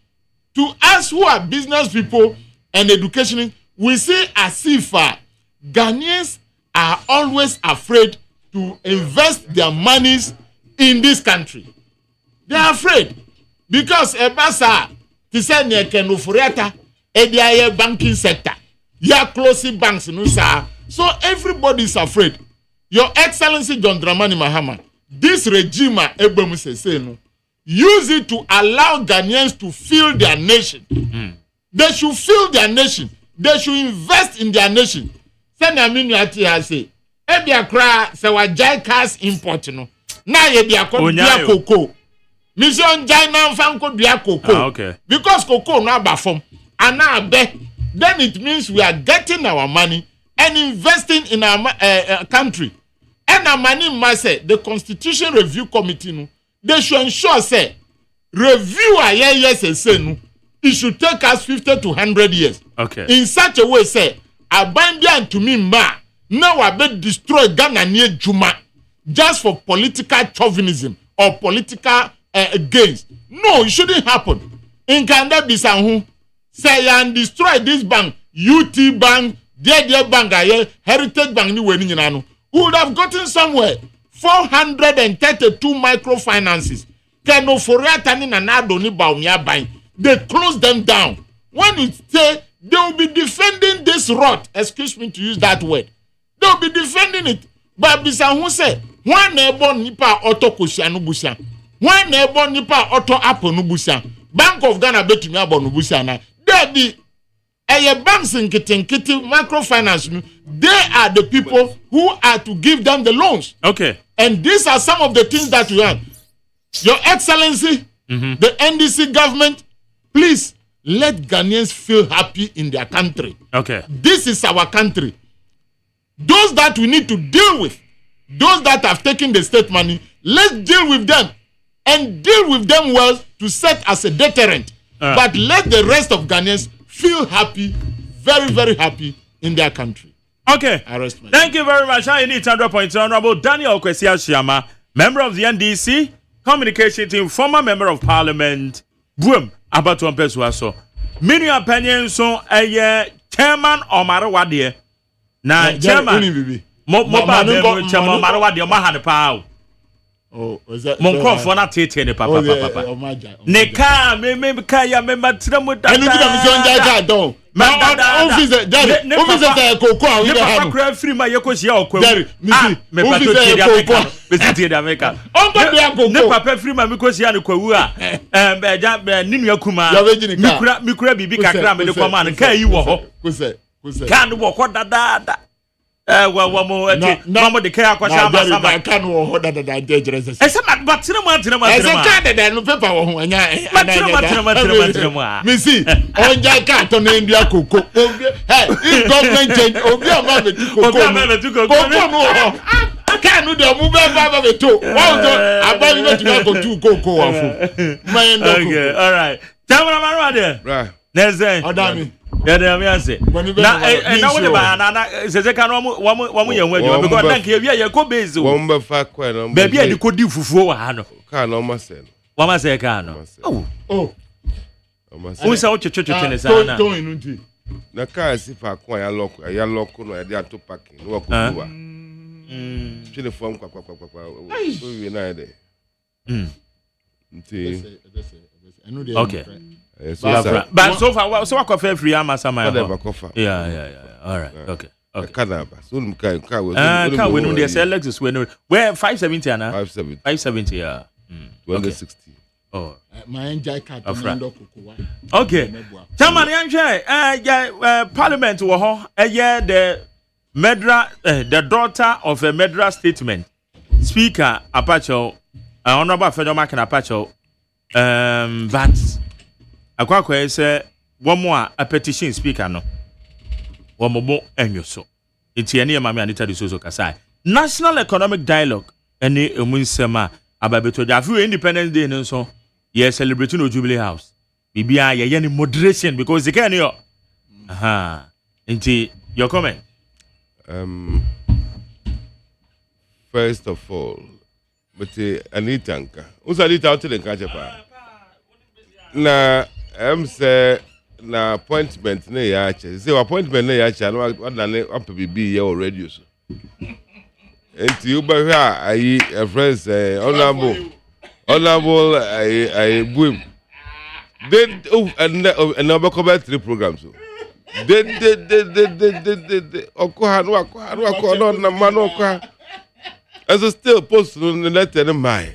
to us who are business people and educationists, we see as if Ghanaians are always afraid to invest their monies in this country. They are afraid because Ebasa. He said, banking sector. Ya closing banks, no sir. So everybody is afraid. Your Excellency John Dramani Mahama, this regime, use it to allow Ghanaians to feel their nation. They should feel their nation. They should invest in their nation. Send a minute I say, Ebia cry, so a jai cars import, no. Now ye cocoa. Mission Jainan Fanko Dia Cocoa. Okay. Because cocoa now bafom. And now then it means we are getting our money and investing in our country. And our money must say the Constitution Review Committee, they should ensure say review a yes say it should take us 50 to 100 years. Okay. In such a way say Abandia to me ma now I bet destroy Ghana near Juma just for political chauvinism or political gains. No, it shouldn't happen. In Kanda Bisanhu, say and destroy this bank, UT Bank, dear bank, Heritage Bank, who would have gotten somewhere 432 microfinances. They close them down. When you say they will be defending this rot, excuse me to use that word, they will be defending it. But Bisanhu say, one neighbor nipa auto kusianu busian. One neighbor nipa auto apple no busian. Bank of Ghana betumi abo no busian na. There be banks in kitten microfinance. They are the people who are to give them the loans. Okay. And these are some of the things that we have. Your Excellency, the NDC government, please let Ghanaians feel happy in their country. Okay. This is our country. Those that we need to deal with, those that have taken the state money, let's deal with them and deal with them well to set as a deterrent. But let the rest of Ghanaians feel happy, very, very happy in their country. Okay. Thank you very much. I need 100 points. Honorable Daniel Kwesi Ashiama, member of the NDC, communication team, former member of Parliament, Boom, about to Ampesuaso. Many opinions so a chairman or Marawadi. Now, chairman, chairman Marawadi, Mahana Pau. Oh, is that Monco for not taking a papa? Neka, maybe Kaya, member Tramuta. officer Jerry officer koko we have no papa free my yekosia okwa Jerry me officer koko be America ne papa free my mekosia ne kwawu a eja ninu akuma mikura bibi kakra me de kwama ne kai wo ho kan wo ko dada wa mo ati mama de kai akwasha ba kan wo ho dada jere ese ma tire ese kan de no paper wo ho anya tire me see onja ka to na ndia koko if government change obi ama be koko no ho kanu de mu ba be to wa so abani be to go to koko wa fu mind okay all right tamara mara there right neze odami ya me ase na wo de ba na sese kan wo ye nwa adwuma because na ke wi ye ko base wo mba fa kwa na ba bia de ko di fufuo wa ha no ka na o ma se no wa ma se ka no oh o ma se wo sa wo twetwe ne sa na to inu nti na ka si fa kwa ya lock no ya de ato parking no wa ko wa twene form kwa o wi na de nti okay but so far so what coffee free am asama yeah all right okay Canada so ka we know the Lexus we know where 570 ana 570 yeah 2060 oh my enjoy card no kokowa okay chairman yanhwe parliament wo ho the Medra the daughter of a Medra statement speaker Apache honorable Federal Market Apache but akwakwa say one more a petition speaker no one more enyo so enti ene ma me anita de so kasai national economic dialogue ene emunsema ababeto jafu independence day no so ye celebrating no Jubilee House bibia ye ni moderation because the can yo enti your comment first of all but Anita usalita out the kachepa na say na appointment na ya che say appointment na ya che no wadane apabibi ye already so enti uba hwa ayi friends honorable I buim then and over 3 programs so then okoha no na mano okoha as still post no letter in my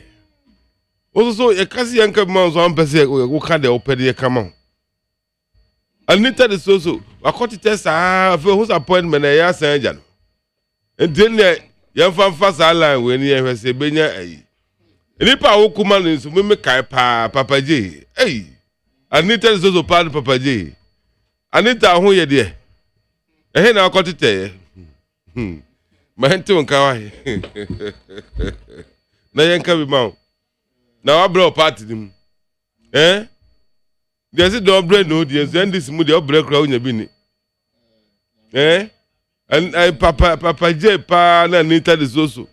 also a kasi yanka man so am pese we can dey open dey come on Anita de so akoti test for whose appointment ya sanja no then ya fanfa sa line we ni ehwe se benya ayi nipa wo kuma no so me kai pa papa je Anita de so pa papa je Anita ho ye de na akoti te mahenti wonka wa na yanka bi ma na wa bro party dim there's a double no there's and this mood of break crowd bi ni and I papa J pa na Anita de so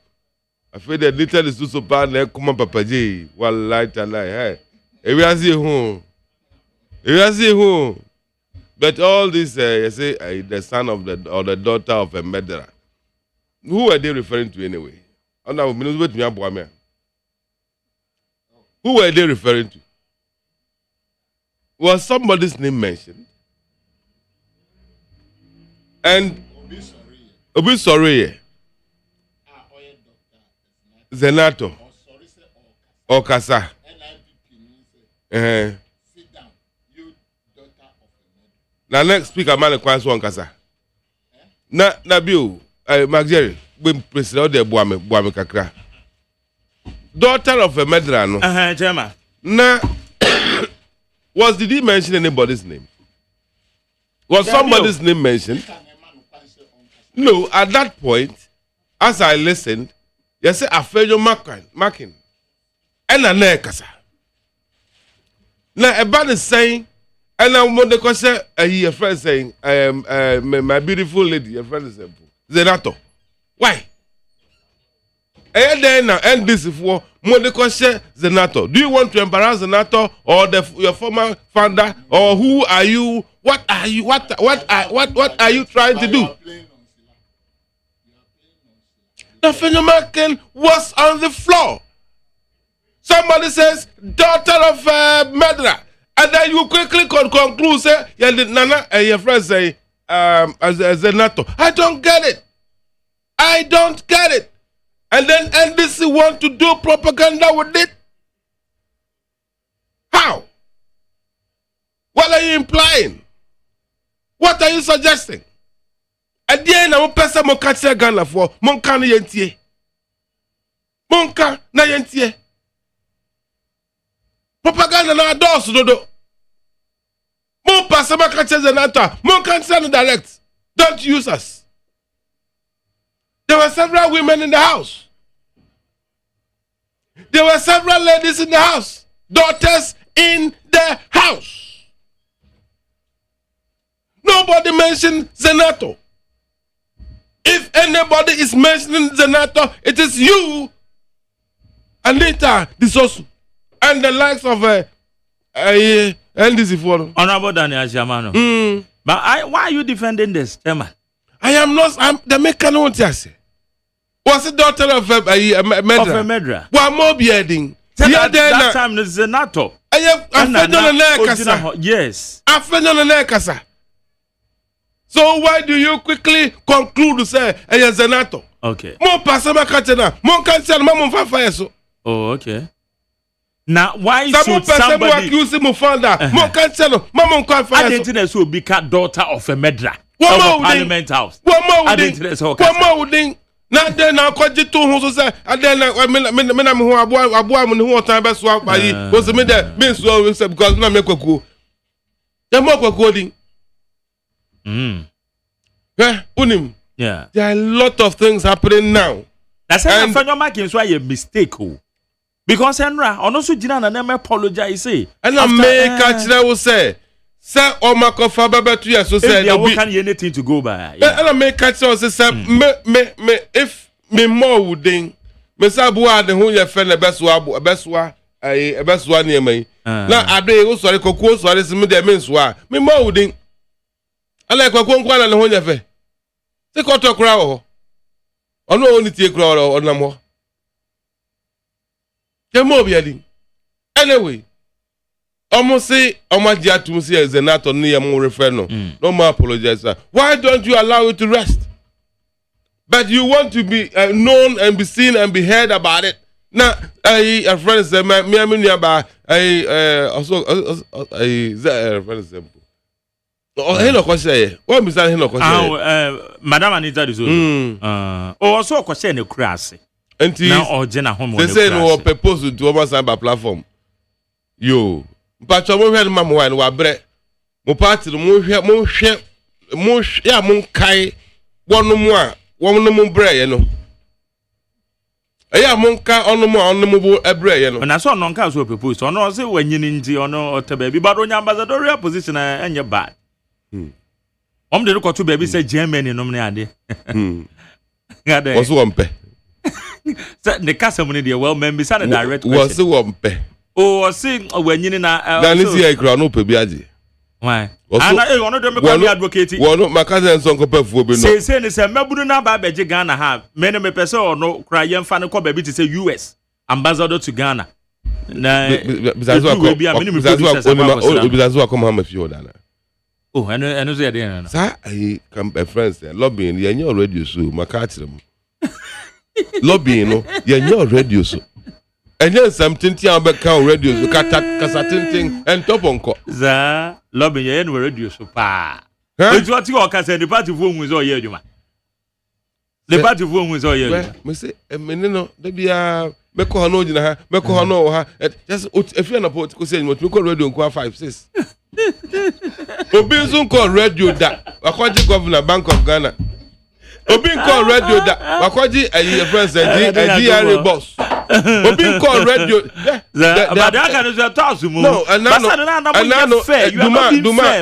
I feel that Anita de so pa na kuma papa J wallahi talai we are see who but all this you say the son of the daughter of a murderer. Who are they referring to anyway? Who were they referring to? Was somebody's name mentioned? And Obi sorry. Zenato. Okasa. Now next speaker man requires one kasa. Na bill Mageri, when president de Boame Kakra. Daughter of a Medrano. Jema. Na did he mention anybody's name? Was somebody's name mentioned? No, at that point, as I listened, you say Afejo marking. And a nekasa. Now about is saying, and I'm going to say a friend saying, my beautiful lady, your friend is Zenato. Why? And then now end this for Modekoshe Zenato. Do you want to embarrass Zenato or your former founder or who are you? What are you? What are you trying to do? The phenomenon was on the floor. Somebody says daughter of murderer, and then you quickly conclude say yeah nana your friend say as a NATO. I don't get it. And then NDC want to do propaganda with it. How? What are you implying? What are you suggesting? At the end, I'm person mo catch Ghana for monka na yentie. Monka na yentie. Propaganda na adults dodo. Mon person mo catch Zenata. Monka send direct. Don't use us. There were several women in the house. There were several ladies in the house. Daughters in the house. Nobody mentioned Zenato. If anybody is mentioning Zenato, it is you, Anita Disosu, and the likes of NDC Forum. Honorable Daniel Jamano. But why are you defending this, Chairman? I am not. I'm the mechanic. Was the daughter of Medra? Of a Medra. One more bearding. That time is Zenato. Yes. So why do you quickly conclude to say Zenato? Okay. More pasama katena, more cancel, mamon fafayeso. Oh, okay. Now, why should somebody accuse him of founder? More cancel, mamon fafayeso. I didn't know so be daughter of a Medra. One of more Parliament House. One more I didn't know so. One more thing. Now then, I call you two who say, and then I'm who are born who time best swap by you. Was the middle means so because I'm not cool. The more coding. Yeah, unim. Yeah. There are a lot of things happening now. That's why I'm making why a mistake. Because Henra, on also Jinan and them apologize. And I make catch will say. Sir, or Marco Faber to you, so said, there can't anything to go by. And I make catch say, if me more would ding, Miss Abua, the who your friend, the best one near me. Now, I do also a cocoa, so this is the means why. Me more would ding. I like a conquer and the whole affair. Take out a crowd. Or no only take crowd or no more. You're more bearding. Anyway. Almost say, almost just to see as a NATO near more referendum. No more apologize. Why don't you allow it to rest? But you want to be known and be seen and be heard about it. Now, a friend said, me about also a friend example. Oh, hello, question. What is that? Hello, question. Madam Anita is also a question of crass. Now, or Jenna home. They say no purpose to almost have a platform. Yo. But I won't have my wine or bread. Mo party, mo kai, one no more bread, you know. Monka on the mobile bread, you know. And I saw non cars were proposed on no say when you ninja or no or baby, but on your ambassadorial position and your bad. The look to baby said Germany nominee. Was one pay. The customer, dear, well, members are a direct was the one pay. Oh, see, when you know, I crown up a biaji. Why? I want to be advocate. One, my cousin's uncle Pefo. Say, it's a Mabuna Babaji Ghana have. Many me person or no cry young fan of baby to say US ambassador to Ghana. That's what come home if you're done. Oh, I know they Sir, I come a friends there. Lobbying, you're your radio show, my catch Lobbying, you're your radio show. And then something about count radio, you cut thing and top on call. Za, lobby your end radio so pa. It's what you can say the party of whom is all year, you man. The party of whom is all year. Me say, a minute, there be a Meko Hano, Meko Hano, just if you're not political saying what we call radio in 5-6. Obinson called radio that, according to Governor Bank of Ghana. Obin called radio that, according to President GRA boss. Obin called radio. But I can just toss you. No, and now, Duma,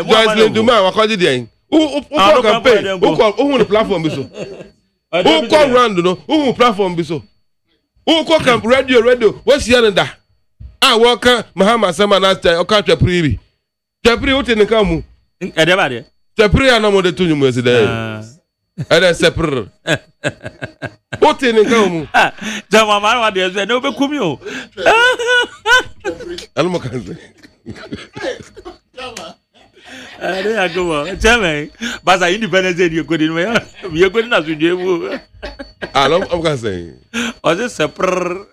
Joycelyn Duma, according to who campaign? Who call the platform? Who call round? Who platform? Who call radio? What's the other? I walk Muhammad Sama last time. Okay, Chapri. Chapri, what in the Kamu? Everybody. Chapri, I know what the two you today. And I separate. What in the Kamu? Jamama, what is there? No, be come you. I'm There you go. Chairman, but I independent day you couldn't wear. You couldn't as with you. I don't, I'm gonna say. Or this separate.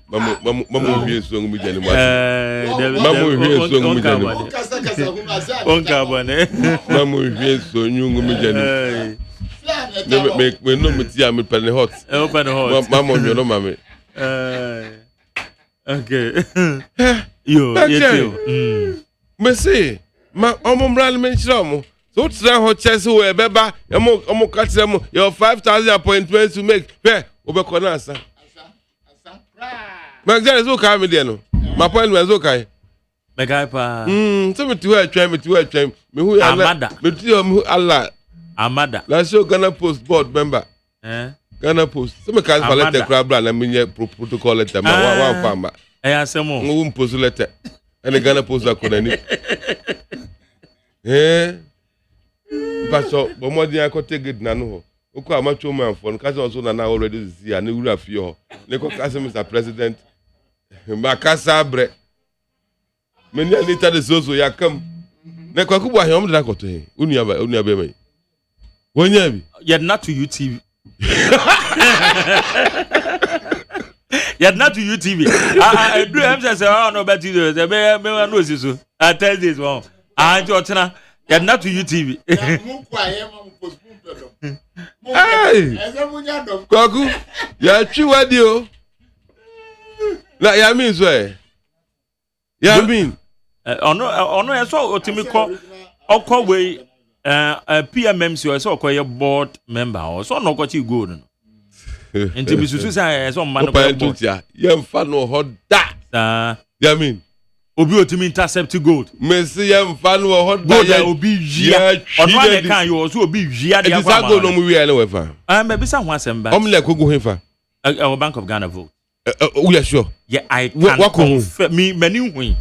Mamu hwie so ngumi jani mo. Mamu hwie so ngumi jani mo. Onka bone. Mamu hwie so ngumi jani. Me no meti am pen hot. Open hot. Mamu hwie no mame. Okay. You. Me say, ma omo mran me nchira mo. So try ho chese we beba, omo ka tire mo, your 5,000 appointments to make. Pe, obekọ na asa. Ma gare zo ka me de no. Ma appointment zo kai. Me kai pa. So me tu atwa me hu ya na. Me tu yo Allah. Amada. La show Ghana Post board member. Ghana Post. So me ka letter kra bra na me protocol letter ma wa famba. Asemo. Mo post letter. And Ghana Post akonani. Pastor, but more than I could take it nano. Oko amacho man for nkaso also na already see and wura fie ho. Ne ko kase Mr. President. Makasa bre. Many later the so ya come. Ne ko kubu ahom de akoto he. Unia be mai. Wonya bi. Yet not to UTV. Yet not to UTV. I do am say oh no bet you say me no see so. I tell this one. I Jotina. Yet not to UTV. Hey! Kwaku, ya chiwadi o. Na ya mean so ya mean. Ono eso otimi ko okọ we PMMC o so okoye board member o so no ko chi go no. Enti bisusu say so man ko board. Ya mfa no ho da. Ya mean. Obi otimi intercept gold. Messi ya mfa no ho da. Gold ya obi wia. Ono ane kan yo so obi wia de agba. Edi go no mu wia na wefa. Me bisa ho asem ba. Omle kogu hefa. Bank of Ghana vote. We are sure. Yeah, I can confirm me many win.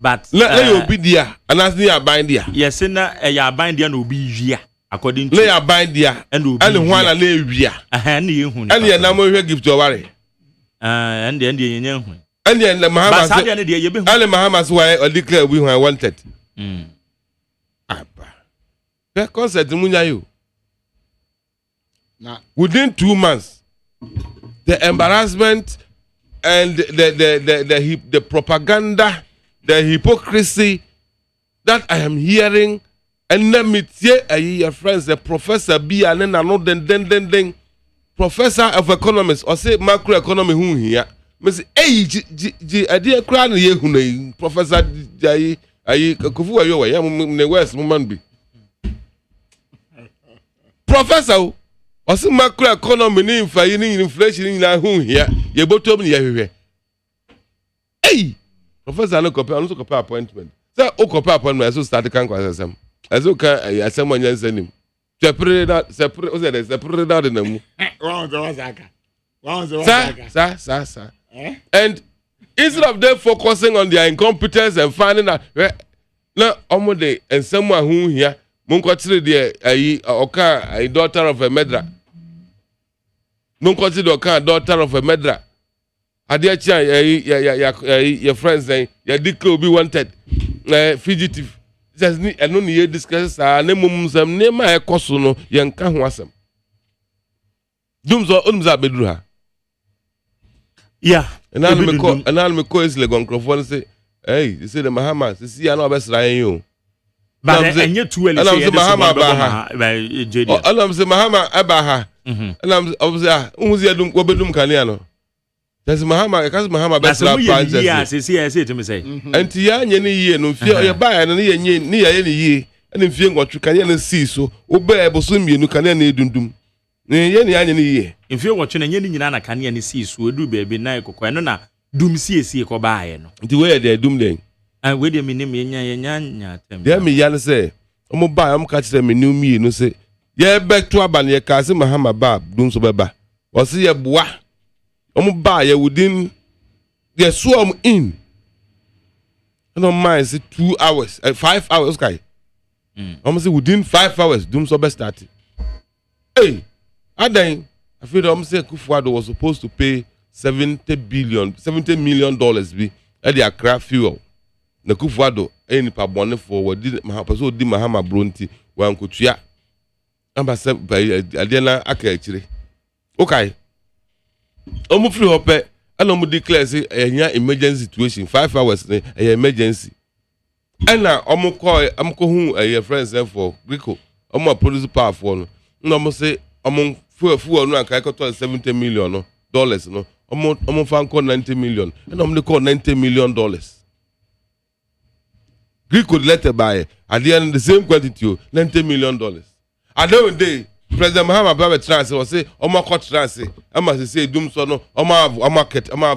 But let you be there and as you bind there. Yes, na ya bind there no be wia. According to let you bind there and one and le wia. And you hu. And you na mo give to worry. And the yen hu. And then the Mahama said, "Ale Mahama why or declare we wanted." Abba. The concert munya you. Within 2 months, the embarrassment and the propaganda, the hypocrisy that I am hearing, and let me tell your friends, the professor B and then another professor of economics or say macroeconomy who here. Mesi idea kra na ye hunu professor ayi kofu ayo wa ya ne west man bi professor o si macroeconomy ni infa yi ni inflation ni na hu hia ye botom ni ye hwehwe professor no copy appointment say o copy appointment so start kan kwasem aso kan asem onye nsanim separate that na mu Sa. And instead of them focusing on their incompetence and finding out na omode and someone who here munkwatire the a daughter of a medra munkwatire oka daughter of a medra adia chia your friends your declare be wanted fugitive says ni eno ni ye discuss na mumsam ne ma ekoso no ye nka ho asem dumzo onumza bedru ha. Yeah. And now me call is like on microphone say, hey, you see the Mahama, you see I know best lying you. But and you too early say Mahama Baha. And I'm say Mahama Abaha. And I'm obviously who's here dum obedum kaniano. That's Mahama, because Mahama best la princess. Yes, say to me say. And tia nye ni ye no fear your buy and ni ye and if you want to can see so obey bosumi no kan na edundum. Ye ni anya ni ye. If you watching any nyina na kan ni see so edu baby na ekoko no na dum sie ko baaye no. The way they dum den. And we dey me nya tem. Dey me yan say omo ba am ka kire me new me no say ye back to aba ne ka se Mahama ba dum so beba. O se ye boa. Omo ba ye within they swarm in. I don't mind say 2 hours, 5 hours kai. Omo say within 5 hours dum so be start. Hey, Adan, I feel I'm saying Kufuado was supposed to pay $70 million be at the Accra fuel. Na Kufuado, any pabone for what did Mahapaso di Mahama Brunti, one kutia. Ambassador by Adela Ake. Okay. Free hope. I declare say a emergency situation 5 hours a emergency. And now I'm call a friends for Rico. I'm produce power for no. Say among fuel no I got $70 million no. I'm fan call $90 million. And I'm call $90 million. Greek could letter buy at the end the same quantity $90 million. I know day President Mahama Baba Trans was say Oma Court Trans I must say Doom Sono Oma market I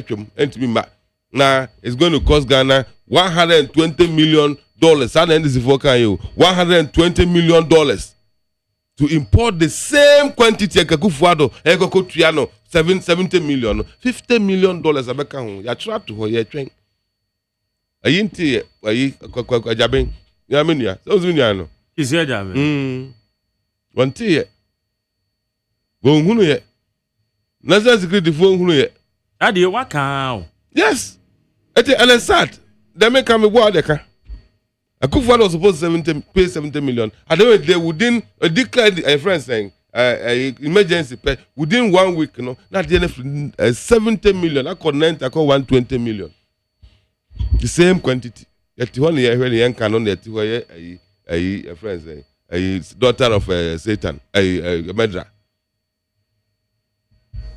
to me now it's going to cost Ghana $120 million. And end is for you $120 million to import the same quantity Kufuado Ego Triano $70 million $50 million abeka ho ya trap to ho ya twen ayinti ayi kwajaben ya menia so zunya no is here jaben wanti ye go hunu ye national security phone hunu ye ade waka yes ete anesat they make am go adeka Akufuado was supposed to pay $70 million. And then they wouldn't declare a friend saying emergency pay within 1 week, you know. Not the end $70 million. I call $120 million. The same quantity. Yet one year when the young canon that a friend saying a daughter of Satan, a Medra.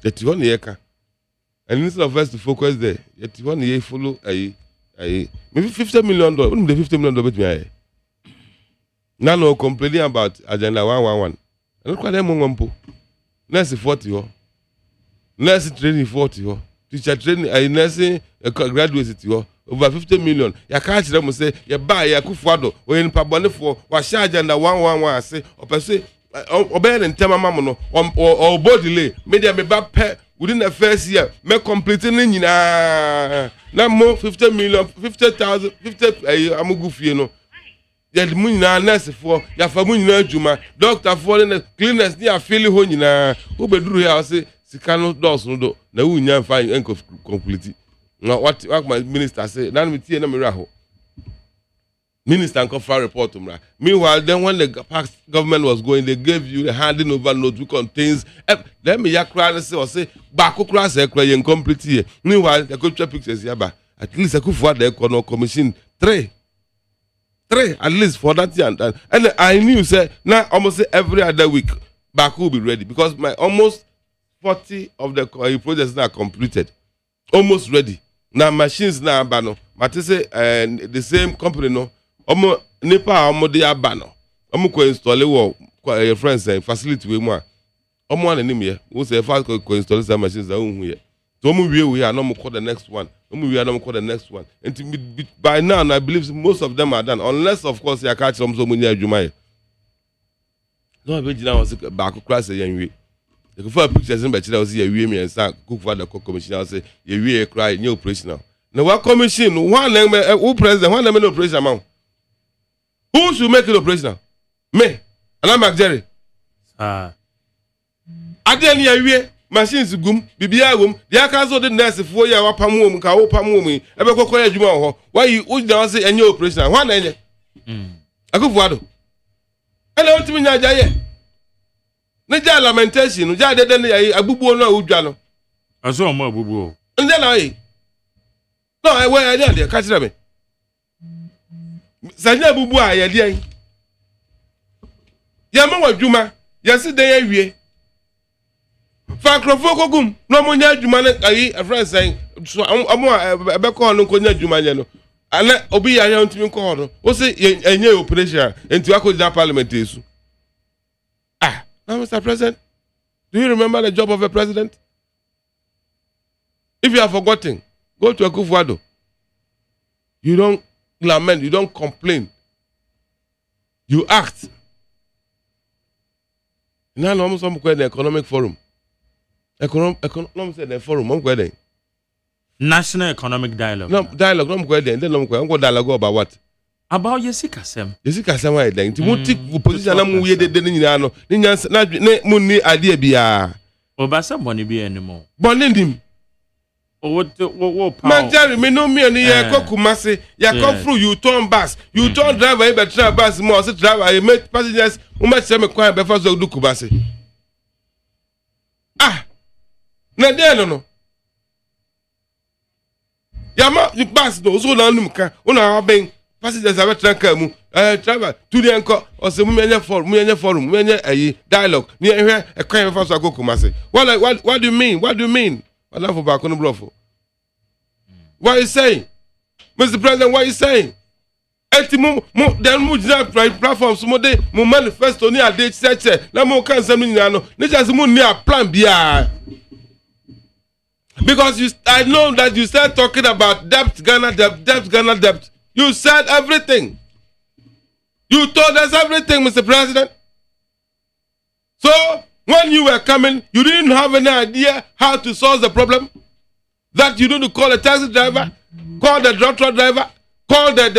Yet one year can. And instead of us to focus there, yet 1 year follow maybe $50 million. Wouldn't the $50 million bet me? Now no complaining about agenda 111. I don't quite know. Nurse 40 nurse training 40 teacher training nursing graduate over $50 million. You can't them say you buy ya Kufuado or in Pabone for was agenda 111 say or per se obey and tell my mama or body media me back within the first year, make completing now more 50 million, 50,000, 50 amugufi, you know. Yeah, the money now nurse for your family na juma, doctor for the cleaners near feeling honey na who be do here say Sikano does no do na who nyan find and complete. Now what my minister say, now me tie na me raho. Minister and confer report to me. Meanwhile, then when the past government was going, they gave you the handing over note which contains. Let me cry and say or say Bako class incomplete here. Meanwhile, the culture pictures here, but at least I could afford the economic commission 3 at least for that year. And I knew say now almost every other week Bako will be ready because my almost 40 of the projects now completed, almost ready. Now machines now bano. But say the same company no. Omo nipa omo de abano omo ko install wo your friends say facility we mu a omo an anim ye wo say fa ko install some machines that hu ye to omo we are no mo call the next one omo we are no mo call the next one and by now I believe most of them are done unless of course you catch some so many adwuma ye no be gina was back class ye nwe the for pictures in be chira was ye wie me ensa cook for the commission say ye wie cry new operational now what commission one who president one no operation amount. Who should make it operational? Me. And I'm Jerry. At the end of the year, machines gum, BBI room, the Akazo the nurse 4 year wapamum, ka wapamum, Ebeko Juma. Why you would now say any operational? One end. I go for it. And I want to be Najaye. Naja lamentation, Jade then a bubu no Ujano. I saw more bubu. And then no, I wear a day, catch them. Sanya bubu a ye dey ya ma wadwuma ya se dey awie fa krofo kogum no mo nya adwuma na ayi friend say so amo be ko no ko nya adwuma nya no ana obi ya nya ntimi ko no o se enye operation enti akodi parliament esu Mr. President, do you remember the job of a president? If you have forgotten, go to Akufuado. You don't lament, you don't complain. You act. Now, I'm going to the economic forum. Economic forum, I'm going National Economic Dialogue. No, dialogue, I'm going to dialogue about what? About Yesikasem. Yesikasem why then? To multi position na mu ye de nyina no. Ni nyansa na mu ni idea bia. Obasa boni bi anymore. Boni ndim. What power? Manjari me no me ani ya Kumasi, ya come through you turn bus. You turn driver e betra bus more so driver e make passengers o ma se me kwan be fa so do Kumasi. Ah. Na de no. Yama the bus do so na num ka una aben passengers are tranka mu driver to the anchor or se mu enye forum mu enye ayi dialogue ni ehwe e kwan be fa so go Kumasi. What do you mean? What do you mean? Allah for back on the bluff. What are you saying? Mr. President, what are you saying? Then mu platform so de mu manifesto ni ade cheche na mu kan sam ni no ni just mu ni a plan bia. Because I know that you started talking about debt. You said everything. You told us everything, Mr. President. So, when you were coming, you didn't have any idea how to solve the problem. That you need to call a taxi driver, call the truck driver, call the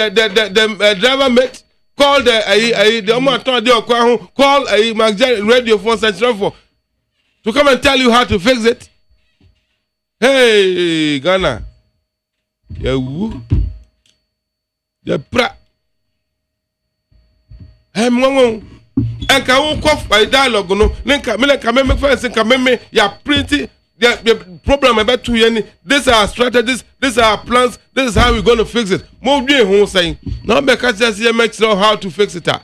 driver mate, call call a radio phone central for to come and tell you how to fix it. Hey, Ghana. Yeah, woo. Yeah, pra. Hey, mwango. And can we cough by dialogue? No, me first and me ya pretty the problem about 2 years. These are our strategies, these are our plans, this is how we're going to fix it. More being who saying now because just here makes know how to fix it. Now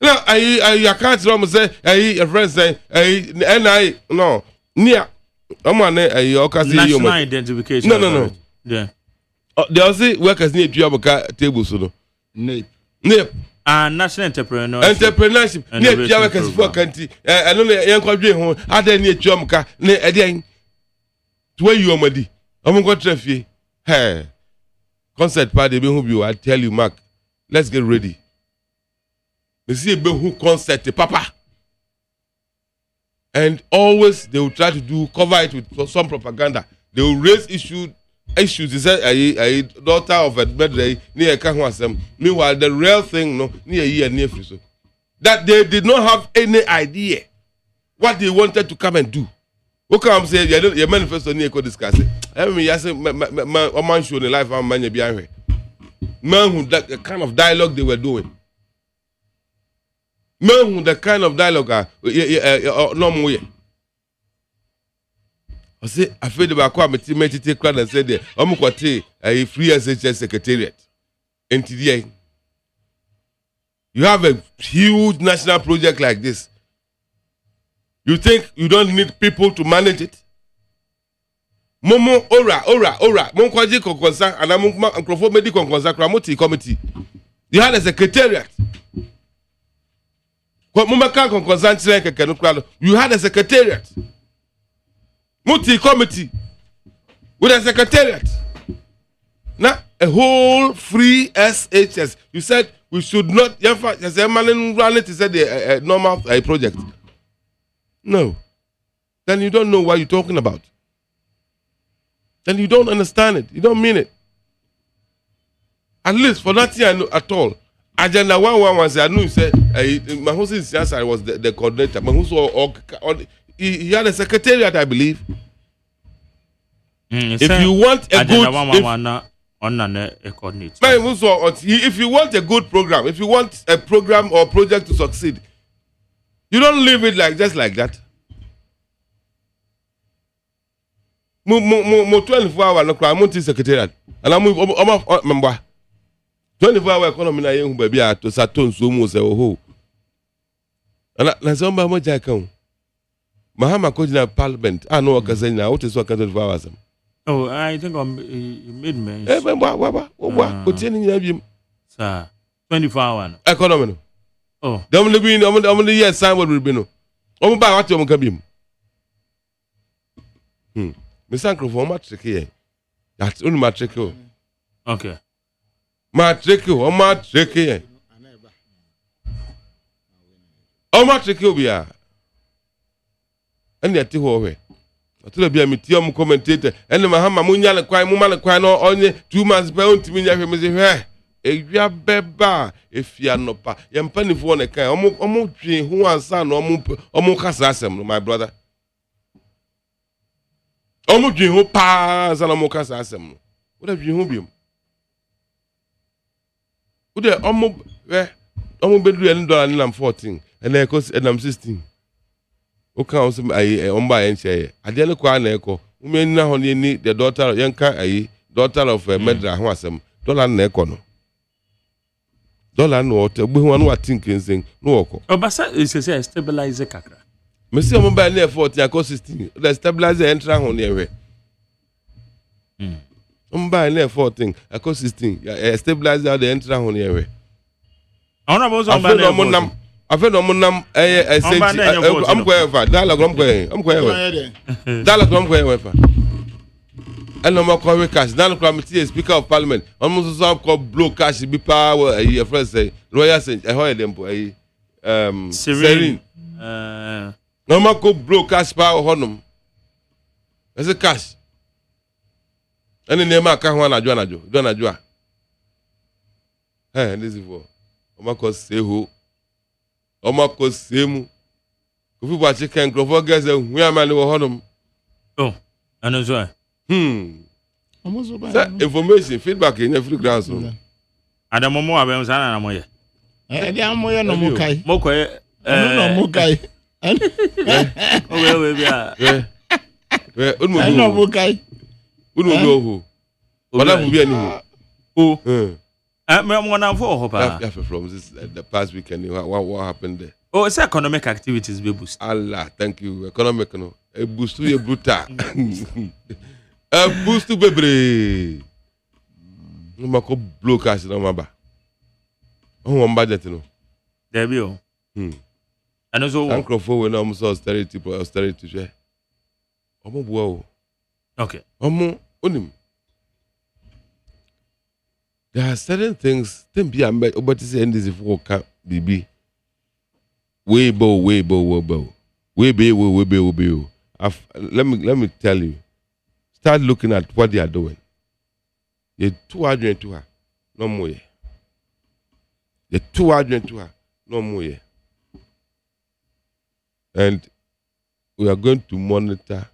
I can't say a friend say no near national identification. No. Yeah. They also workers need to have table so no. Nip. National entrepreneurship. Ne pia workers for country. I know yan kwadwe ho ada ne tuam ka ne edian. To where you amadi. Am go trafie. Hey. Concert party be who be I tell you Mark. Let's get ready. Me see be who concert papa. And always they will try to cover it with some propaganda. They will raise issues. He said a daughter of a bedray near Kahwasem. Meanwhile, the real thing no near year near Friso. That they did not have any idea what they wanted to come and do. What come say your manifesto near co discuss it. I mean, yes, man show the life of man behind man who that kind of dialogue they were doing. Man who the kind of dialogue no more. I say, I feel about committee take crowd and said, I'm going to a free SHS secretariat. And today, you have a huge national project like this. You think you don't need people to manage it? Momo, ora. Monkwaji concern, and I'm microphone medical concern, Kramoti committee. You had a secretariat. You had a secretariat. Multi committee with a secretariat. Now a whole free SHS. You said we should not. As a man run it is a normal project. No. Then you don't know what you're talking about. Then you don't understand it. You don't mean it. At least for that year at all. Agenda 111 said I knew said Mahusin Siasa was the coordinator. Mahusin he had a secretariat, I believe. If you want a good if you want a good program, if you want a program or project to succeed, you don't leave it just like that. Mo 24 hours no cry multi secretariat. And I'm member 24 hour economy na yen baby to saton so mo say oh. And na somebody mo jai Mahama Kojina Parliament. I know what is what 24 hours. Oh, I think you made me. Sir, 24 hours. Economy. Oh. The only year sign what will be no. Oh, by what you can be. Miss Uncle for matric here. That's only matric. Okay. Matric or matric here. Oh, matric will be a. And yet, I told you, I'm a commentator, and the Mahama Munya, the crime, woman, the crime, only 2 months bound to me. ewia beba efia nopa ye mpanifo ne kan omo dwen ho ansa na omo kasa asem no my brother omo dwen ho pa ansa na omo kasa asem no wo da dwen ho biom wo de omo bedu ye $14 and e cost enam 16 o kan o some ayi omba ye nche ade ne kwa na eko umi na ho ni the daughter ye nka ayi daughter of medra ho asem dollar na eko no dollar no ot gbe ho no atinkensen no oko obasa is stabilize kakra me see omba na 14 cost 16 the stabilizer entra ho ne ewe omba na 14 cost 16 stabilizer the entra ho ne ewe ona bozo omba na afẹ́ no monam am ko efa dialogue am ko ewe dialogue am ko ewe fa eno mo ko cash dialogue committee speaker of parliament am so ko blow cash bi pa e friend say royal say e ho dem po Serene no mo ko blow cash pa honum ese cash ene ne ma ka ho anajo this is for o ma ko say ho Omako semu. Kufi ba chicken grofo geze hu amani wo honum. Oh, ano so. Omozo ba. Information feedback in free ground so. Adamomo abem sana na moye. Ede amoye no mukai. Mokoye no mukai. We bia. Unmo no mukai. Unmo go. Wala fu bia ni hu. Oh. Me na for hopa. Yeah, from this the past weekend what happened there? Oh, it's economic activities be boost. Allah, thank you. Economic no. A boost to brutal. A boost to bebre. No mako blow cash no maba. Oh, one budget no. There be o. And also Sancrophone we no almost austerity share. Omo bua o. Okay. Omo onim. There are certain things be about to say this for can be way bow. Let me tell you. Start looking at what they are doing. You're 200 to her, no more. You're 200 to her, no more. And we are going to monitor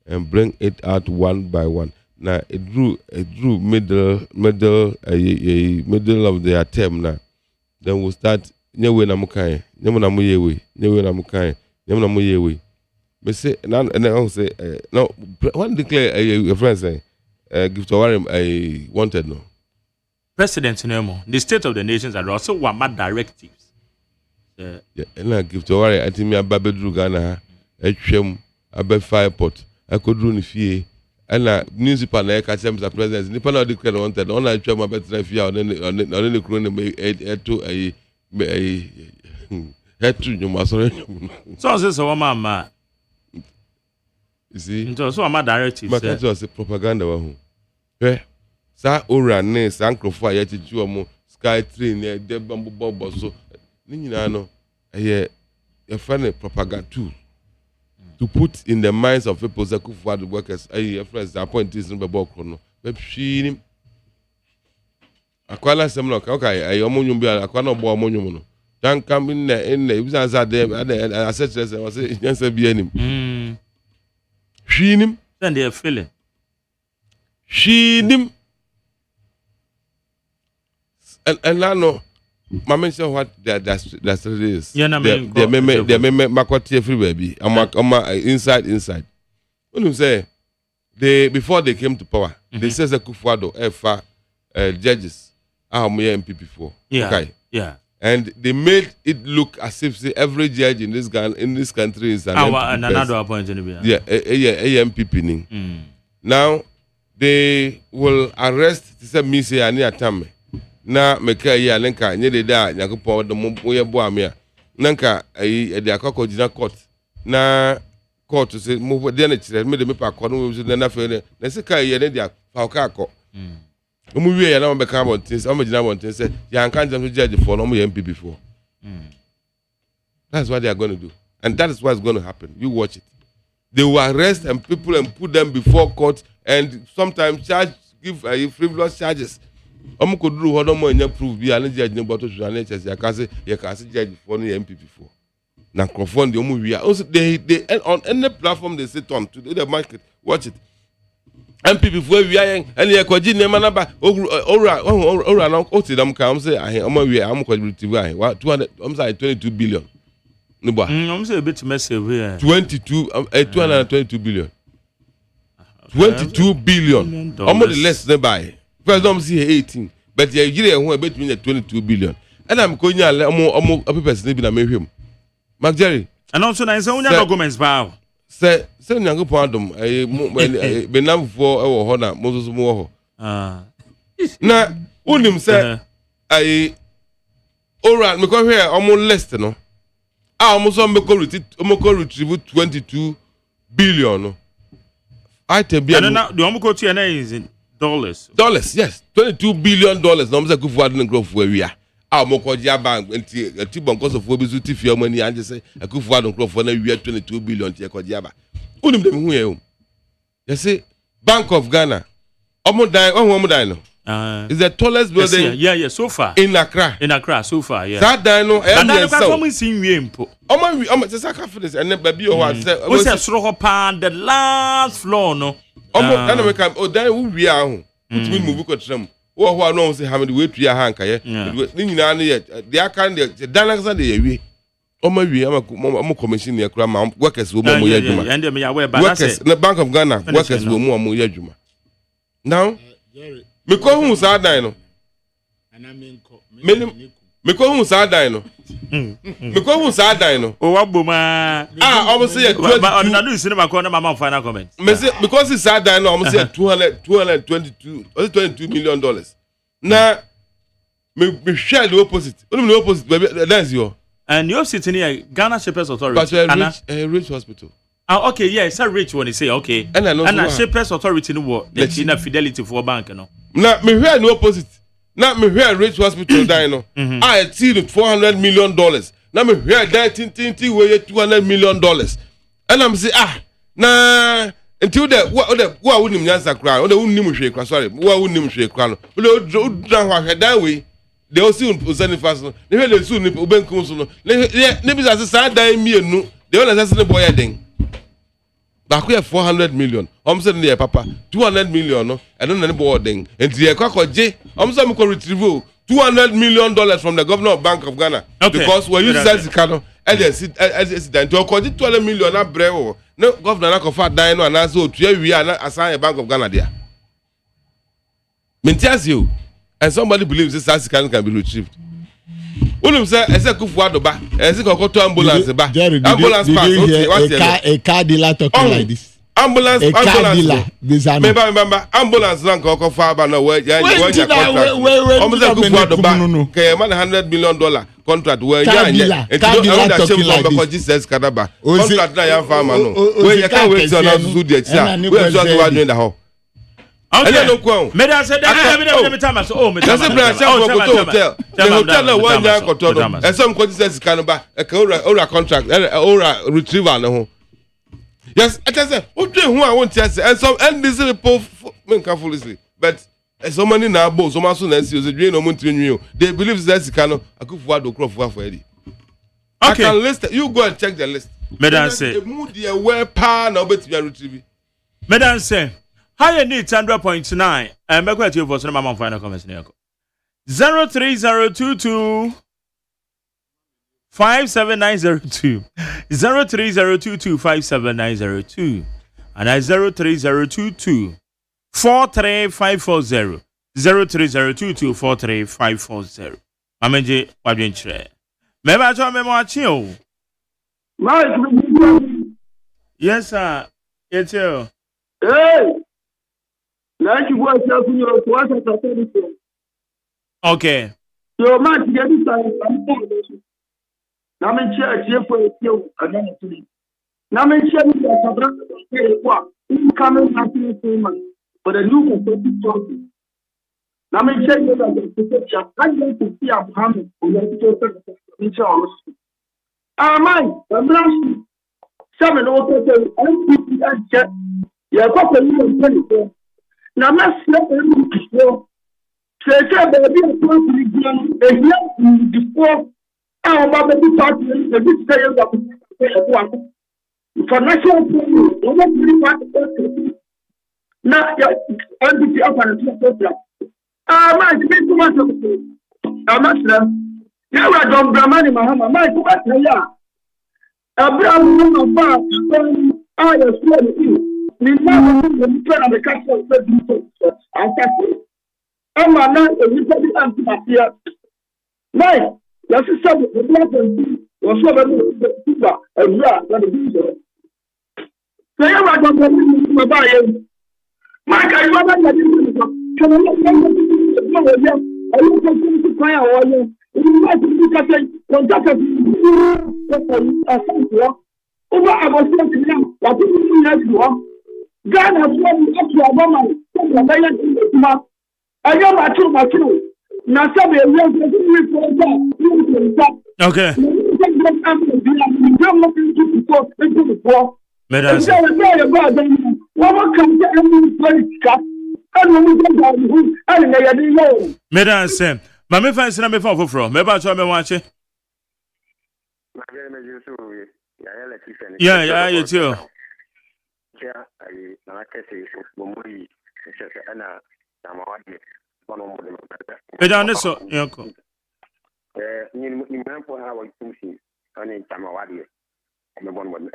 and bring it out one by one. Now it drew middle of their term now. Then we'll start nyewe na mukai, nyewe na muyewe. Me say now and I say no one declare a friend say give to Warren wanted no. President Nemo, the state of the nations are also one directives. Yeah, and I give to Warren I think me ababedru Ghana etwem abe fire pot. I could run fie. And municipal na catch Mr. President. Nipa na declare wanted. On I try my better fear on the crony head to you must. So this one mama. You see? So I'm a directive. But that was a propaganda one. Eh? Sa ora ne sa ankrofo ya chichu omo sky train e de bambo bobo so. Ni nyina no eh e friend propaganda tool. To put in the minds of people that could for the workers, friends, the appointees in the book. Maybe Aquala Semlock, okay, I ammonium be aquano bo ammonium. Don't come in the business at them, I said, I was yes, be any. Sheen then they are feeling. Sheen and I know. Mama say what that is. Yeah, na they make everywhere be. Inside. When you say they before they came to power, they said the Kufuado judges are MP before. Yeah. Okay. Yeah. And they made it look as if every judge in this country is an MPP. Another appointment. Yeah, a MPP. Now they will arrest this me say ani atame. Na meka ya nenka nye de da nyakopo de mo ye bo ame a nanka e de akoko gina court na court say mo de na kire me de me pa ko no we na fe ne na se ka ye ne dia fa o ka ko mo wie ya na mo be ka bon tin say mo gina bon tin say ya nkan jam judge for no mo ye MP before. That's what they are going to do, and that is what's going to happen. You watch it. They will arrest and people and put them before court and sometimes give frivolous charges. Could do what no prove be an judge about to manage as your cousin judge for the MP4. Now confront the movie. Also, they on any platform they sit on to do the market. Watch it. MPP for we are and you could name another or now them come say I'm going 22 billion. No, I'm saying a bit messy here. 222 billion. 22 billion. Almost less than buy. First, I'm see 18, but you get a bit between 22 billion. And I'm going to more people sleeping at him. Mark Jerry. And also, there's only documents, bow. Say, young pardon, a benam for our honor, Moses Moho. Now, Unim said, I all right, because here almost less than no. I almost retrieve 22 billion. I tell you, the Omoko TNA is in dollars. Dollars, yes, $22 billion. No, I'm good for the growth where we are. Our Mokoja bank and a tip on cost of Wobizuti for money. I just say a good for the growth for we are 22 billion. Tekojaba. Unim them who you say Bank of Ghana. Almost die. Is the tallest building? Yeah, so far. In Accra, so far, yeah. That dino, and I can't see you. I'm just a confidence, and then baby, what's the last floor, no? Oh, then we are home. Which means we could trim. Oh, who knows how many weight we are hanker, yeah? They are kind of the Danax and the way. Oh, maybe I'm a commission near Cram, workers will more Yajuma. Workers in the Bank of Ghana, workers will more Yajuma. Now, because who's our dino? And I mean, because who's our dino? Because who's our dino? Oh, Abuma. Obviously, but I'm not doing cinema corner, my final comment. Because it's our dino, almost $222 million. Now, me share the opposite. Only the opposite, baby, that's your. And you're sitting here, Ghana Shepherds Authority. But a rich hospital. Ah, okay, yeah, it's a rich one. They say, okay. And a Shepherds Authority no what? The China Fidelity for bank, no. Now, me hear the opposite. Now, me hear rich hospital die, no. I achieved $400 million. Now, me hear that way $200 million. And I'm say, nah. Until that, what wouldn't answer cry? Or the wouldn't shake, sorry. What wouldn't shake crown? That way. They also send fast. They will soon open council. Maybe as a side dying me, no. They all assassin the boy thing. But we have 400 million. I'm saying there, Papa, 200 million. No, I don't know any boarding. And the Kwako J, I'm saying we can retrieve $200 million from the governor of Bank of Ghana. Okay. Because we use that Kano, and they sit to according $200 million. Not brave. No governor not confirm dying and also we are not assign a Bank of Ghana there. Maintains you. And somebody believes this Asican can be retrieved. Ulim say, I said, Kufuado ba. I said, go to ambulance ba. Ambulance pass. Okay, a car dealer talking like this. Ambulance. Dealer. Remember, ambulance lang go far ba no where you contract. Almost Kufuado ba. Okay, man $100 million contract where you talking like this. Jesus kadaba. Contract na ya farmer no. Where you can't wait till now to do the exam. Where just what doing the how. Okay. Meda said that time so oh me. That's a branch of hotel. The hotel na one year kotono. And some says canaba ora contract ora retrieval no ho. Yes, I tell say what do who I want to say and some and this people men carefully but so many na bo so maso na see say no montinwi. They believe that Sikano akufu ado crop for Eddie. I can list you go and check the list. Meda say the mood the where pa na obeti retrieve. Meda say higher need 100.9 and back at you for some mama final comments. 03022 57902 03022 57902 and 03022 43540 03022 43540. Mamenje wadwenchre. Meba cho memachi o. Yes sir. It's you. Hey. Like you want to your what okay. Your man get it now me share here for you again today. Now me share the incoming happiness for the new topic. Now me share the I want to see Abraham who want to talk man, I'm last. Some and also and check. Yeah, now, let's not Say baby before our baby party the big say for national now NDP up and program. My too much of it. I'm not sure. Yeah, I don't Brahmani Mahama, my too much. Abraham no ba I am sure we never the the castle of the and I'm not a little anti-mafia. Right, that's a subject of the was so very not a visa. Say, I don't know my buyer. Mike, I want to I look to cry out. You might be contact over our now, what you God has won up to a woman from the land in the mouth. I know my true. Now, some okay. Medance, Mammy Fancy number 4 from Meba me watch it. Yeah, you too. Medane so, Yoko. You for how I function on in Tamawadi. I'm one.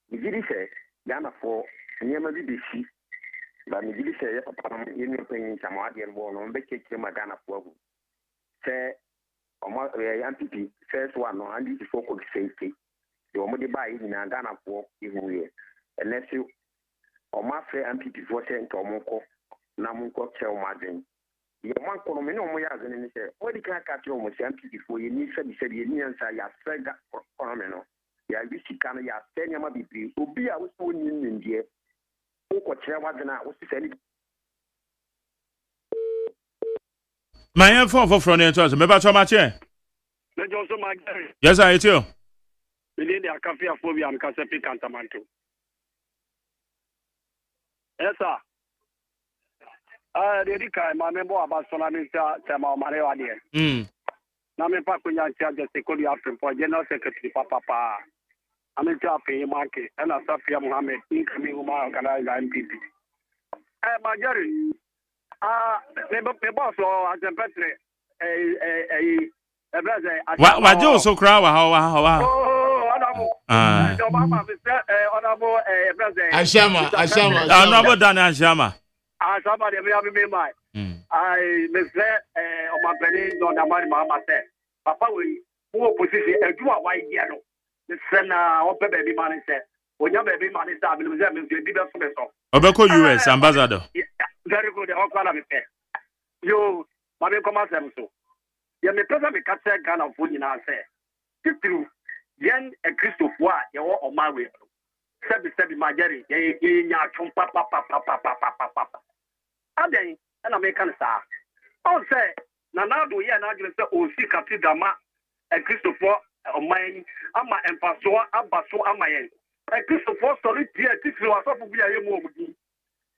You did say, Ghana for near BBC, but you did say, you know, paying Tamawadi and born on the cake to my Ghana for. Say, or my MPP, first one, no, and this focus safety. You want to buy in a Ghana for even here. Unless you, or my friend MPP for saying Tomoko, Namuko, Chel Margin. You want to know more than any say, what the cat you almost empty before you need to be said, you need to say, I said that for Coromino. Ya bisi kana ya senya mabibi obi a woso nyin ndie ko kire wadena wo sisani My phone for the answer. Maybe so much. Le Johnson Magari. Yes, I too. We need a cafe of phobia and Casapi Cantamanto. Yes, sir. Dedica, my member about Solamisa, Sama Mario. Name Pacunya charge the security after for General Secretary Papa. I'm in Chappy Market and a Safia Mohammed, incoming Umar organized MPP. Magari. The boss or as a better a brother. What do so crowd? How? Obama, honorable brother. Ashama. Honorable Dan Ashama. Somebody may have been my. I miss on my penny, no, the money, Mamma said. Papa, we who position a do a white yellow. The son of baby money said, when your baby money started, we have been given for myself. Obeko US ambassador. Very good, all kind of it. You, Mammy, come out them so. You may presently catch a gun of food in our say. Tip through, Yen a Christopher, you are on my way. Sebi Magari, ye papa. Ade, and American star. All say, Nanado, yeah, now you say, oh, see, Catidama, and Christopher, or mine, Ama and Pasoa, Abaso, Amayan. And Christopher, solid, dear, this was up to be a movie.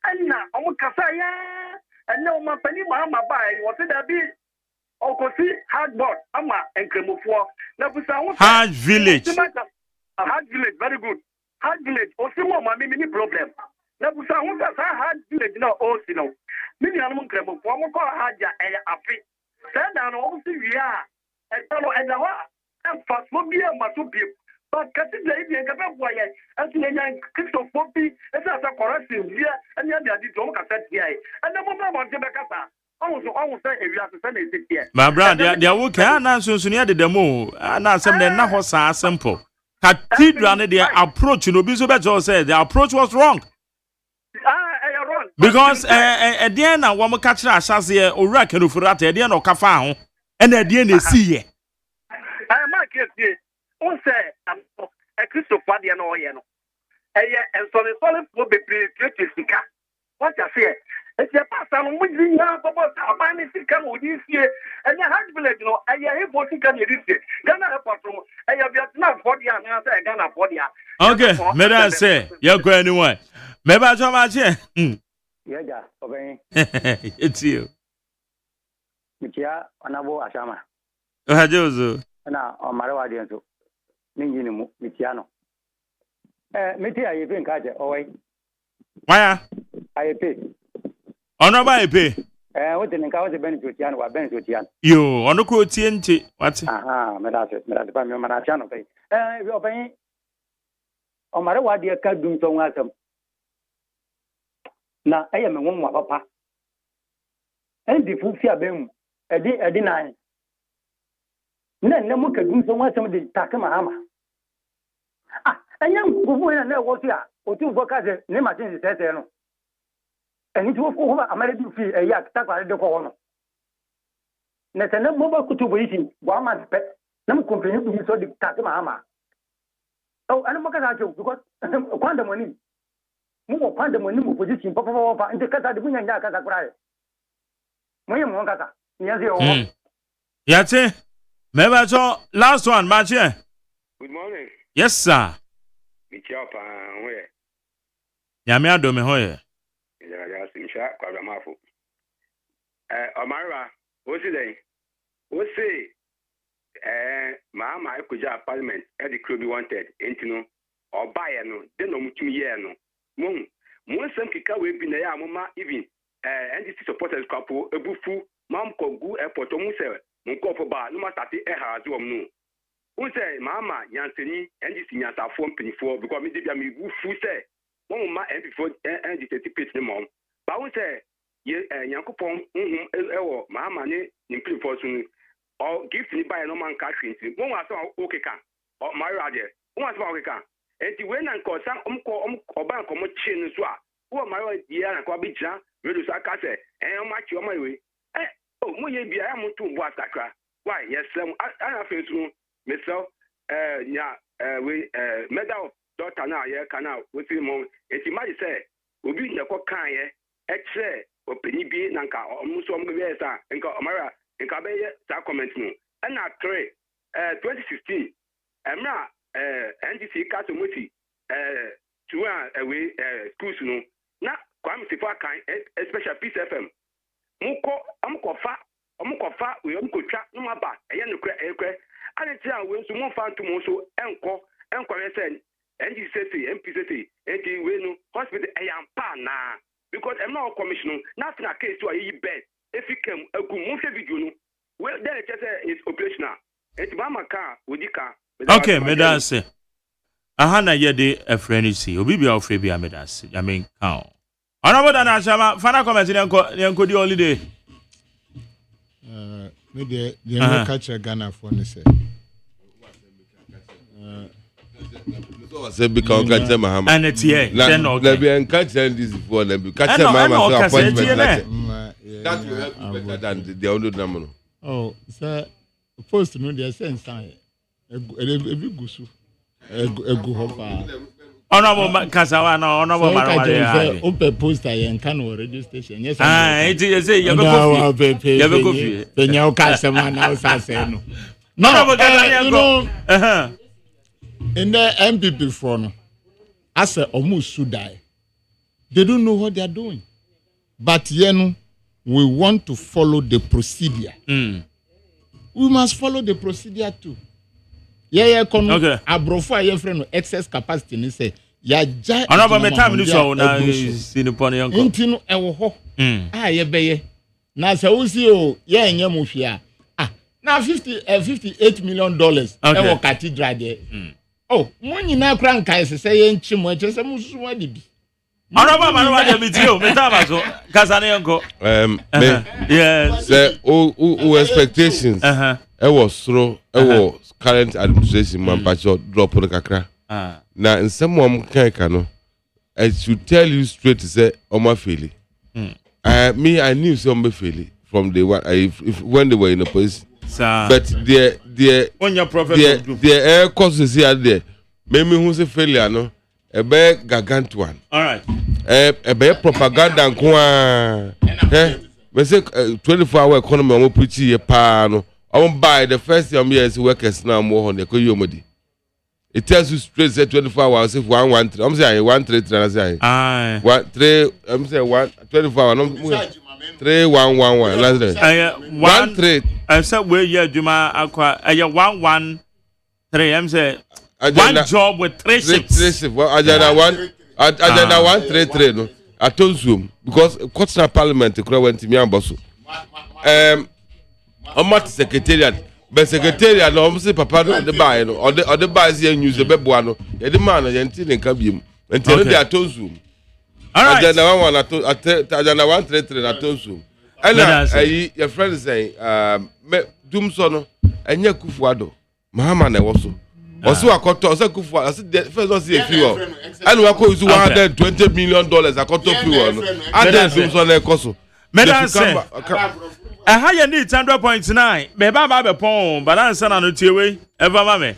And now, Omukasaya, and no, my penny, Mamma, buy, what did I be? Oh, see, hardboard, Ama, and Cremofor. Hard village. A hard village, very good. Hard village, also, my mini problem. Now, we saw hard village, no, also, no. Many animal cremo, former Haja, a fit. Send down also, we are. And follow and and fast will be a masupi. But cutting the Indian Capaboy, as the young Christopher, as a corrective here, and the other don't cassette here. And the moment on Tebacasa. Also, say if you have to send it here. My brother, they are working on soon near the demo, and now some of them are simple. Cathedral, their approach, you know, Bishop said the approach was wrong. Because at the end, one more catcher, Shazia, or Rakan for that, at the end of Cafao, and at the end, they see ye. I might get you. Oh, say, a Christopher, and Oyeno. And so the solid will be pretty. What I say, it's a pass on which we have about our money to come with this year, and the hard village, you know, I have what you can do this year. Then I have I have not 40 and I say, Ghana 40. Okay, may I say, you're going anyway. Maybe I told my chair. Yeah, okay. It's you. Mitia Anabo Ashama. Hajozo. Na Omarawa Dienso. Ninjinimu, Mitiano. Mitia, you think I away. Why? I pay. Honorable, I pay. What in the county benefit, or benefit. You, on the quotiente, what? Aha, Medas, Manachano pay. You're paying. Omarawa, dear, can't do so welcome. Now, I am a woman, papa. And the food fear them, a deny. No, can do so much of the Takamahama. And young woman, and there was here, or 2 workers, name I think says, and it was over American fee a yak, Taka de Corona. Nathan Mobile could waiting, 1 month pet, no complaint to be so the Takamahama. Oh, and I'm not because quantum money. More quantum money position, Papa, and the Kata de Winning Yakata cry. William Wangata, yes, Yate, maybe I saw last one, Match. Good morning. Yes, sir. Michapa, where? Yamia Domehoye. Simsha, Quadamafu. Amara, what's it? What's it? Mamma, I could have Parliament, Eddie Club wanted, Intino, or Bayano, then no Mutumiano. Moon, some Kika will be there, Mama, even. NDC supporters couple, a bufu, Mam Kogu Airport, Munko for bar, no matter the air, no. Who say, Mamma, Yanseni, NDC Yanta 424, because me did me bufu say, one ma and before NDC pitch the mom. But who say, Yankopon, Mamma, in person, or gift me by no man catching, one was okay, or my radio, one was okay. And the when and cause some or bank or chin swap. Who am I here and Quabija, Redus Acase, and much on my way? Oh, Moye be I am to Wasaka. Why, yes, I have to myself, we medal daughter now, canal with him. If you might say, will be in the cocaine, X-ray, or Penny B. Nanka, or Musom Gavesa, and Amara, and Cabaya, Sacrament. And now, 2016, Emra, NDC Katamuti, to away schools. Na kwam sifa kan special peace fm muko amkofa we amkotwa no maba eye no kra anti a we so mo fa nto mo so enko yesen NGCC MPCC enti we no hospital eyampa na because em na commission national case to ayi bed efikem agu mo hwe video no we there say is operational enti mama ka odika okay medase Ahana yede a friend see obi bia ofre bia medase I mean how Honorable Dana Shama final comment yanko di holiday me the catch Ghana for ne say say because catch Mahama and it here then okay be catch this for them catch Mahama appointment that will help you better than the other number. Oh sir post no dey sense sign e be gusu egu hopa Honorable Kasawa no honorable Marawale open poster yen kan o radio station yes it you say you go coffee penya o customer na o say no honorable Kasawa in the MPP for no as almost should die they don't know what they are doing but we want to follow the procedure we must follow the procedure too. Okay. Abrofo aye friend no excess capacity ni say ya ja Honorable metam ni so na sinipon yanko ntinu ewo ho ye beye na say wo si o ye enye mo hwia na $58 million ewo cathedral there oh mo nyina kra nkai se ye nchi mo eche se mo susu wa dibi Honorable Marawale bitio metama so kasa ne yanko yes say o expectations was through current administration man patcho drop on kakra na in some kan no I should tell you straight to say Oma fail me I knew some fail from the one when they were in the position but their air courses here there maybe who say failure no a be gargantuan all right a be propaganda nko we say 24-hour economy on preach here pa no buy the first years workers now more on the koyomodi. It tells you straight say 24 hours if 113. I'm saying 133 and I say. 1 3 I'm saying 1 24 hours. 3111 last name 13 I said where you Juma aqua 113 I'm say one job with 3 shifts. Well, agenda 133 no I told Zoom because Cotsna Parliament went to me and Bosso. I'm secretariat. But secretariat no say papa no the buy no or the buy here news the bebo no the man no yentin nka biem until they aton Zoom. All right. Agenda 133 aton Zoom. And your friend say dum so no enye Kufuado Mahama na woso. Also akoto so Kufuado as the first one see a few. And we go use $120 million akoto few no. And dum so na ekoso. I have need 100.9. Beba babe pon, balance na no tiewe. Eva mame.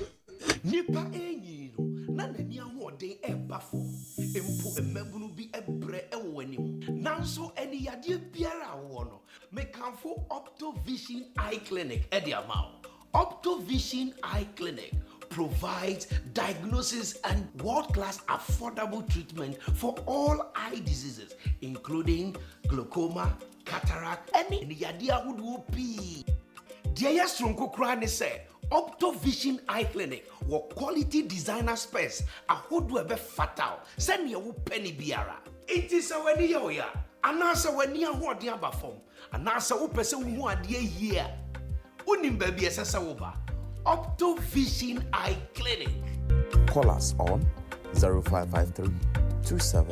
Nipa enyi no, na nani ahode ebafo. Empo emebunu bi ebre ewo anim. Nanso eni yade biara wo no. Mekanfo Optovision Eye Clinic ediamao. Optovision Eye Clinic provides diagnosis and world-class affordable treatment for all eye diseases, including glaucoma, cataract, any yadia would whoopee. Dear Stronko Krani say, Optovision Eye Clinic, what quality designer space, a hood webe fatal, send me a penny biara. It is a when ya, and answer when you want the other form, and answer who person who are dear year. Unim baby as over. Optovision Eye Clinic. Call us on 0553 27